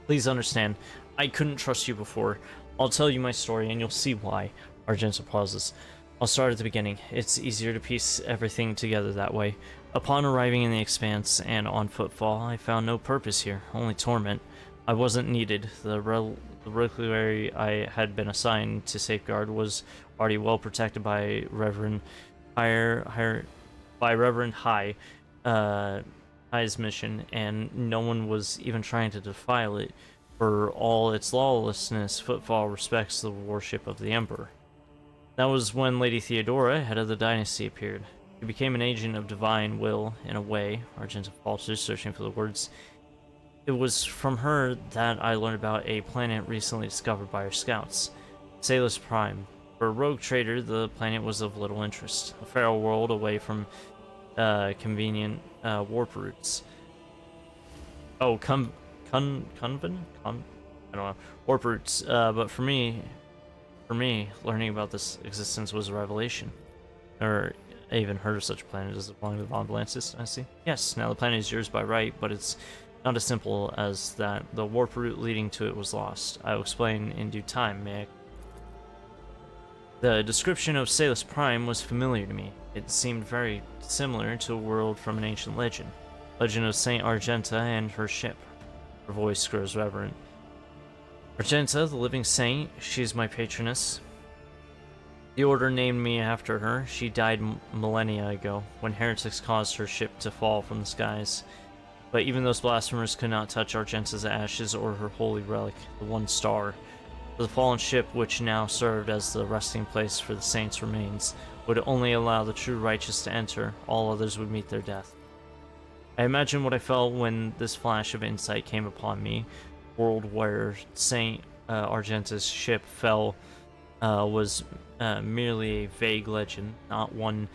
Please understand, I couldn't trust you before. I'll tell you my story, and you'll see why. Argenta pauses. I'll start at the beginning. It's easier to piece everything together that way. Upon arriving in the Expanse and on Footfall, I found no purpose here, only torment. I wasn't needed. The reliquary I had been assigned to safeguard was already well protected by Reverend High. High's mission, and no one was even trying to defile it. For all its lawlessness, Footfall respects the worship of the Emperor. That was when Lady Theodora, head of the dynasty, appeared. She became an agent of divine will, in a way. Argenta falters, searching for the words. It was from her that I learned about a planet recently discovered by her scouts, Salus Prime. For a rogue trader, the planet was of little interest. A feral world away from convenient warp routes. Oh, I don't know, warp routes. But for me, learning about this existence was a revelation. Or I even heard of such a planet as belonging to the Von Blancis dynasty. Yes, now the planet is yours by right, but it's not as simple as that. The warp route leading to it was lost. I will explain in due time, may I? The description of Salus Prime was familiar to me. It seemed very similar to a world from an ancient legend. Legend of Saint Argenta and her ship. Her voice grows reverent. Argenta, the living saint, she's my patroness. The Order named me after her. She died millennia ago, when heretics caused her ship to fall from the skies. But even those blasphemers could not touch Argenta's ashes or her holy relic, the One Star. The fallen ship, which now served as the resting place for the saints' remains, would only allow the true righteous to enter. All others would meet their death. I imagine what I felt when this flash of insight came upon me. World where Saint Argenta's ship fell was merely a vague legend, not one.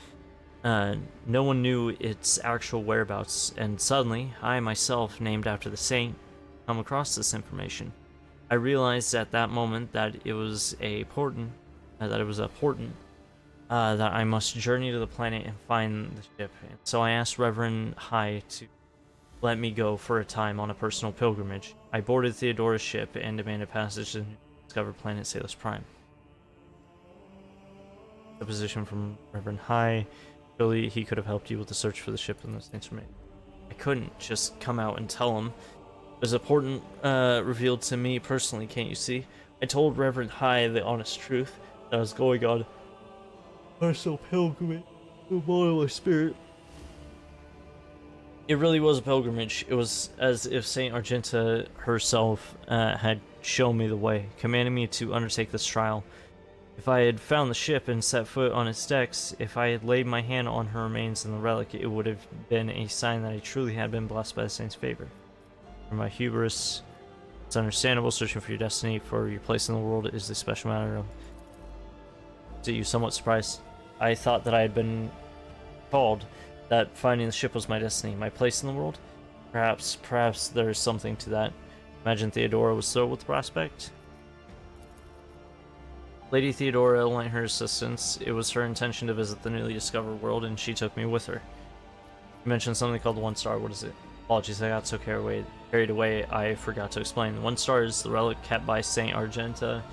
No one knew its actual whereabouts, and suddenly, I myself, named after the saint, come across this information. I realized at that moment that it was important that I must journey to the planet and find the ship. And so I asked Reverend High to let me go for a time on a personal pilgrimage. I boarded Theodora's ship and demanded passage to the discovered planet Salus Prime. The position from Reverend High. Surely he could have helped you with the search for the ship and those things for me. I couldn't just come out and tell him. It was important revealed to me personally, can't you see? I told Reverend High the honest truth, that I was going on personal pilgrimage to model my spirit. It really was a pilgrimage. It was as if Saint Argenta herself had shown me the way, commanding me to undertake this trial. If I had found the ship and set foot on its decks, if I had laid my hand on her remains and the relic, it would have been a sign that I truly had been blessed by the saint's favor. For my hubris, it's understandable. Searching for your destiny, for your place in the world, is a special matter of. Did you somewhat surprised? I thought that I had been called, that finding the ship was my destiny, my place in the world. Perhaps there is something to that. Imagine Theodora was thrilled with the prospect. Lady Theodora lent her assistance. It was her intention to visit the newly discovered world, and she took me with her. You mentioned something called the One Star. What is it? Apologies, I got so carried away, I forgot to explain. The One Star is the relic kept by Saint Argenta.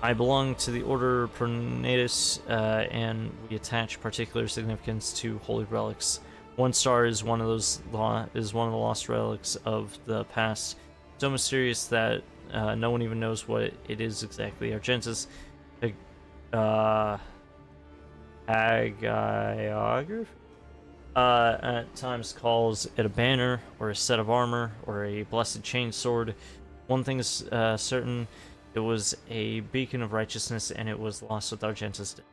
I belong to the Order Pronatus, and we attach particular significance to holy relics. One Star is one of the lost relics of the past, so mysterious that no one even knows what it is exactly. Argenta's hagiography at times calls it a banner, or a set of armor, or a blessed chain sword. One thing is certain, it was a beacon of righteousness, and it was lost with Argenta's death.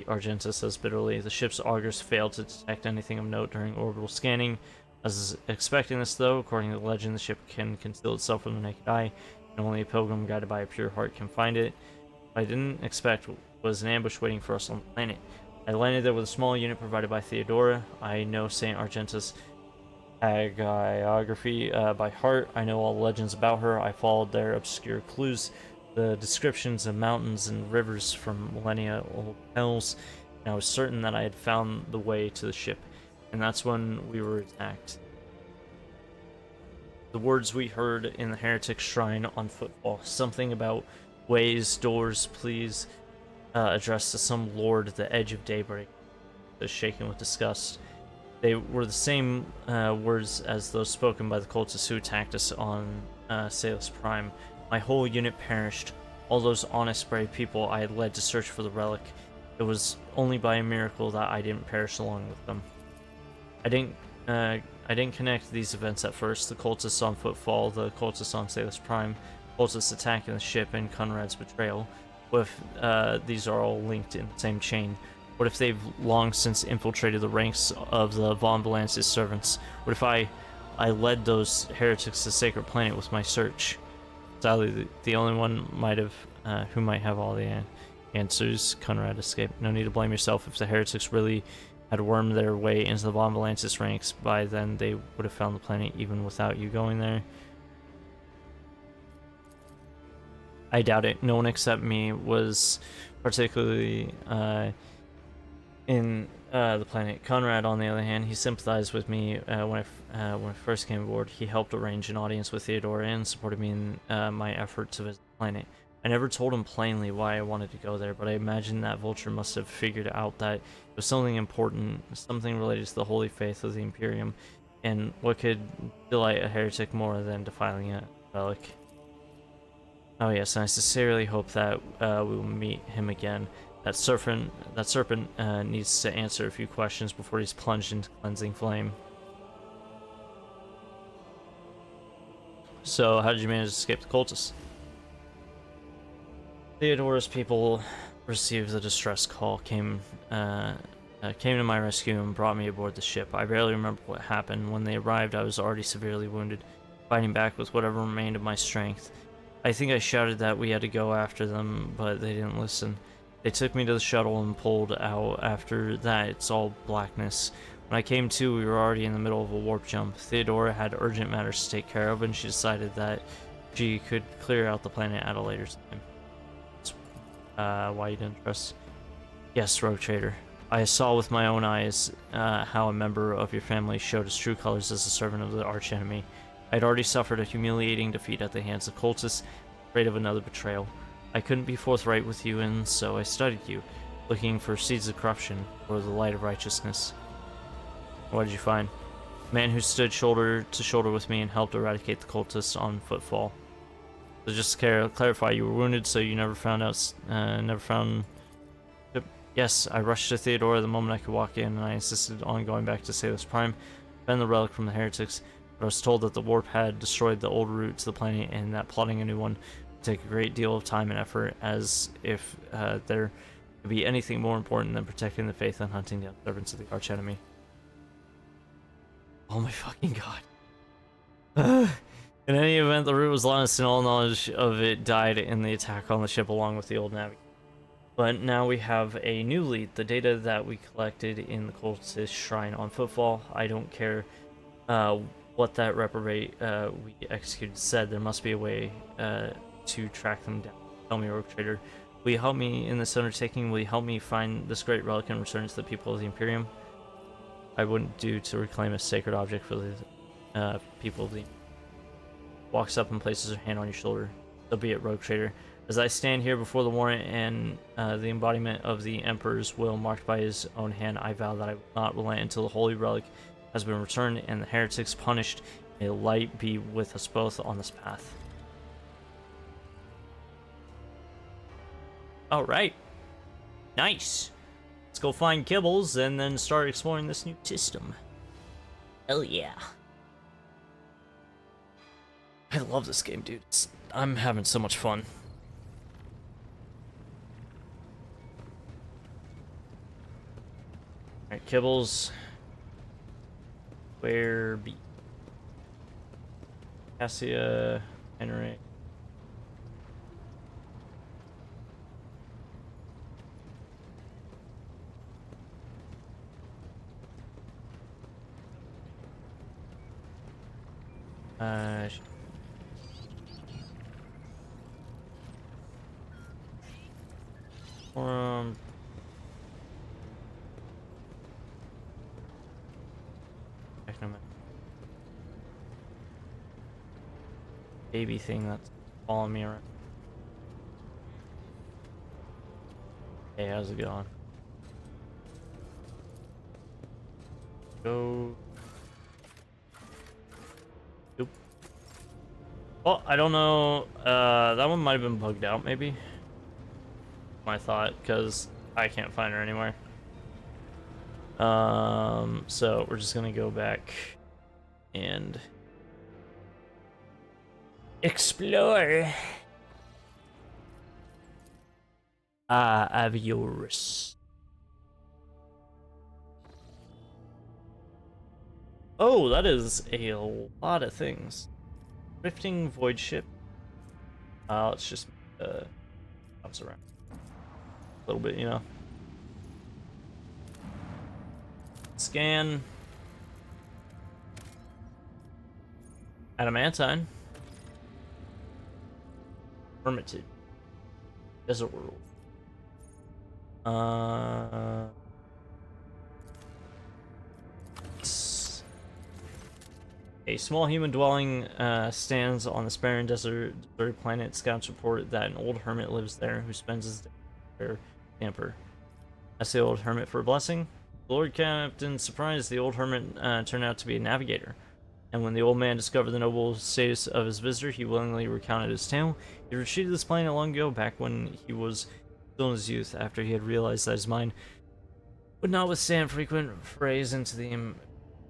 Argenta says bitterly. The ship's augurs failed to detect anything of note during orbital scanning. As expecting this, though, according to the legend, the ship can conceal itself from the naked eye, and only a pilgrim guided by a pure heart can find it. What I didn't expect was an ambush waiting for us on the planet. I landed there with a small unit provided by Theodora. I know Saint Argenta's hagiography by heart. I know all the legends about her. I followed their obscure clues, the descriptions of mountains and rivers from millennia-old hills, and I was certain that I had found the way to the ship. And that's when we were attacked. The words we heard in the heretic shrine on Footfall, something about ways, doors, please, addressed to some lord at the edge of daybreak, was shaken with disgust. They were the same words as those spoken by the cultists who attacked us on Salus Prime. My whole unit perished. All those honest, brave people I had led to search for the relic. It was only by a miracle that I didn't perish along with them. I didn't connect these events at first. The cultists on Footfall, the cultists on Salus Prime, cultists attacking the ship, and Conrad's betrayal. What if these are all linked in the same chain? What if they've long since infiltrated the ranks of the Von Valance's servants? What if I led those heretics to Sacred Planet with my search? Sadly, the only one who might have all the answers. Conrad escaped. No need to blame yourself. If the heretics really had wormed their way into the Von Valance's ranks, by then they would have found the planet even without you going there. I doubt it. No one except me was particularly in the planet. Conrad, on the other hand, he sympathized with me when I first came aboard. He helped arrange an audience with Theodora and supported me in my effort to visit the planet. I never told him plainly why I wanted to go there, but I imagine that Vulture must have figured out that it was something important, something related to the holy faith of the Imperium, and what could delight a heretic more than defiling a relic. Oh yes, and I sincerely hope that we will meet him again. That serpent needs to answer a few questions before he's plunged into cleansing flame. So, how did you manage to escape the cultists? Theodora's people received the distress call, came to my rescue and brought me aboard the ship. I barely remember what happened. When they arrived, I was already severely wounded, fighting back with whatever remained of my strength. I think I shouted that we had to go after them, but they didn't listen. They took me to the shuttle and pulled out. After that, it's all blackness. When I came to, we were already in the middle of a warp jump. Theodora had urgent matters to take care of, and she decided that she could clear out the planet at a later time. Why you didn't trust? Yes, Rogue Trader. I saw with my own eyes how a member of your family showed his true colors as a servant of the archenemy. I had already suffered a humiliating defeat at the hands of cultists, afraid of another betrayal. I couldn't be forthright with you, and so I studied you, looking for seeds of corruption or the light of righteousness. What did you find? A man who stood shoulder to shoulder with me and helped eradicate the cultists on Footfall. So just to clarify, you were wounded, so you never found. Yes, I rushed to Theodora the moment I could walk in, and I insisted on going back to Salus Prime, defend the relic from the heretics. But I was told that the warp had destroyed the old route to the planet, and that plotting a new one would take a great deal of time and effort, as if there could be anything more important than protecting the faith and hunting down servants of the archenemy. Oh my fucking god. In any event, the route was lost and all knowledge of it died in the attack on the ship along with the old navigator. But now we have a new lead, the data that we collected in the cultist shrine on Footfall. I don't care what that reprobate we executed said. There must be a way to track them down. Tell me, Rogue Trader. Will you help me in this undertaking? Will you help me find this great relic and return it to the people of the Imperium? I wouldn't do to reclaim a sacred object for the people of the Imperium. Walks up and places her hand on your shoulder. So be it, Rogue Trader. As I stand here before the warrant and the embodiment of the Emperor's will marked by his own hand, I vow that I will not relent until the holy relic has been returned and the heretics punished. May light be with us both on this path. Alright. Nice. Let's go find Kibbles and then start exploring this new system. Hell yeah. I love this game, dude. I'm having so much fun. Alright, Kibbles. Where be? Cassia, Henry. Baby thing that's following me around. Hey, how's it going? Go. Nope. Oh, I don't know. That one might have been bugged out, maybe. My thought, because I can't find her anywhere. So we're just gonna go back and explore. Aviorus. Oh, that is a lot of things. Drifting void ship. Let's just bounce around a little bit, you know. Scan. Adamantine. Hermitage. Desert World. A small human dwelling stands on the barren deserted planet. Scouts report that an old hermit lives there who spends his day there camper. Ask the old hermit for a blessing. The Lord Captain surprised the old hermit turned out to be a navigator. And when the old man discovered the noble status of his visitor, he willingly recounted his tale. He retreated this planet long ago, back when he was still in his youth, after he had realized that his mind would not withstand frequent frays into the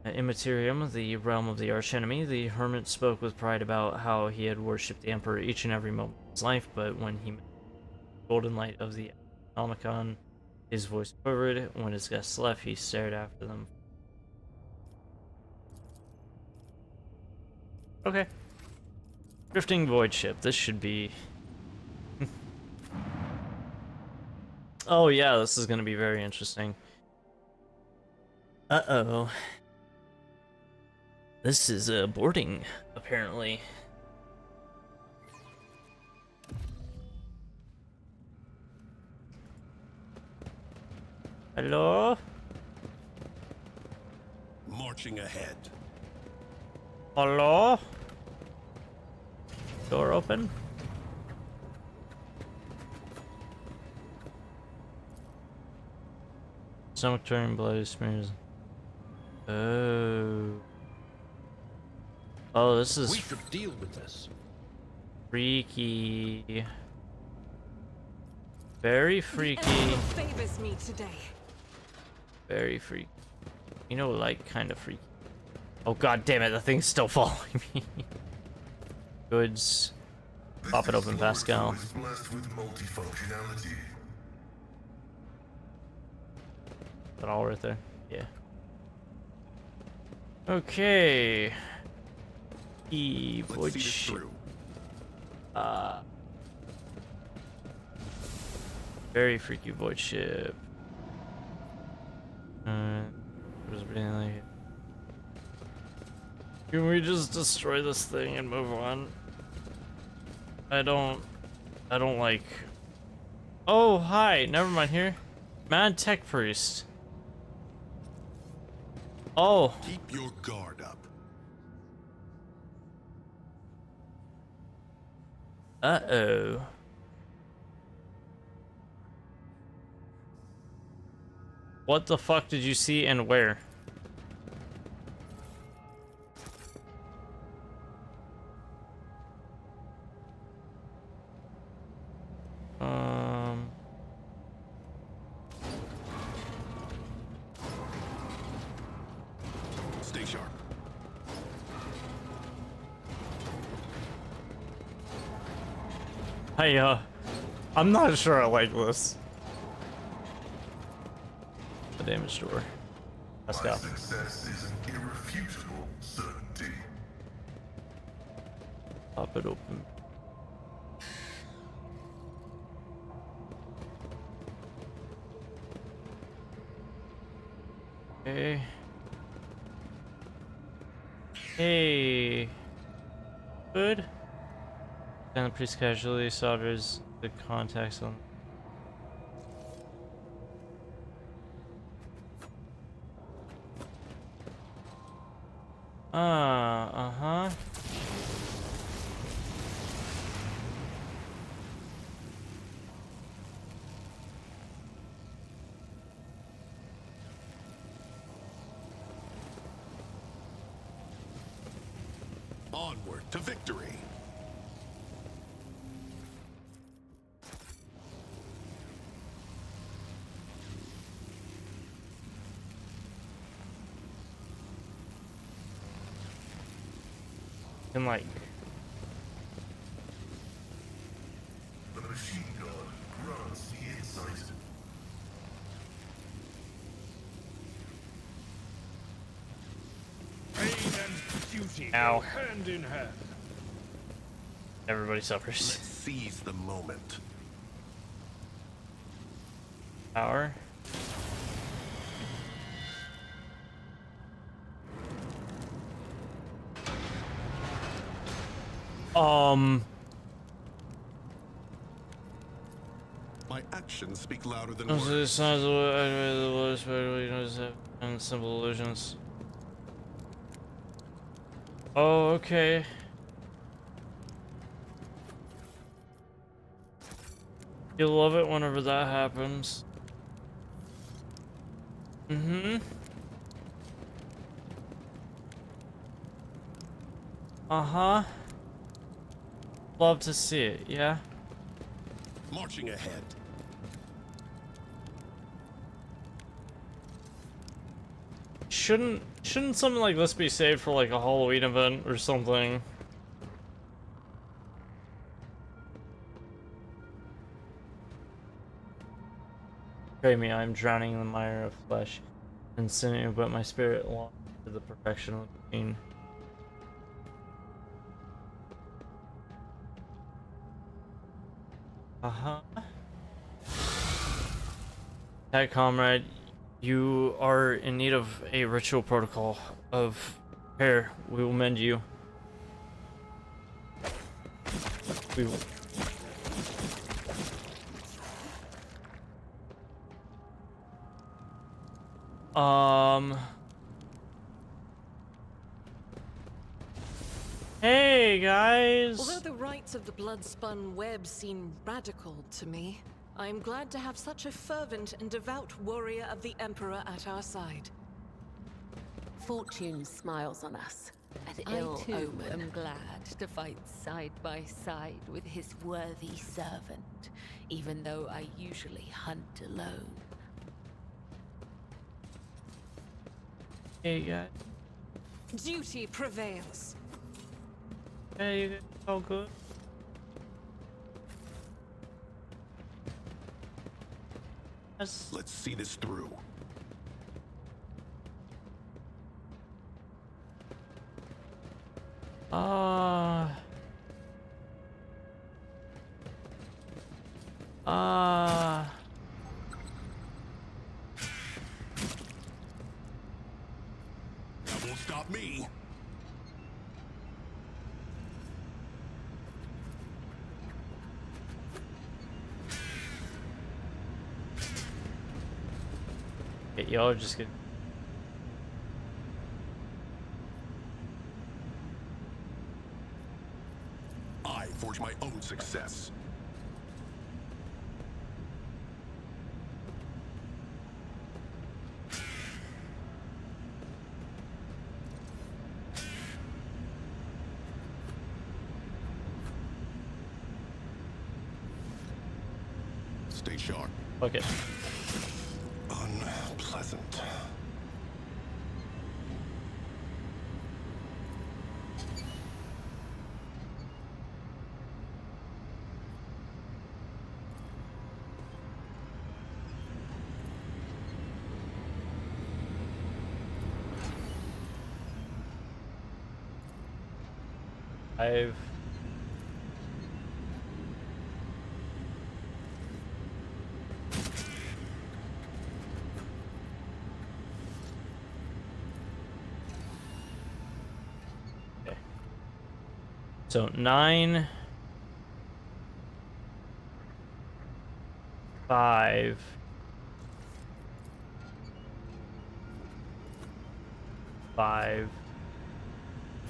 Immaterium, the realm of the archenemy. The hermit spoke with pride about how he had worshipped the Emperor each and every moment of his life, but when he met the golden light of the Almacon, his voice quivered. When his guests left, he stared after them. Okay. Drifting void ship. This should be... Oh yeah, this is gonna be very interesting. Uh-oh. This is boarding, apparently. Hello? Marching ahead. Hello? Door open? Stomach turning, bloody smears. Oh. Oh, this is... We should deal with this. Freaky. Very freaky. Favors me today. Very freaky. You know, like, kind of freaky. Oh god damn it, the thing's still following me. Goods. Pop it open, Pascal. Blessed with multifunctionality. Is that all right there? Yeah. Okay. Void ship. Very freaky void ship. There's really like... Can we just destroy this thing and move on? I don't like... Oh, hi! Never mind here. Mad Tech Priest. Oh. Keep your guard up. Uh-oh. What the fuck did you see and where? Stay sharp. Hey, I'm not sure I like this. The damage door. Let's go. Success is an irrefutable certainty. Pop it open. Okay. Hey. Good. And the priest casually solders the contacts on. Uh-huh. Onward to victory. And like, The machine gun grants the insight. Pain and duty Ow. go hand in hand. everybody suffers. Let's seize the moment. Power. My actions speak louder than Those are the words. signs of what the lowest and simple illusions. Oh, okay. You love it whenever that happens. Mm-hmm. Uh-huh. Love to see it, yeah? Marching ahead. Shouldn't something like this be saved for like a Halloween event or something? Pray me, I am drowning in the mire of flesh and sinning, but my spirit longs to the perfection of the pain. Uh-huh. Hey, comrade, you are in need of a ritual protocol of repair. We will mend you. We will. Hey, guys! Although the rites of the blood-spun web seem radical to me, I am glad to have such a fervent and devout warrior of the Emperor at our side. Fortune smiles on us. An ill I too omen. am glad to fight side by side with his worthy servant, even though I usually hunt alone. Hey, guys. Duty prevails. Hey, you guys all good? Let's see this through. That won't stop me. Y'all are just gonna. I forge my own success. Stay sharp. Okay. Unpleasant. I've. Okay. So 9, 5, 5.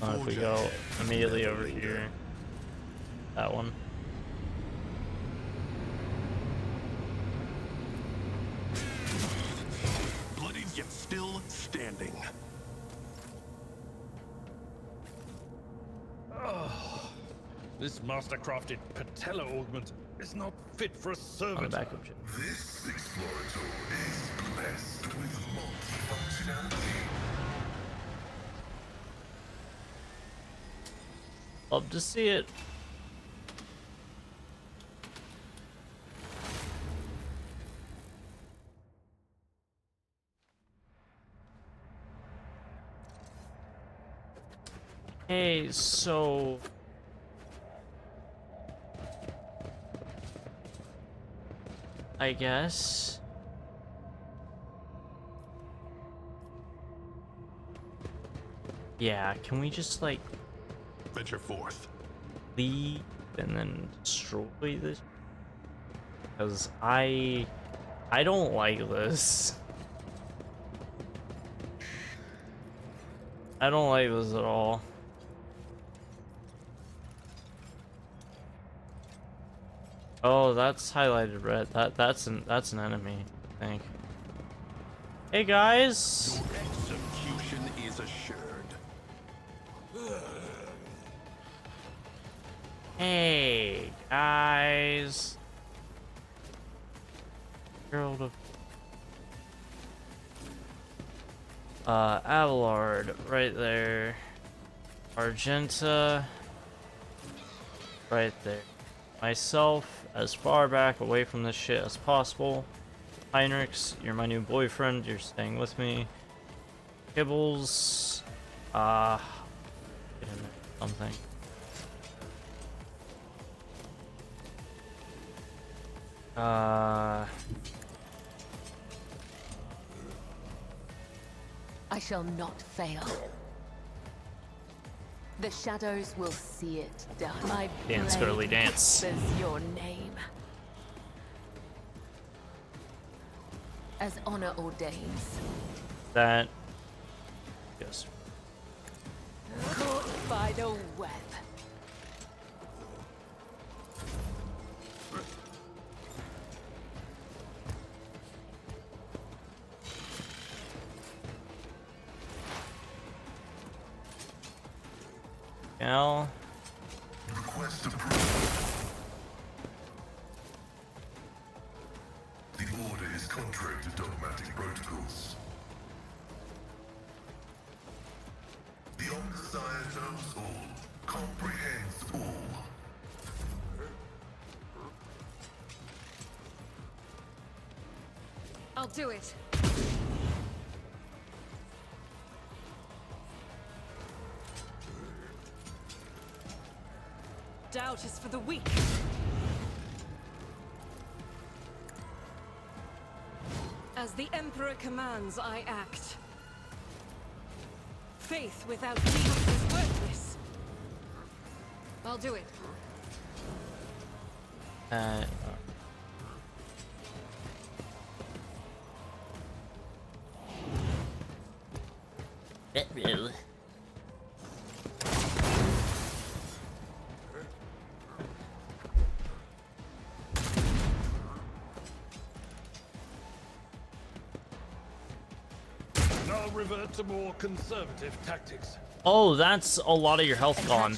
If we go immediately over here, that one. Bloodied yet still standing. This master-crafted patella augment is not fit for a servant. This explorator is blessed with multifunctionality. Love to see it. Hey, so I guess yeah, can we just like venture forth, leave and then destroy this? Because I don't like this. I don't like this at all. Oh, that's highlighted red. That's an enemy, I think. Hey guys. your execution is assured. Hey guys. Herald of Abelard right there. Argenta right there. Myself as far back away from this shit as possible. Heinrichs, you're my new boyfriend, you're staying with me. Kibbles, get in there, something. I shall not fail. The shadows will see it done. My Dance, blade girly, dance. whispers your name. As honor ordains. That. Yes. Caught by the web. Gal. Request approved. The order is contrary to dogmatic protocols. The Omnissiah knows all, comprehends all. I'll do it. Doubt is for the weak. As the Emperor commands, I act. Faith without deeds is worthless. I'll do it. Really? Now revert to more conservative tactics. Oh, that's a lot of your health gone.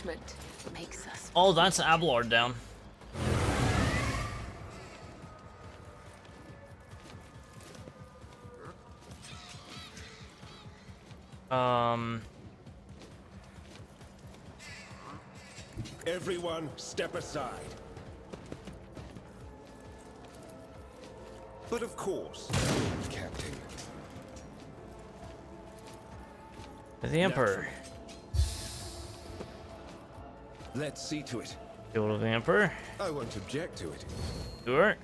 Makes us Oh, that's Abelard down. Everyone, step aside. But of course, Captain. The Emperor. Let's see to it. Guild of the Emperor. I won't object to it. Sure.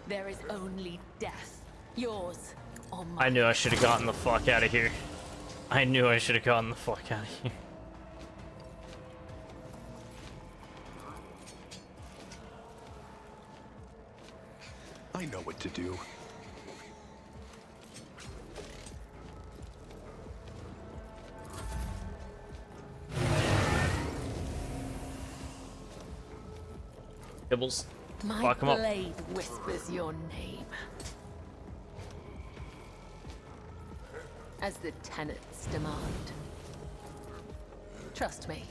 There is only death. Yours or mine. I knew I should have gotten the fuck out of here. I knew I should have gotten the fuck out of here. I know what to do. Kibbles. My Fuck him up. blade whispers your name. As the tenets demand. Trust me.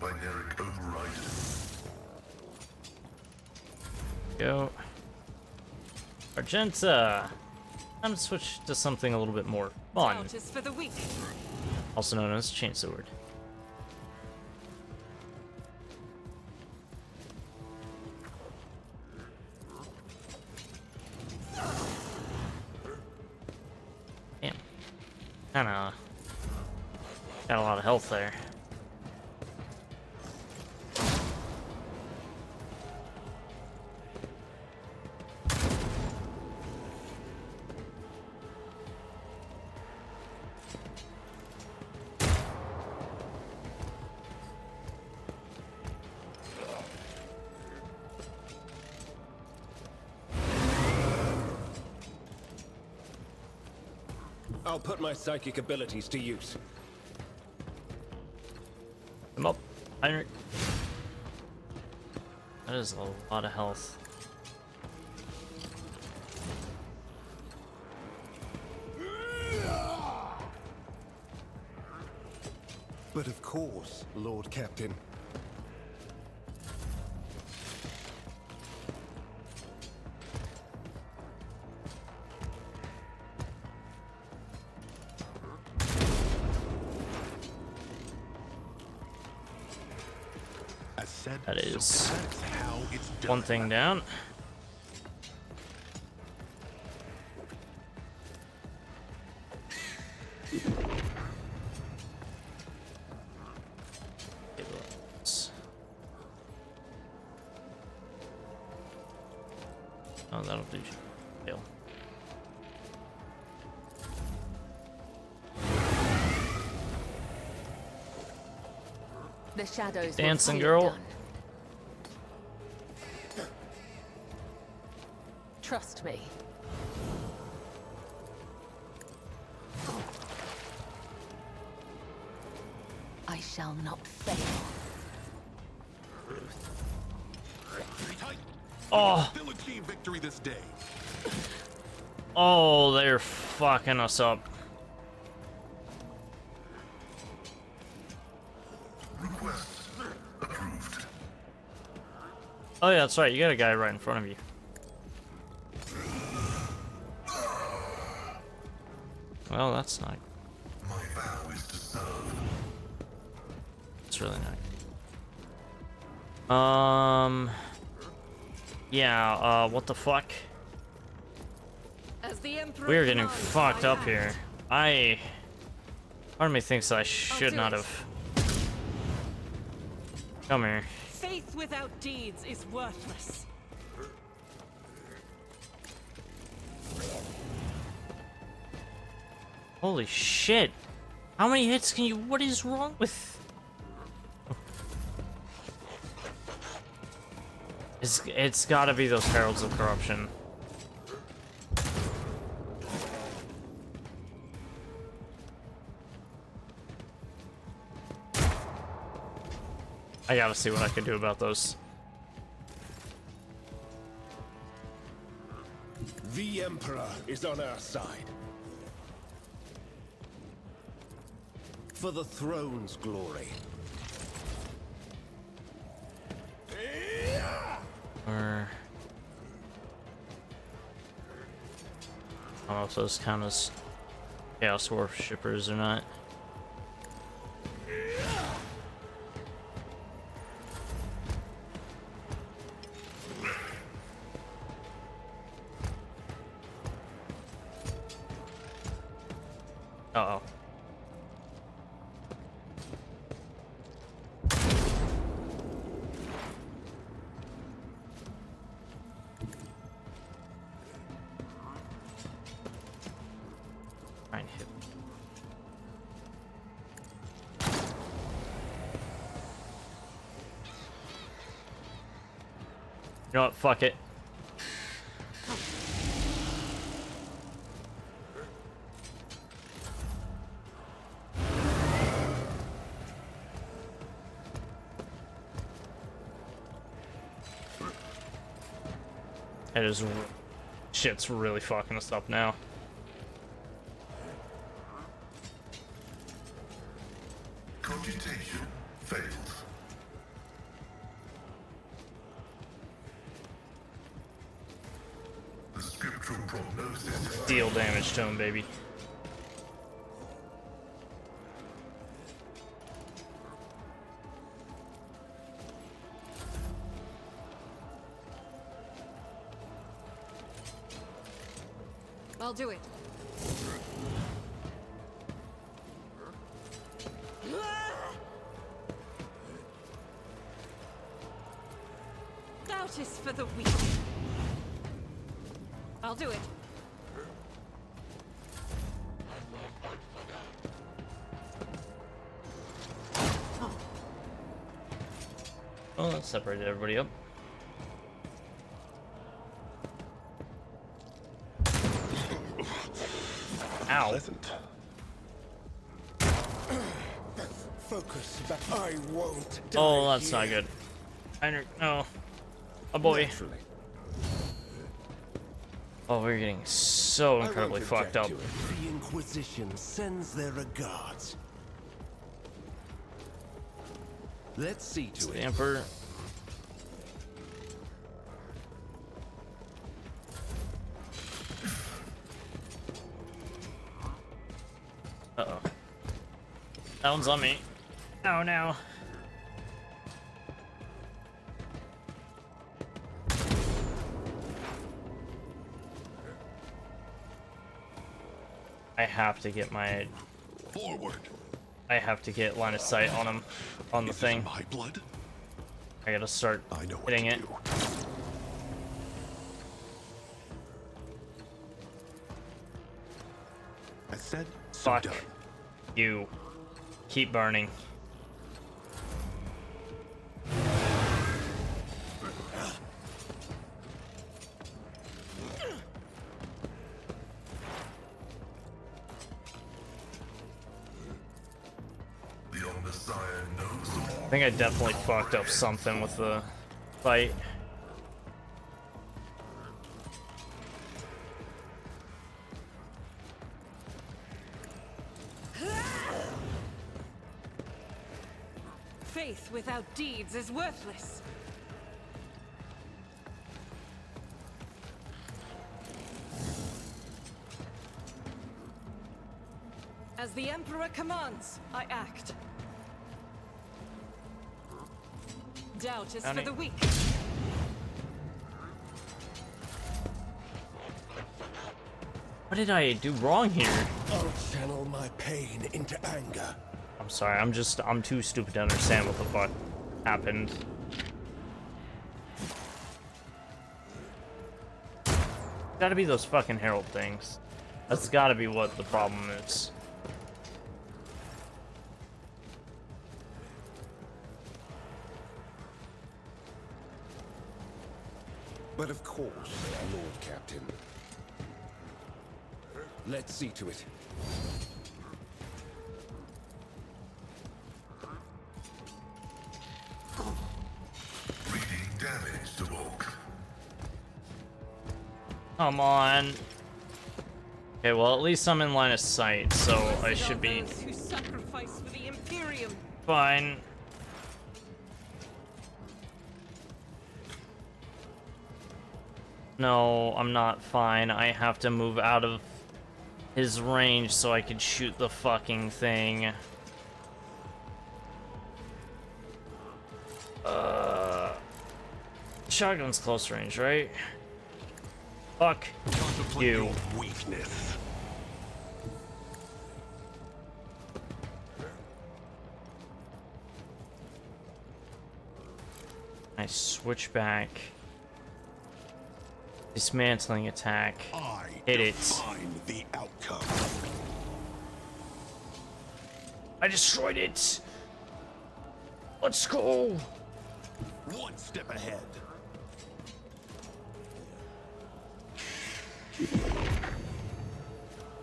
binaric override. Go. Argenta. Time to switch to something a little bit more fun. Doubt is for the weak. Also known as Chainsword. Damn. Kinda got a lot of health there. I'll put my psychic abilities to use. Come up. Heinrich. That is a lot of health. But of course, Lord Captain. That is one thing down. Oh, that'll do. Kill. The shadows Dancing will girl. done. Trust me. I shall not fail. Oh. Still achieve victory this day. Oh, they're fucking us up. Request approved. Oh yeah, that's right. You got a guy right in front of you. Well, that's not. My vow is to serve. It's really not. Yeah. What the fuck? As the Emperor We're getting commands, fucked I up act. here. Part of me thinks I should do not it. have. Come here. Faith without deeds is worthless. Holy shit! How many hits can you? What is wrong with? It's gotta be those Heralds of Corruption. I gotta see what I can do about those. The Emperor is on our side. For the throne's glory. Or I don't know if those count as Chaos Worshippers or not. Uh-oh. Try and hit. You know what? Fuck it. It is. Shit's really fucking us up now. Cogitation failed. deal damage to him, baby. I'll do it. Doubt is for the weak. I'll do it. Oh, that separated everybody up. Ow. Pleasant. Focus, but I won't die. Oh, that's here. not good. No. Oh boy. Naturally. Oh, we're getting so I won't incredibly fucked up. object to it. The Inquisition sends their regards. Let's see to it. Emperor. Uh-oh. That one's on me. Oh no. I have to get my... Forward. I have to get line of sight on him, on the thing. My blood? I gotta start hitting it. I said, so Fuck. done. You. Keep burning. I think I definitely fucked up something with the fight. Faith without deeds is worthless. As the Emperor commands, I act. Doubt is for the weak. What did I do wrong here? I'll channel my pain into anger. I'm sorry, I'm too stupid to understand what the fuck happened. Gotta be those fucking herald things. That's gotta be what the problem is. But of course, Lord Captain. Let's see to it. Reading damage to Oak. Come on. Okay, well at least I'm in line of sight, so I should be Who sacrifice for the Imperium? fine. No, I'm not fine. I have to move out of his range so I can shoot the fucking thing. Shotgun's close range, right? Fuck you. Weakness. I switch back. Dismantling attack. Hit it. Find the outcome. I destroyed it. Let's go. One step ahead.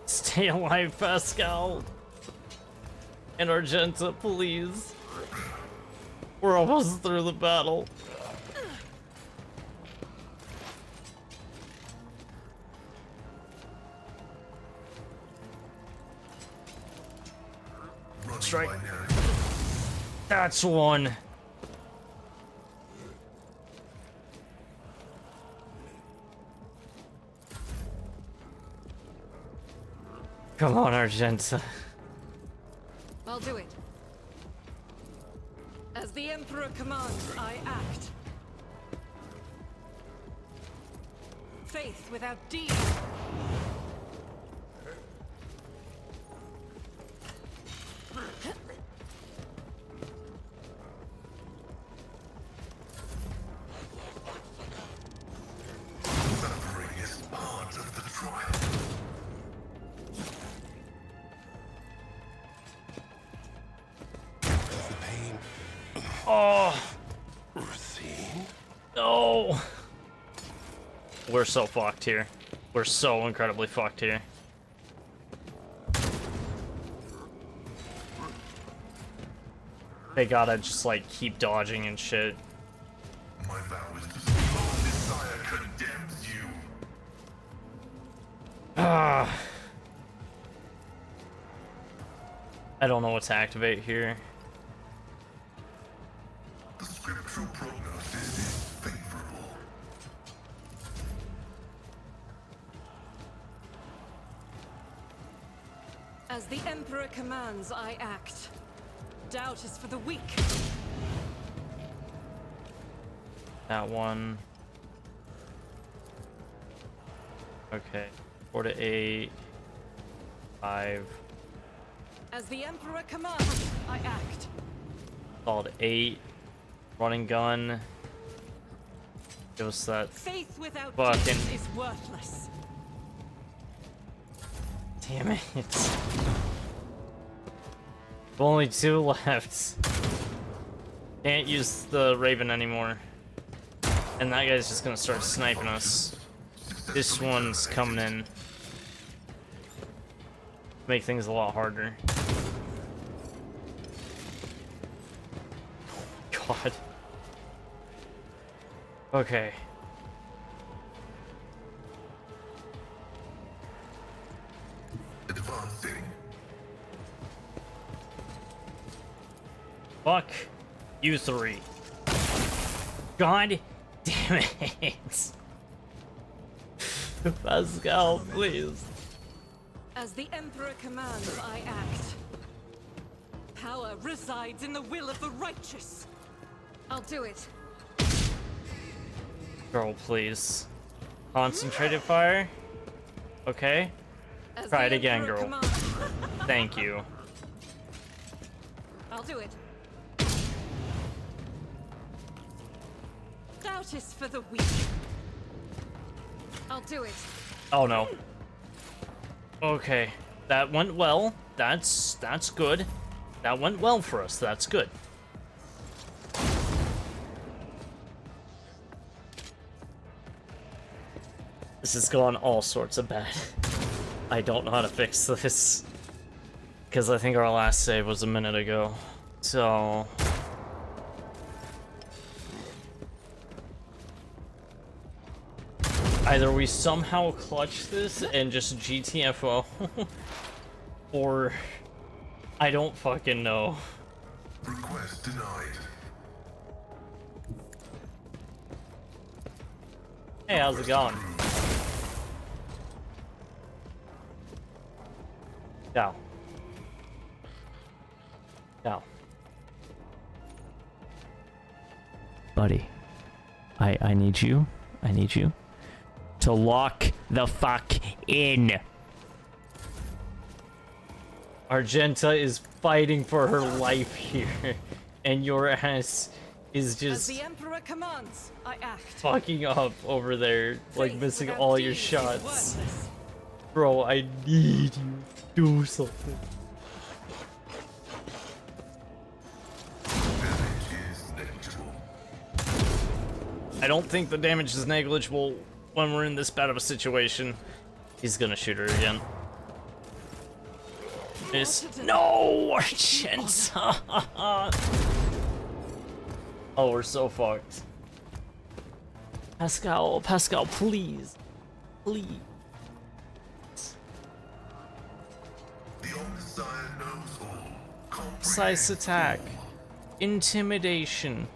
Stay alive, Pascal. And Argenta, please. We're almost through the battle. Strike. That's one. Come on, Argenta. I'll do it. As the Emperor commands, I act. Faith without deed. Suffering is part of the trial. The pain. Oh, Racine? no. We're so fucked here. We're so incredibly fucked here. They gotta just like keep dodging and shit. My vow is to see your desire condemns you. Ah. I don't know what to activate here. The scriptural prognosis is favorable. As the Emperor commands, I act. Doubt is for the weak. That one. Okay. 4 to 8. 5. As the Emperor commands, I act. Called 8. Running gun. Give us that. Faith without fucking deeds is worthless. Damn it. Only 2 left. Can't use the Raven anymore. And that guy's just gonna start sniping us. This one's coming in. Make things a lot harder. God. Okay. Advancing. Fuck you 3. God damn it. Pascal, please. As the Emperor commands, I act. Power resides in the will of the righteous. I'll do it. Girl, please. Concentrated fire. Okay. As Try it the again, Emperor girl. commands- Thank you. I'll do it. Doubt is for the weak. I'll do it. Oh no. Okay. That went well. That's good. That went well for us. That's good. This has gone all sorts of bad. I don't know how to fix this. Because I think our last save was a minute ago. So... either we somehow clutch this and just GTFO, or I don't fucking know. Request denied. Hey, how's it going? Go. Go. Buddy, I need you. I need you to lock the fuck in. Argenta is fighting for her life here, and your ass is As just the Emperor commands, I act. fucking up over there, like Faith missing without all your deeds is shots. worthless. Bro, I need you to do something. I don't think the damage is negligible when we're in this bad of a situation. He's gonna shoot her again. No, Argenta! Oh, we're so fucked. Pascal, please. Please. The old Messiah knows all. Precise attack. Intimidation.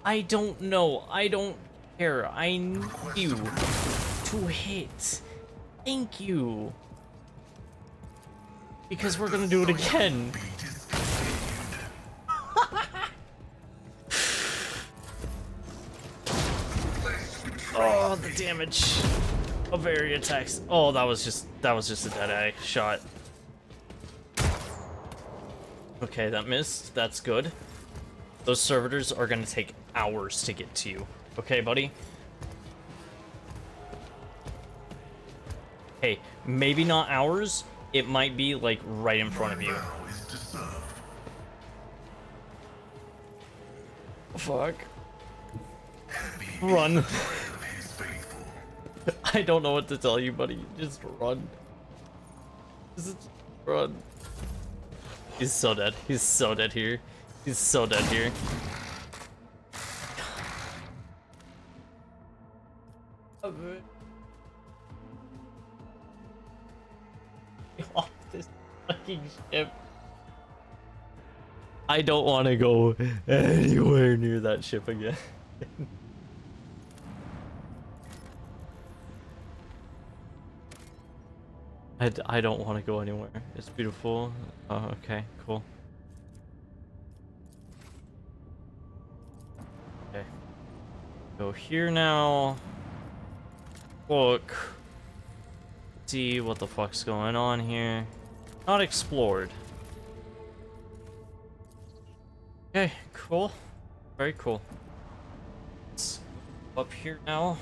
I don't know. I don't care. I need you to hit. Thank you. Because we're gonna do it again. Oh, the damage of area attacks. Oh, that was just a dead eye shot. Okay, that missed. That's good. Those servitors are gonna take hours to get to you. Okay, buddy? Hey, maybe not hours. It might be, like, right in front of you. Fuck. Run. I don't know what to tell you, buddy. Just run. Just run. He's so dead. He's so dead here. He's so dead here. Off this fucking ship. I don't want to go anywhere near that ship again. I don't want to go anywhere. It's beautiful. Oh, okay, cool. Okay. Go here now. Look. See what the fuck's going on here. Not explored. Okay, cool. Very cool. Let's go up here now.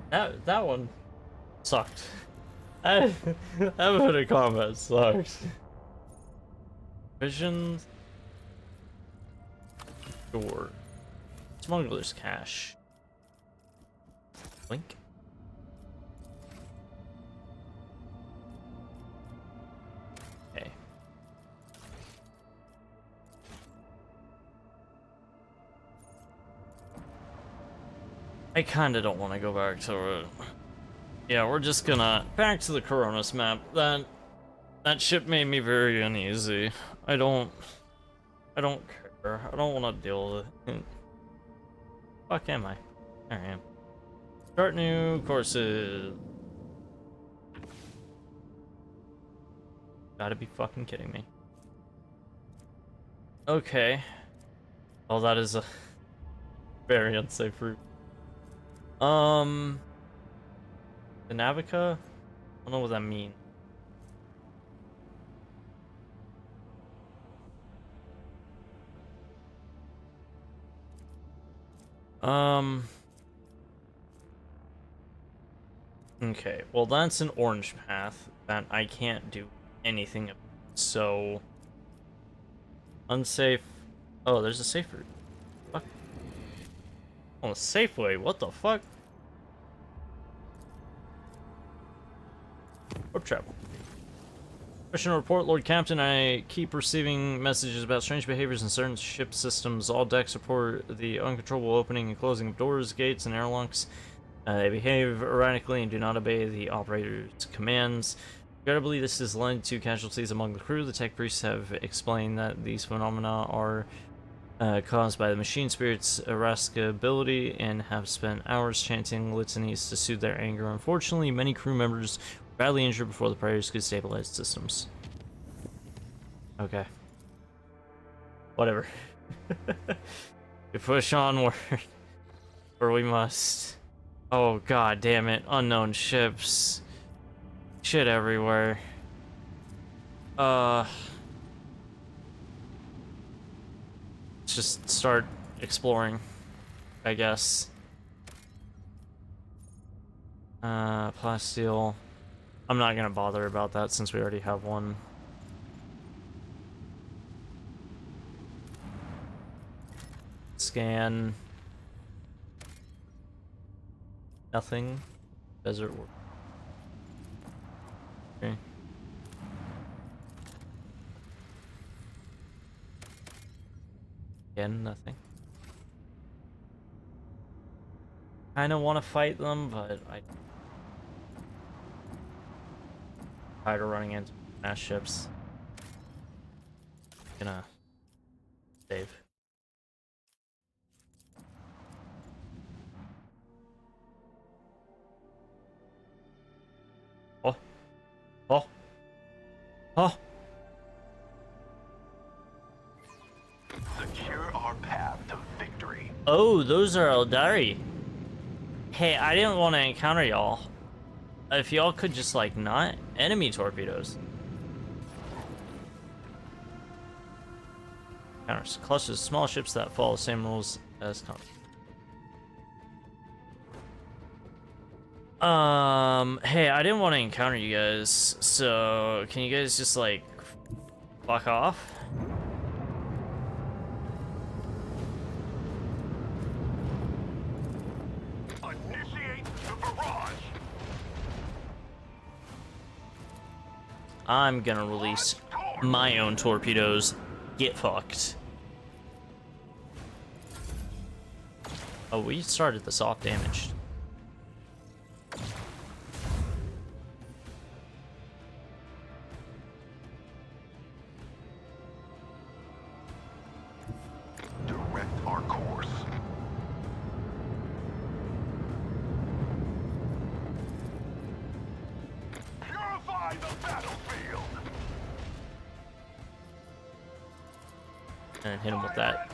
That one sucked. That bit of combat sucked. Visions. Door. Smuggler's cache. Blink. Okay. I kinda don't want to go back to it. Yeah, we're just gonna back to the Coronis map. That ship made me very uneasy. I don't care. I don't want to deal with it. Fuck am I? There I am. Start new courses. Gotta be fucking kidding me. Okay. Well, that is a very unsafe route. The Navica? I don't know what that means. Okay, well that's an orange path that I can't do anything about. So unsafe. Oh, there's a safe route. Fuck. Oh, a safe way. What the fuck? Warp travel. Mission report, Lord Captain. I keep receiving messages about strange behaviors in certain ship systems. All decks report the uncontrollable opening and closing of doors, gates, and airlocks. They behave erratically and do not obey the operator's commands. Regrettably, this has led to casualties among the crew. The tech priests have explained that these phenomena are caused by the machine spirit's irascibility and have spent hours chanting litanies to soothe their anger. Unfortunately, many crew members were badly injured before the prayers could stabilize systems. Okay. Whatever. We push onward, where we must. Oh god damn it, unknown ships. Shit everywhere. Let's just start exploring, I guess. Plasteel. I'm not gonna bother about that since we already have one. Scan. Nothing. Desert work. Okay. Again, nothing. Kinda wanna fight them, but I tired of running into mass ships. Gonna save. Oh. Oh. Huh? Secure our path to victory. Oh, those are Eldari. Hey, I didn't want to encounter y'all. If y'all could just, like, not... Enemy torpedoes. Encounters clusters of small ships that follow the same rules as... Hey, I didn't want to encounter you guys, so can you guys just, like, fuck off? Initiate the barrage. I'm gonna release my own torpedoes. Get fucked. Oh, we started this off damaged. Direct our course. Purify the battlefield. And hit him with that.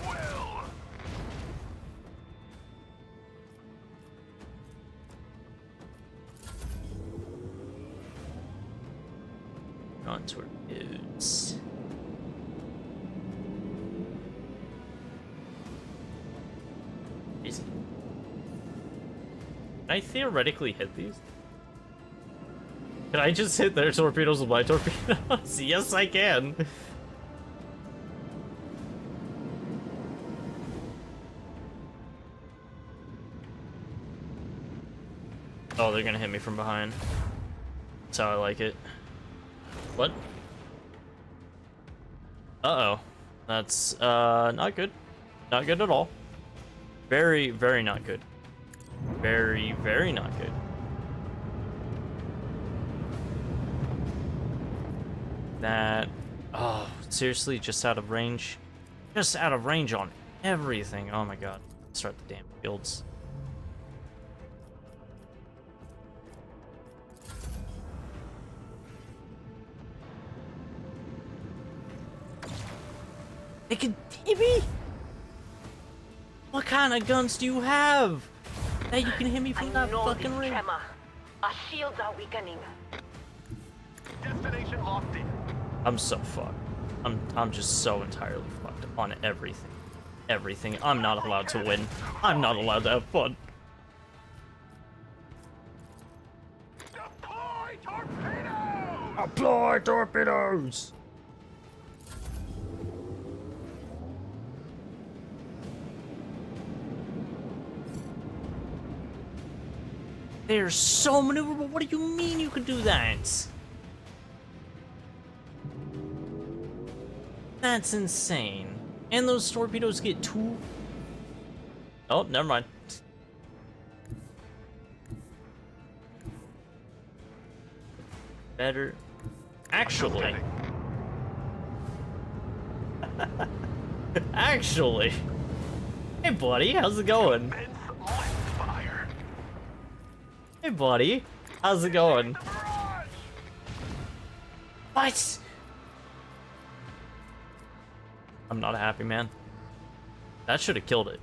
On torpedoes. Easy. Can I theoretically hit these? Can I just hit their torpedoes with my torpedoes? Yes, I can. Oh, they're gonna hit me from behind. That's how I like it. What? Uh-oh. That's, not good. Not good at all. Very, very not good. Very, very not good. That... Oh, seriously? Just out of range? Just out of range on everything. Oh my god. Start the damn fields. They can hit me? What kind of guns do you have that you can hit me from that fucking range? Our shields are weakening. Destination locked in. I'm so fucked. I'm just so entirely fucked on everything. Everything. I'm not allowed to win. I'm not allowed to have fun. Deploy torpedoes! Apply torpedoes! They're so maneuverable. What do you mean you could do that? That's insane. And those torpedoes get two... Oh, never mind. Better... Actually... Actually... Hey, buddy, how's it going? Hey, buddy. How's it going? What? I'm not happy, man. That should have killed it.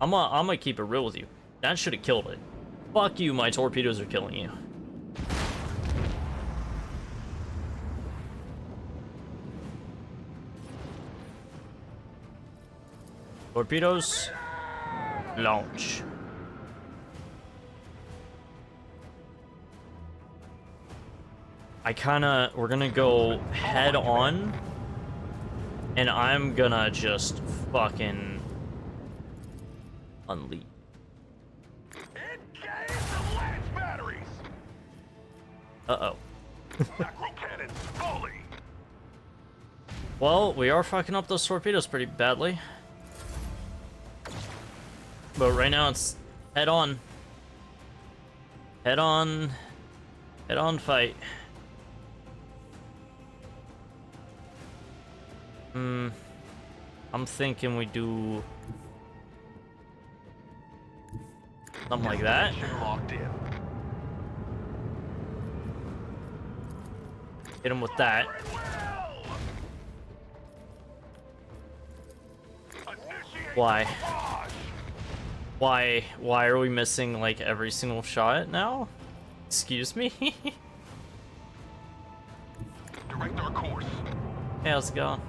I'm gonna keep it real with you. That should have killed it. Fuck you, my torpedoes are killing you. Torpedoes, launch. We're gonna go head on, and I'm gonna just fucking unleash. Engage the lance batteries. Uh-oh. Macro cannons fully. Well, we are fucking up those torpedoes pretty badly. But right now it's head on. Head on. Head on fight. I'm thinking we do something like that. Locked in. Hit him with that. Why? Why are we missing, like, every single shot now? Excuse me? Direct our course. Hey, how's it going?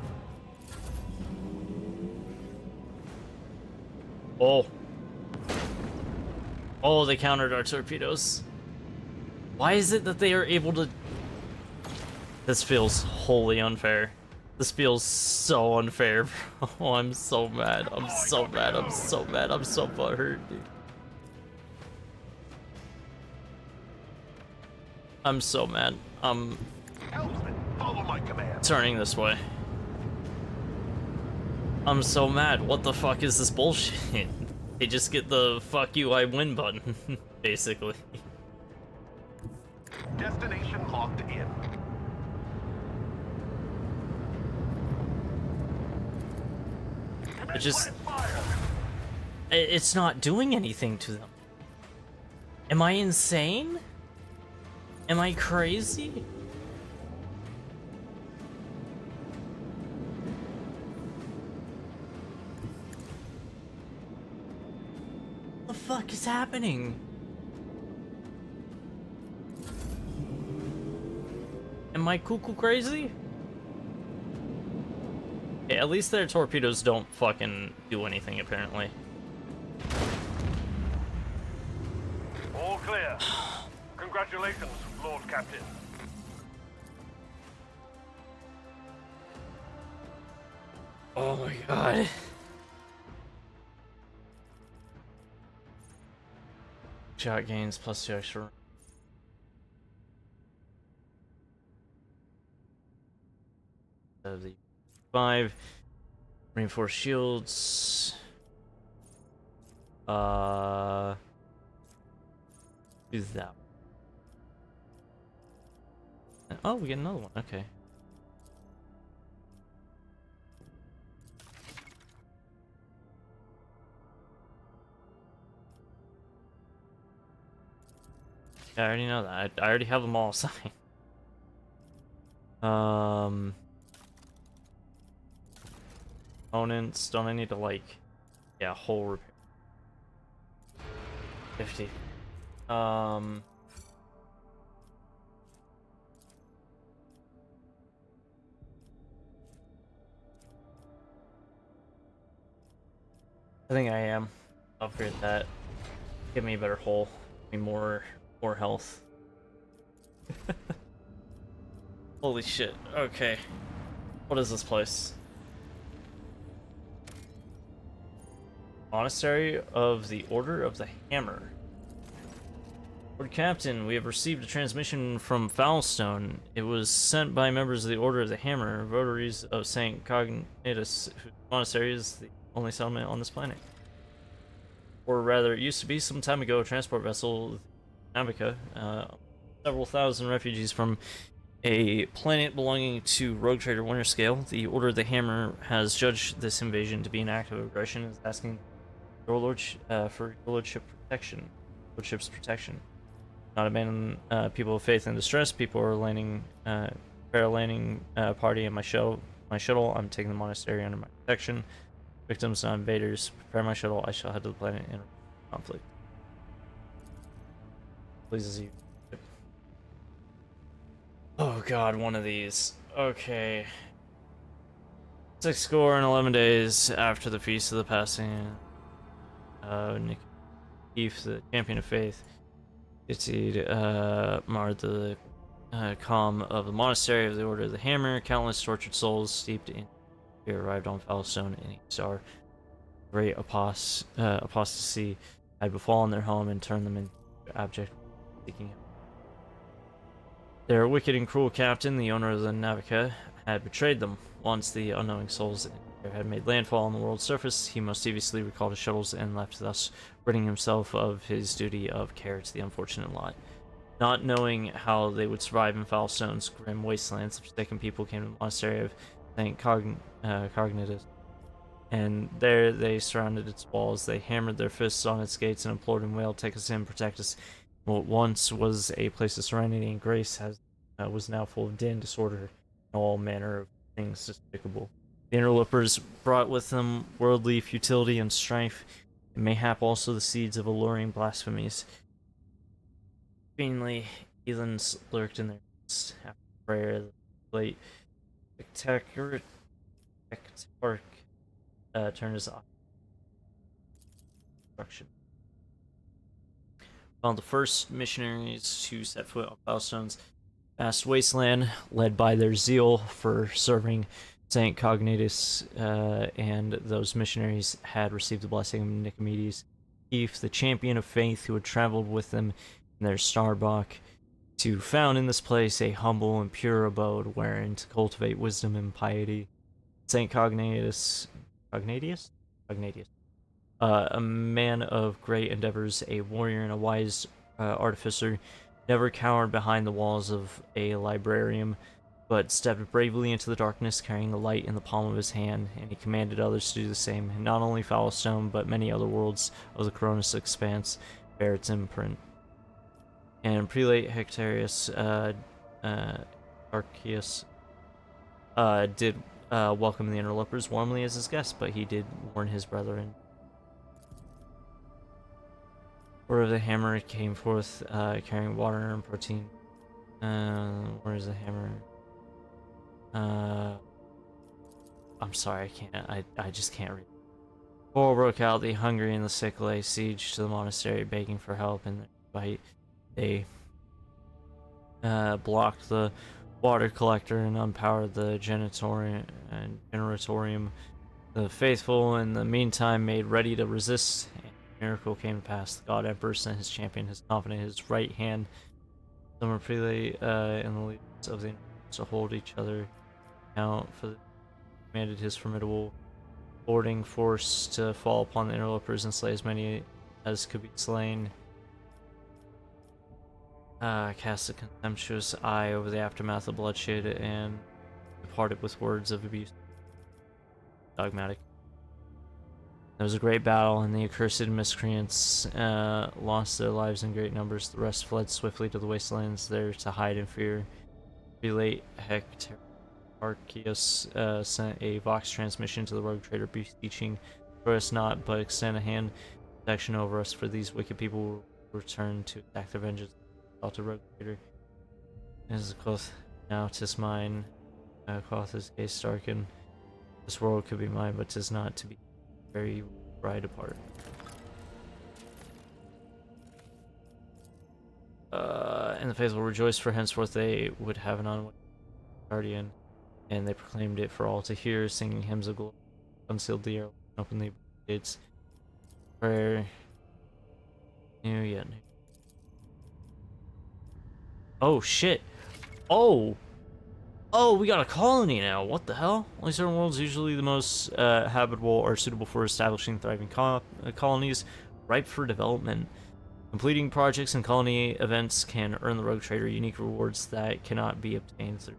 Oh. Oh, they countered our torpedoes. Why is it that they are able to... This feels wholly unfair. This feels so unfair, bro. Oh, I'm so mad. I'm so mad. I'm so mad. I'm so butthurt, dude. I'm so mad. I'm Helmsman, follow my command. turning this way. I'm so mad. What the fuck is this bullshit? They just get the fuck you, I win button, basically. Destination locked in. It just... It's not doing anything to them. Am I insane? Am I crazy? What the fuck is happening? Am I cuckoo crazy? Okay, at least their torpedoes don't fucking do anything, apparently. All clear. Congratulations, Lord Captain. Oh my god. Shot gains plus 2 extra. Of the 5 reinforced shields. Do that. Oh, we get another one. Okay. Yeah, I already know that. I already have them all assigned. Components. Don't I need to, like... Yeah, whole repair. 50. I think I am. Upgrade that. Give me a better hull. Give me more health. Holy shit. Okay. What is this place? Monastery of the Order of the Hammer. Lord Captain, we have received a transmission from Foulstone. It was sent by members of the Order of the Hammer, votaries of St. Cognitus, whose monastery is the only settlement on this planet. Or rather, it used to be some time ago a transport vessel, Navica, several thousand refugees from a planet belonging to rogue trader Winterscale. The Order of the Hammer has judged this invasion to be an act of aggression and is asking your for your lordship's protection. Not abandon people of faith in distress. People are landing, landing party in my shuttle. I'm taking the monastery under my protection. Victims, not invaders. Prepare my shuttle. I shall head to the planet in conflict. Pleases you. Oh god, one of these. Okay. 6 score and 11 days after the feast of the passing. Nick Keith, the champion of faith, marred the calm of the monastery of the Order of the Hammer. Countless tortured souls steeped in fear arrived on Foulstone in a star. Great apostasy had befallen their home and turned them into abject seeking him. Their wicked and cruel captain, the owner of the Navica, had betrayed them. Once the unknowing souls had made landfall on the world's surface, he most deviously recalled his shuttles and left, thus ridding himself of his duty of care to the unfortunate lot. Not knowing how they would survive in Foulstone's grim wastelands, the forsaken people came to the monastery of St. Cognitus, and there they surrounded its walls. They hammered their fists on its gates and implored and wailed, "Take us in, protect us." What once was a place of serenity and grace has was now full of din, disorder, and all manner of things despicable. The interlopers brought with them worldly futility and strife, and mayhap also the seeds of alluring blasphemies. Fiendly heathens lurked in their midst. After prayer, the late Hectarch turned his destruction. While the first missionaries to set foot on Milestone's vast wasteland, led by their zeal for serving Saint Cognatus, and those missionaries had received the blessing of Nicomedes, Eve, the champion of faith, who had traveled with them in their Starbuck, to found in this place a humble and pure abode wherein to cultivate wisdom and piety. Saint Cognatus, a man of great endeavors, a warrior and a wise artificer, never cowered behind the walls of a librarium, but stepped bravely into the darkness, carrying the light in the palm of his hand, and he commanded others to do the same. And not only Foulstone, but many other worlds of the Cronus expanse bear its imprint. And Prelate Hectarius Arceus did welcome the interlopers warmly as his guests, but he did warn his brethren. Word of the hammer came forth, carrying water and protein. Where is the hammer? I'm sorry, I can't. I just can't read. War broke out. The hungry and the sick lay siege to the monastery, begging for help. In their fight, they blocked the water collector and unpowered the generatorium. The faithful, in the meantime, made ready to resist. And a miracle came to pass. The God Emperor sent his champion, his confidant, his right hand. Summer prelate and the leaders of the to hold each other account for the commanded his formidable boarding force to fall upon the interlopers and slay as many as could be slain. Cast a contemptuous eye over the aftermath of bloodshed and departed with words of abuse. Dogmatic. There was a great battle, and the accursed miscreants lost their lives in great numbers. The rest fled swiftly to the wastelands, there to hide in fear. Prelate Hectarchius sent a vox transmission to the rogue trader, beseeching for us not, but extend a hand of protection over us, for these wicked people will return to attack their vengeance. To rogue trader. As the cloth now 'tis mine, cloth is case darkened. This world could be mine, but 'tis not to be very ride apart. And the faithful rejoiced, for henceforth they would have an unwavering guardian, and they proclaimed it for all to hear, singing hymns of glory, unsealed the air, opened the gates. Prayer new yet new. Oh shit! Oh, we got a colony now. What the hell? Only certain worlds, usually the most habitable, are suitable for establishing thriving colonies, ripe for development. Completing projects and colony events can earn the rogue trader unique rewards that cannot be obtained through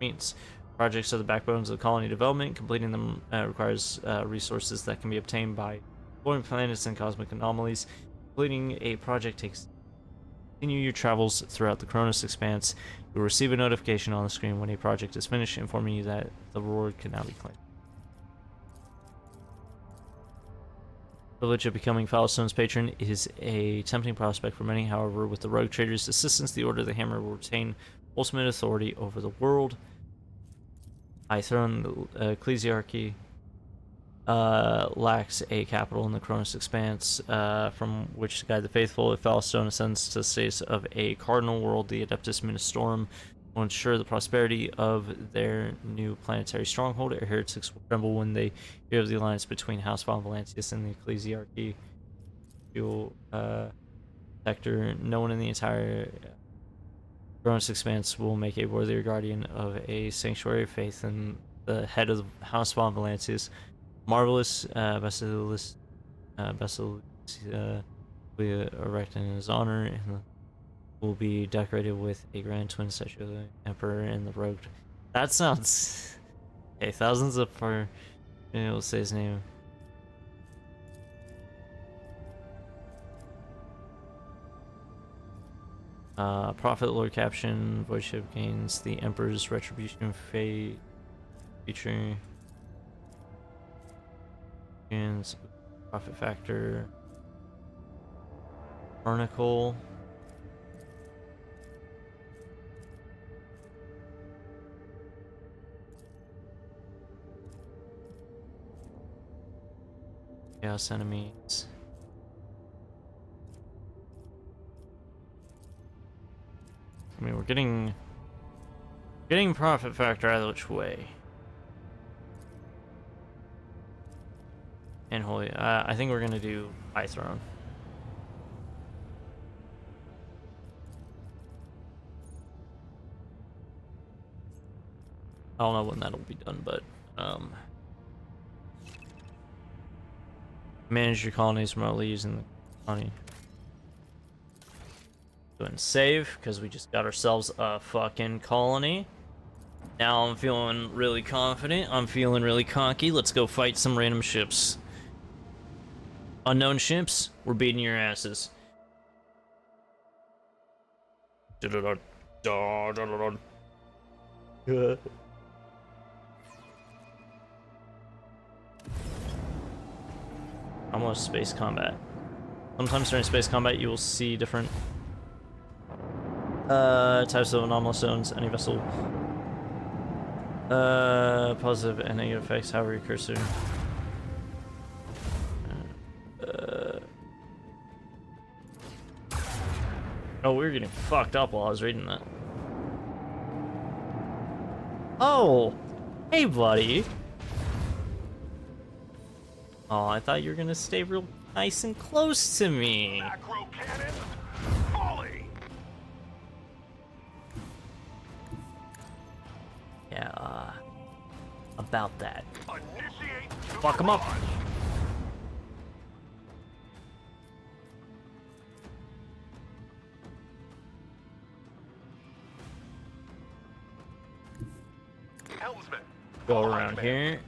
means. Projects are the backbones of colony development. Completing them requires resources that can be obtained by exploring planets and cosmic anomalies. Completing a project takes. Continue your travels throughout the Cronus expanse. You'll receive a notification on the screen when a project is finished, informing you that the reward can now be claimed. The privilege of becoming Foulstone's patron is a tempting prospect for many. However, with the rogue trader's assistance, the Order of the Hammer will retain ultimate authority over the world. High Throne, the Ecclesiarchy, lacks a capital in the Cronus expanse from which to guide the faithful. If Foulstone ascends to the status of a cardinal world, the Adeptus Ministorum will ensure the prosperity of their new planetary stronghold. Heretics will tremble when they hear of the alliance between House Von Valancius and the Ecclesiarchy. Sector. No one in the entire Cronus expanse will make a worthier guardian of a sanctuary of faith than the head of the House Von Valancius. Marvelous Basilis will be erected in his honor, and will be decorated with a grand twin statue of the Emperor and the Rogue. That sounds... Okay, thousands of for... We'll say his name. Prophet Lord Caption, voice ship gains the Emperor's Retribution fate feature. Gains profit factor. Barnacle. Chaos enemies. I mean, we're getting profit factor either which way. And holy, I think we're gonna do High Throne. I don't know when that'll be done, but manage your colonies remotely using the colony. Go ahead and save, because we just got ourselves a fucking colony. Now I'm feeling really confident. I'm feeling really cocky. Let's go fight some random ships. Unknown ships, we're beating your asses. Almost space combat. Sometimes during space combat you will see different types of anomalous zones. Any vessel positive and negative effects, however your cursor oh, we were getting fucked up while I was reading that. Oh, hey buddy. Oh, I thought you were gonna stay real nice and close to me. Macro cannon, volley. Yeah, about that. Initiate Fuck him up. Helmsman. Go around here.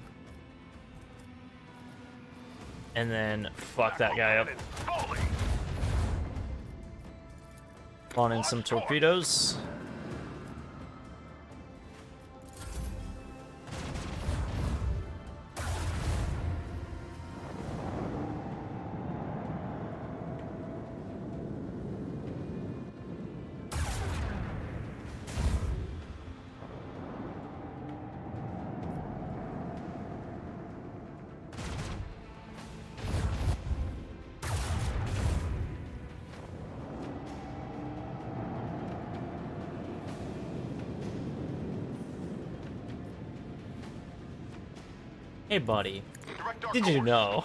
And then fuck that guy up. Spawn in some torpedoes. Hey buddy, did you know?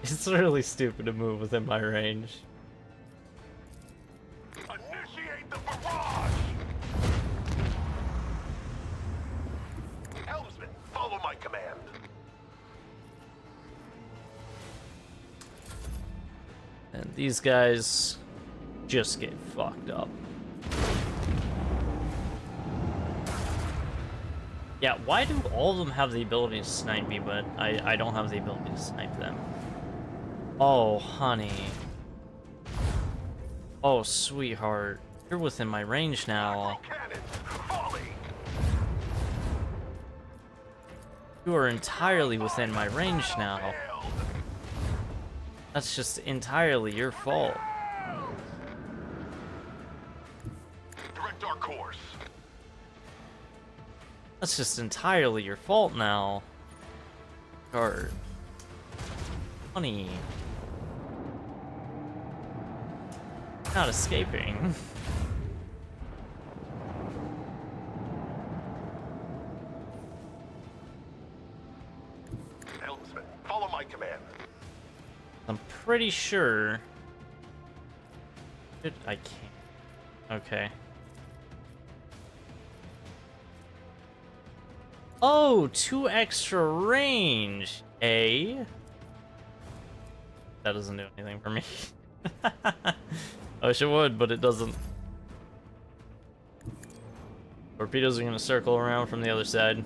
It's really stupid to move within my range. Initiate the barrage. Helmsman, follow my command. And these guys just get fucked up. Yeah, why do all of them have the ability to snipe me, but I don't have the ability to snipe them? Oh, honey. Oh, sweetheart. You're within my range now. You are entirely within my range now. That's just entirely your fault. Direct our course. That's just entirely your fault now. Or, honey. Not escaping. Helmsman, follow my command. I'm pretty sure. I can't. Okay. Oh, 2 extra range, eh? That doesn't do anything for me. I wish it would, but it doesn't. Torpedoes are gonna circle around from the other side.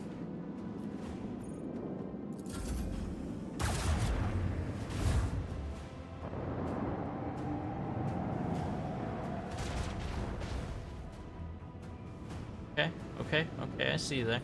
Okay, okay, I see you there.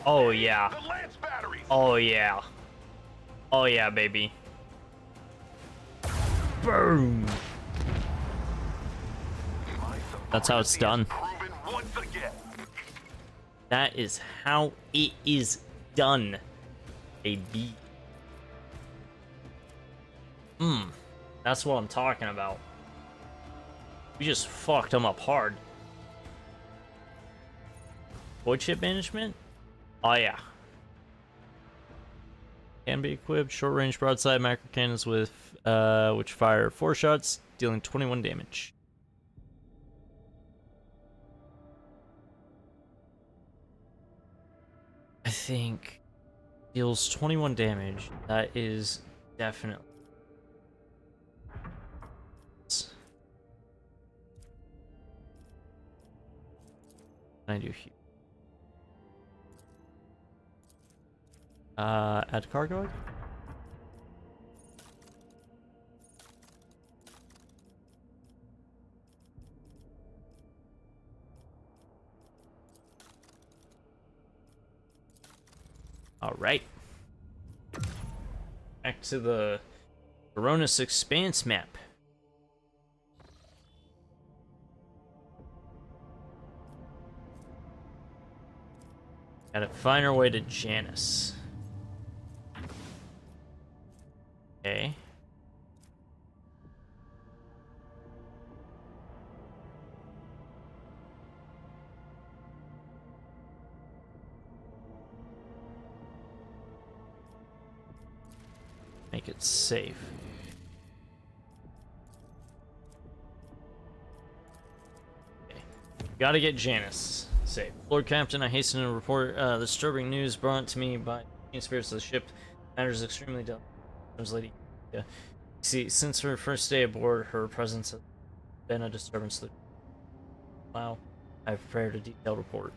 Oh yeah. Oh yeah. Oh yeah, baby. Boom. That's how it's done. That is how it is done, baby. That's what I'm talking about. We just fucked them up hard. Void chip management? Oh yeah. Can be equipped short-range broadside macro cannons with which fire 4 shots, dealing 21 damage. I think deals 21 damage. That is definitely. What can I do here? Add cargo? Alright. Back to the Coronis Expanse map. Gotta find our way to Janus. Okay. Make it safe. Okay. Gotta get Janus safe. Lord Captain, I hasten to report the disturbing news brought to me by the spirits of the ship. Matters extremely delicate. Lady. Yeah. See, since her first day aboard, her presence has been a disturbance. Wow. I have prepared a detailed report.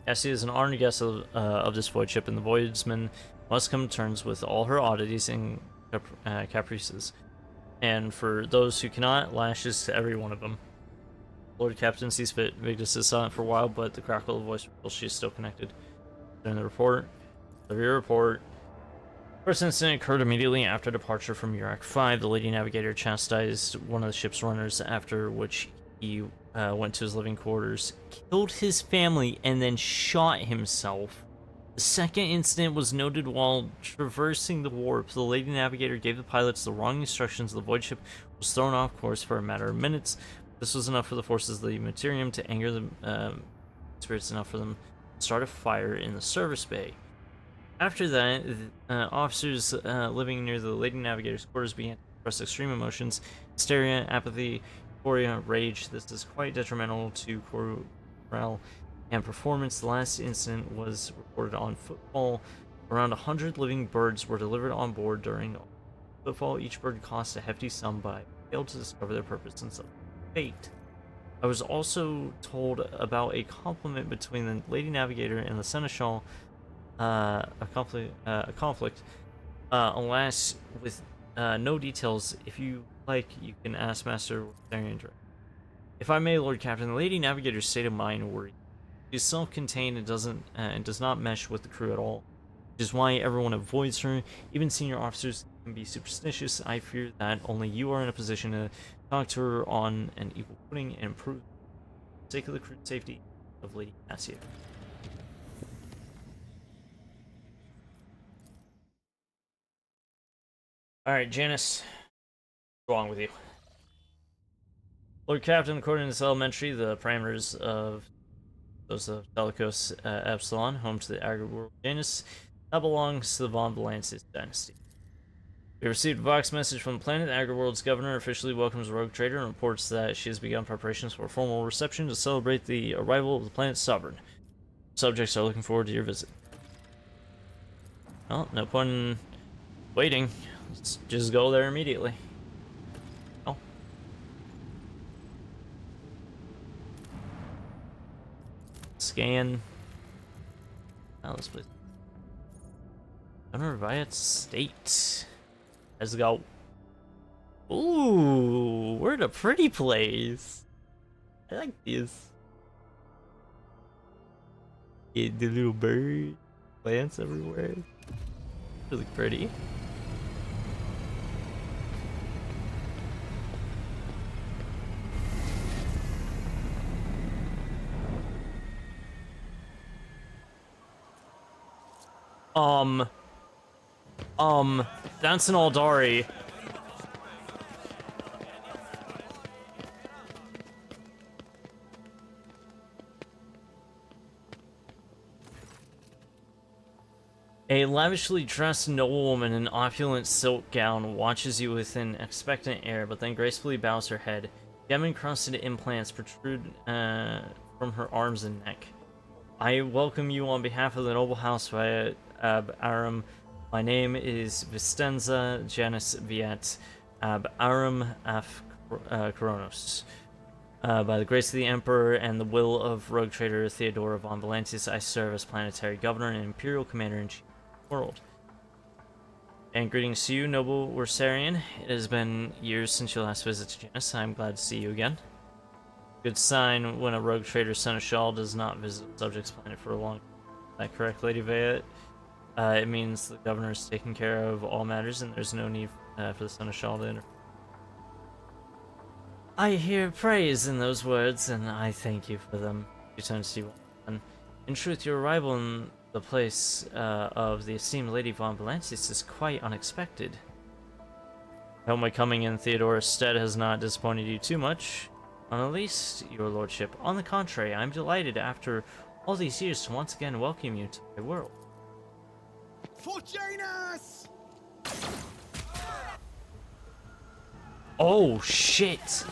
Cassie is an honored guest of this void ship, and the voidsman must come to terms with all her oddities and caprices. And for those who cannot, lashes to every one of them. Lord Captain sees fit. Vigdis is silent for a while, but the crackle of the voice reveals she is still connected. During the report, First incident occurred immediately after departure from Urak 5. The Lady Navigator chastised one of the ship's runners, after which he went to his living quarters, killed his family, and then shot himself. The second incident was noted while traversing the warp. The Lady Navigator gave the pilots the wrong instructions. The void ship was thrown off course for a matter of minutes. This was enough for the forces of the Materium to anger the spirits enough for them to start a fire in the service bay. After that, officers living near the Lady Navigator's quarters began to express extreme emotions: hysteria, apathy, euphoria, rage. This is quite detrimental to morale and performance. The last incident was reported on Footfall. Around 100 living birds were delivered on board during Footfall. Each bird cost a hefty sum, but I failed to discover their purpose and fate. I was also told about a compliment between the Lady Navigator and the Seneschal. A conflict. Alas, with no details. If you like, you can ask Master Therian. If I may, Lord Captain, the Lady Navigator's state of mind worries. She is self-contained and does not mesh with the crew at all, which is why everyone avoids her. Even senior officers can be superstitious. I fear that only you are in a position to talk to her on an equal footing and improve for the sake of the crew's safety of Lady Cassia. Alright, Janus. What's wrong with you? Lord Captain, according to this elementary, the parameters of those of Telecos Epsilon, home to the agri-world Janus, now belongs to the Von Valances dynasty. We received a Vox message from the planet. The agri-world's governor officially welcomes Rogue Trader and reports that she has begun preparations for a formal reception to celebrate the arrival of the planet's sovereign. Subjects are looking forward to your visit. Well, no point in Waiting. Let's just go there immediately. Oh. Scan. Oh, this place. Governor Riot State. Let's go. Ooh, we're in a pretty place. I like this. Yeah, the little bird. Plants everywhere. Really pretty. Dancing Aldari. A lavishly dressed noblewoman in an opulent silk gown watches you with an expectant air, but then gracefully bows her head. Gem-encrusted implants protrude from her arms and neck. I welcome you on behalf of the noble house by Ab Aram. My name is Vistenza Janus Viet Ab Aram af Kronos. By the grace of the Emperor and the will of rogue trader Theodora von Valentis, I serve as planetary governor and imperial commander-in-chief of the world. And greetings to you, noble Wersarian. It has been years since your last visit to Janus. I'm glad to see you again. Good sign when a rogue trader seneschal does not visit the subject's planet for a long time. Is that correct, Lady Veyet? It means the governor is taking care of all matters and there's no need for the seneschal to interfere. I hear praise in those words, and I thank you for them. You turn to you. In truth, your arrival in the place of the esteemed Lady von Valentis is quite unexpected. I hope my coming in Theodora's stead has not disappointed you too much. On the least, your lordship. On the contrary, I'm delighted after all these years to once again welcome you to my world. For Janus! Oh shit!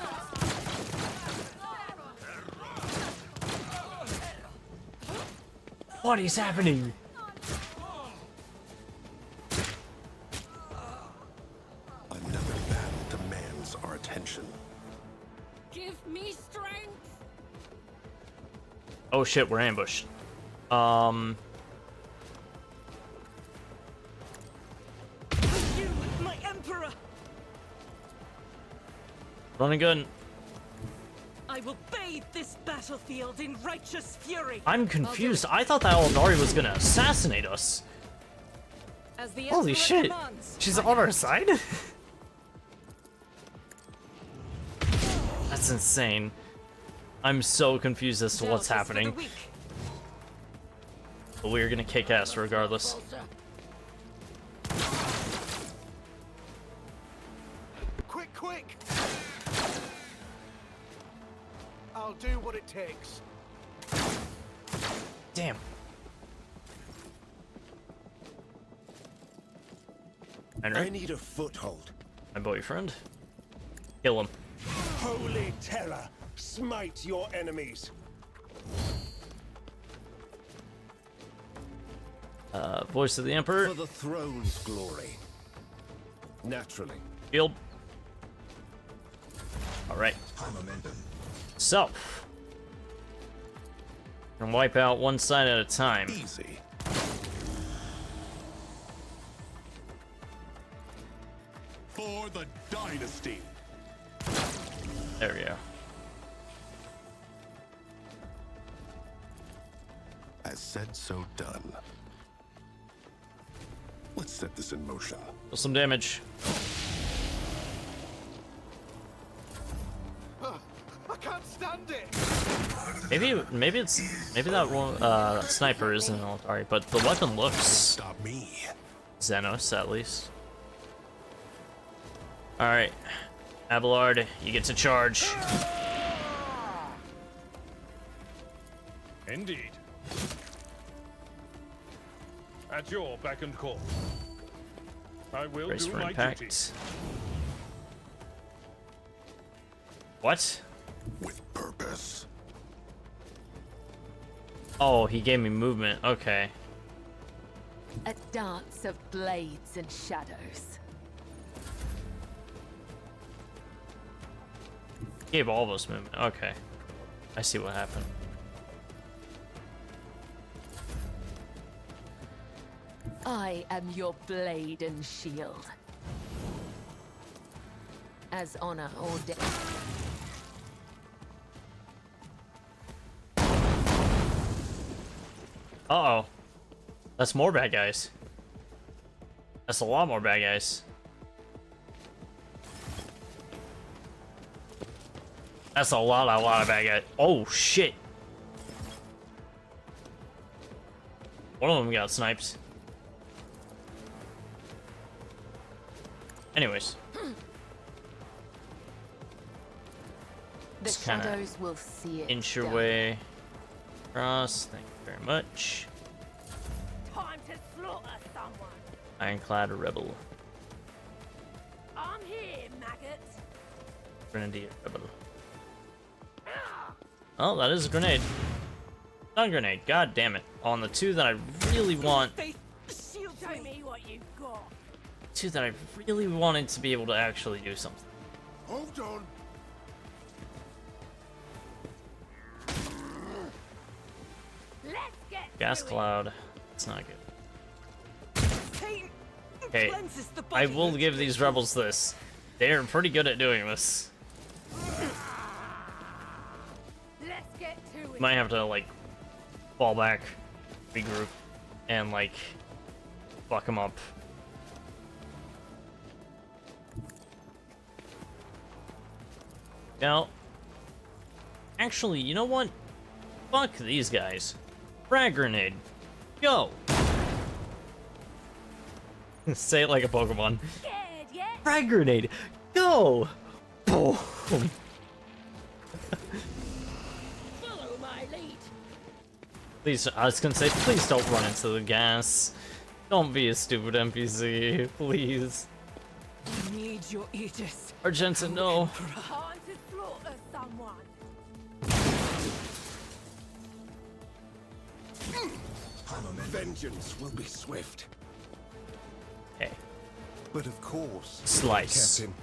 What is happening? Another battle demands our attention. Give me strength. Oh shit, we're ambushed. You, my emperor. Running gun. I will bathe this battlefield in righteous fury. I'm confused. I thought that Aldari was gonna assassinate us. As the Holy Emperor shit. commands. She's on our side? That's insane. I'm so confused as to what's happening. But we're gonna kick ass regardless. Quick, quick! I'll do what it takes. Damn. I need a foothold. My boyfriend. Kill him. Holy terror! Smite your enemies! Voice of the Emperor. For the throne's glory. Naturally. Shield. Alright. So. Gonna wipe out one side at a time. Easy. For the dynasty. There we go. As said, so done. Let's set this in motion. Deal some damage. I can't stand it! Maybe that one that sniper isn't an Aldari, but the weapon looks Stop me. Xenos at least. Alright. Abelard, you get to charge. Indeed. At your beck and call. I will Brace do for my impact. duty. What? With purpose. Oh, he gave me movement. Okay. A dance of blades and shadows. Gave all of us movement. Okay. I see what happened. I am your blade and shield. As honor ordained. Uh-oh. That's more bad guys. That's a lot more bad guys. That's a lot of bad guys. Oh, shit. One of them got snipes. Anyways. The Just kinda shadows will see it. inch your done. way across. Thank you very much. Time to slaughter someone. Ironclad rebel. I'm here, maggot. Grenadier rebel. Oh, that is a grenade. Not a grenade. God damn it. On the two that I really want. Show me what you've got. Two that I really wanted to be able to actually do something. Hold on. Let's get Gas to it. cloud. It's not good. Paint Hey, cleanses the I body. will give these rebels this. They are pretty good at doing this. Let's get to it. Might have to, like, fall back, regroup, and, like, fuck them up. Now, actually, you know what? Fuck these guys. Frag grenade. Go! Say it like a Pokemon. Scared yet? Frag grenade. Go! Boom. Follow my lead. Please, I was gonna say, please don't run into the gas. Don't be a stupid NPC, please. I need your Aegis. Argenta, no. Time to slaughter someone. Vengeance will be swift. Hey. But of course, Slice. Captain.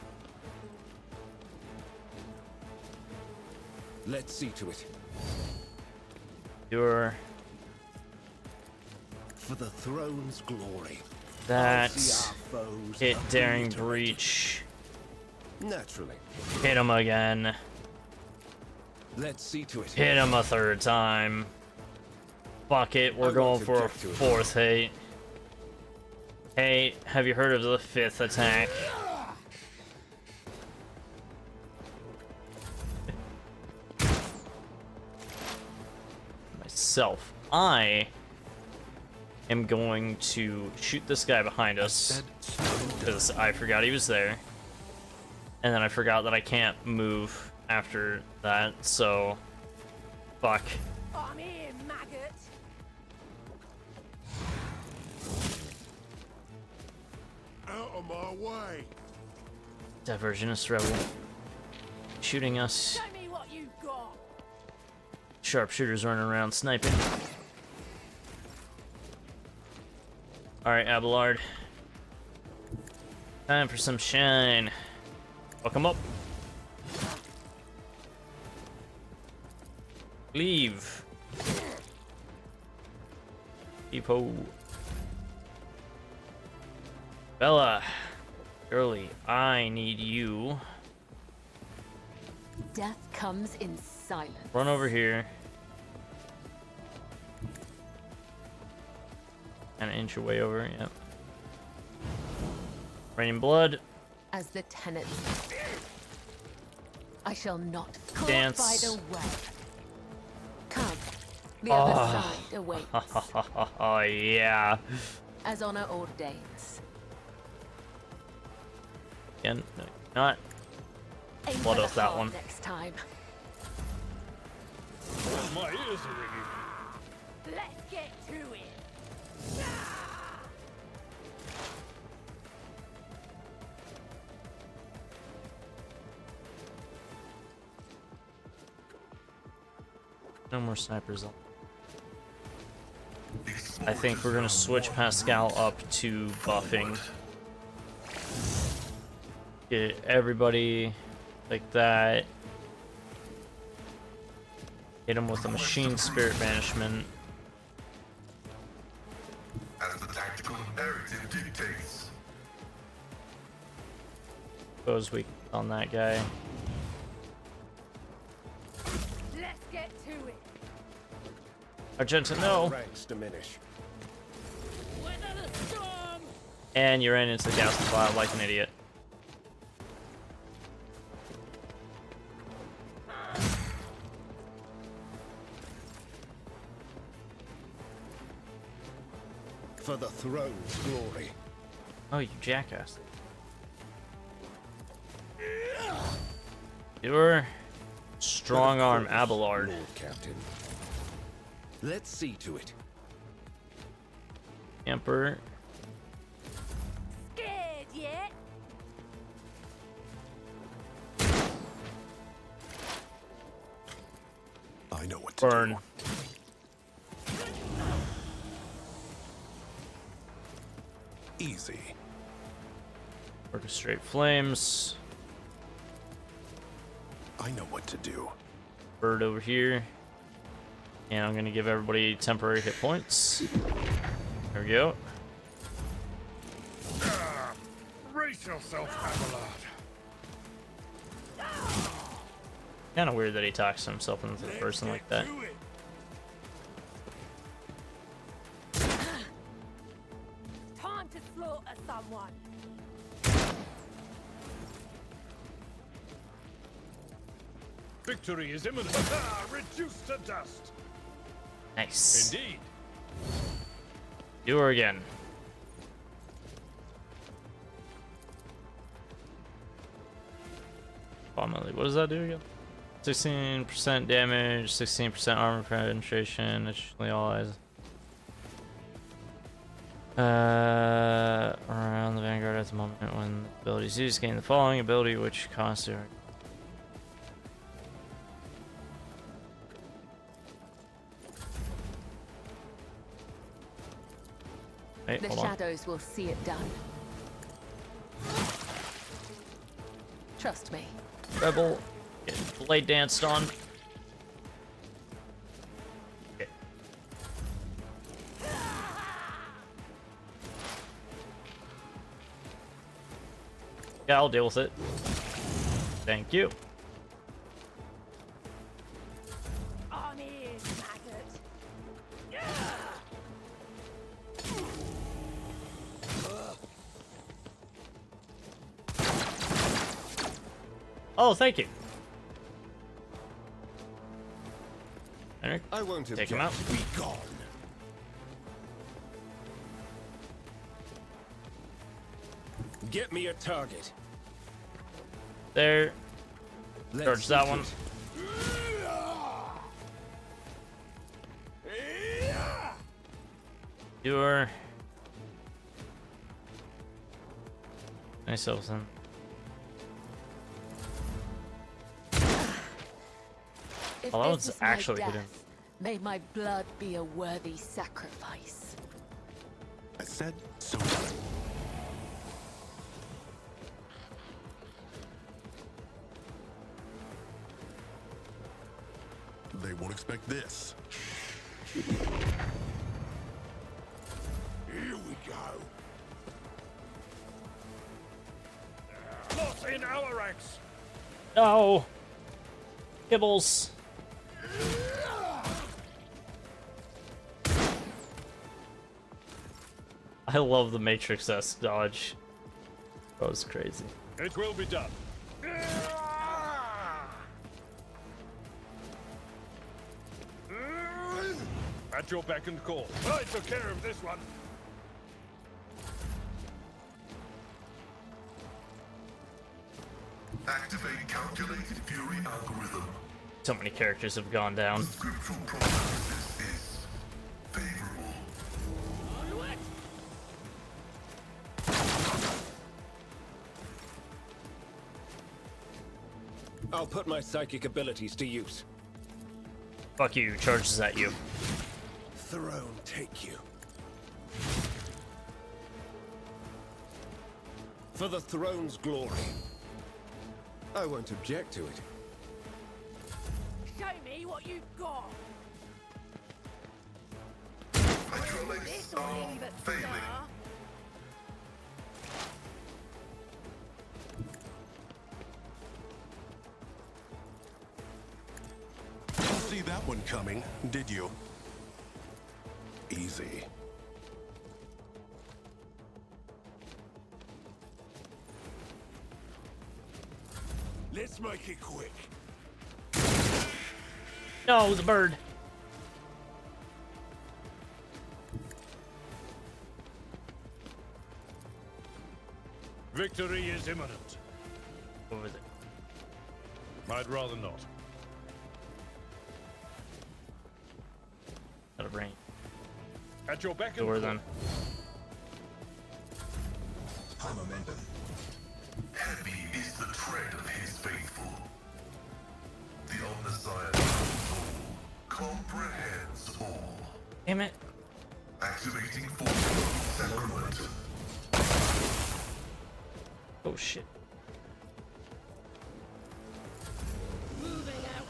Let's see to it. You're For the throne's glory. that. I'll see our foes Hit daring obliterated. breach. Naturally. Hit him again. Let's see to it. Hit him a third time. Fuck it, we're I going won't for a object to it. fourth hate. Hey, have you heard of the fifth attack? Myself. I am going to shoot this guy behind us. Because I forgot he was there. And then I forgot that I can't move after that, so... Fuck. I'm here, maggot. Out of my way. Diversionist rebel. Shooting us. Show me what you've got. Sharpshooters running around sniping. Alright, Abelard. Time for some shine. Welcome up. Leave. Depot. Bella. Girlie, I need you. Death comes in silence. Run over here. And inch your way over, yep. Raining blood. As the tenants. I shall not caught Dance. by the web. Come, the other Oh. side awaits. Oh, yeah. As honor ordains. Again, no, not. Aim for Blood the oath that heart one. next time. My ears are ringing. Let's get to it. No more snipers. This I think we're gonna switch Pascal up to buffing. Get everybody like that. Hit him with a machine spirit banishment. As the tactical imperative dictates. Suppose we on that guy. Let's get to it. Argenta, no. Ranks diminish. And you ran into the gas cloud like an idiot. For the throne's glory. Oh, you jackass. You're strong arm Abelard. Lord Captain. Let's see to it. Emperor. Scared yet? I know what to Burn. do. Easy. Orchestrate flames. I know what to do. Bird over here. And I'm gonna give everybody temporary hit points. There we go. Brace yourself, Abelard. Kinda weird that he talks to himself into the person like that. Time to slaughter someone. Victory is imminent. Reduced to dust. Nice. Indeed. Do her again. What does that do again? 16% damage, 16% armor penetration, additionally all eyes. Around the Vanguard at the moment when the ability is used, gain the following ability which costs you. Wait, The hold on. shadows will see it done. Trust me. Rebel, get blade danced on. Okay. Yeah, I'll deal with it. Thank you. On his maggot. Oh, thank you. Eric, I won't take him out. Be gone. Get me a target. There. Let's Charge that see one. You're nice, Elson. If Oh, that this one's is my actually death, hidden. may my blood be a worthy sacrifice. I said so. They won't expect this. Here we go. Loss in our ranks. No. Kibbles. I love the Matrix-esque dodge. That was crazy. It will be done. At your beck and call. I took care of this one. Activate calculated fury algorithm. So many characters have gone down. Scriptural prognosis is favorable. I'll put my psychic abilities to use. Fuck you, charges at you. Throne take you. For the throne's glory. I won't object to it. Show me what you've got. Hydraulics are failing. Didn't see that one coming, did you? Easy. Let's make it quick. No, the bird. Victory is imminent. Over there. I'd rather not. Out of range. At your beck and Door call. then. High momentum. Heavy is the tread of his faithful. The Omnissiah soul comprehends all. Damn it. Activating force sacrament. Oh shit. Moving out.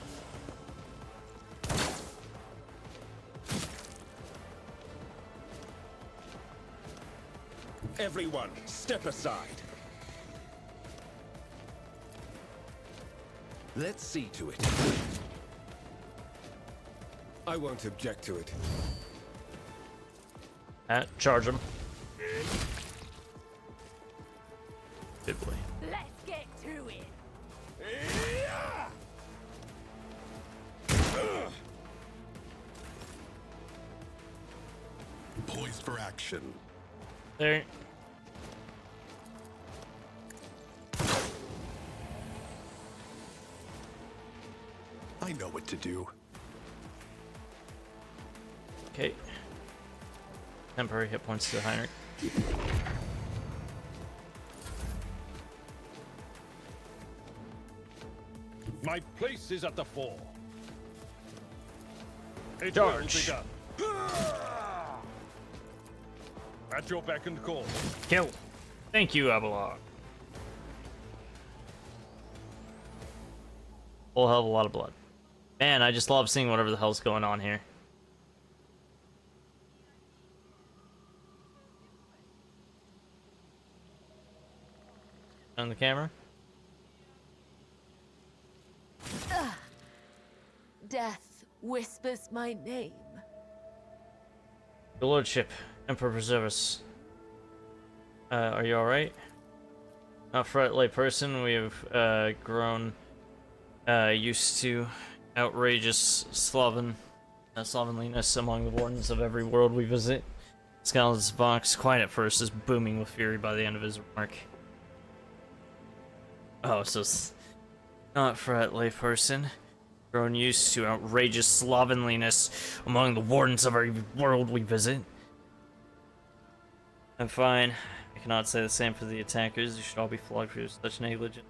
Everyone, step aside. Let's see to it. I won't object to it. Charge him. Good boy. Let's get to it. Poised for action. There. I know what to do. Okay. Temporary hit points to Heinrich. My place is at the fore. It Charge. will be done. At your beck and call. Kill. Thank you, Abelard. Whole hell of a lot of blood. Man, I just love seeing whatever the hell's going on here. On the camera. Death whispers my name. Your lordship, Emperor preserve us. Are you alright? Not for a lay person, we have grown used to outrageous slovenliness among the wardens of every world we visit. Scarlet's box, quiet at first, is booming with fury by the end of his remark. Oh, so it's not for a lay person. Grown used to outrageous slovenliness among the wardens of every world we visit. I'm fine. I cannot say the same for the attackers. You should all be flogged for such negligence.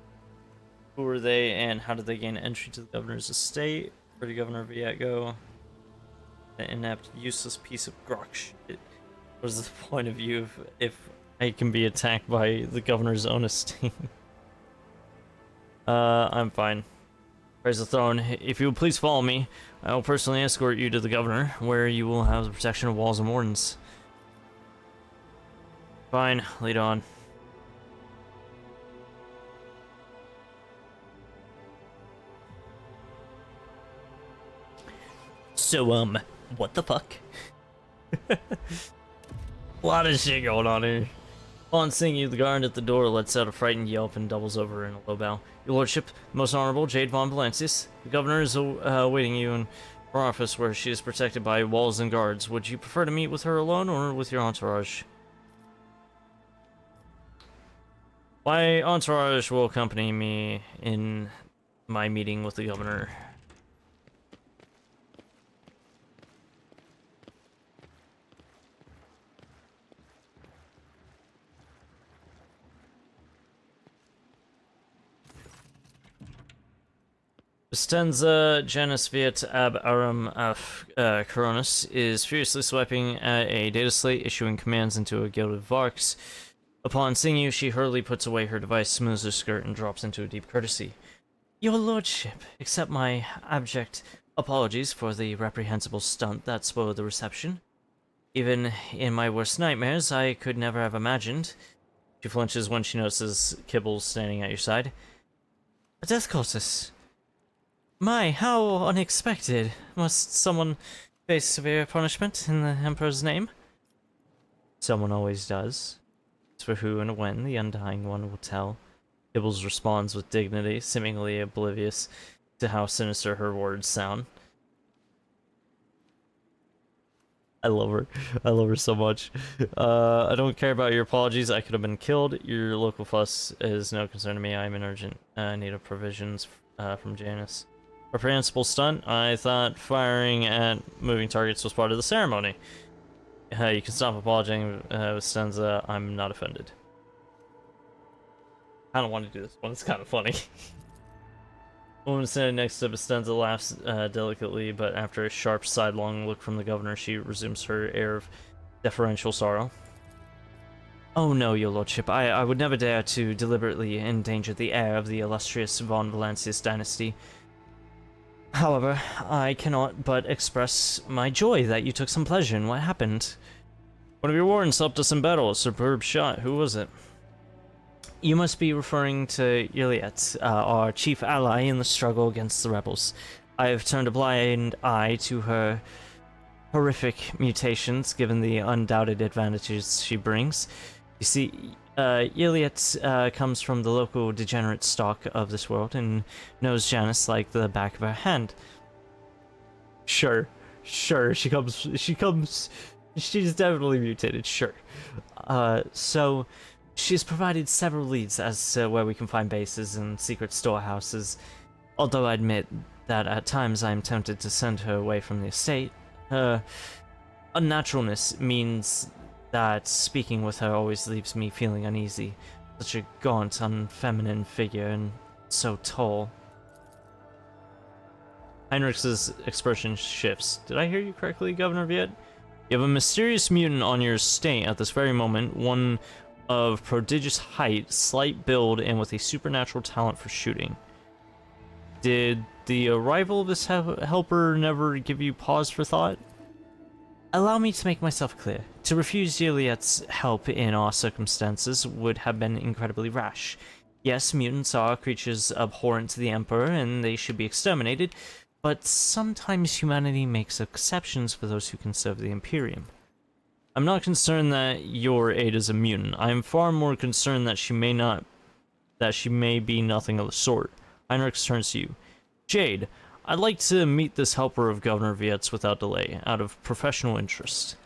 Who were they, and how did they gain entry to the governor's estate? Where did Governor Viet go? An inept, useless piece of grok shit. What is the point of view if I can be attacked by the governor's own estate? I'm fine. Praise the throne. If you will please follow me, I will personally escort you to the governor, where you will have the protection of walls and wardens. Fine, lead on. So, what the fuck? A lot of shit going on here. Upon seeing you, the guard at the door lets out a frightened yelp and doubles over in a low bow. Your lordship, most honorable Jade von Valancius, the governor is awaiting you in her office where she is protected by walls and guards. Would you prefer to meet with her alone or with your entourage? My entourage will accompany me in my meeting with the governor. Vistenza Janus Viet Ab Aram af Coronis is furiously swiping at a data slate, issuing commands into a guild of Varks. Upon seeing you, she hurriedly puts away her device, smooths her skirt, and drops into a deep courtesy. Your lordship, accept my abject apologies for the reprehensible stunt that spoiled the reception. Even in my worst nightmares, I could never have imagined. She flinches when she notices Kibble standing at your side. A death cultist. My, how unexpected. Must someone face severe punishment in the Emperor's name? Someone always does. As for who and when, the Undying One will tell. Kibbles responds with dignity, seemingly oblivious to how sinister her words sound. I love her. I love her so much. I don't care about your apologies. I could have been killed. Your local fuss is no concern to me. I am in urgent need of provisions from Janus. Reprehensible stunt. I thought firing at moving targets was part of the ceremony. You can stop apologizing with Stenza. I'm not offended. I don't want to do this one. It's kind of funny. Woman standing next to Bestenza laughs delicately, but after a sharp sidelong look from the governor, she resumes her air of deferential sorrow. Oh no, your lordship, I would never dare to deliberately endanger the heir of the illustrious von Valancius dynasty. However, I cannot but express my joy that you took some pleasure in what happened. One of your wardens helped us in battle, a superb shot. Who was it? You must be referring to Iliet, our chief ally in the struggle against the rebels. I have turned a blind eye to her horrific mutations, given the undoubted advantages she brings. You see, Iliet comes from the local degenerate stock of this world and knows Janus like the back of her hand. Sure, she's definitely mutated, sure. So, she's provided several leads as to where we can find bases and secret storehouses, although I admit that at times I am tempted to send her away from the estate. Her unnaturalness means that speaking with her always leaves me feeling uneasy. Such a gaunt, unfeminine figure, and so tall. Heinrich's expression shifts. Did I hear you correctly, Governor Viet? You have a mysterious mutant on your estate at this very moment, one of prodigious height, slight build, and with a supernatural talent for shooting. Did the arrival of this helper never give you pause for thought? Allow me to make myself clear. To refuse Juliet's help in our circumstances would have been incredibly rash. Yes, mutants are creatures abhorrent to the Emperor, and they should be exterminated, but sometimes humanity makes exceptions for those who can serve the Imperium. I'm not concerned that your aide is a mutant. I am far more concerned that she may be nothing of the sort. Heinrich turns to you. Jade, I'd like to meet this helper of Governor Viet's without delay, out of professional interest.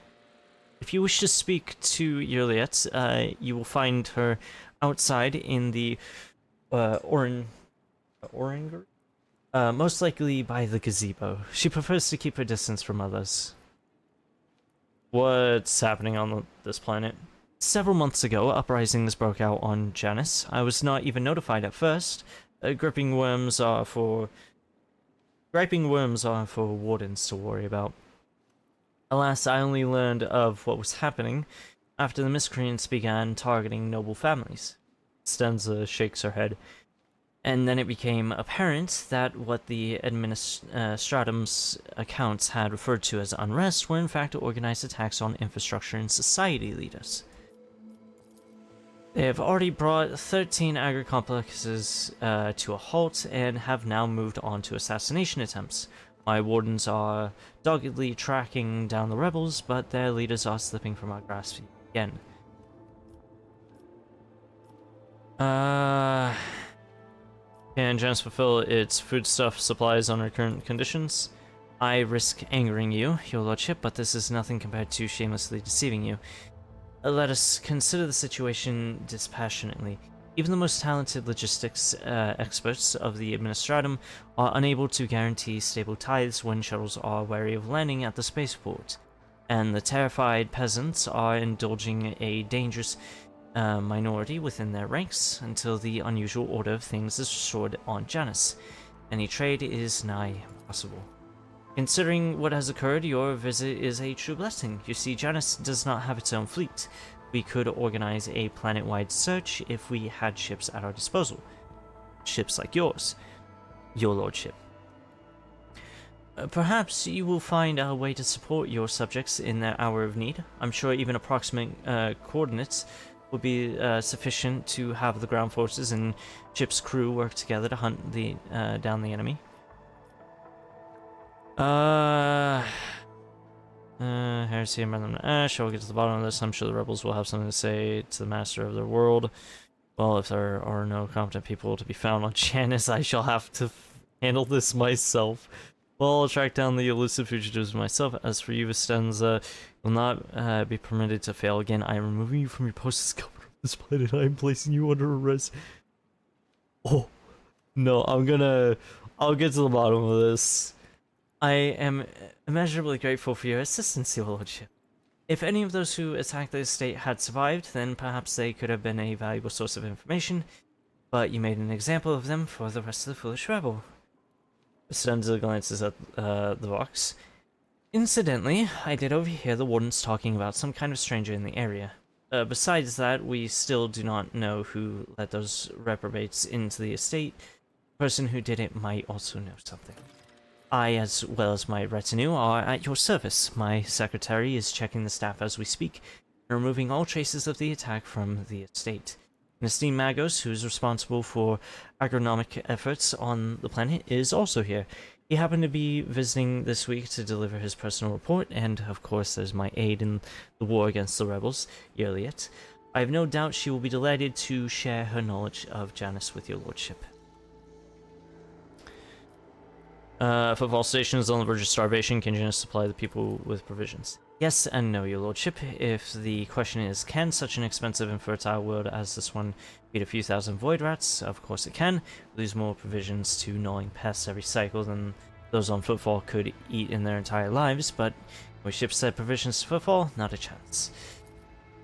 If you wish to speak to Juliet, you will find her outside in the Oranger? Most likely by the gazebo. She prefers to keep her distance from others. What's happening on this planet? Several months ago, uprisings broke out on Janus. I was not even notified at first. Griping worms are for wardens to worry about. Alas, I only learned of what was happening after the miscreants began targeting noble families. Stenza shakes her head. And then it became apparent that what the Administratum's accounts had referred to as unrest were in fact organized attacks on infrastructure and society leaders. They have already brought 13 agri-complexes to a halt and have now moved on to assassination attempts. My wardens are doggedly tracking down the rebels, but their leaders are slipping from our grasp again. Can Janus fulfill its foodstuff supplies under current conditions? I risk angering you, your lordship, but this is nothing compared to shamelessly deceiving you. Let us consider the situation dispassionately. Even the most talented logistics experts of the Administratum are unable to guarantee stable tithes when shuttles are wary of landing at the spaceport, and the terrified peasants are indulging a dangerous minority within their ranks until the unusual order of things is restored on Janus. Any trade is nigh impossible. Considering what has occurred, your visit is a true blessing. You see, Janus does not have its own fleet. we could organize a planet-wide search if we had ships at our disposal. Ships like yours, your lordship. Perhaps you will find a way to support your subjects in their hour of need. I'm sure even approximate coordinates would be sufficient to have the ground forces and ship's crew work together to hunt down the enemy. Heresy and Random Ash. I will get to the bottom of this. I'm sure the rebels will have something to say to the master of their world. Well, if there are no competent people to be found on Janice, I shall have to handle this myself. Well, I'll track down the elusive fugitives myself. As for you, Vistenza, will not be permitted to fail again. I am removing you from your post as governor of this planet. I am placing you under arrest. Oh, no, I'll get to the bottom of this. I am immeasurably grateful for your assistance, your lordship. If any of those who attacked the estate had survived, then perhaps they could have been a valuable source of information, but you made an example of them for the rest of the foolish rabble. Vistenza glances at the box. Incidentally, I did overhear the wardens talking about some kind of stranger in the area. Besides that, we still do not know who let those reprobates into the estate. The person who did it might also know something. I, as well as my retinue, are at your service. My secretary is checking the staff as we speak, and removing all traces of the attack from the estate. An esteemed Magos, who is responsible for agronomic efforts on the planet, is also here. He happened to be visiting this week to deliver his personal report, and of course there's my aide in the war against the rebels, Yerliet. I have no doubt she will be delighted to share her knowledge of Janus with your lordship. Football stations on the verge of starvation, can Janus supply the people with provisions? Yes and no, your lordship. If the question is, can such an expensive and fertile world as this one feed a few thousand void rats? Of course it can. We lose more provisions to gnawing pests every cycle than those on Footfall could eat in their entire lives, but with ships send provisions to Footfall, not a chance.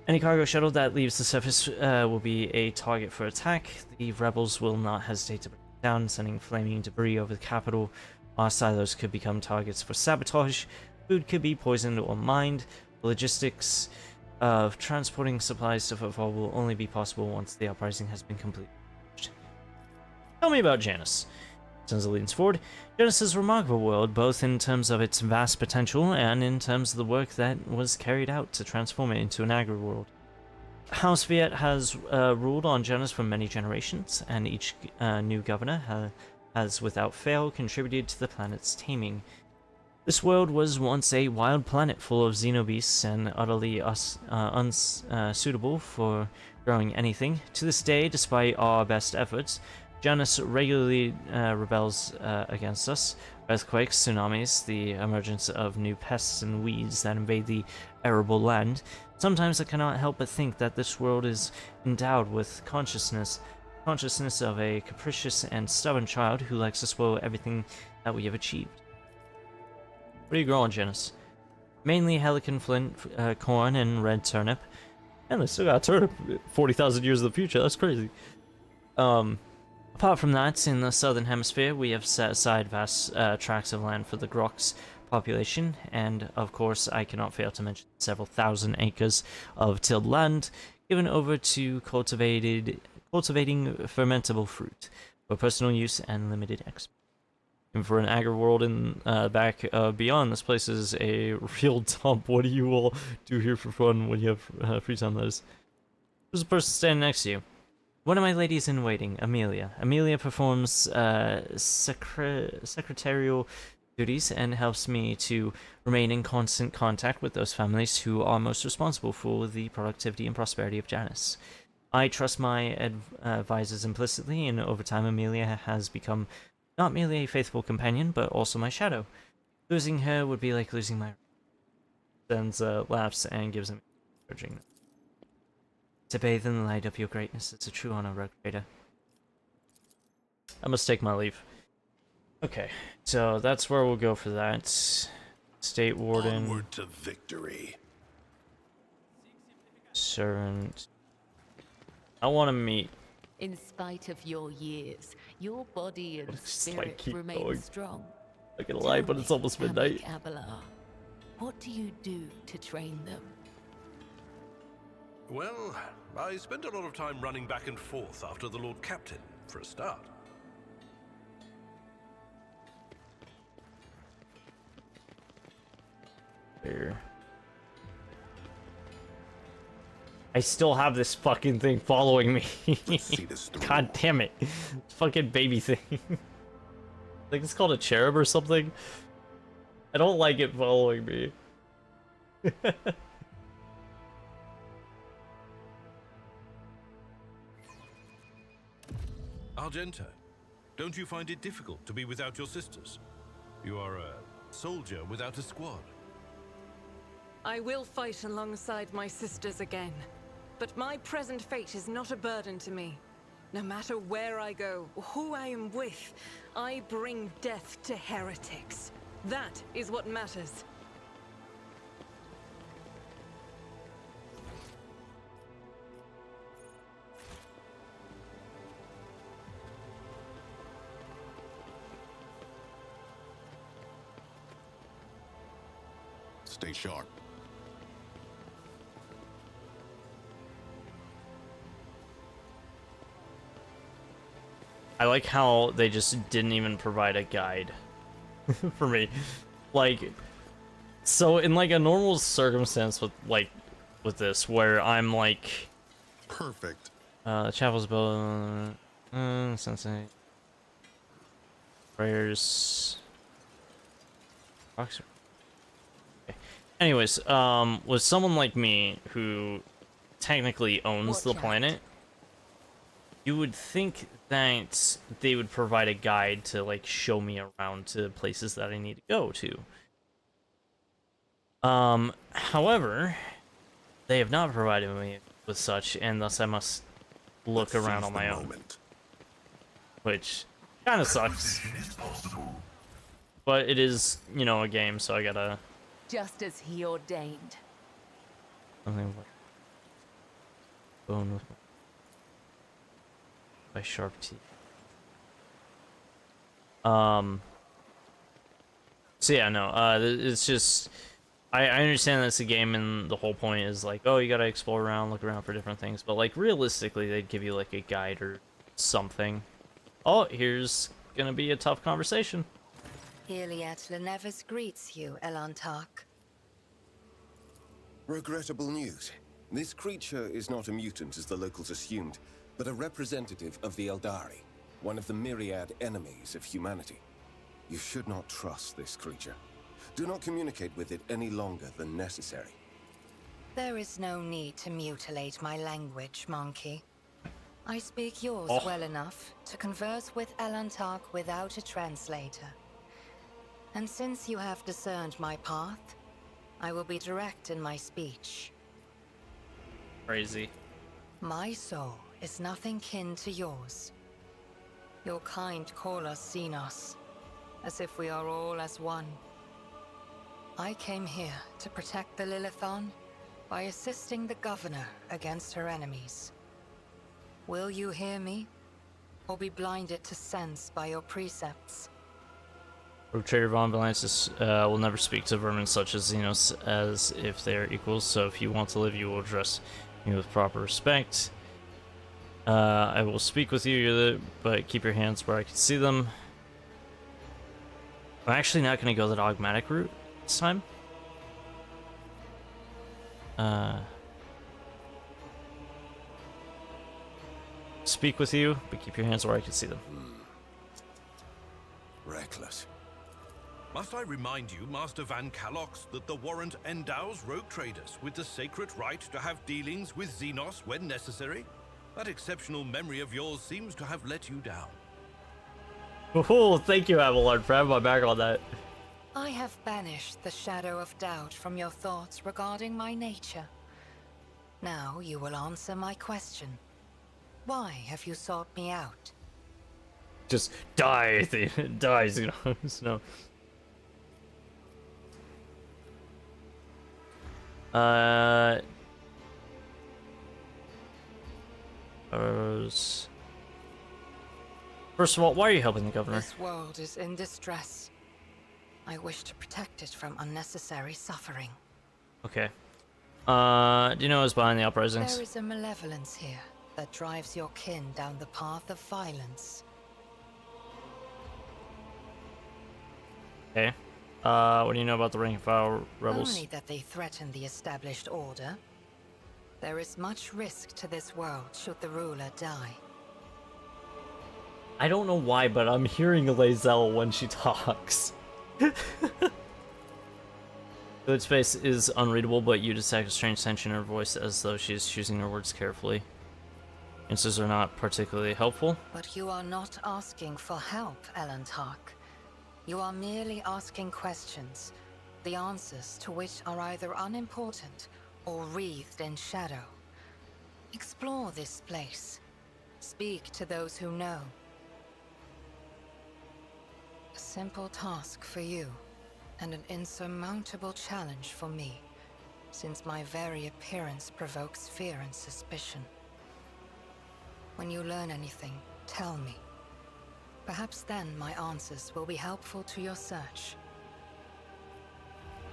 Any cargo shuttle that leaves the surface will be a target for attack. The rebels will not hesitate to bring it down, sending flaming debris over the capital. Our silos could become targets for sabotage. Food could be poisoned or mined. The logistics of transporting supplies to Footfall will only be possible once the uprising has been completed. Tell me about Janus. Senza leans forward. Janus is a remarkable world, both in terms of its vast potential and in terms of the work that was carried out to transform it into an agri-world. House Viet has ruled on Janus for many generations, and each new governor has without fail contributed to the planet's taming. This world was once a wild planet full of xenobeasts and utterly unsuitable for growing anything. To this day, despite our best efforts, Janus regularly rebels against us. Earthquakes, tsunamis, the emergence of new pests and weeds that invade the arable land. Sometimes I cannot help but think that this world is endowed with consciousness of a capricious and stubborn child who likes to spoil everything that we have achieved. What do you grow on Janus? Mainly Helican flint, corn, and red turnip. And they still got a turnip 40,000 years in the future, that's crazy. Apart from that, in the southern hemisphere, we have set aside vast tracts of land for the Grox population, and of course I cannot fail to mention several thousand acres of tilled land given over to cultivating fermentable fruit for personal use and limited export. And for an agri-world in back beyond, this place is a real dump. What do you all do here for fun when you have free time, that is? There's a person standing next to you. One of my ladies in waiting, Amelia. Amelia performs secretarial duties and helps me to remain in constant contact with those families who are most responsible for the productivity and prosperity of Janus. I trust my advisors implicitly, and over time Amelia has become not merely a faithful companion, but also my shadow. Losing her would be like losing my... Sends laughs and gives him encouraging. To bathe in the light of your greatness, it's a true honor, Rogue Trader. I must take my leave. Okay, so that's where we'll go for that. State Warden. Onward to victory. Servant. I want to meet. In spite of your years, your body and Just, spirit keep remain going. strong. Not gonna lie, but it's almost midnight. Abelard, what do you do to train them? Well, I spent a lot of time running back and forth after the Lord Captain, for a start. Here. I still have this fucking thing following me. God damn it. Fucking baby thing. I think it's called a cherub or something. I don't like it following me. Argenta, don't you find it difficult to be without your sisters? You are a soldier without a squad. I will fight alongside my sisters again, but my present fate is not a burden to me. No matter where I go, or who I am with, I bring death to heretics. That is what matters. Stay sharp. I like how they just didn't even provide a guide for me. Like, so in like a normal circumstance with this, where I'm like, perfect. Chapel's Bow, Sensei, prayers, rocks. Okay. Anyways, with someone like me who technically owns the planet, you would think that they would provide a guide to like show me around to places that I need to go to. However, they have not provided me with such, and thus I must look around on my own. Which kind of sucks. But it is, you know, a game, so I gotta... Just as he ordained. Something like... Bone with my sharp teeth. So yeah, no, it's just... I understand that's a game, and the whole point is like, oh, you gotta explore around, look around for different things, but like, realistically, they'd give you like a guide or something. Oh, here's gonna be a tough conversation. Iliad Lenevis greets you, Elantark. Regrettable news. This creature is not a mutant as the locals assumed, but a representative of the Eldari, one of the myriad enemies of humanity. You should not trust this creature. Do not communicate with it any longer than necessary. There is no need to mutilate my language, monkey. I speak yours well enough to converse with Elantark without a translator. And since you have discerned my path, I will be direct in my speech. Crazy. My soul is nothing kin to yours. Your kind call us Xenos, as if we are all as one. I came here to protect the Lilithon by assisting the governor against her enemies. Will you hear me, or be blinded to sense by your precepts? Trader Von Valansis will never speak to vermin such as Xenos as if they are equals, so if you want to live, you will address me with proper respect. I will speak with you, but keep your hands where I can see them. I'm actually not going to go the dogmatic route this time. Speak with you, but keep your hands where I can see them. Reckless. Must I remind you, Master Van Kalox, that the warrant endows rogue traders with the sacred right to have dealings with Xenos when necessary? That exceptional memory of yours seems to have let you down. Oh, thank you, Abelard, for having my back on that. I have banished the shadow of doubt from your thoughts regarding my nature. Now you will answer my question. Why have you sought me out? Just die, die, Xenos. No. First of all, why are you helping the governor? This world is in distress. I wish to protect it from unnecessary suffering. Okay. Do you know what's behind the uprisings? There is a malevolence here that drives your kin down the path of violence. Okay. What do you know about the rank and file rebels? Only that they threaten the established order. There is much risk to this world should the ruler die. I don't know why, but I'm hearing Lae'zel when she talks. Hood's face is unreadable, but you detect a strange tension in her voice as though she is choosing her words carefully. Answers are not particularly helpful. But you are not asking for help, Elantark. You are merely asking questions, the answers to which are either unimportant or wreathed in shadow. Explore this place. Speak to those who know. A simple task for you, and an insurmountable challenge for me, since my very appearance provokes fear and suspicion. When you learn anything, tell me. Perhaps then my answers will be helpful to your search.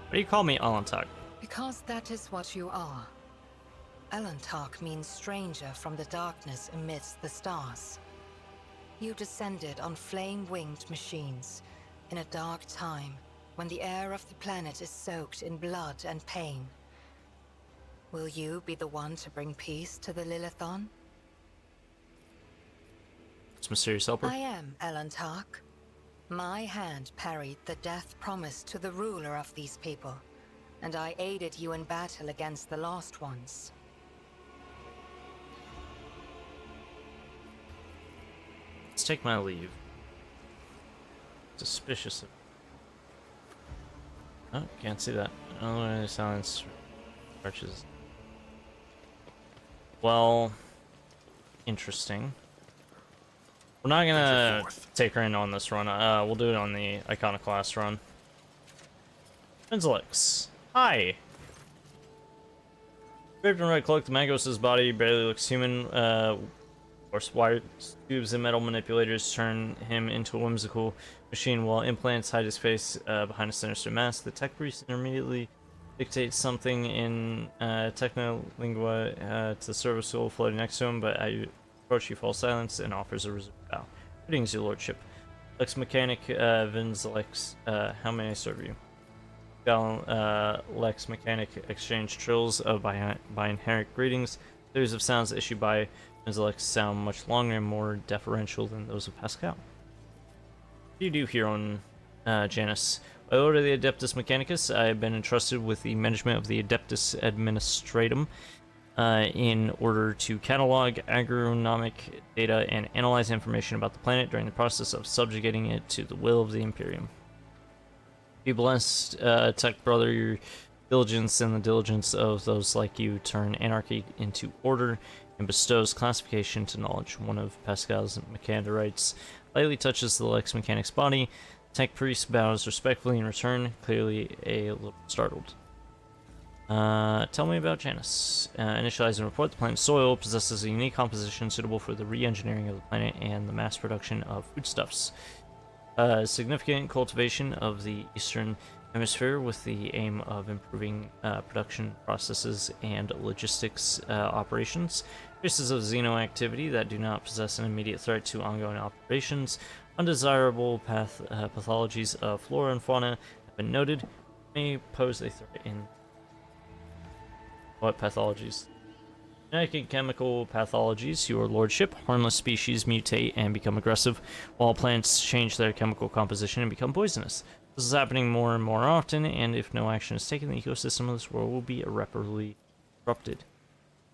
Why do you call me Alantak? Because that is what you are. Elantark means stranger from the darkness amidst the stars. You descended on flame-winged machines in a dark time when the air of the planet is soaked in blood and pain. Will you be the one to bring peace to the Lilithon? It's mysterious helper. I am Elantark. My hand parried the death promised to the ruler of these people, and I aided you in battle against the Lost Ones. Let's take my leave. Suspicious of... Oh, can't see that. Oh, silence stretches. Well, interesting. We're not gonna take her in on this run. We'll do it on the Iconoclast run. Benzalix. Hi! Draped in red cloak, the Magos' body barely looks human. Course, wire tubes and metal manipulators turn him into a whimsical machine, while implants hide his face behind a sinister mask. The tech priest immediately dictates something in technolingua to the service soul floating next to him, but as you approach, he falls silent and offers a reserved bow. Greetings, your lordship. Lex Mechanic, Vinzalex, how may I serve you? Lex Mechanic exchange trills of binary greetings. Series of sounds issued by Vinzalex sound much longer and more deferential than those of Pascal. What do you do here on Janus? By order of the Adeptus Mechanicus, I have been entrusted with the management of the Adeptus Administratum in order to catalog agronomic data and analyze information about the planet during the process of subjugating it to the will of the Imperium. Be blessed, Tech Brother, your diligence and the diligence of those like you turn anarchy into order and bestows classification to knowledge. One of Pascal's Mechanites lightly touches the Lex Mechanic's body. Tech Priest bows respectfully in return, clearly a little startled. Tell me about Janus. Initialize and report. The planet's soil possesses a unique composition suitable for the re-engineering of the planet and the mass production of foodstuffs. Significant cultivation of the eastern hemisphere with the aim of improving production processes and logistics operations. Traces of xenoactivity that do not possess an immediate threat to ongoing operations. Undesirable pathologies of flora and fauna have been noted. May pose a threat in what pathologies? Genetic chemical pathologies, your lordship. Harmless species mutate and become aggressive, while plants change their chemical composition and become poisonous. This is happening more and more often, and if no action is taken, the ecosystem of this world will be irreparably disrupted.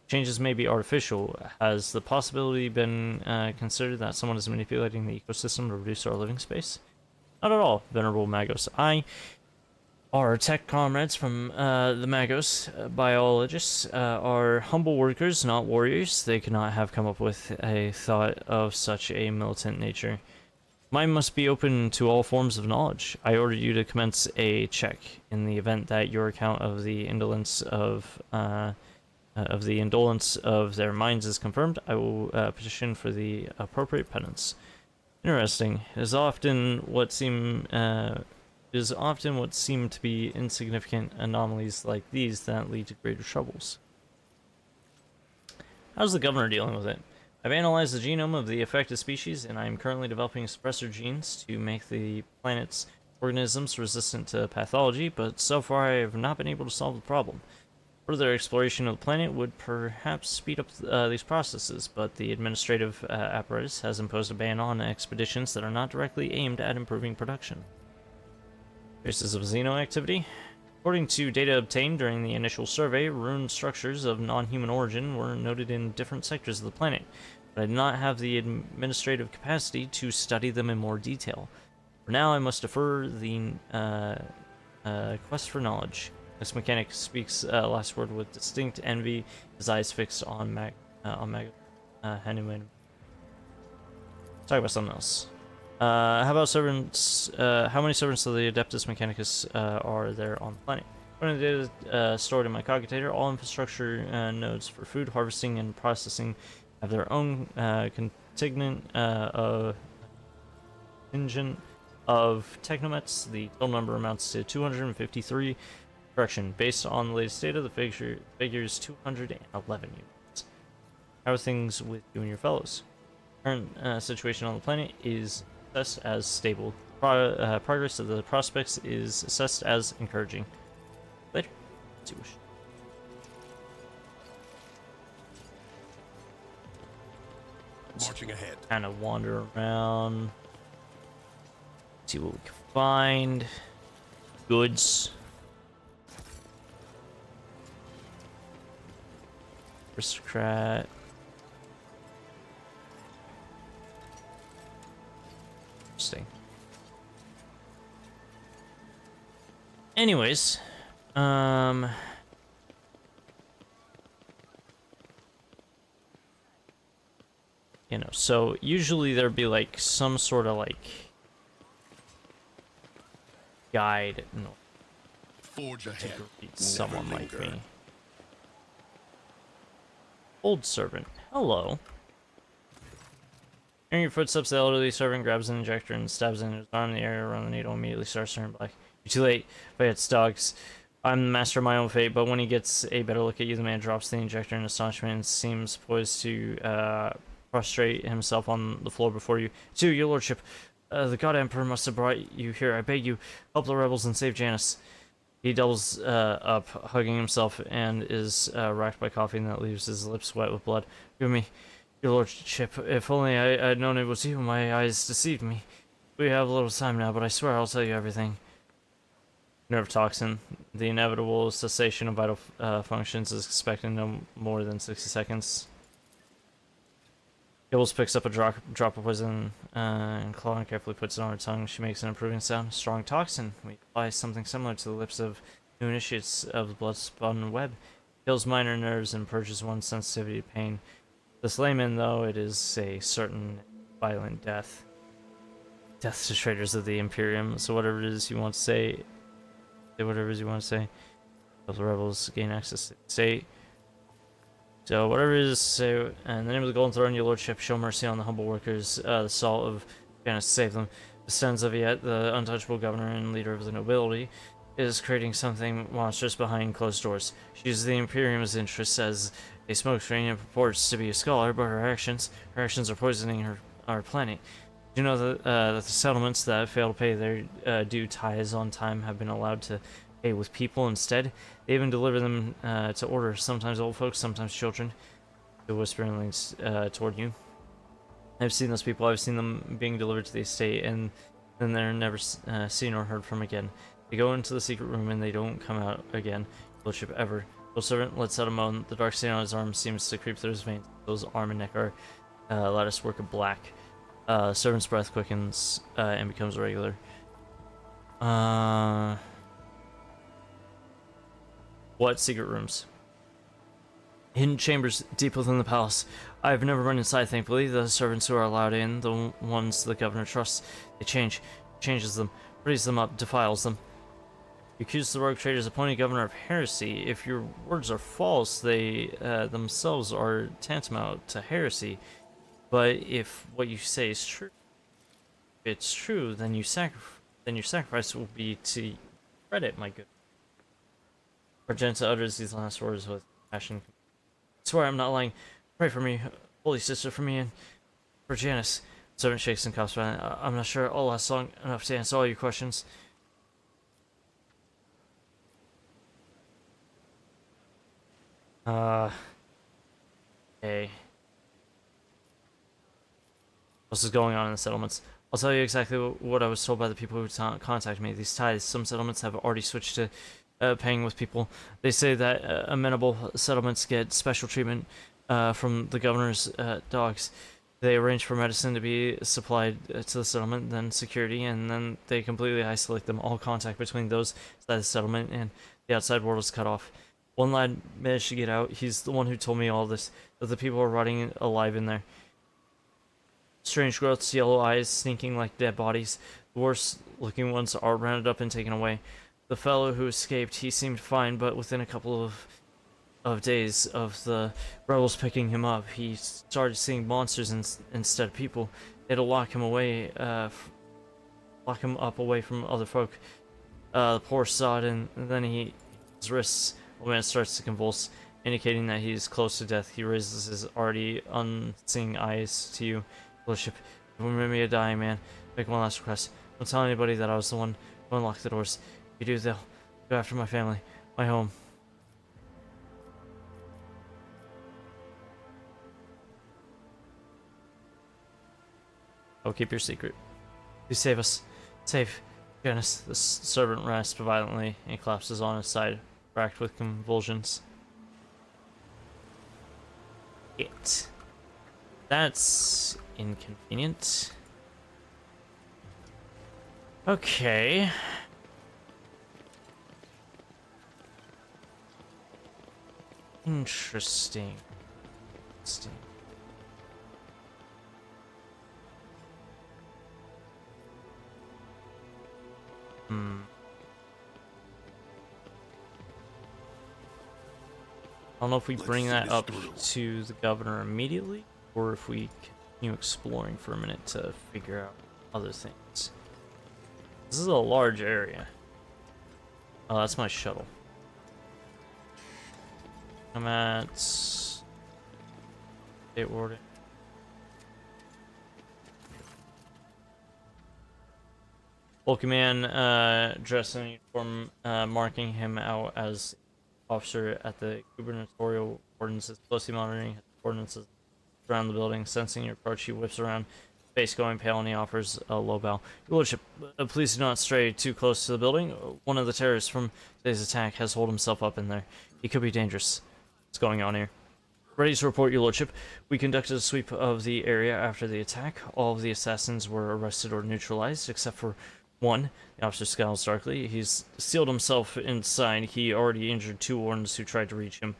Changes may be artificial. Has the possibility been considered that someone is manipulating the ecosystem to reduce our living space? Not at all, Venerable Magos. Our tech comrades from the Magos, biologists, are humble workers, not warriors. They could not have come up with a thought of such a militant nature. Mine must be open to all forms of knowledge. I order you to commence a check. In the event that your account of the indolence of their minds is confirmed, I will petition for the appropriate penance. Interesting. It is often what seem It is often what seem to be insignificant anomalies like these that lead to greater troubles. How's the governor dealing with it? I've analyzed the genome of the affected species, and I am currently developing suppressor genes to make the planet's organisms resistant to pathology, but so far I have not been able to solve the problem. Further exploration of the planet would perhaps speed up these processes, but the administrative apparatus has imposed a ban on expeditions that are not directly aimed at improving production. Traces of xeno activity. According to data obtained during the initial survey, ruined structures of non-human origin were noted in different sectors of the planet, but I do not have the administrative capacity to study them in more detail. For now, I must defer the quest for knowledge. This mechanic speaks last word with distinct envy, his eyes fixed on Hanuman. Talk about something else. How about servants? How many servants of the Adeptus Mechanicus are there on the planet? According to the data stored in my cogitator, all infrastructure nodes for food harvesting and processing have their own contingent of technomets. The total number amounts to 253. Correction, based on the latest data, the figure is 211 units. How are things with you and your fellows? Current situation on the planet is assessed as stable. Progress of the prospects is assessed as encouraging. Later. Let's see what Marching ahead. kind of wander around. See what we can find. Goods. Aristocrat. Interesting. Anyways, you know, so usually there'd be like some sort of like guide. No. Forge ahead. Someone like me. Old servant. Hello. Hearing your footsteps, the elderly servant grabs an injector and stabs it in his arm. The area around the needle immediately starts turning black. You're too late, but it's dogs. I'm the master of my own fate, but when he gets a better look at you, the man drops the injector in astonishment and seems poised to prostrate himself on the floor before you. To your lordship, the God Emperor must have brought you here. I beg you, help the rebels and save Janice. He doubles up, hugging himself, and is racked by coughing that leaves his lips wet with blood. Give me, your lordship. If only I had known it was you. My eyes deceived me. We have a little time now, but I swear I'll tell you everything. Nerve toxin. The inevitable cessation of vital functions is expected in no more than 60 seconds. Gibbles picks up a drop of poison and Claw and carefully puts it on her tongue. She makes an approving sound. Strong toxin. We apply something similar to the lips of new initiates of the blood-spun web. Kills minor nerves and purges one's sensitivity to pain. This layman, though, it is a certain violent death. Death to traitors of the Imperium. So whatever it is you want to say, whatever it is you want to say. Help the rebels gain access to the state. So whatever it is, say, in the name of the Golden Throne, your lordship, show mercy on the humble workers. The salt of Janice save them. Descends of Yet, the untouchable governor and leader of the nobility, is creating something monstrous behind closed doors. She uses the Imperium's interests as a smokescreen and purports to be a scholar, but her actions are poisoning our planet. Do you know that the settlements that fail to pay their due tithes on time have been allowed to pay with people instead? They even deliver them to order, sometimes old folks, sometimes children. The whispering leans toward you. I've seen those people. I've seen them being delivered to the estate, and then they're never seen or heard from again. They go into the secret room and they don't come out again. Lordship ever. The servant lets out a moan. The dark stain on his arm seems to creep through his veins. Those arm and neck are lattice work of black. Servant's breath quickens and becomes regular. What secret rooms? Hidden chambers deep within the palace. I've never run inside, thankfully. The servants who are allowed in, the ones the governor trusts, they changes them, frees them up, defiles them. You accuse the rogue traitors appointed governor of heresy. If your words are false, they themselves are tantamount to heresy. But if what you say is true, if it's true, then you then your sacrifice will be to credit, my good. Argenta utters these last words with passion. I swear I'm not lying. Pray for me, holy sister, for me and for Janice. Servant shakes and coughs. I'm not sure I'll last long enough to answer all your questions. Okay. What's going on in the settlements? I'll tell you exactly what I was told by the people who contacted me. These tithes, some settlements have already switched to paying with people. They say that amenable settlements get special treatment from the governor's dogs. They arrange for medicine to be supplied to the settlement, then security, and then they completely isolate them. All contact between those inside the settlement and the outside world is cut off. One lad managed to get out. He's the one who told me all this, that the people are rotting alive in there. Strange growths, yellow eyes, sneaking like dead bodies. The worst-looking ones are rounded up and taken away. The fellow who escaped, he seemed fine, but within a couple of days of the rebels picking him up, he started seeing monsters instead of people. They had to lock him away, lock him up away from other folk. The poor saw it, and then his wrists. The man starts to convulse, indicating that he is close to death. He raises his already unseeing eyes to you, Lordship. If you remember me a dying man, make one last request. Don't tell anybody that I was the one who unlocked the doors. If you do, they'll go after my family, my home. I'll keep your secret. Please save us. Save Janice. The servant rests violently and collapses on his side, racked with convulsions. That's inconvenient. Okay. Interesting. I don't know if we bring that up to the governor immediately, or if we continue exploring for a minute to figure out other things. This is a large area. Oh, that's my shuttle. I'm at State Warden. Bulky man dressed in uniform, marking him out as officer at the gubernatorial ordinances, closely monitoring ordinances around the building. Sensing your approach, he whips around, face going pale, and he offers a low bow. Your Lordship, please do not stray too close to the building. One of the terrorists from today's attack has holed himself up in there. He could be dangerous. What's going on here? Ready to report, Your Lordship. We conducted a sweep of the area after the attack. All of the assassins were arrested or neutralized, except for one. The officer scowls darkly. He's sealed himself inside. He already injured 2 wardens who tried to reach him.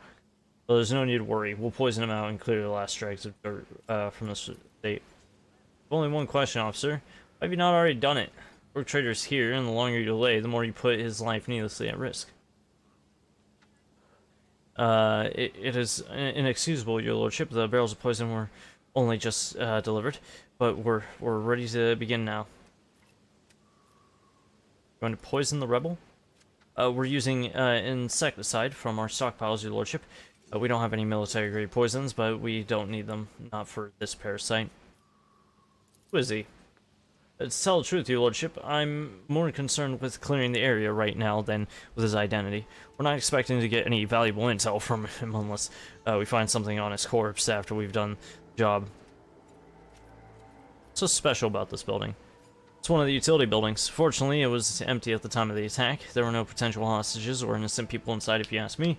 So there's no need to worry. We'll poison him out and clear the last dregs of dirt from the state. Only one question, officer. Why have you not already done it? Orc trader's here, and the longer you delay, the more you put his life needlessly at risk. It is inexcusable, Your Lordship. The barrels of poison were only just delivered, but we're ready to begin now. Going to poison the rebel? We're using insecticide from our stockpiles, Your Lordship. We don't have any military-grade poisons, but we don't need them, not for this parasite. Who is he? To tell the truth, Your Lordship, I'm more concerned with clearing the area right now than with his identity. We're not expecting to get any valuable intel from him unless we find something on his corpse after we've done the job. What's so special about this building? It's one of the utility buildings. Fortunately, it was empty at the time of the attack. There were no potential hostages or innocent people inside, if you ask me.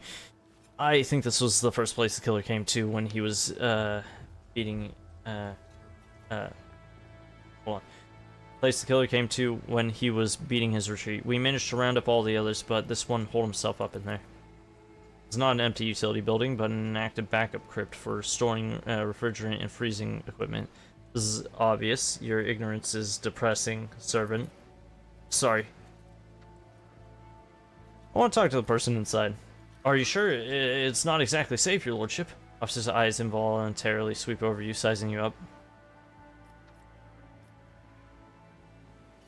I think this was the first place the killer came to when he was beating... hold on. Place the killer came to when he was beating his retreat. We managed to round up all the others, but this one holed himself up in there. It's not an empty utility building, but an active backup crypt for storing refrigerant and freezing equipment. This is obvious. Your ignorance is depressing, servant. Sorry. I want to talk to the person inside. Are you sure it's not exactly safe, Your Lordship? Officer's eyes involuntarily sweep over you, sizing you up.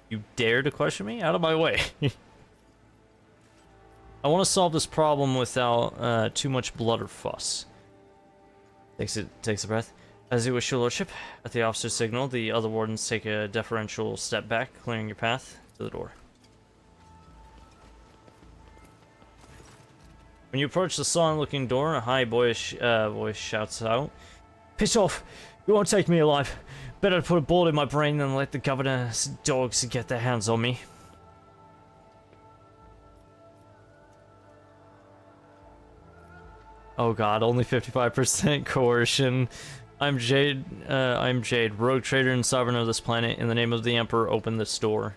You dare to question me? Out of my way. I want to solve this problem without too much blood or fuss. Takes a breath. As you wish, your lordship. At the officer's signal, the other wardens take a deferential step back, clearing your path to the door. When you approach the sullen-looking door, a high, boyish voice shouts out, "Piss off! You won't take me alive. Better put a bullet in my brain than let the governor's dogs get their hands on me." Oh god, only 55% coercion. I'm Jade, rogue trader and sovereign of this planet. In the name of the Emperor, open this door.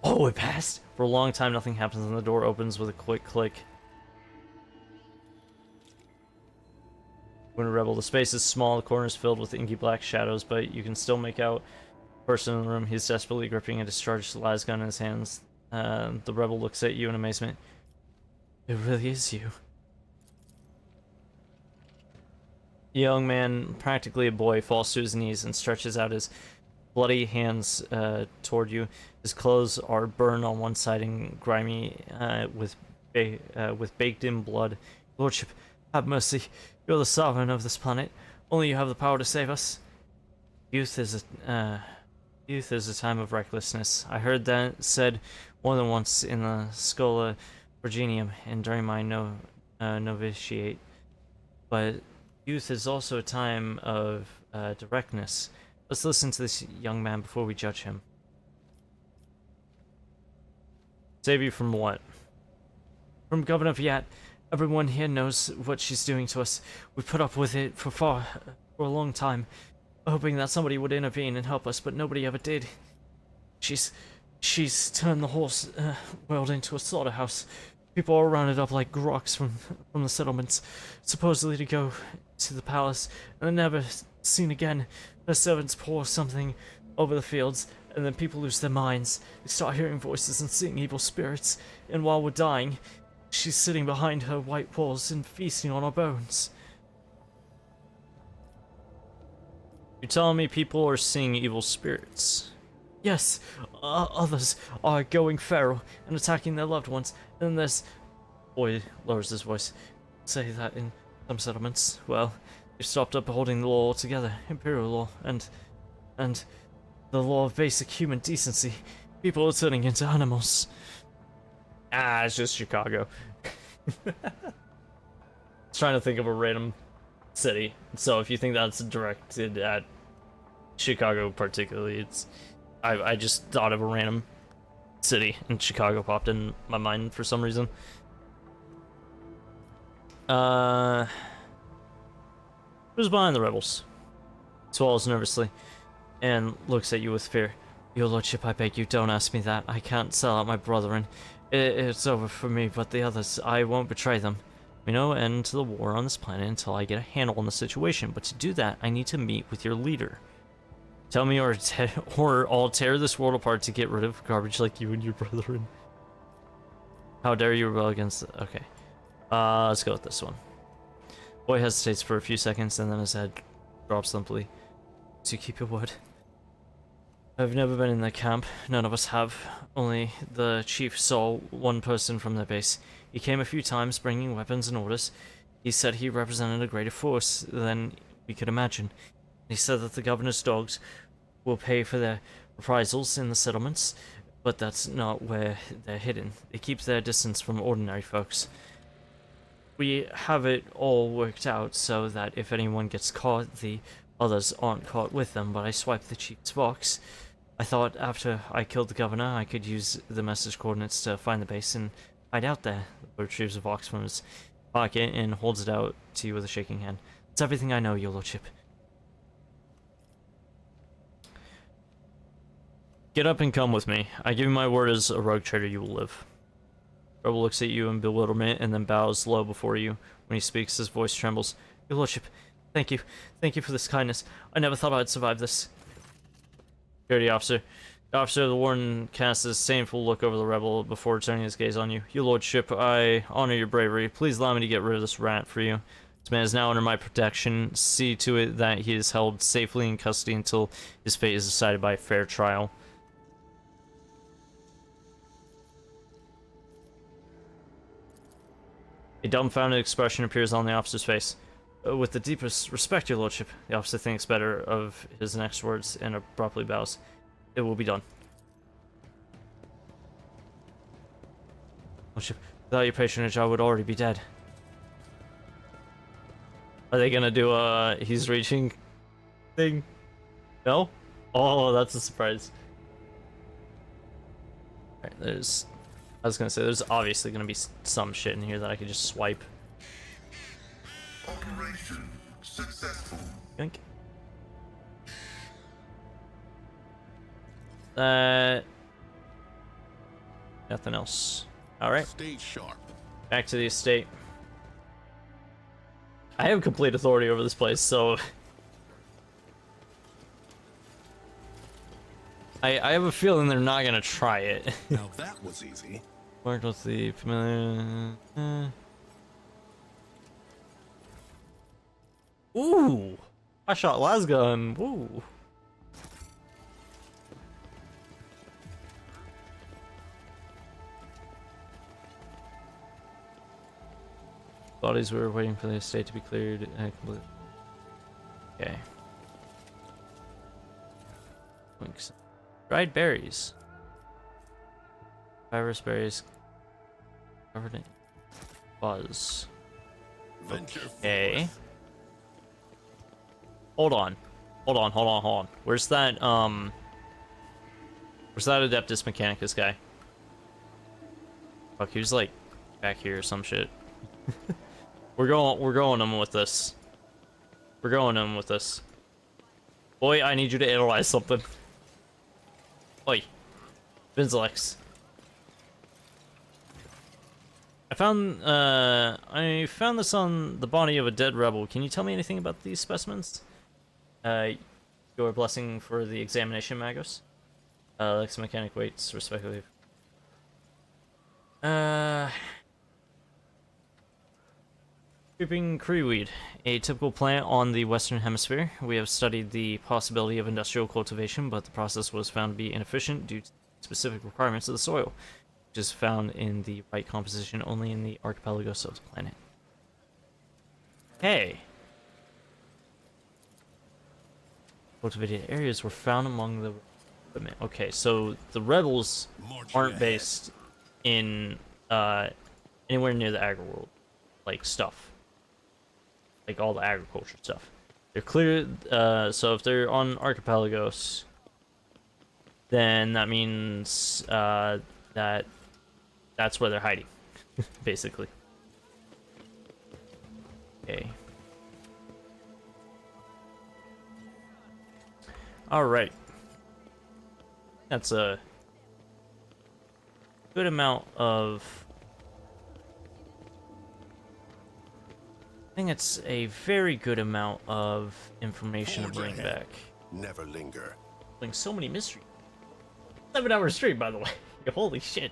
Oh, it passed! For a long time, nothing happens, and the door opens with a quick click. When a rebel, the space is small, the corners filled with inky black shadows, but you can still make out the person in the room. He's desperately gripping a discharged las gun in his hands. The rebel looks at you in amazement. It really is you. The young man, practically a boy, falls to his knees and stretches out his bloody hands toward you. His clothes are burned on one side and grimy with baked-in blood. Lordship, have mercy. You're the sovereign of this planet. Only you have the power to save us. Youth is a time of recklessness. I heard that said more than once in the Schola Virginium and during my novitiate. But youth is also a time of directness. Let's listen to this young man before we judge him. Save you from what? From Governor Viat. Everyone here knows what she's doing to us. We put up with it for a long time, hoping that somebody would intervene and help us, but nobody ever did. She's turned the whole world into a slaughterhouse. People are rounded up like groks from the settlements, supposedly to go to the palace, and they're never seen again. Their servants pour something over the fields, and then people lose their minds. They start hearing voices and seeing evil spirits, and while we're dying, she's sitting behind her white walls and feasting on our bones. You're telling me people are seeing evil spirits? Yes, others are going feral and attacking their loved ones. And there's... Boy lowers his voice. Say that in some settlements. Well, they've stopped upholding the law altogether. Imperial law and the law of basic human decency. People are turning into animals. Ah, it's just Chicago. I was trying to think of a random city. So if you think that's directed at Chicago particularly, it's... I just thought of a random city, and Chicago popped in my mind for some reason. Who's behind the rebels? Swallows nervously, and looks at you with fear. Your lordship, I beg you, don't ask me that. I can't sell out my brethren. It's over for me, but the others, I won't betray them. We no end to the war on this planet until I get a handle on the situation, but to do that, I need to meet with your leader. Tell me or I'll tear this world apart to get rid of garbage like you and your brethren. How dare you rebel against... Okay. Let's go with this one. Boy hesitates for a few seconds, and then his head drops limply. So you keep your word. I've never been in their camp. None of us have. Only the chief saw one person from their base. He came a few times, bringing weapons and orders. He said he represented a greater force than we could imagine. He said that the governor's dogs will pay for their reprisals in the settlements, but that's not where they're hidden. They keep their distance from ordinary folks. We have it all worked out so that if anyone gets caught, the others aren't caught with them, but I swiped the chief's box. I thought after I killed the governor, I could use the message coordinates to find the base and hide out there. He retrieves a box from his pocket and holds it out to you with a shaking hand. It's everything I know, your lordship. Get up and come with me. I give you my word as a rogue trader you will live. Rebel looks at you in bewilderment and then bows low before you. When he speaks, his voice trembles. Your lordship, thank you. Thank you for this kindness. I never thought I'd survive this. Security officer. The officer of the warden casts a disdainful look over the rebel before turning his gaze on you. Your lordship, I honor your bravery. Please allow me to get rid of this rat for you. This man is now under my protection. See to it that he is held safely in custody until his fate is decided by a fair trial. A dumbfounded expression appears on the officer's face. With the deepest respect, your lordship, the officer thinks better of his next words and abruptly bows. It will be done. Lordship, without your patronage, I would already be dead. Are they gonna do a he's reaching thing? No? Oh, that's a surprise. Alright, I was gonna say, there's obviously gonna be some shit in here that I could just swipe. Operation successful. Yoink. Nothing else. Alright. Stay sharp. Back to the estate. I have complete authority over this place, so... I have a feeling they're not gonna try it. Now that was easy. Worked with the familiar... Ooh! I shot lasgun. Ooh. Bodies were waiting for the estate to be cleared. Okay. Dried berries. Fibrous berries covered in fuzz. Okay. Hold on. Where's that Adeptus Mechanicus guy? Fuck, he was like back here or some shit. We're going him with this. Boy, I need you to analyze something. Oi. Vinzelex. I found this on the body of a dead rebel. Can you tell me anything about these specimens? Your blessing for the examination, Magos. Like some mechanic weights, respectively. Creeping Creeweed, a typical plant on the Western Hemisphere. We have studied the possibility of industrial cultivation, but the process was found to be inefficient due to specific requirements of the soil, which is found in the right composition only in the archipelagos of the planet. Hey! Cultivated areas were found among the equipment. Okay, so the rebels aren't based in anywhere near the agri-world, like stuff. Like all the agriculture stuff. They're clear, so if they're on archipelagos, then that means that's where they're hiding, basically. Okay. Alright. That's a good amount of... I think it's a very good amount of information to bring back. Never linger. Like so many mysteries. 7-hour stream, by the way. Holy shit.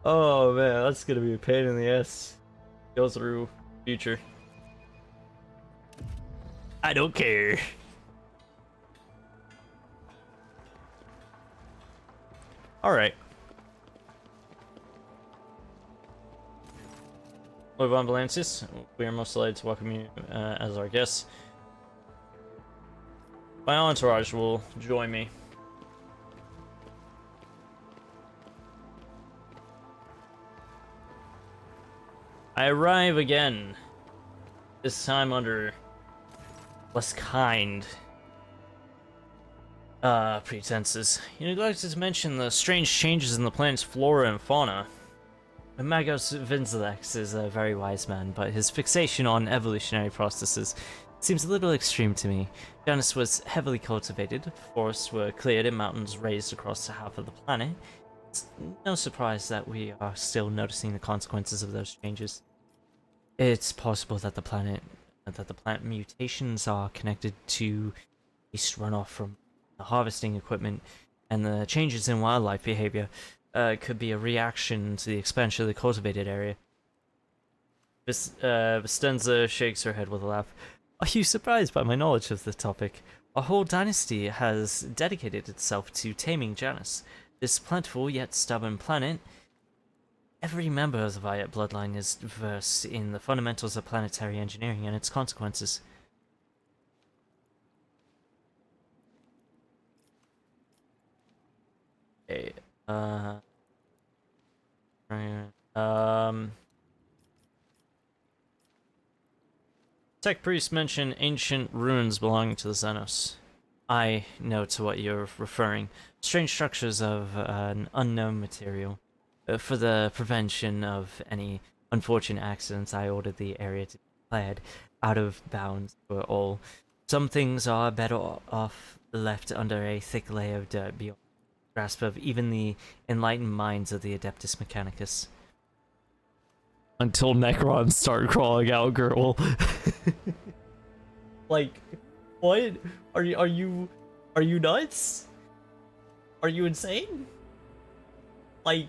Oh man, that's gonna be a pain in the ass. Go through future. I don't care. Alright. Lord Von Valancius, we are most delighted to welcome you as our guest. My entourage will join me. I arrive again. This time under less kind pretenses. You neglected to mention the strange changes in the planet's flora and fauna. Magos Vinzelex is a very wise man, but his fixation on evolutionary processes seems a little extreme to me. Janus was heavily cultivated, forests were cleared and mountains raised across half of the planet. It's no surprise that we are still noticing the consequences of those changes. It's possible that the plant mutations are connected to waste runoff from the harvesting equipment, and the changes in wildlife behavior could be a reaction to the expansion of the cultivated area. Vistenza shakes her head with a laugh. Are you surprised by my knowledge of the topic? A whole dynasty has dedicated itself to taming Janus. This plentiful yet stubborn planet Every member of the Violet bloodline is versed in the fundamentals of planetary engineering and its consequences. Okay, Tech Priest mentioned ancient ruins belonging to the Xenos. I know to what you're referring. Strange structures of an unknown material. For the prevention of any unfortunate accidents, I ordered the area to be declared out of bounds for all. Some things are better off left under a thick layer of dirt beyond the grasp of even the enlightened minds of the Adeptus Mechanicus. Until Necrons start crawling out, girl. Like, what? Are you nuts? Are you insane? Like,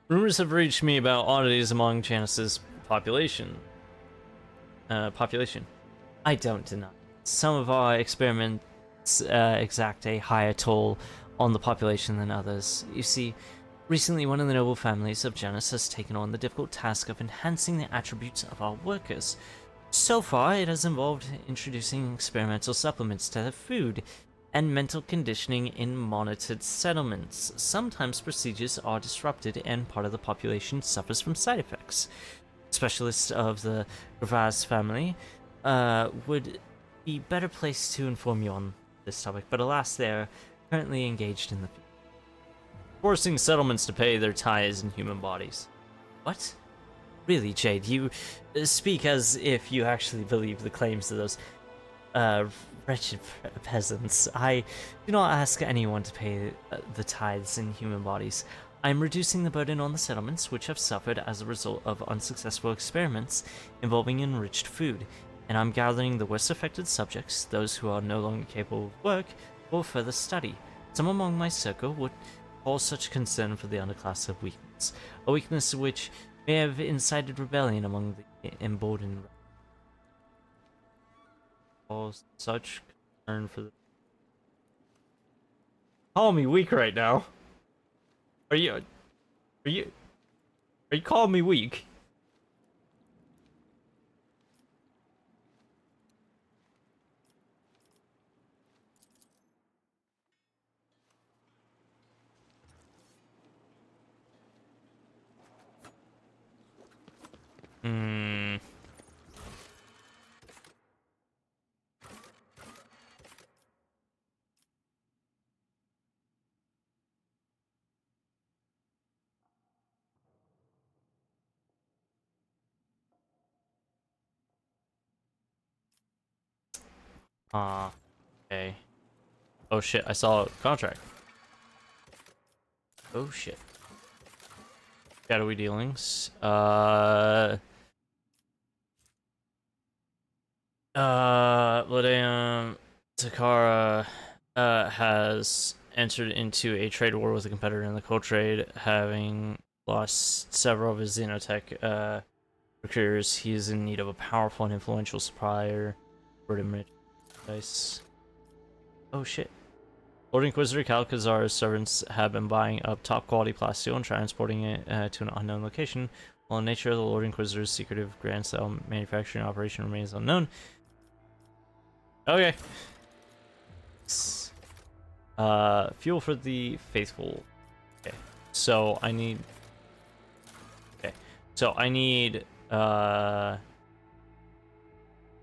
rumors have reached me about oddities among Janus's population. I don't deny. Some of our experiments exact a higher toll on the population than others. You see, recently one of the noble families of Janus has taken on the difficult task of enhancing the attributes of our workers. So far, it has involved introducing experimental supplements to their food and mental conditioning in monitored settlements. Sometimes procedures are disrupted and part of the population suffers from side effects. Specialists of the Gravaz family would be better placed to inform you on this topic, but alas, they are currently engaged in the field, forcing settlements to pay their tithes in human bodies. What? Really, Jade, you speak as if you actually believe the claims of those wretched peasants. I do not ask anyone to pay the tithes in human bodies. I am reducing the burden on the settlements which have suffered as a result of unsuccessful experiments involving enriched food, and I'm gathering the worst affected subjects, those who are no longer capable of work, for further study. Some among my circle would call such concern for the underclass of weakness, a weakness which may have incited rebellion among the emboldened. Call such concern for the. Call me weak right now. Are you calling me weak? Hmm. Okay. Oh shit, I saw a contract. Oh shit. Shadowy dealings. Ladam Takara has entered into a trade war with a competitor in the coal trade, having lost several of his Xenotech procurers. He is in need of a powerful and influential supplier for merchandise. Oh shit. Lord Inquisitor Calcazar's servants have been buying up top quality plasteel and transporting it to an unknown location. While the nature of the Lord Inquisitor's secretive grand style manufacturing operation remains unknown. Okay. Fuel for the faithful. Okay. So I need. Okay. So I need. I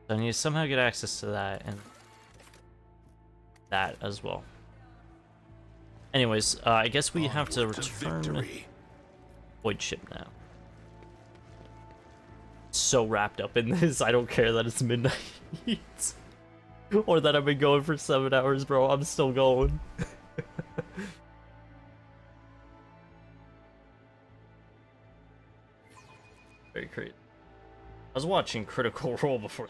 need to somehow get access to that and that as well. Anyways, I guess we have to return Void Ship now. So wrapped up in this, I don't care that it's midnight. Or that I've been going for 7 hours, bro. I'm still going. Very crazy. I was watching Critical Role before.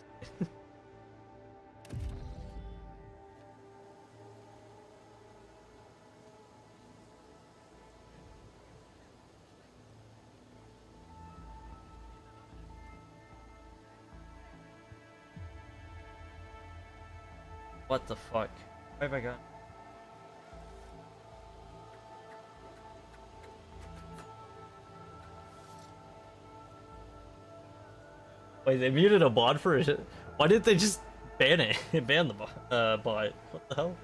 What the fuck? Where have I gone? Wait, they muted a bot for it. Why didn't they just ban it? Ban the bot. What the hell?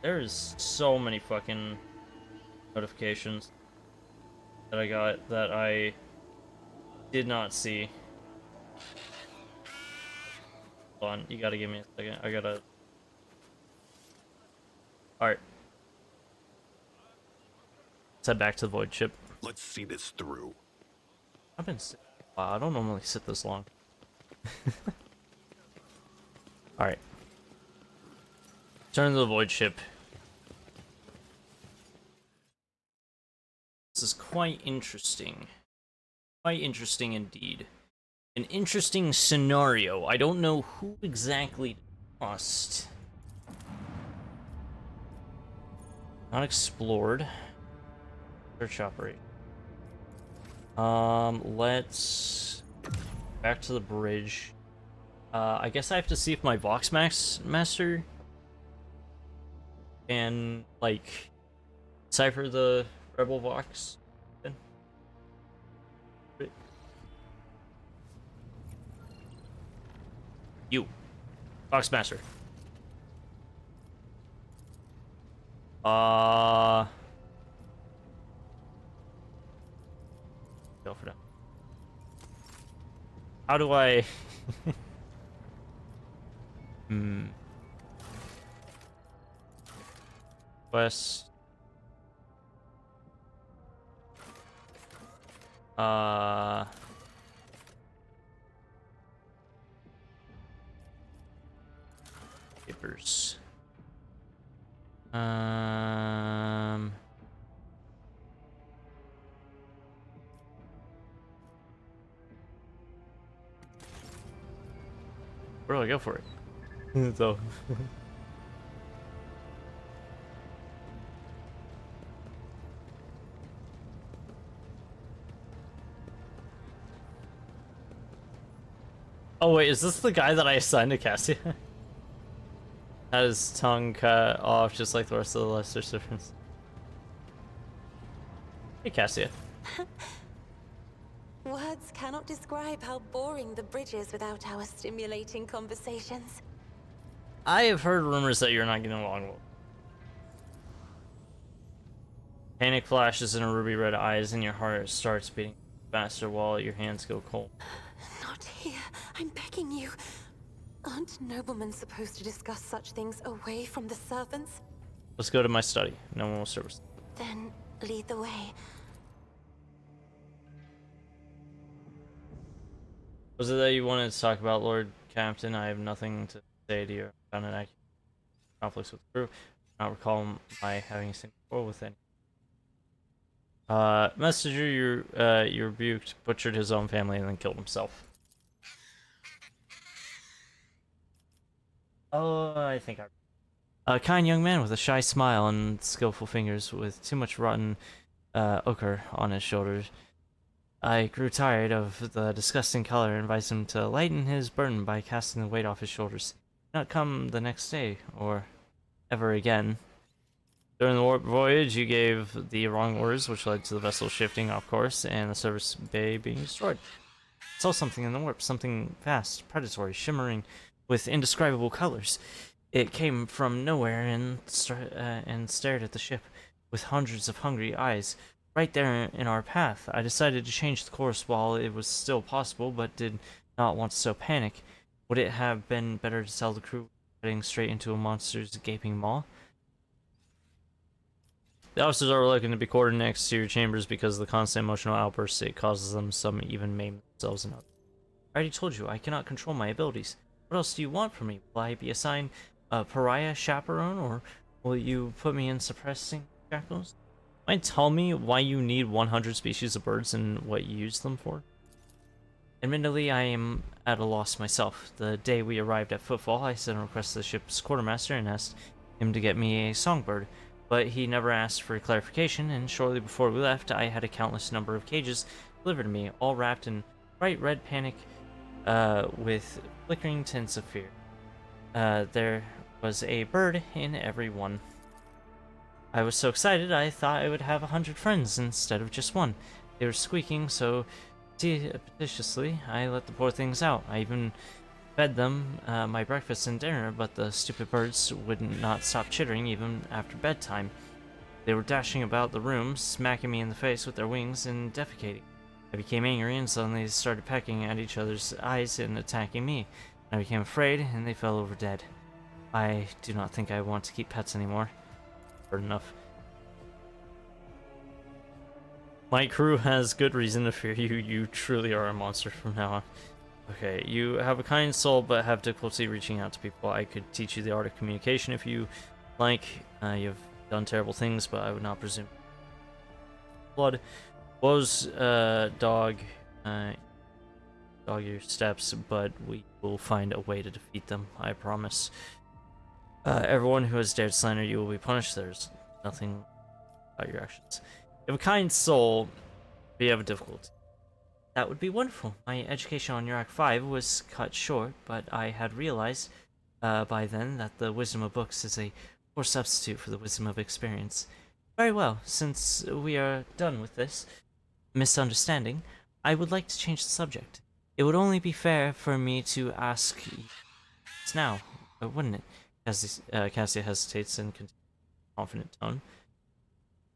There's so many fucking notifications that I got that I did not see. Hold on, you gotta give me a second. I gotta... Alright. Let's head back to the void ship. Let's see this through. I've been wow, I don't normally sit this long. Alright. Turn to the void ship. This is quite interesting. Quite interesting indeed. An interesting scenario. I don't know who exactly to trust. Not explored. Search operation. Let's back to the bridge. I guess I have to see if my Vox Master can like cipher the Rebel Vox. You, Vox Master. Go for that. How do I? Quest. Papers. Where do I go for it? So. Oh wait, is this the guy that I assigned to Cassia? Had his tongue cut off just like the rest of the lesser servants. Hey Cassia. Words cannot describe how boring the bridge is without our stimulating conversations. I have heard rumors that you're not getting along well. Panic flashes in her ruby red eyes and your heart starts beating faster while your hands go cold. Not here. I'm begging you. Aren't noblemen supposed to discuss such things away from the servants? Let's go to my study. No one will service. Then lead the way. Was it that you wanted to talk about, Lord Captain? I have nothing to say to you. I found an accurate conflicts with the crew. I don't recall my having a single quarrel with any. Messenger, you rebuked, butchered his own family, and then killed himself. Oh, I think I... A kind young man with a shy smile and skillful fingers with too much rotten ochre on his shoulders. I grew tired of the disgusting color and advised him to lighten his burden by casting the weight off his shoulders. Not come the next day, or ever again. During the warp voyage, you gave the wrong orders, which led to the vessel shifting off course and the service bay being destroyed. I saw something in the warp, something vast, predatory, shimmering with indescribable colors. It came from nowhere and stared at the ship with hundreds of hungry eyes. Right there in our path. I decided to change the course while it was still possible, but did not want to sow panic. Would it have been better to tell the crew heading straight into a monster's gaping maw? The officers are looking to be quartered next to your chambers because of the constant emotional outbursts it causes them. Some even maim themselves and others. I already told you, I cannot control my abilities. What else do you want from me? Will I be assigned a pariah chaperone, or will you put me in suppressing shackles? Might tell me why you need 100 species of birds and what you use them for? Admittedly, I am at a loss myself. The day we arrived at Footfall, I sent a request to the ship's quartermaster and asked him to get me a songbird, but he never asked for clarification, and shortly before we left, I had a countless number of cages delivered to me, all wrapped in bright red panic with flickering tints of fear. There was a bird in every one. I was so excited I thought I would have 100 friends instead of just one. They were squeaking so petitiously, I let the poor things out. I even fed them my breakfast and dinner, but the stupid birds would not stop chittering even after bedtime. They were dashing about the room, smacking me in the face with their wings and defecating. I became angry and suddenly they started pecking at each other's eyes and attacking me. I became afraid and they fell over dead. I do not think I want to keep pets anymore. Heard enough. My crew has good reason to fear you. You truly are a monster from now on. Okay, you have a kind soul but have difficulty reaching out to people. I could teach you the art of communication if you like. You've done terrible things, but I would not presume. Blood was dog your steps, but we will find a way to defeat them, I promise. Everyone who has dared slander you will be punished. There's nothing about your actions. You have a kind soul, but you have a difficulty. That would be wonderful. My education on Yurak 5 was cut short, but I had realized by then that the wisdom of books is a poor substitute for the wisdom of experience. Very well, since we are done with this misunderstanding, I would like to change the subject. It would only be fair for me to ask you now, wouldn't it? Cassia hesitates and continues in a confident tone.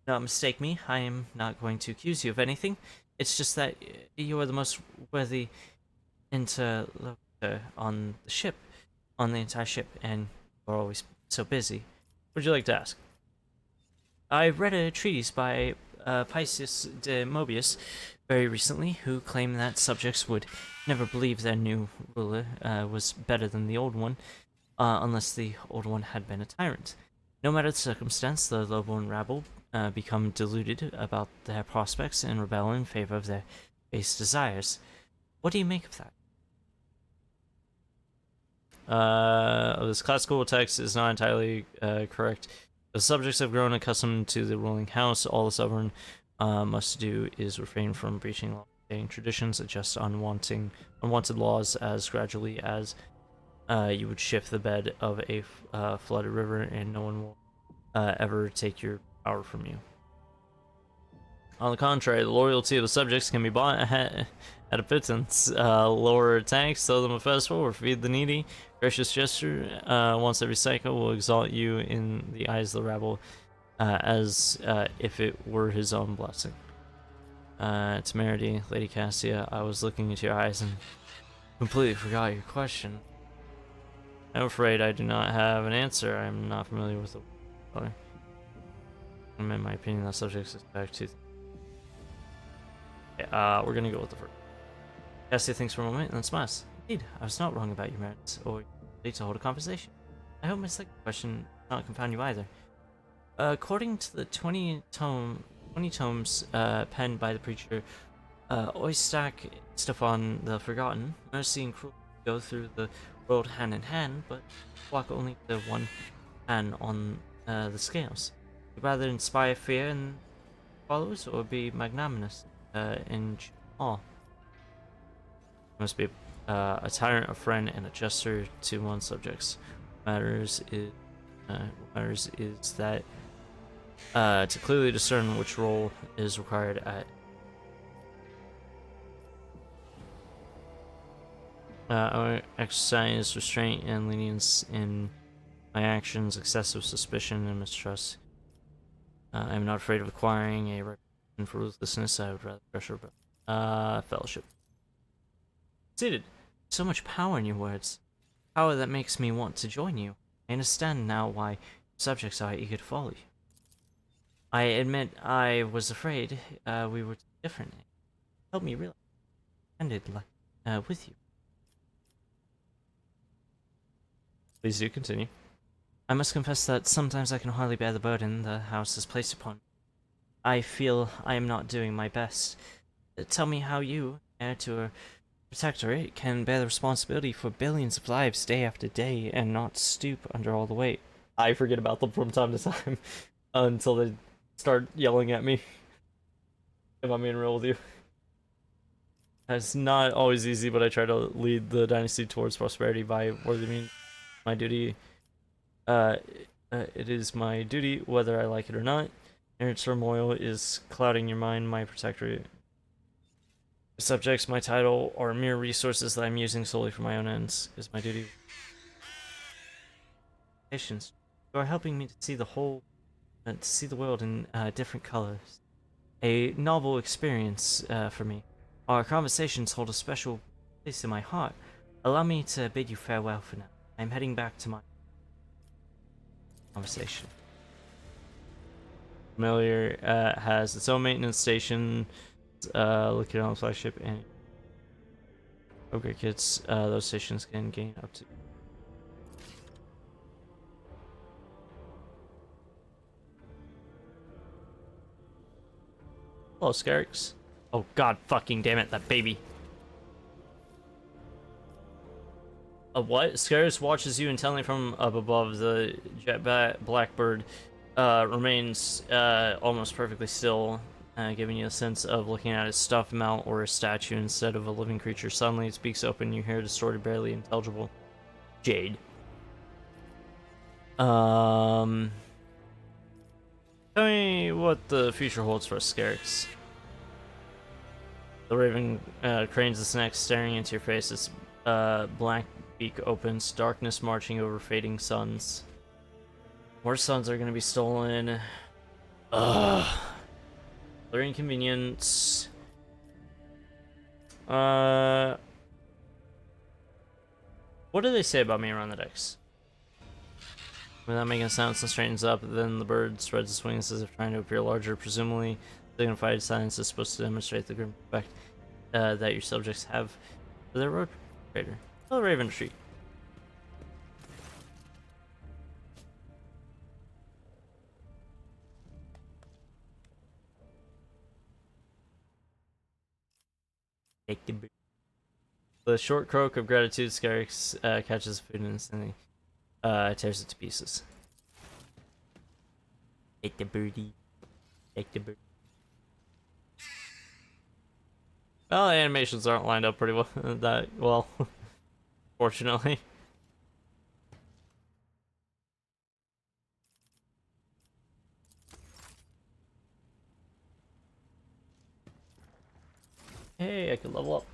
Do not mistake me, I am not going to accuse you of anything. It's just that you are the most worthy interlocutor on the ship, on the entire ship, and you are always so busy. What would you like to ask? I read a treatise by Paisius de Mobius very recently, who claimed that subjects would never believe their new ruler was better than the old one, unless the old one had been a tyrant. No matter the circumstance, the lowborn rabble become deluded about their prospects and rebel in favor of their base desires. What do you make of that? This classical text is not entirely correct. The subjects have grown accustomed to the ruling house. All the sovereign must do is refrain from breaching long-standing traditions, adjust unwanted laws as gradually as you would shift the bed of a flooded river, and no one will ever take your power from you. On the contrary, the loyalty of the subjects can be bought at a pittance. Lower tax, throw them a festival, or feed the needy. Gracious gesture once every cycle will exalt you in the eyes of the rabble, as if it were his own blessing. Temerity, Lady Cassia, I was looking into your eyes and completely forgot your question. I'm afraid I do not have an answer. I'm not familiar with the color. In my opinion, that subject is back to. Okay, we're gonna go with the first. Cassia thinks for a moment and then smiles. Indeed, I was not wrong about your merits, or need to hold a conversation. I hope my second question does not confound you either. According to the 20 tomes penned by the preacher Oistak Stefan the Forgotten, mercy and cruelty go through the world hand in hand, but walk only the one hand on the scales. You'd rather inspire fear in followers or be magnanimous in awe? You must be a tyrant, a friend, and a jester to one's subjects. What matters is that to clearly discern which role is required at I exercise restraint and lenience in my actions, excessive suspicion and mistrust. I am not afraid of acquiring a reputation for ruthlessness. I would rather pressure fellowship. Seated. So much power in your words. Power that makes me want to join you. I understand now why subjects are eager to follow you. I admit I was afraid we were different. Help me realize I ended with you. Please do continue. I must confess that sometimes I can hardly bear the burden the house has placed upon me. I feel I am not doing my best. Tell me how you, heir to a protectorate, can bear the responsibility for billions of lives day after day and not stoop under all the weight. I forget about them from time to time until they start yelling at me. If I'm being real with you. It's not always easy, but I try to lead the dynasty towards prosperity by worthy means. My duty It is my duty, whether I like it or not. Inner turmoil is clouding your mind, my protector. Subjects, my title, are mere resources that I'm using solely for my own ends. Is my duty. Patience. You are helping me to see the world in different colors. A novel experience for me. Our conversations hold a special place in my heart. Allow me to bid you farewell for now. I'm heading back to my conversation. Familiar has its own maintenance station. Located on the flagship and upgrade kits. Those stations can gain up to. Hello, Scarix. Oh god fucking damn it, that baby. A what? Scarix watches you intently from up above. The jet blackbird remains almost perfectly still, giving you a sense of looking at a stuffed mount or a statue instead of a living creature. Suddenly it speaks open, you hear a distorted, barely intelligible Jade. Tell me what the future holds for Scarix. The raven cranes its neck, staring into your face. Its black beak opens, darkness marching over fading suns. More suns are gonna be stolen. Ugh. Their inconvenience. What do they say about me around the decks? Without making a sound, and straightens up, then the bird spreads its wings as if trying to appear larger. Presumably, dignified silence is supposed to demonstrate the grim respect that your subjects have for their road trader. Oh, Raven Street. The short croak of gratitude, Scarix catches food and instantly tears it to pieces. Take the birdie. Take the birdie. Well, the animations aren't lined up pretty well. That well, fortunately. Hey, I can level up.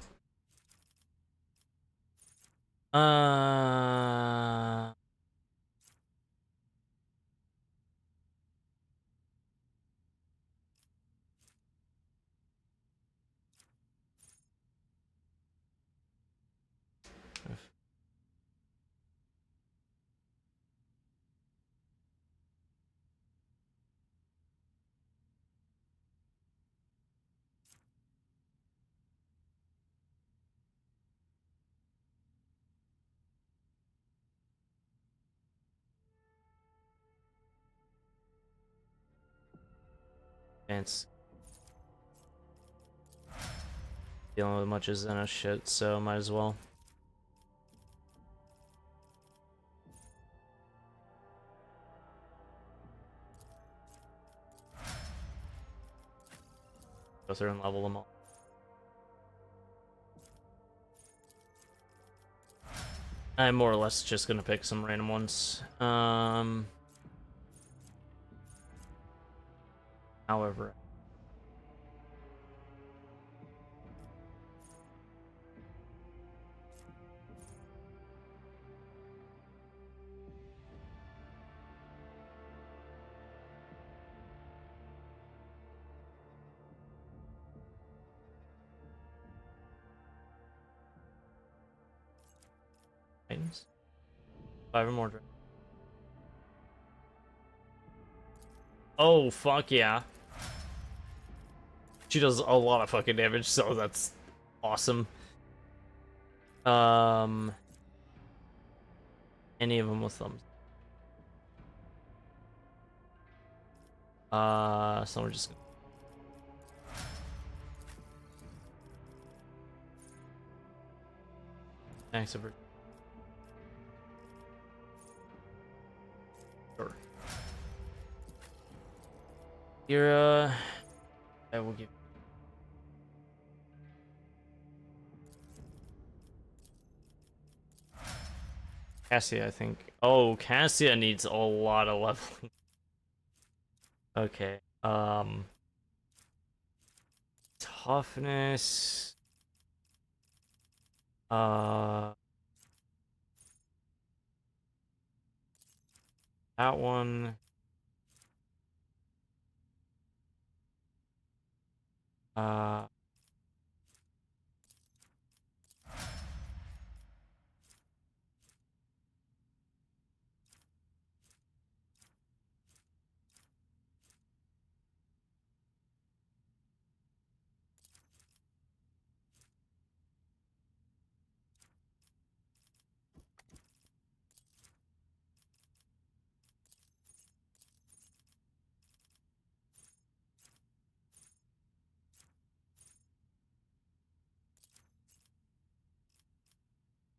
It's dealing with much of Xenos shit, so might as well. Go through and level them all. I'm more or less just gonna pick some random ones. However. Items. 5 or more. Oh, fuck yeah. She does a lot of fucking damage, so that's awesome. Any of them with thumbs. So we're just gonna... Thanks, Albert. Sure. Here, I will give. Cassia, I think. Oh, Cassia needs a lot of leveling. Okay. Toughness. That one. Uh.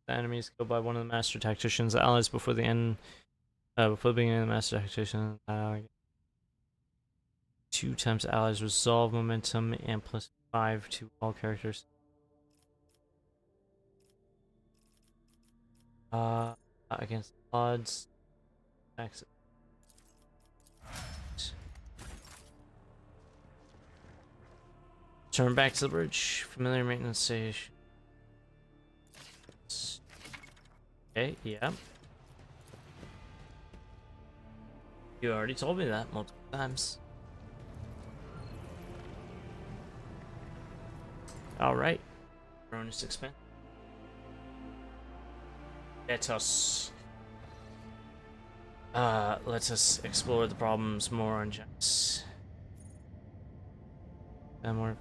The enemies killed by one of the master tactician's allies before the end. Before the beginning of the master tactician. 2 times allies resolve momentum and +5 to all characters. Against odds. Exit. Turn back to the bridge. Familiar maintenance station. Okay, yeah. You already told me that multiple times. Alright. Bonus expand. Let us explore the problems more on Jax. And more.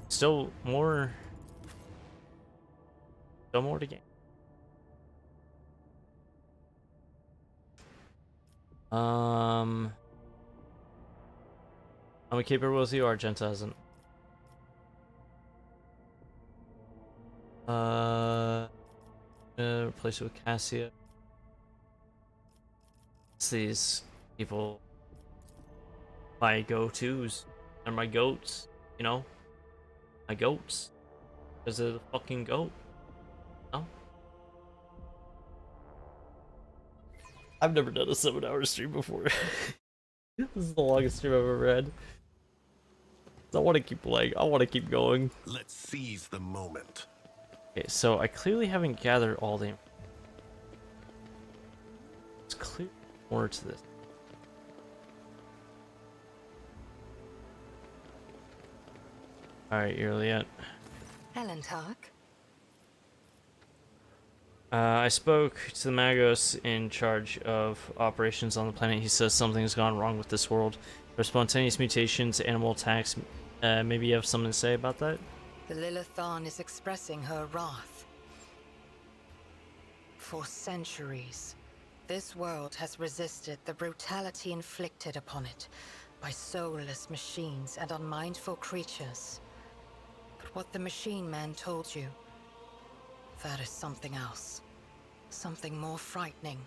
Still more to gain. I'm gonna keep it with you, Argenta hasn't. Replace it with Cassia. It's these people. My go-tos. They're my goats, you know? My goats. Because they're the fucking goat. No? I've never done a 7-hour stream before. This is the longest stream I've ever had. I want to keep playing. I want to keep going. Let's seize the moment. Okay, so I clearly haven't gathered all the... There's clearly more to this. Alright, Irliet. Elentark? I spoke to the Magos in charge of operations on the planet. He says something's gone wrong with this world. There are spontaneous mutations, animal attacks. Maybe you have something to say about that? The Lilithan is expressing her wrath. For centuries, this world has resisted the brutality inflicted upon it by soulless machines and unmindful creatures. But what the machine man told you, that is something else. Something more frightening.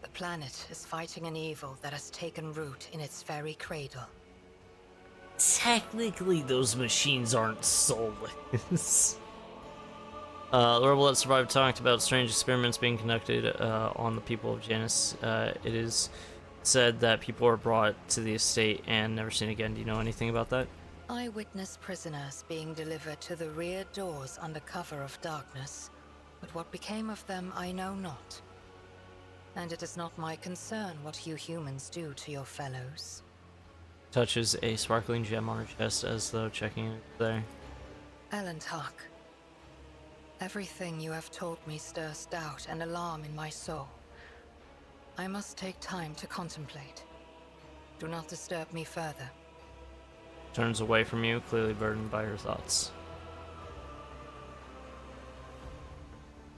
The planet is fighting an evil that has taken root in its very cradle. Technically, those machines aren't soulless. The rebel that survived talked about strange experiments being conducted on the people of Janus. It is said that people are brought to the estate and never seen again. Do you know anything about that? I witnessed prisoners being delivered to the rear doors under cover of darkness, but what became of them I know not. And it is not my concern what you humans do to your fellows. Touches a sparkling gem on her chest as though checking it there. Elentark, everything you have told me stirs doubt and alarm in my soul. I must take time to contemplate. Do not disturb me further. Turns away from you, clearly burdened by her thoughts.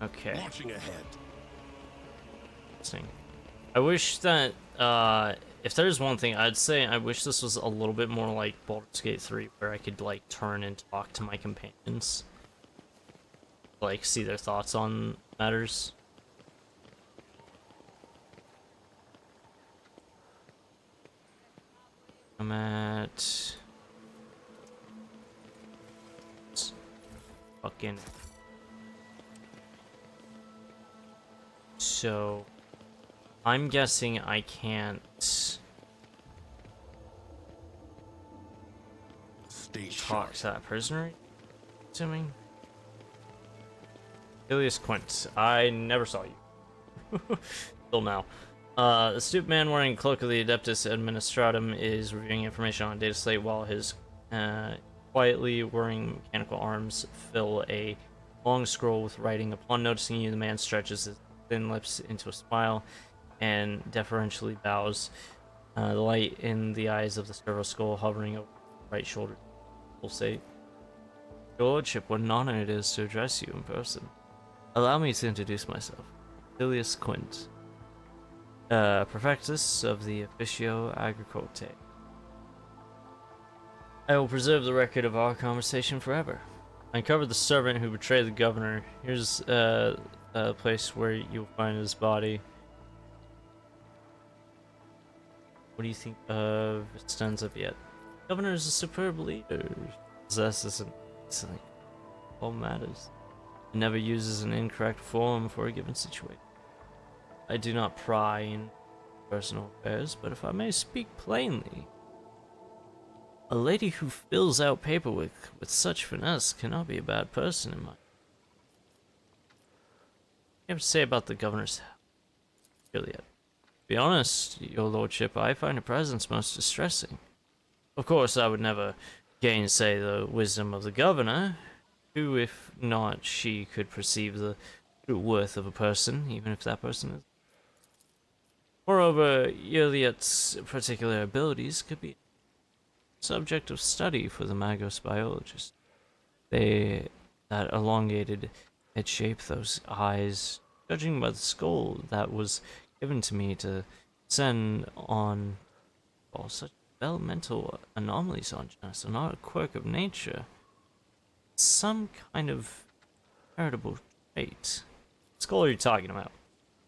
Okay. Launching ahead. I wish that, if there's one thing, I'd say I wish this was a little bit more like Baldur's Gate 3, where I could, like, turn and talk to my companions. Like, see their thoughts on matters. I'm at... fucking... So, I'm guessing I can't talk to that prisoner, assuming. Ilias Quint, I never saw you. Till now. The stooped man wearing cloak of the Adeptus Administratum is reviewing information on a data slate while his quietly whirring mechanical arms fill a long scroll with writing. Upon noticing you, the man stretches his thin lips into a smile and deferentially bows. The light in the eyes of the servo skull hovering over the right shoulder will say, "Your Lordship, what an honor it is to address you in person. Allow me to introduce myself. Ilias Quint, Prefectus of the Officio Agricolte. I will preserve the record of our conversation forever. I uncovered the servant who betrayed the governor. Here's a place where you'll find his body. What do you think of Stenza yet? The governor is a superb leader. Possesses an excellent all matters. He never uses an incorrect form for a given situation. I do not pry in personal affairs, but if I may speak plainly, a lady who fills out paperwork with such finesse cannot be a bad person in my... What do you have to say about the governor's Gilead? To be honest, your lordship, I find her presence most distressing. Of course, I would never gainsay the wisdom of the governor, who, if not she, could perceive the true worth of a person, even if that person is... Moreover, Gilead's particular abilities could be subject of study for the Magos biologist. That elongated head shape, those eyes, judging by the skull that was given to me to send on all such developmental anomalies on Janus, are not a quirk of nature. Some kind of heritable trait. What skull are you talking about?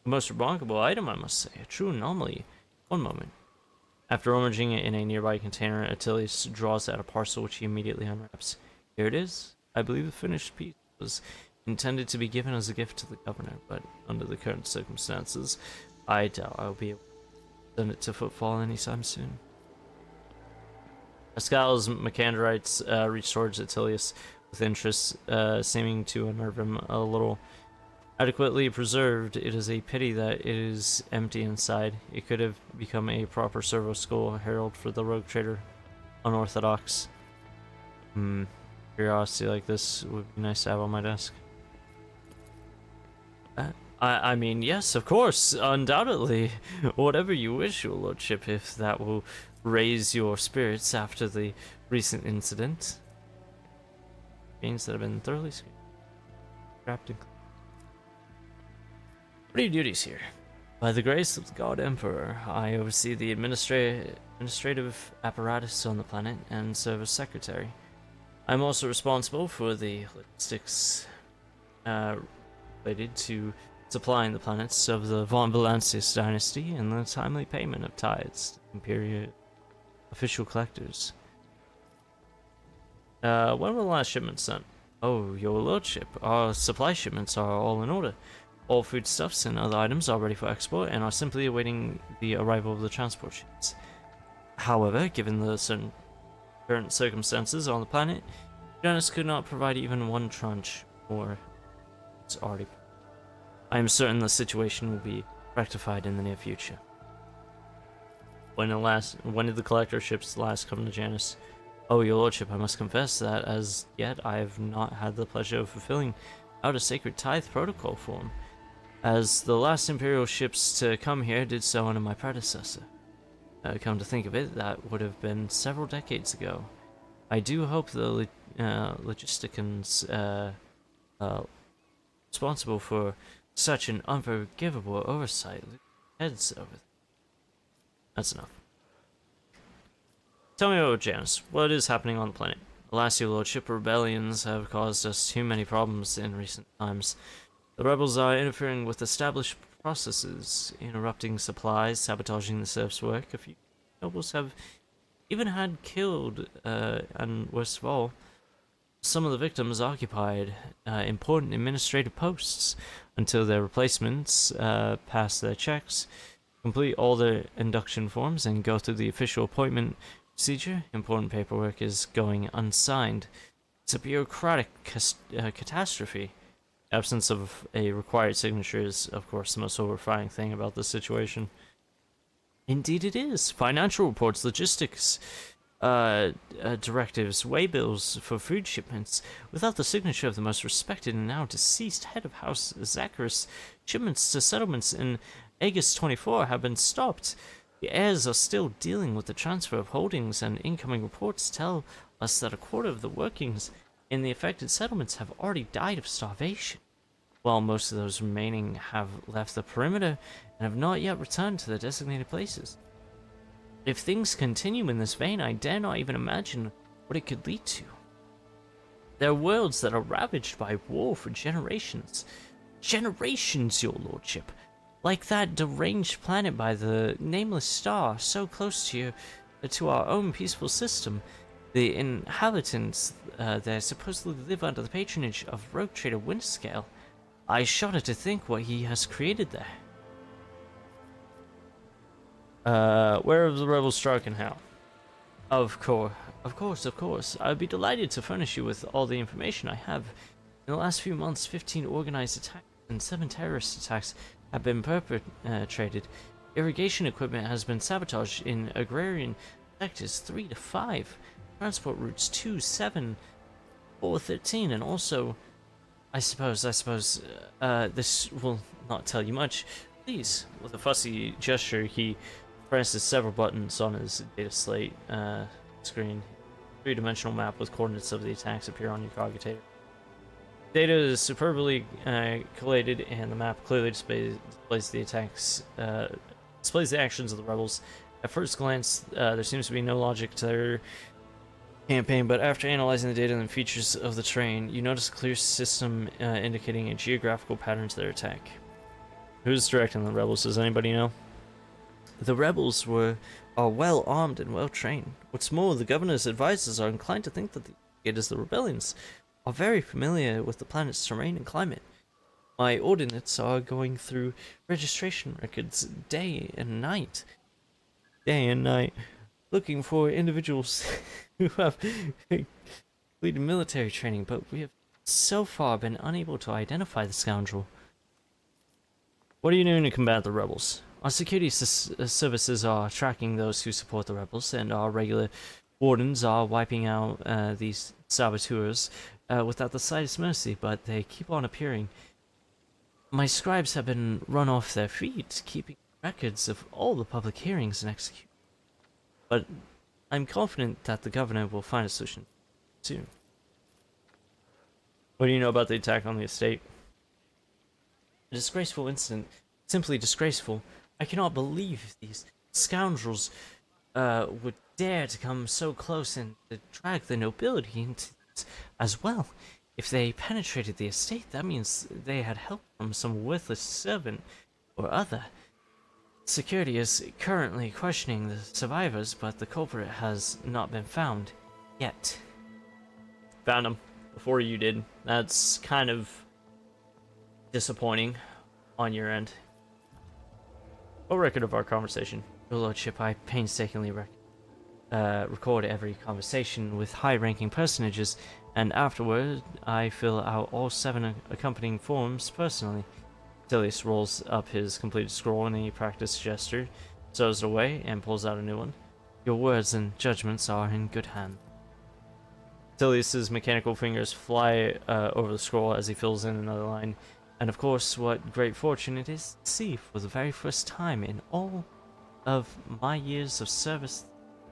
The most remarkable item, I must say. A true anomaly. One moment. After rummaging it in a nearby container, Attilius draws out a parcel which he immediately unwraps. Here it is. I believe the finished piece was intended to be given as a gift to the governor, but under the current circumstances, I doubt I'll be able to send it to Footfall anytime soon. Pascal's Macandrites reach towards Attilius with interest, seeming to unnerve him a little. Adequately preserved, it is a pity that it is empty inside. It could have become a proper servo skull herald for the rogue trader. Unorthodox. Curiosity like this would be nice to have on my desk. I mean, yes, of course, undoubtedly. Whatever you wish, your lordship, if that will raise your spirits after the recent incident. Means that have been thoroughly scrapped and... What are your duties here? By the grace of the God Emperor, I oversee the administrative apparatus on the planet and serve as secretary. I'm also responsible for the logistics related to supplying the planets of the Von Valancius dynasty and the timely payment of tithes to Imperial official collectors. When were the last shipments sent? Oh, your lordship, our supply shipments are all in order. All foodstuffs and other items are ready for export and are simply awaiting the arrival of the transport ships. However, given the current circumstances on the planet, Janus could not provide even one tranche more. It's already... I am certain the situation will be rectified in the near future. When did the collector ships last come to Janus? Oh, your lordship, I must confess that as yet I have not had the pleasure of fulfilling out a sacred tithe protocol form, as the last Imperial ships to come here did so under my predecessor. Come to think of it, that would have been several decades ago. I do hope the logisticans responsible for such an unforgivable oversight heads over them. That's enough. Tell me about Janus. What is happening on the planet? Alas, your lordship, rebellions have caused us too many problems in recent times. The rebels are interfering with established processes, interrupting supplies, sabotaging the serf's work. A few nobles have even had killed, and worst of all, some of the victims occupied important administrative posts until their replacements pass their checks, complete all their induction forms, and go through the official appointment procedure. Important paperwork is going unsigned. It's a bureaucratic catastrophe. Absence of a required signature is, of course, the most horrifying thing about this situation. Indeed it is. Financial reports, logistics, directives, waybills for food shipments. Without the signature of the most respected and now deceased head of House Zacharias, shipments to settlements in Aegis 24 have been stopped. The heirs are still dealing with the transfer of holdings, and incoming reports tell us that a quarter of the workings in the affected settlements have already died of starvation, while most of those remaining have left the perimeter and have not yet returned to their designated places. If things continue in this vein, I dare not even imagine what it could lead to. There are worlds that are ravaged by war for generations. Generations, your lordship. Like that deranged planet by the nameless star, so close to our own peaceful system. The inhabitants there supposedly live under the patronage of rogue trader Windscale. I shudder to think what he has created there. Where have the rebels struck and how? Of course. I'd be delighted to furnish you with all the information I have. In the last few months, 15 organized attacks and 7 terrorist attacks have been perpetrated. Irrigation equipment has been sabotaged in agrarian sectors 3 to 5, transport routes 2, 7, 4, 13, and also, I suppose, this will not tell you much. Please, with a fussy gesture, he presses several buttons on his data slate screen. A 3-dimensional map with coordinates of the attacks appear on your cogitator. Data is superbly collated, and the map clearly displays the attacks, displays the actions of the rebels. At first glance, there seems to be no logic to their campaign, but after analyzing the data and the features of the terrain, you notice a clear system indicating a geographical pattern to their attack. Who's directing the rebels? Does anybody know? The rebels are well armed and well trained. What's more, the governor's advisors are inclined to think that the instigators of the rebellions are very familiar with the planet's terrain and climate. My ordinates are going through registration records day and night, looking for individuals who have completed military training, but we have so far been unable to identify the scoundrel. What are you doing to combat the rebels? Our security services are tracking those who support the rebels, and our regular wardens are wiping out these saboteurs without the slightest mercy, but they keep on appearing. My scribes have been run off their feet, keeping records of all the public hearings and executions. But I'm confident that the governor will find a solution soon. What do you know about the attack on the estate? A disgraceful incident. Simply disgraceful. I cannot believe these scoundrels would dare to come so close and to drag the nobility into this as well. If they penetrated the estate, that means they had help from some worthless servant or other. Security is currently questioning the survivors, but the culprit has not been found yet. Found him before you did. That's kind of disappointing on your end. A record of our conversation. Your lordship, I painstakingly record every conversation with high-ranking personages, and afterward I fill out all 7 accompanying forms personally. Tilius rolls up his completed scroll in a practiced gesture, throws it away, and pulls out a new one. Your words and judgments are in good hands. Tilius's mechanical fingers fly over the scroll as he fills in another line. And of course, what great fortune it is to see for the very first time in all of my years of service,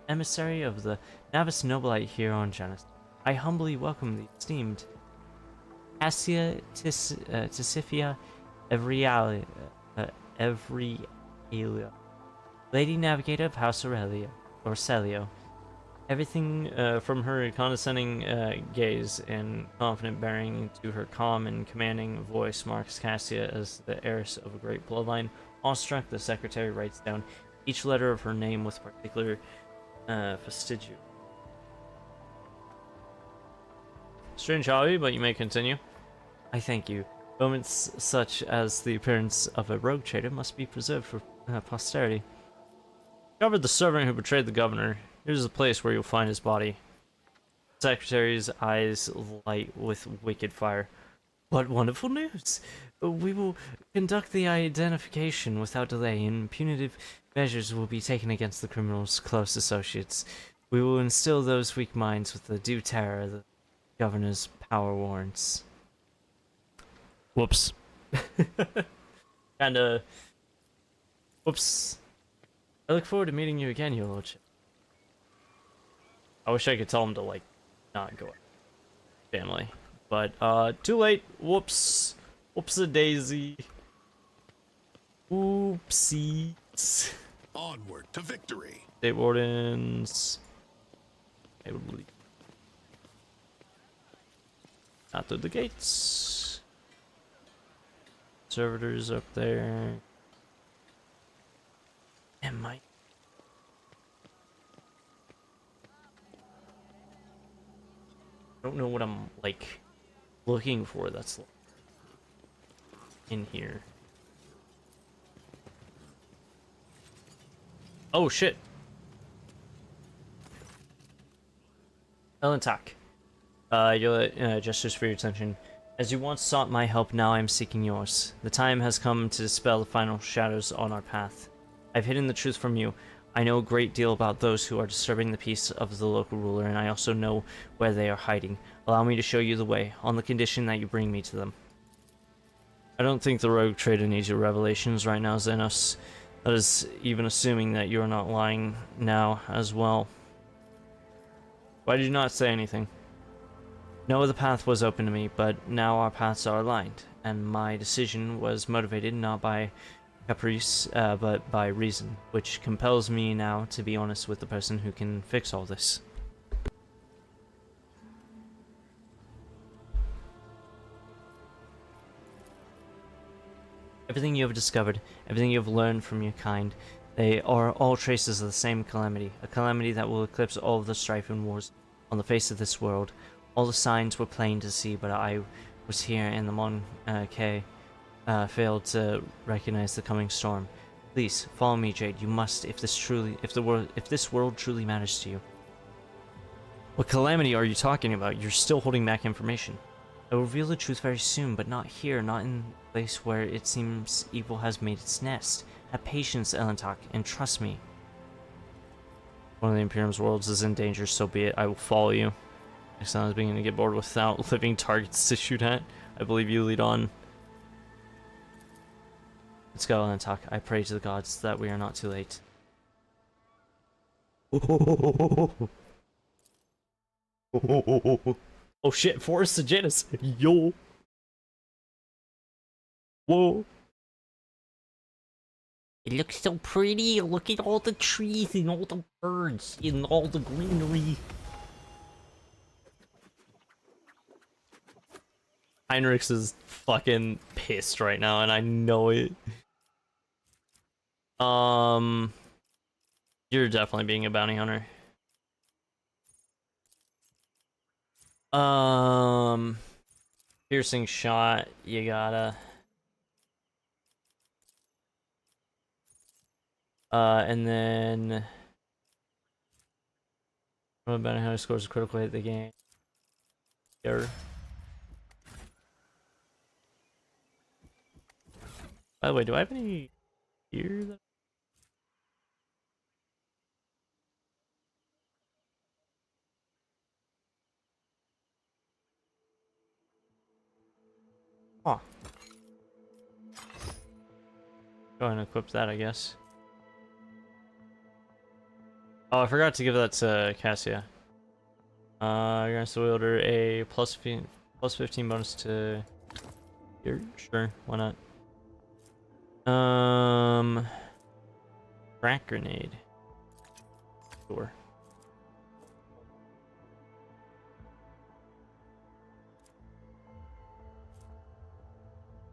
emissary of the Navis Nobilite here on Janus. I humbly welcome the esteemed Cassia Tisifia Evrialia, Lady Navigator of House Celio. Everything from her condescending gaze and confident bearing to her calm and commanding voice marks Cassia as the heiress of a great bloodline. Awestruck, the secretary writes down each letter of her name with particular fastidio. Strange hobby, but you may continue. I thank you. Moments such as the appearance of a rogue trader must be preserved for posterity. Discovered the servant who betrayed the governor. Here's the place where you'll find his body. Secretary's eyes light with wicked fire. What wonderful news! We will conduct the identification without delay, and punitive measures will be taken against the criminal's close associates. We will instill those weak minds with the due terror the governor's power warrants. Whoops. Kinda... Whoops. I look forward to meeting you again, your lordship. I wish I could tell him to, like, not go family. But, too late. Whoops. Whoops-a-daisy. Oopsies. Onward to victory. State wardens. I would leave. Not through the gates. Servitors up there. And my... I don't know what I'm, like, looking for that's in here. Oh, shit. Elentak. Gestures for your attention. As you once sought my help, now I am seeking yours. The time has come to dispel the final shadows on our path. I've hidden the truth from you. I know a great deal about those who are disturbing the peace of the local ruler, and I also know where they are hiding. Allow me to show you the way, on the condition that you bring me to them. I don't think the rogue trader needs your revelations right now, Xenos. That is even assuming that you are not lying now as well. Why did you not say anything? No other path was open to me, but now our paths are aligned, and my decision was motivated not by caprice, but by reason, which compels me now to be honest with the person who can fix all this. Everything you have discovered, everything you have learned from your kind, they are all traces of the same calamity, a calamity that will eclipse all of the strife and wars on the face of this world. All the signs were plain to see, but I was here and the Mon K failed to recognize the coming storm. Please follow me, Jade. You must, if this world truly matters to you. What calamity are you talking about? You're still holding back information. I will reveal the truth very soon, but not here, not in the place where it seems evil has made its nest. Have patience, Elentak, and trust me. One of the Imperium's worlds is in danger, so be it. I will follow you. Next time I was beginning to get bored without living targets to shoot at. I believe you lead on. Let's go, Elentak. I pray to the gods that we are not too late. Oh shit, Forest of Janus. Yo. Whoa. It looks so pretty. Look at all the trees and all the birds and all the greenery. Heinrichs is fucking pissed right now, and I know it. You're definitely being a bounty hunter. Piercing shot, you gotta. And then bounty hunter scores a critical hit the game. Here. By the way, do I have any gear that... Huh. Go ahead and equip that, I guess. Oh, I forgot to give that to Cassia. You're gonna still order a plus 15 bonus to here? Sure, why not? Crack grenade. Sure.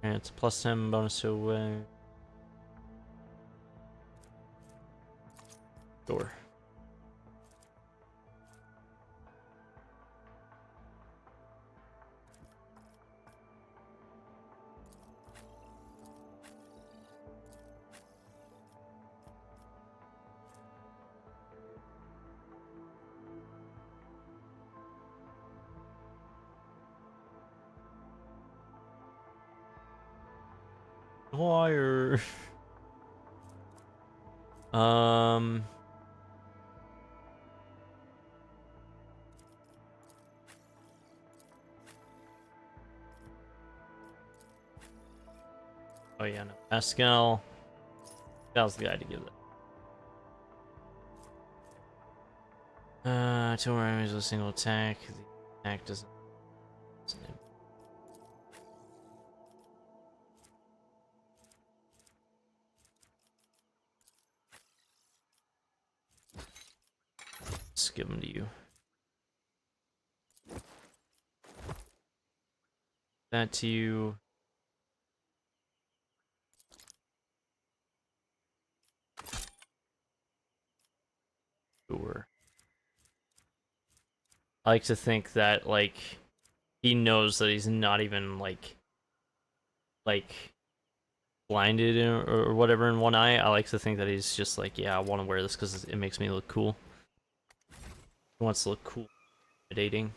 And it's a plus 10 bonus to sure. Wire. Oh yeah, no. Pascal. Pascal's the guy to give that. Two more enemies with a single attack. The attack doesn't. Let's give them to you. That to you. Sure. I like to think that, like, he knows that he's not even, like blinded or whatever in one eye. I like to think that he's just like, yeah, I want to wear this because it makes me look cool. He wants to look cool. Dating.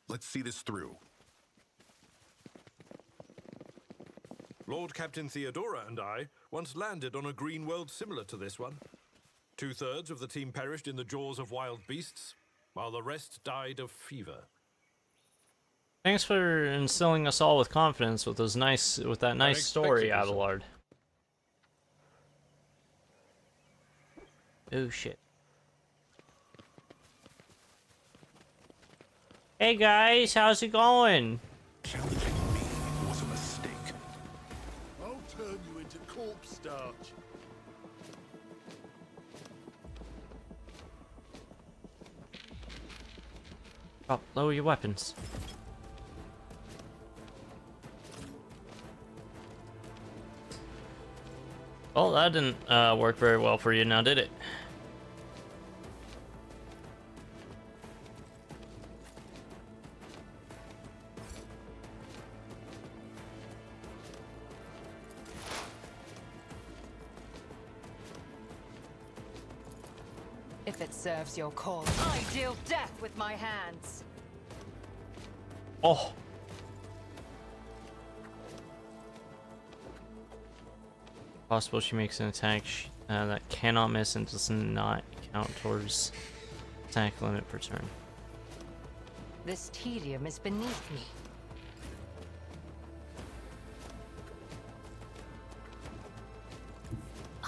Let's see this through. Lord Captain Theodora and I once landed on a green world similar to this one. 2/3 of the team perished in the jaws of wild beasts, while the rest died of fever. Thanks for instilling us all with confidence with that nice story, Abelard. Oh shit. Hey guys, how's it going? Challenging me was a mistake. I'll turn you into corpse starch. Oh, lower your weapons. Well, that didn't work very well for you now, did it? If it serves your cause, I deal death with my hands. Oh. Possible she makes an attack that cannot miss and does not count towards attack limit per turn. This tedium is beneath me.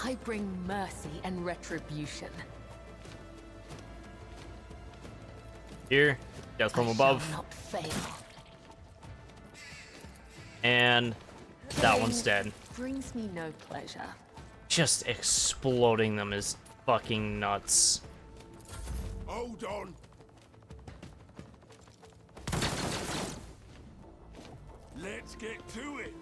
I bring mercy and retribution. Here, death from above. Shall not fail. And that one's dead. Brings me no pleasure. Just exploding them is fucking nuts. Hold on. Let's get to it.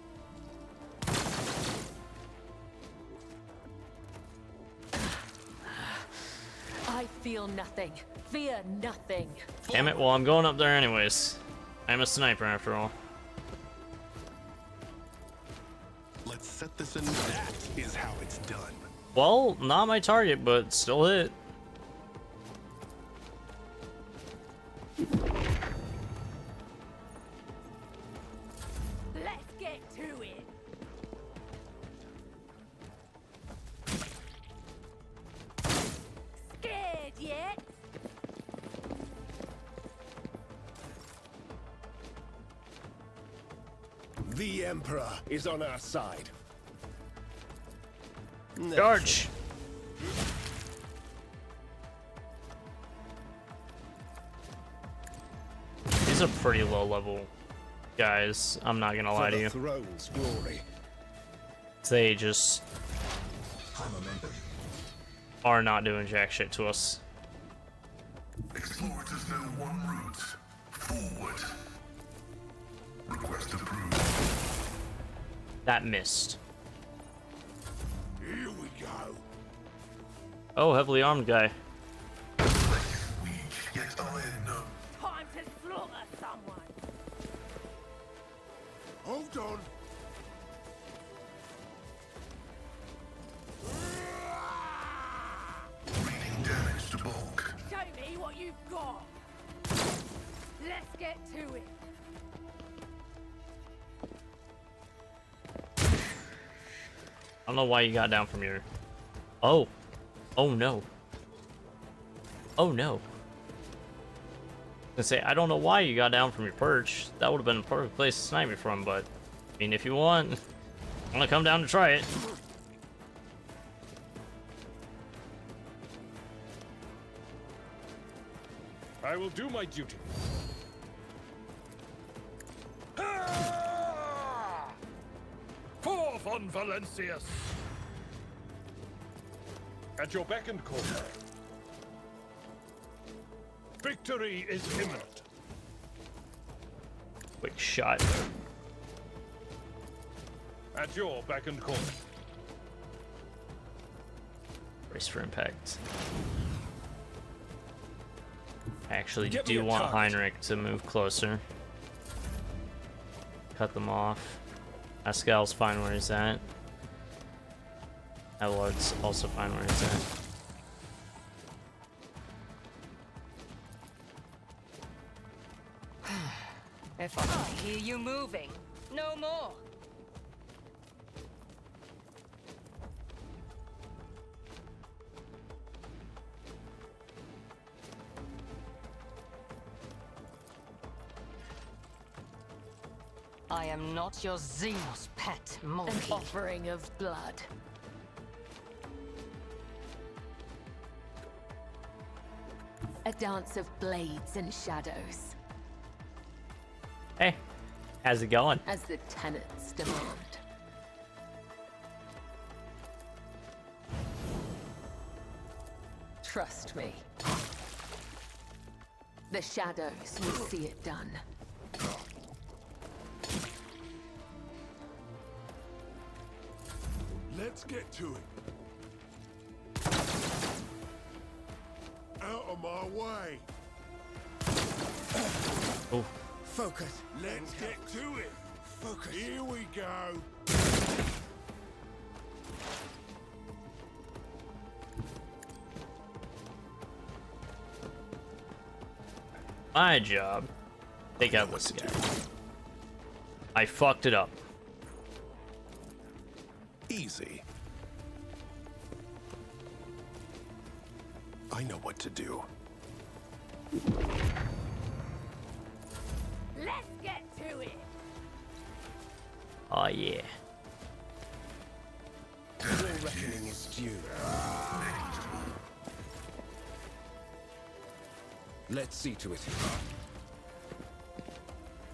I feel nothing. Fear nothing. Damn it, well I'm going up there anyways. I'm a sniper after all. Let's set this in. That is how it's done. Well, not my target, but still hit. Let's get to it. Scared yet? The Emperor is on our side. Charge! These are pretty low level guys, I'm not gonna lie to you. Throne's glory. They just are not doing jack shit to us. Explorators know one route. Forward. Request approved. That missed. Here we go. Oh, heavily armed guy. Yet iron. Time to slaughter someone. Hold on. Reading damage to bulk. Show me what you've got. don't know why you got down from your... Oh. Oh, no. Oh, no. I say, I don't know why you got down from your perch. That would have been a perfect place to snipe me from, but... I mean, if you want... I'm gonna come down to try it. I will do my duty. Forth on Valencius! At your beck and call. Victory is imminent. Quick shot. At your beck and call. Brace for impact. I actually Get me do a want target. Heinrich to move closer. Cut them off. Pascal's fine where he's at. Elard's also fine where he's at. If I hear you moving, no more. I am not your Xenos pet monkey. An offering of blood. A dance of blades and shadows. Hey, how's it going? As the tenants demand. Trust me. The shadows will see it done. Let's get to it. Out of my way. Oh. Focus. Let's get to it. Focus. Here we go. My job. Take out this guy. I fucked it up. Easy. I know what to do. Let's get to it. Oh yeah. Your reckoning is due. Let's see to it.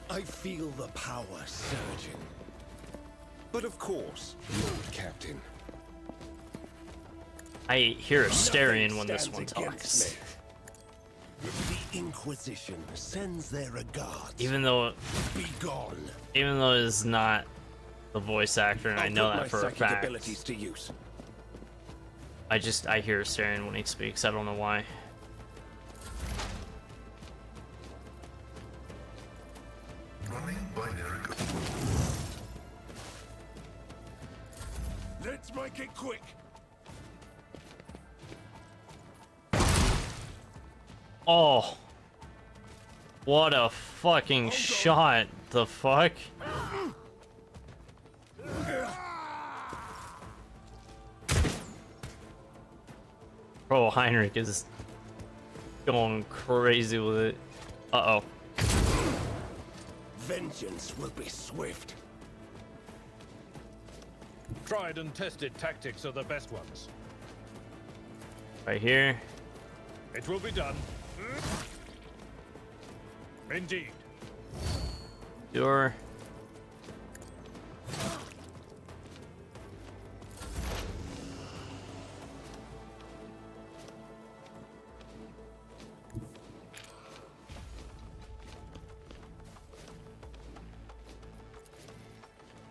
I feel the power surging. But of course, Lord Captain. I hear Asterion when this Stands one against talks. me. The Inquisition sends their regards. Even though Be gone. it's not the voice actor, and I know that for a fact. Abilities to use. I hear Asterion when he speaks. I don't know why. Running binary. Let's make it quick. Oh. What a fucking shot. The fuck? Bro, Heinrich is going crazy with it. Uh-oh. Vengeance will be swift. Tried and tested tactics are the best ones. Right here. It will be done. Indeed. Sure.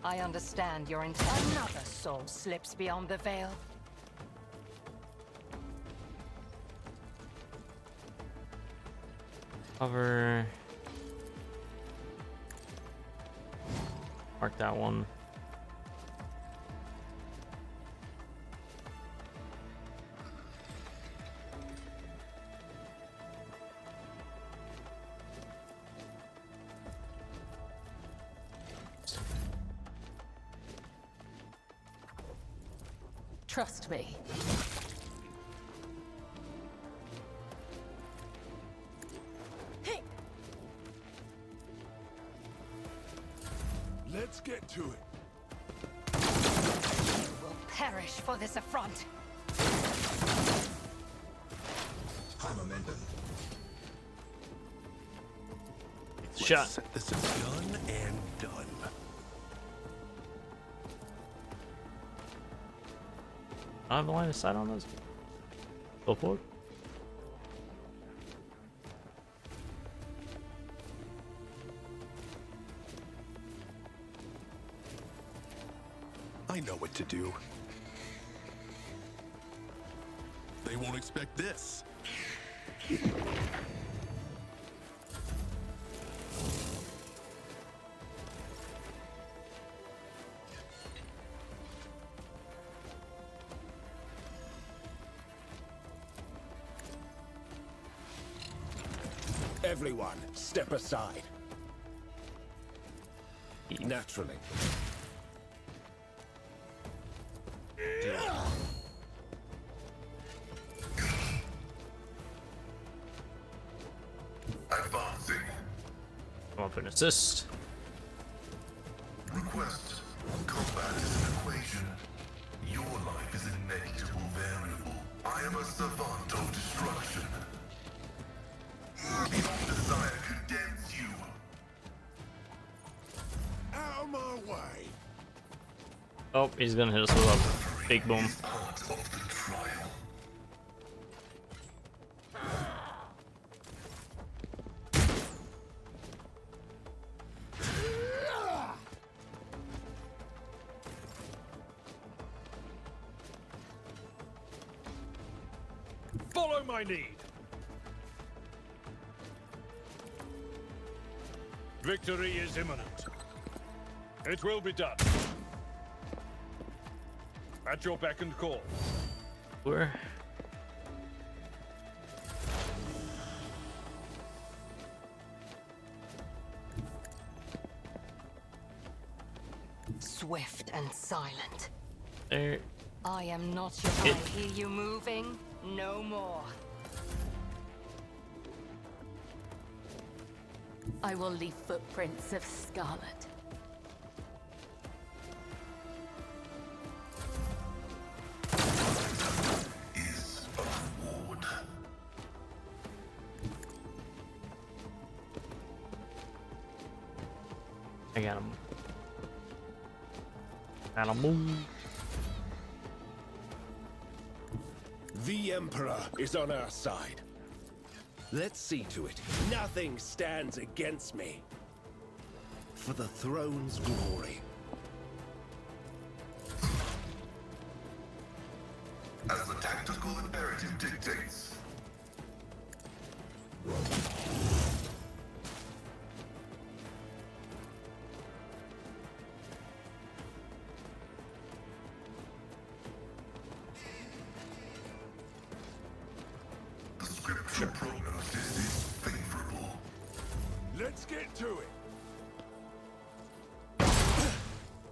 I understand your intent. Another soul slips beyond the veil. Cover. Mark that one. Trust me. Let's get to it. You will perish for this affront. High momentum. Shot. This is done and done. I have a line of sight on those. Go forward. I know what to do. They won't expect this. Everyone, step aside. Naturally. Advancing. Come up and assist. Request. Combat is an equation. Your life is a negligible variable. I am a savant of destruction. Your desire condemns you. Out of my way. Oh, he's gonna hit us with a big boom. Part of the trial. Follow my lead. Victory is imminent. It will be done. At your beck and call. Where? Swift and silent. There. I am not your I hear you moving. No more. I will leave footprints of scarlet. Is a reward. I got him. Got him. The Emperor is on our side. Let's see to it. Nothing stands against me. For the throne's glory. As the tactical imperative dictates. The scripture prognosis is favorable. Let's get to it.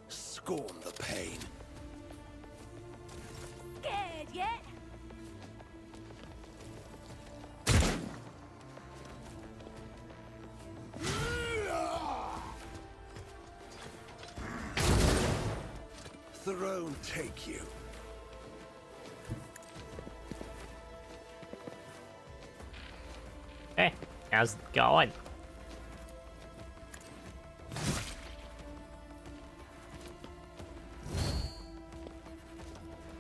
Scorn the pain. Scared yet? Throne take you. Hey, how's it going?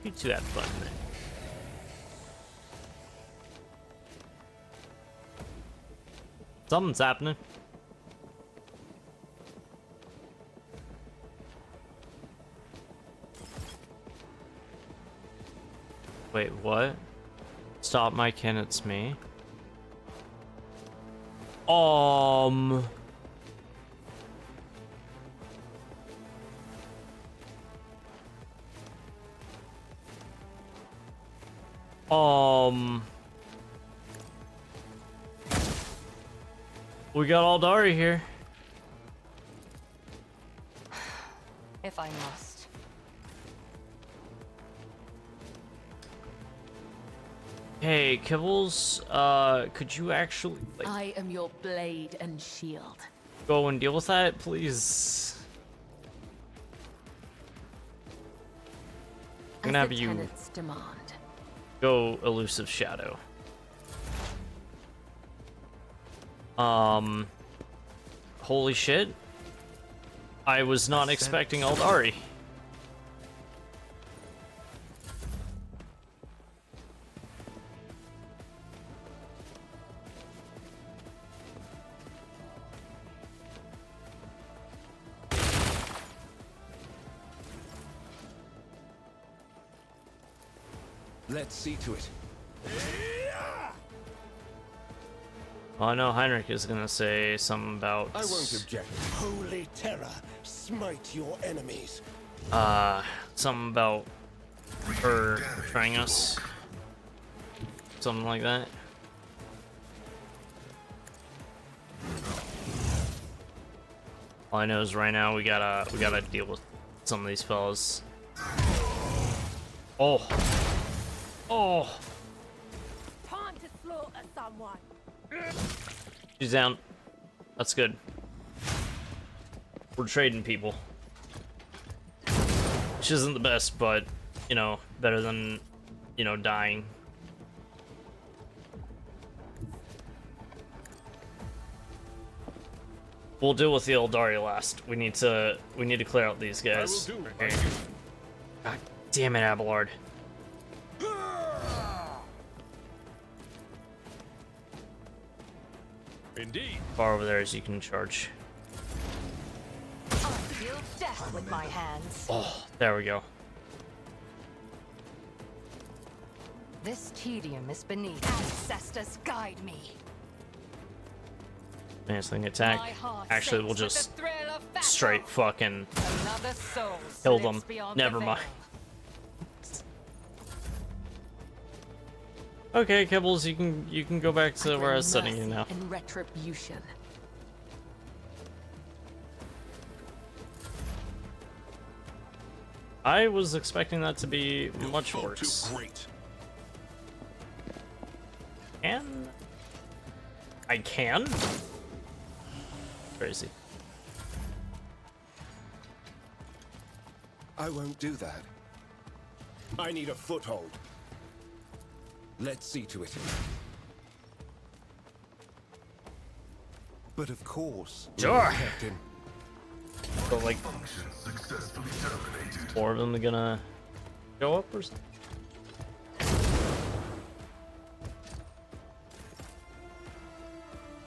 You two have fun then. Something's happening. Wait, what? Stop my kin, it's me. We got Aldari here. If I must. Hey, Kibbles, could you actually, like, I am your blade and shield. go and deal with that, please? I'm gonna have you tenant's demand. go elusive shadow. Holy shit. I was not expecting Aldari. Let's see to it. Well, I know Heinrich is gonna say something about... I won't object. Holy terror, smite your enemies. Something about her betraying us. Something like that. All I know is right now we gotta deal with some of these fellas. Oh. Oh. Time to slaughter someone. She's down. That's good. We're trading people. Which isn't the best, but, you know, better than, you know, dying. We'll deal with the Eldari last. We need to clear out these guys. I will do. Okay. God damn it, Abelard. Indeed. Far over there as you can charge. I deal death with my hands. Oh, there we go. This tedium is beneath. Ancestors guide me. Mansling attack. My heart Actually, sinks we'll with just the thrill of battle. straight fucking Another soul kill slips them. beyond Never the mind. veil. Okay, Kibbles, you can go back to where I was sending you now. And retribution. I was expecting that to be much worse. Great. And I can? Crazy. I won't do that. I need a foothold. Let's see to it. But of course, Sure. Captain. But like, Successfully terminated. 4 of them are gonna go up or something?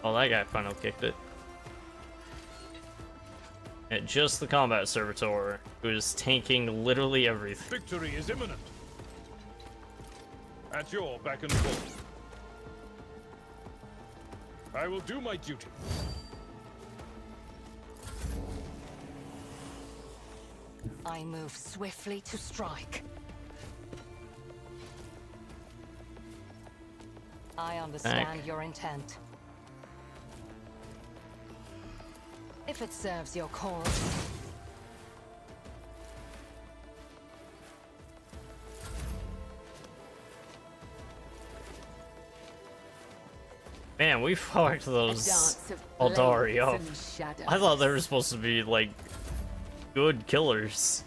Oh, that guy final kicked it. And just the combat servitor, who is tanking literally everything. Victory is imminent. At your beck and call. I will do my duty. I move swiftly to strike. I understand your intent. If it serves your cause. Man, we fucked those dance of Aldari blades up. and shadows. I thought they were supposed to be, like, good killers.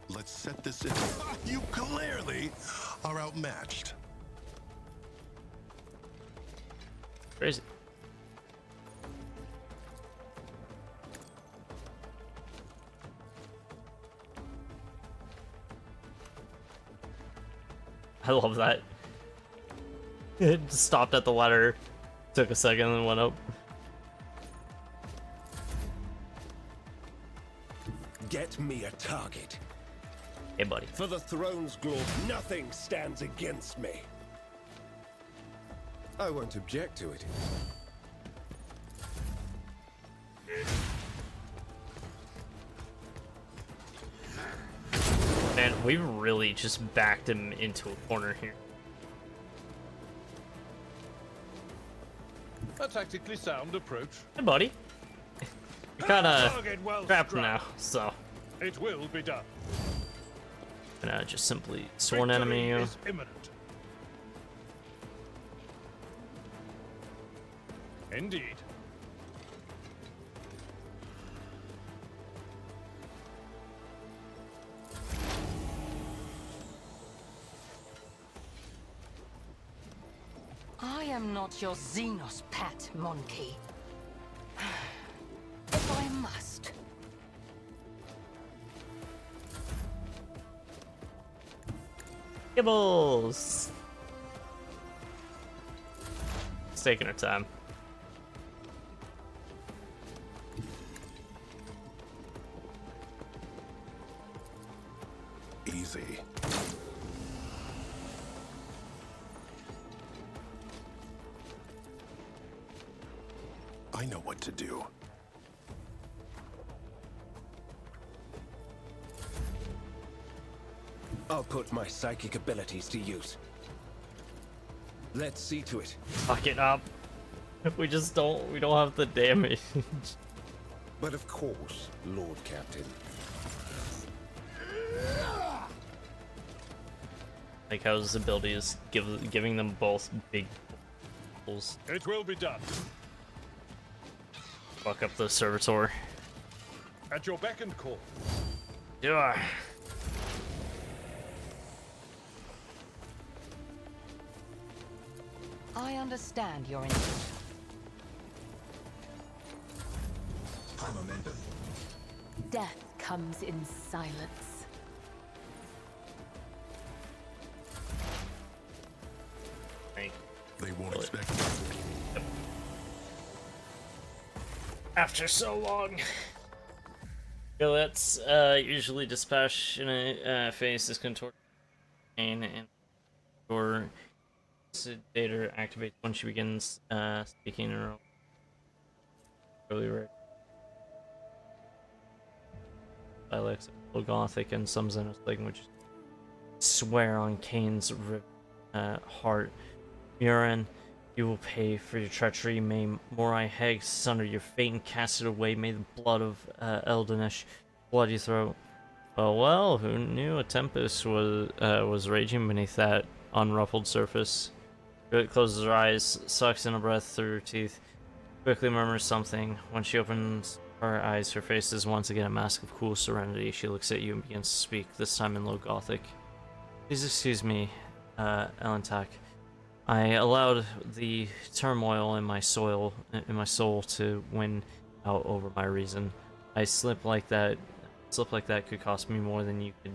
Let's set this in. You clearly are outmatched. Crazy. I love that. It stopped at the ladder, took a second, and went up. Get me a target. Hey, buddy. For the throne's glory, nothing stands against me. I won't object to it. Man, we really just backed him into a corner here. A tactically sound approach. Hey, buddy. You're kinda Target well trapped struck. now, so. It will be done. And just simply sworn enemy you. Is imminent. Indeed. I am not your Xenos pet, monkey. If I must. Gibbles! It's taking her time. Easy. I know what to do. I'll put my psychic abilities to use. Let's see to it. Fuck it up. We don't have the damage. But of course, Lord Captain. Like how his ability is giving them both big pulls. It will be done. Fuck up the servitor. At your beck and call. Yeah. I understand your intent. Death comes in silence. They won't expect it. After so long. Yeah, let's usually dispassionate face is contort and or sedator activates when she begins speaking in her early rate. Dialects of Gothic and some Xenos languages swear on Kane's heart. Murin, you will pay for your treachery. May Morai Heg sunder your fate and cast it away. May the blood of Eldenish blood your throat. Well, who knew a tempest was raging beneath that unruffled surface? Rivet closes her eyes, sucks in a breath through her teeth, quickly murmurs something. When she opens her eyes, her face is once again a mask of cool serenity. She looks at you and begins to speak, this time in Low Gothic. Please excuse me, Elentak. I allowed the turmoil in my soul to win out over my reason. I slip like that could cost me more than you could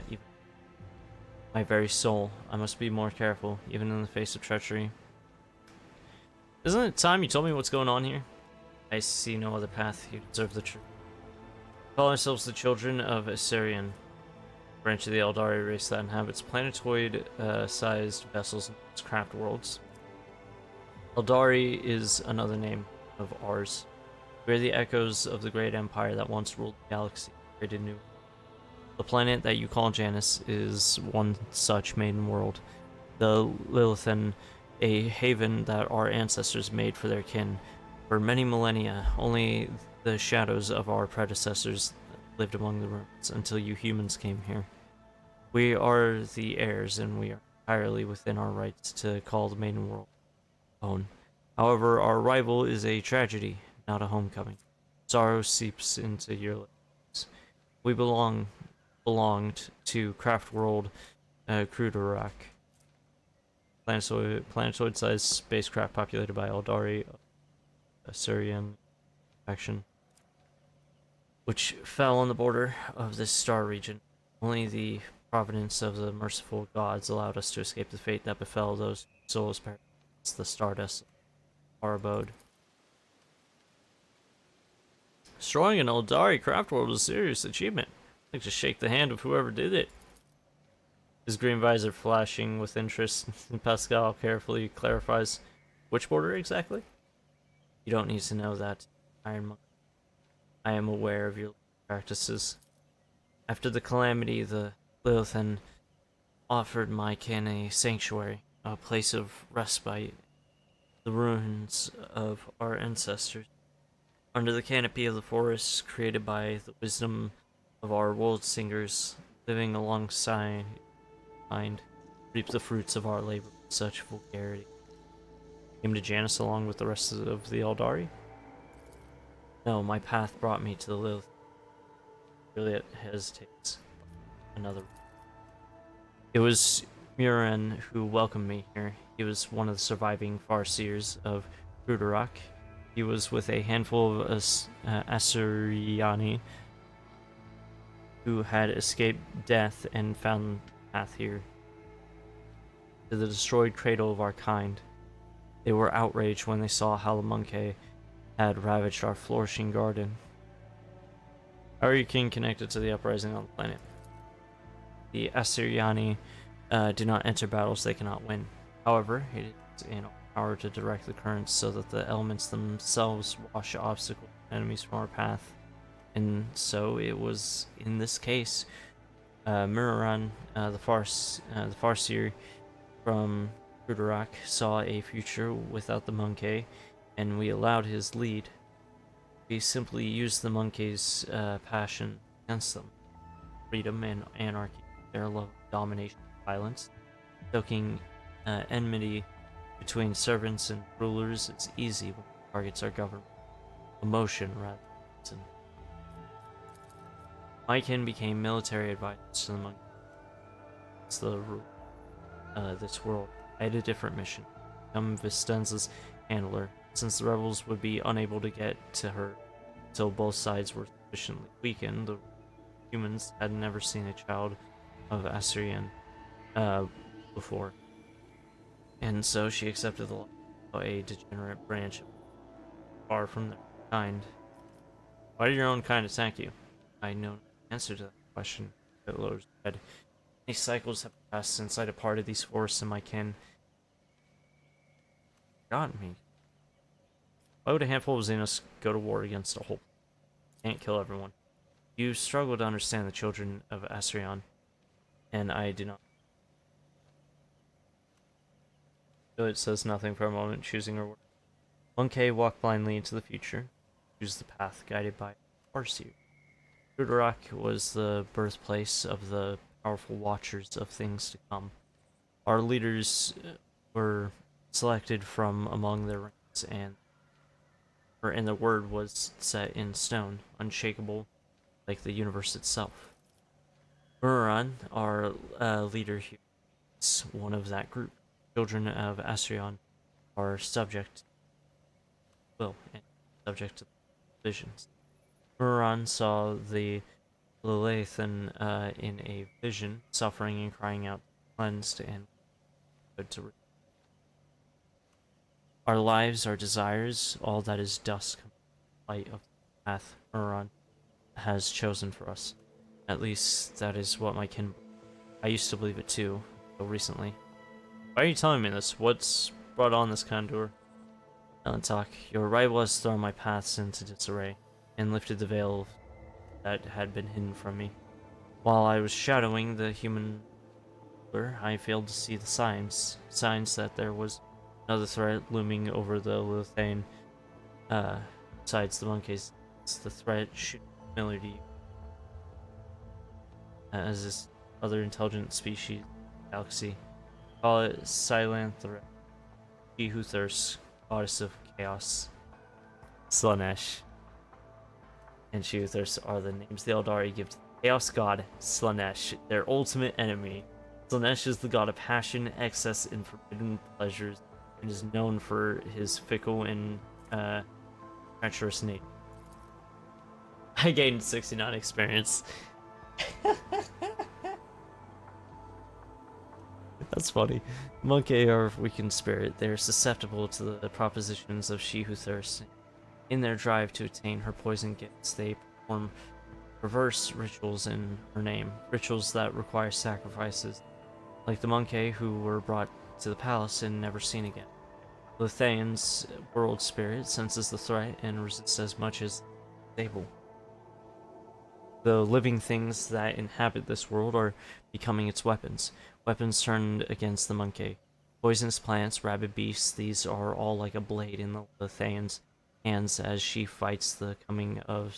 even my very soul. I must be more careful, even in the face of treachery. Isn't it time you told me what's going on here? I see no other path. You deserve the truth. We call ourselves the children of Assyrian, branch of the Eldari race that inhabits planetoid-sized vessels in its craft worlds. Eldari is another name of ours. We are the echoes of the great empire that once ruled the galaxy, created new. The planet that you call Janus is one such maiden world. The Lilithan, a haven that our ancestors made for their kin. For many millennia, only the shadows of our predecessors lived among the ruins until you humans came here. We are the heirs, and we are entirely within our rights to call the maiden world own. However, our arrival is a tragedy, not a homecoming. Sorrow seeps into your lives. We belonged to Craft World Cruderak, planetoid-sized spacecraft populated by Eldari, Assyrian faction, which fell on the border of this star region. Only the providence of the merciful gods allowed us to escape the fate that befell those souls perished the stardust of our abode. Destroying an Eldari craft world was a serious achievement. I'd like to shake the hand of whoever did it. His green visor flashing with interest, Pascal carefully clarifies, which border exactly? You don't need to know that, Iron Monk. I am aware of your practices. After the calamity, the Lilithan offered my kin a sanctuary, a place of respite, the ruins of our ancestors. Under the canopy of the forests created by the wisdom of our world singers, living alongside, and reap the fruits of our labor with such vulgarity. Came to Janus along with the rest of the Eldari? No, my path brought me to the Lilith. Juliet hesitates. Another. It was Muran who welcomed me here. He was one of the surviving Farseers of Ruderak. He was with a handful of Asuryani who had escaped death and found the path here to the destroyed cradle of our kind. They were outraged when they saw how the monkey had ravaged our flourishing garden. How are you, King, connected to the uprising on the planet? The Asuryani do not enter battles they cannot win. However, it is in our power to direct the currents so that the elements themselves wash obstacles and enemies from our path. And so it was in this case, Muraran, the Farseer from Ruderak, saw a future without the monkey, and we allowed his lead. We simply used the monkey's passion against them. Freedom and anarchy, their love of domination and violence. Stoking enmity between servants and rulers is easy when targets are governed. Emotion rather than reason. My kin became military advisors to the monkey. It's the rule. This world. I had a different mission. Become Vistenza's handler, since the rebels would be unable to get to her until both sides were sufficiently weakened. The humans had never seen a child of Assyrian before. And so she accepted the law of a degenerate branch far from their kind. Why did your own kind attack you? I know no answer to that question. Hitler said. Many cycles have passed since I departed these forests and my kin forgotten me. Why would a handful of Xenos go to war against a whole? Can't kill everyone. You struggle to understand the children of Asrion, and I do not. It says nothing for a moment, choosing her word. 1K walked blindly into the future, choose the path guided by Farseer. Ruderak was the birthplace of the powerful watchers of things to come. Our leaders were selected from among their ranks, and the word was set in stone, unshakable, like the universe itself. Muran, our leader here, is one of that group. Children of Asrion are subject and subject to visions. Muran saw the Lilithan in a vision, suffering and crying out, cleansed and good to. Our lives, our desires, all that is dust, light of the path Muran has chosen for us. At least that is what my kin. I used to believe it too, until recently. Why are you telling me this? What's brought on this condor? Elentok, your rival has thrown my paths into disarray, and lifted the veil that had been hidden from me. While I was shadowing the human ruler, I failed to see the signs that there was another threat looming over the Lilithane, besides the monkeys. The threat should be familiar to you. As this other intelligent species, galaxy. Call it Silanthra. She who thirsts, goddess of chaos. Slanesh. And She who thirsts are the names the Eldari give to the chaos god Slanesh, their ultimate enemy. Slanesh is the god of passion, excess, and forbidden pleasures, and is known for his fickle and treacherous nature. I gained 69 experience. That's funny. Monkey are of weakened spirit. They are susceptible to the propositions of She who thirsts. In their drive to attain her poison gifts, they perform perverse rituals in her name. Rituals that require sacrifices, like the monkey who were brought to the palace and never seen again. Lithaean's world spirit senses the threat and resists as much as able. The living things that inhabit this world are becoming its weapons. Weapons turned against the monkey. Poisonous plants, rabid beasts, these are all like a blade in the Lithaean's hands as she fights the coming of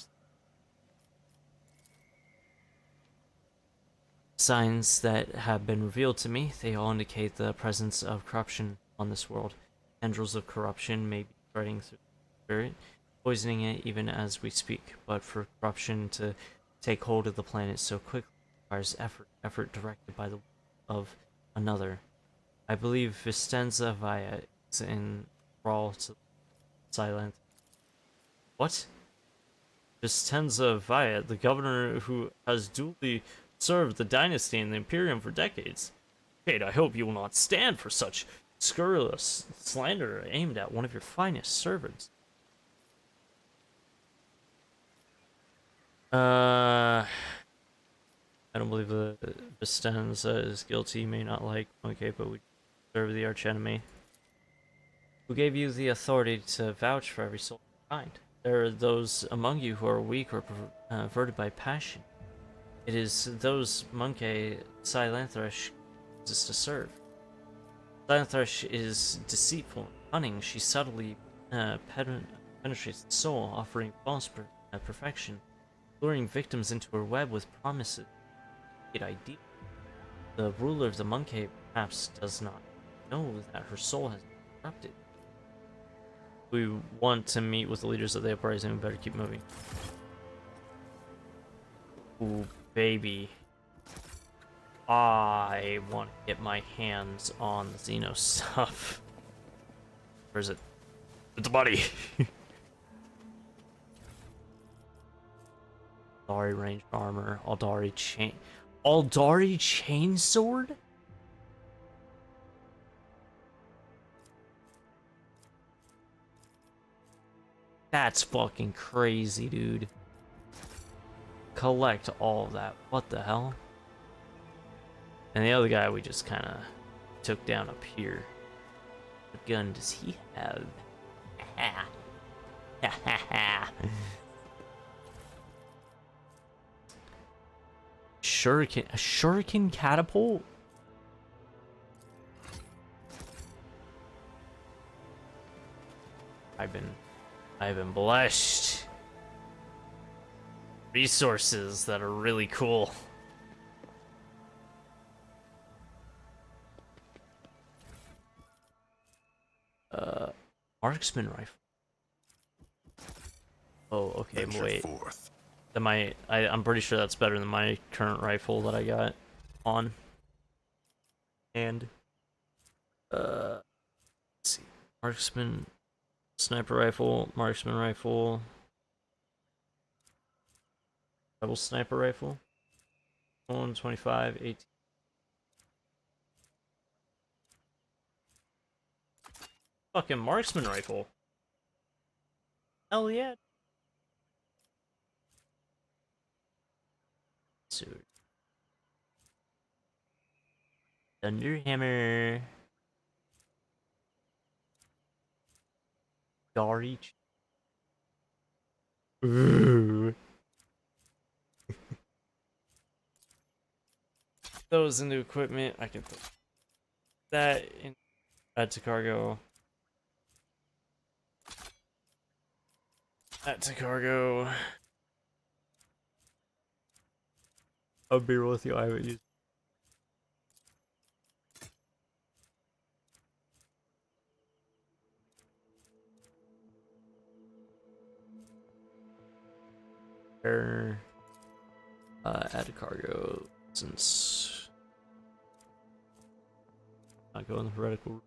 Signs that have been revealed to me, they all indicate the presence of corruption on this world. Tendrils of corruption may be spreading through the spirit, poisoning it even as we speak, but for corruption to take hold of the planet so quickly requires effort directed by the will of another. I believe Vistenza Via is in thrall to silent. What? Vistenza Via, the governor who has duly served the dynasty and the Imperium for decades. Kate, I hope you will not stand for such scurrilous slander aimed at one of your finest servants. I don't believe the Vistenza is guilty. May not like Monkey, but we serve the archenemy. Who gave you the authority to vouch for every soul kind? There are those among you who are weak or perverted by passion. It is those Monkey Silanthresh uses to serve. Silanthresh is deceitful and cunning. She subtly penetrates the soul, offering false perfection, luring victims into her web with promises. Ideal. The ruler of the Monkey perhaps does not know that her soul has been corrupted. We want to meet with the leaders of the uprising. We better keep moving. Ooh, baby. I want to get my hands on the Xeno stuff. Where is it? It's a body. Aldari ranged armor. Aldari chainsword? That's fucking crazy, dude. Collect all of that. What the hell? And the other guy we just kind of took down up here. What gun does he have? A shuriken catapult? I've been blessed. Resources that are really cool. Marksman rifle. Oh, okay, wait. I'm pretty sure that's better than my current rifle that I got on. And let's see. Marksman sniper rifle, marksman rifle. Double sniper rifle. 125, 18. Fucking marksman rifle. Hell yeah. Sword. Thunderhammer. Garage. Ooh. Those into equipment. I can put that in. Add to cargo. Add to cargo. I'll be real with you. I haven't used. Add to cargo since not going the vertical.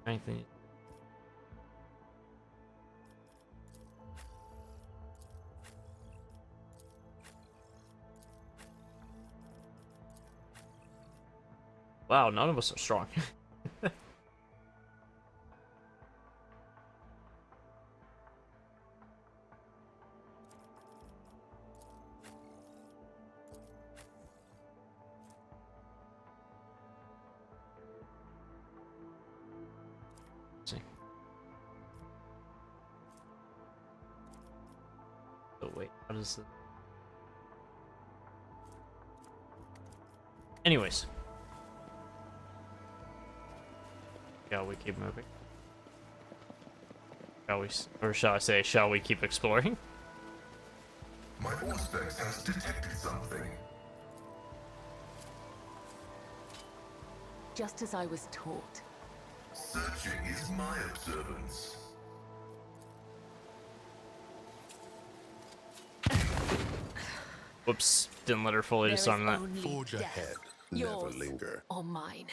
Anything. Wow, none of us are strong. Oh wait, how does it? Anyways. Shall we keep moving? Shall we, or shall I say, shall we keep exploring? My Auspex has detected something. Just as I was taught. Searching is my observance. Whoops, didn't let her fully There is disarm that. only Forge death, ahead. Never yours linger. or mine.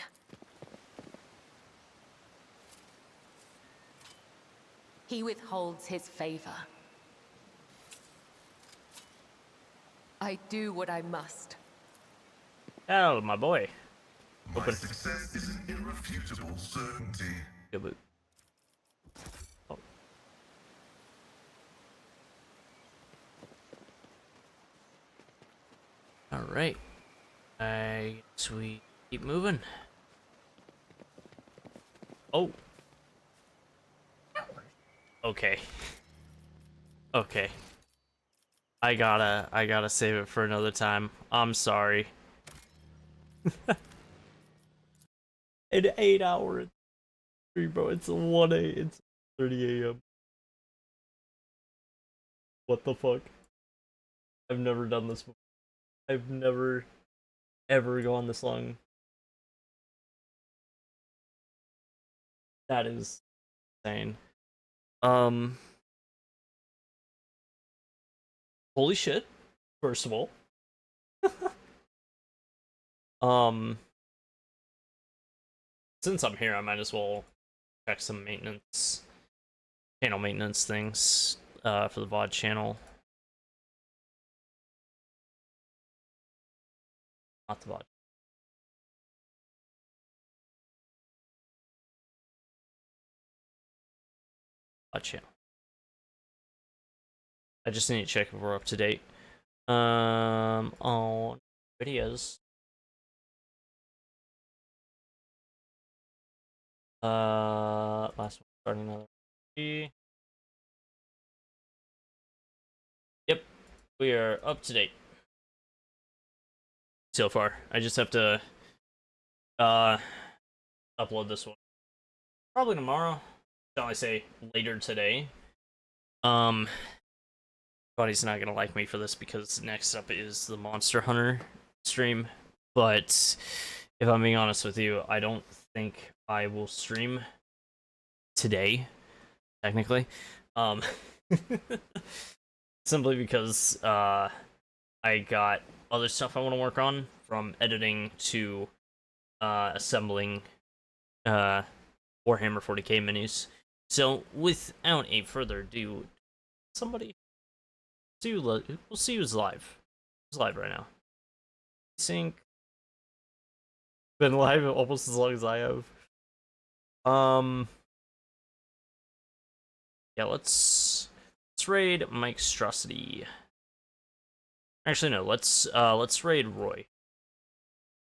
He withholds his favor. I do what I must. Hell, my boy. My success is an irrefutable certainty. Good loot. Oh. Alright. I guess we keep moving. Oh. Okay. Okay. I gotta save it for another time. I'm sorry. An 8-hour stream, bro. It's 1 a. It's 30 a.m. What the fuck? I've never done this before. I've never ever gone this long. That is insane. Holy shit. First of all. Since I'm here, I might as well check some maintenance, channel maintenance things, for the VOD channel. Not the VOD. VOD channel. I just need to check if we're up to date. On videos. Last one, starting another. Yep, we are up to date so far. I just have to upload this one probably tomorrow. Shall I say later today? Buddy's not gonna like me for this because next up is the Monster Hunter stream. But if I'm being honest with you, I don't think I will stream today, technically. Simply because I got other stuff I want to work on, from editing to assembling Warhammer 40k minis. So without a further ado, somebody we'll see who's live. Who's live right now? Sync. Been live almost as long as I have. Yeah, let's raid Mike Strosity. Actually, no. Let's raid Roy.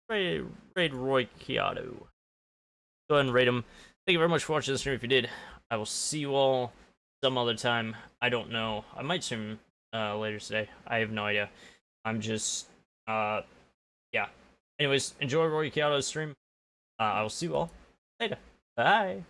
Raid Roy Kiato. Go ahead and raid him. Thank you very much for watching this stream. If you did, I will see you all some other time. I don't know. I might stream later today. I have no idea. I'm just yeah. Anyways, enjoy Roy Kiato's stream. I will see you all later. Bye.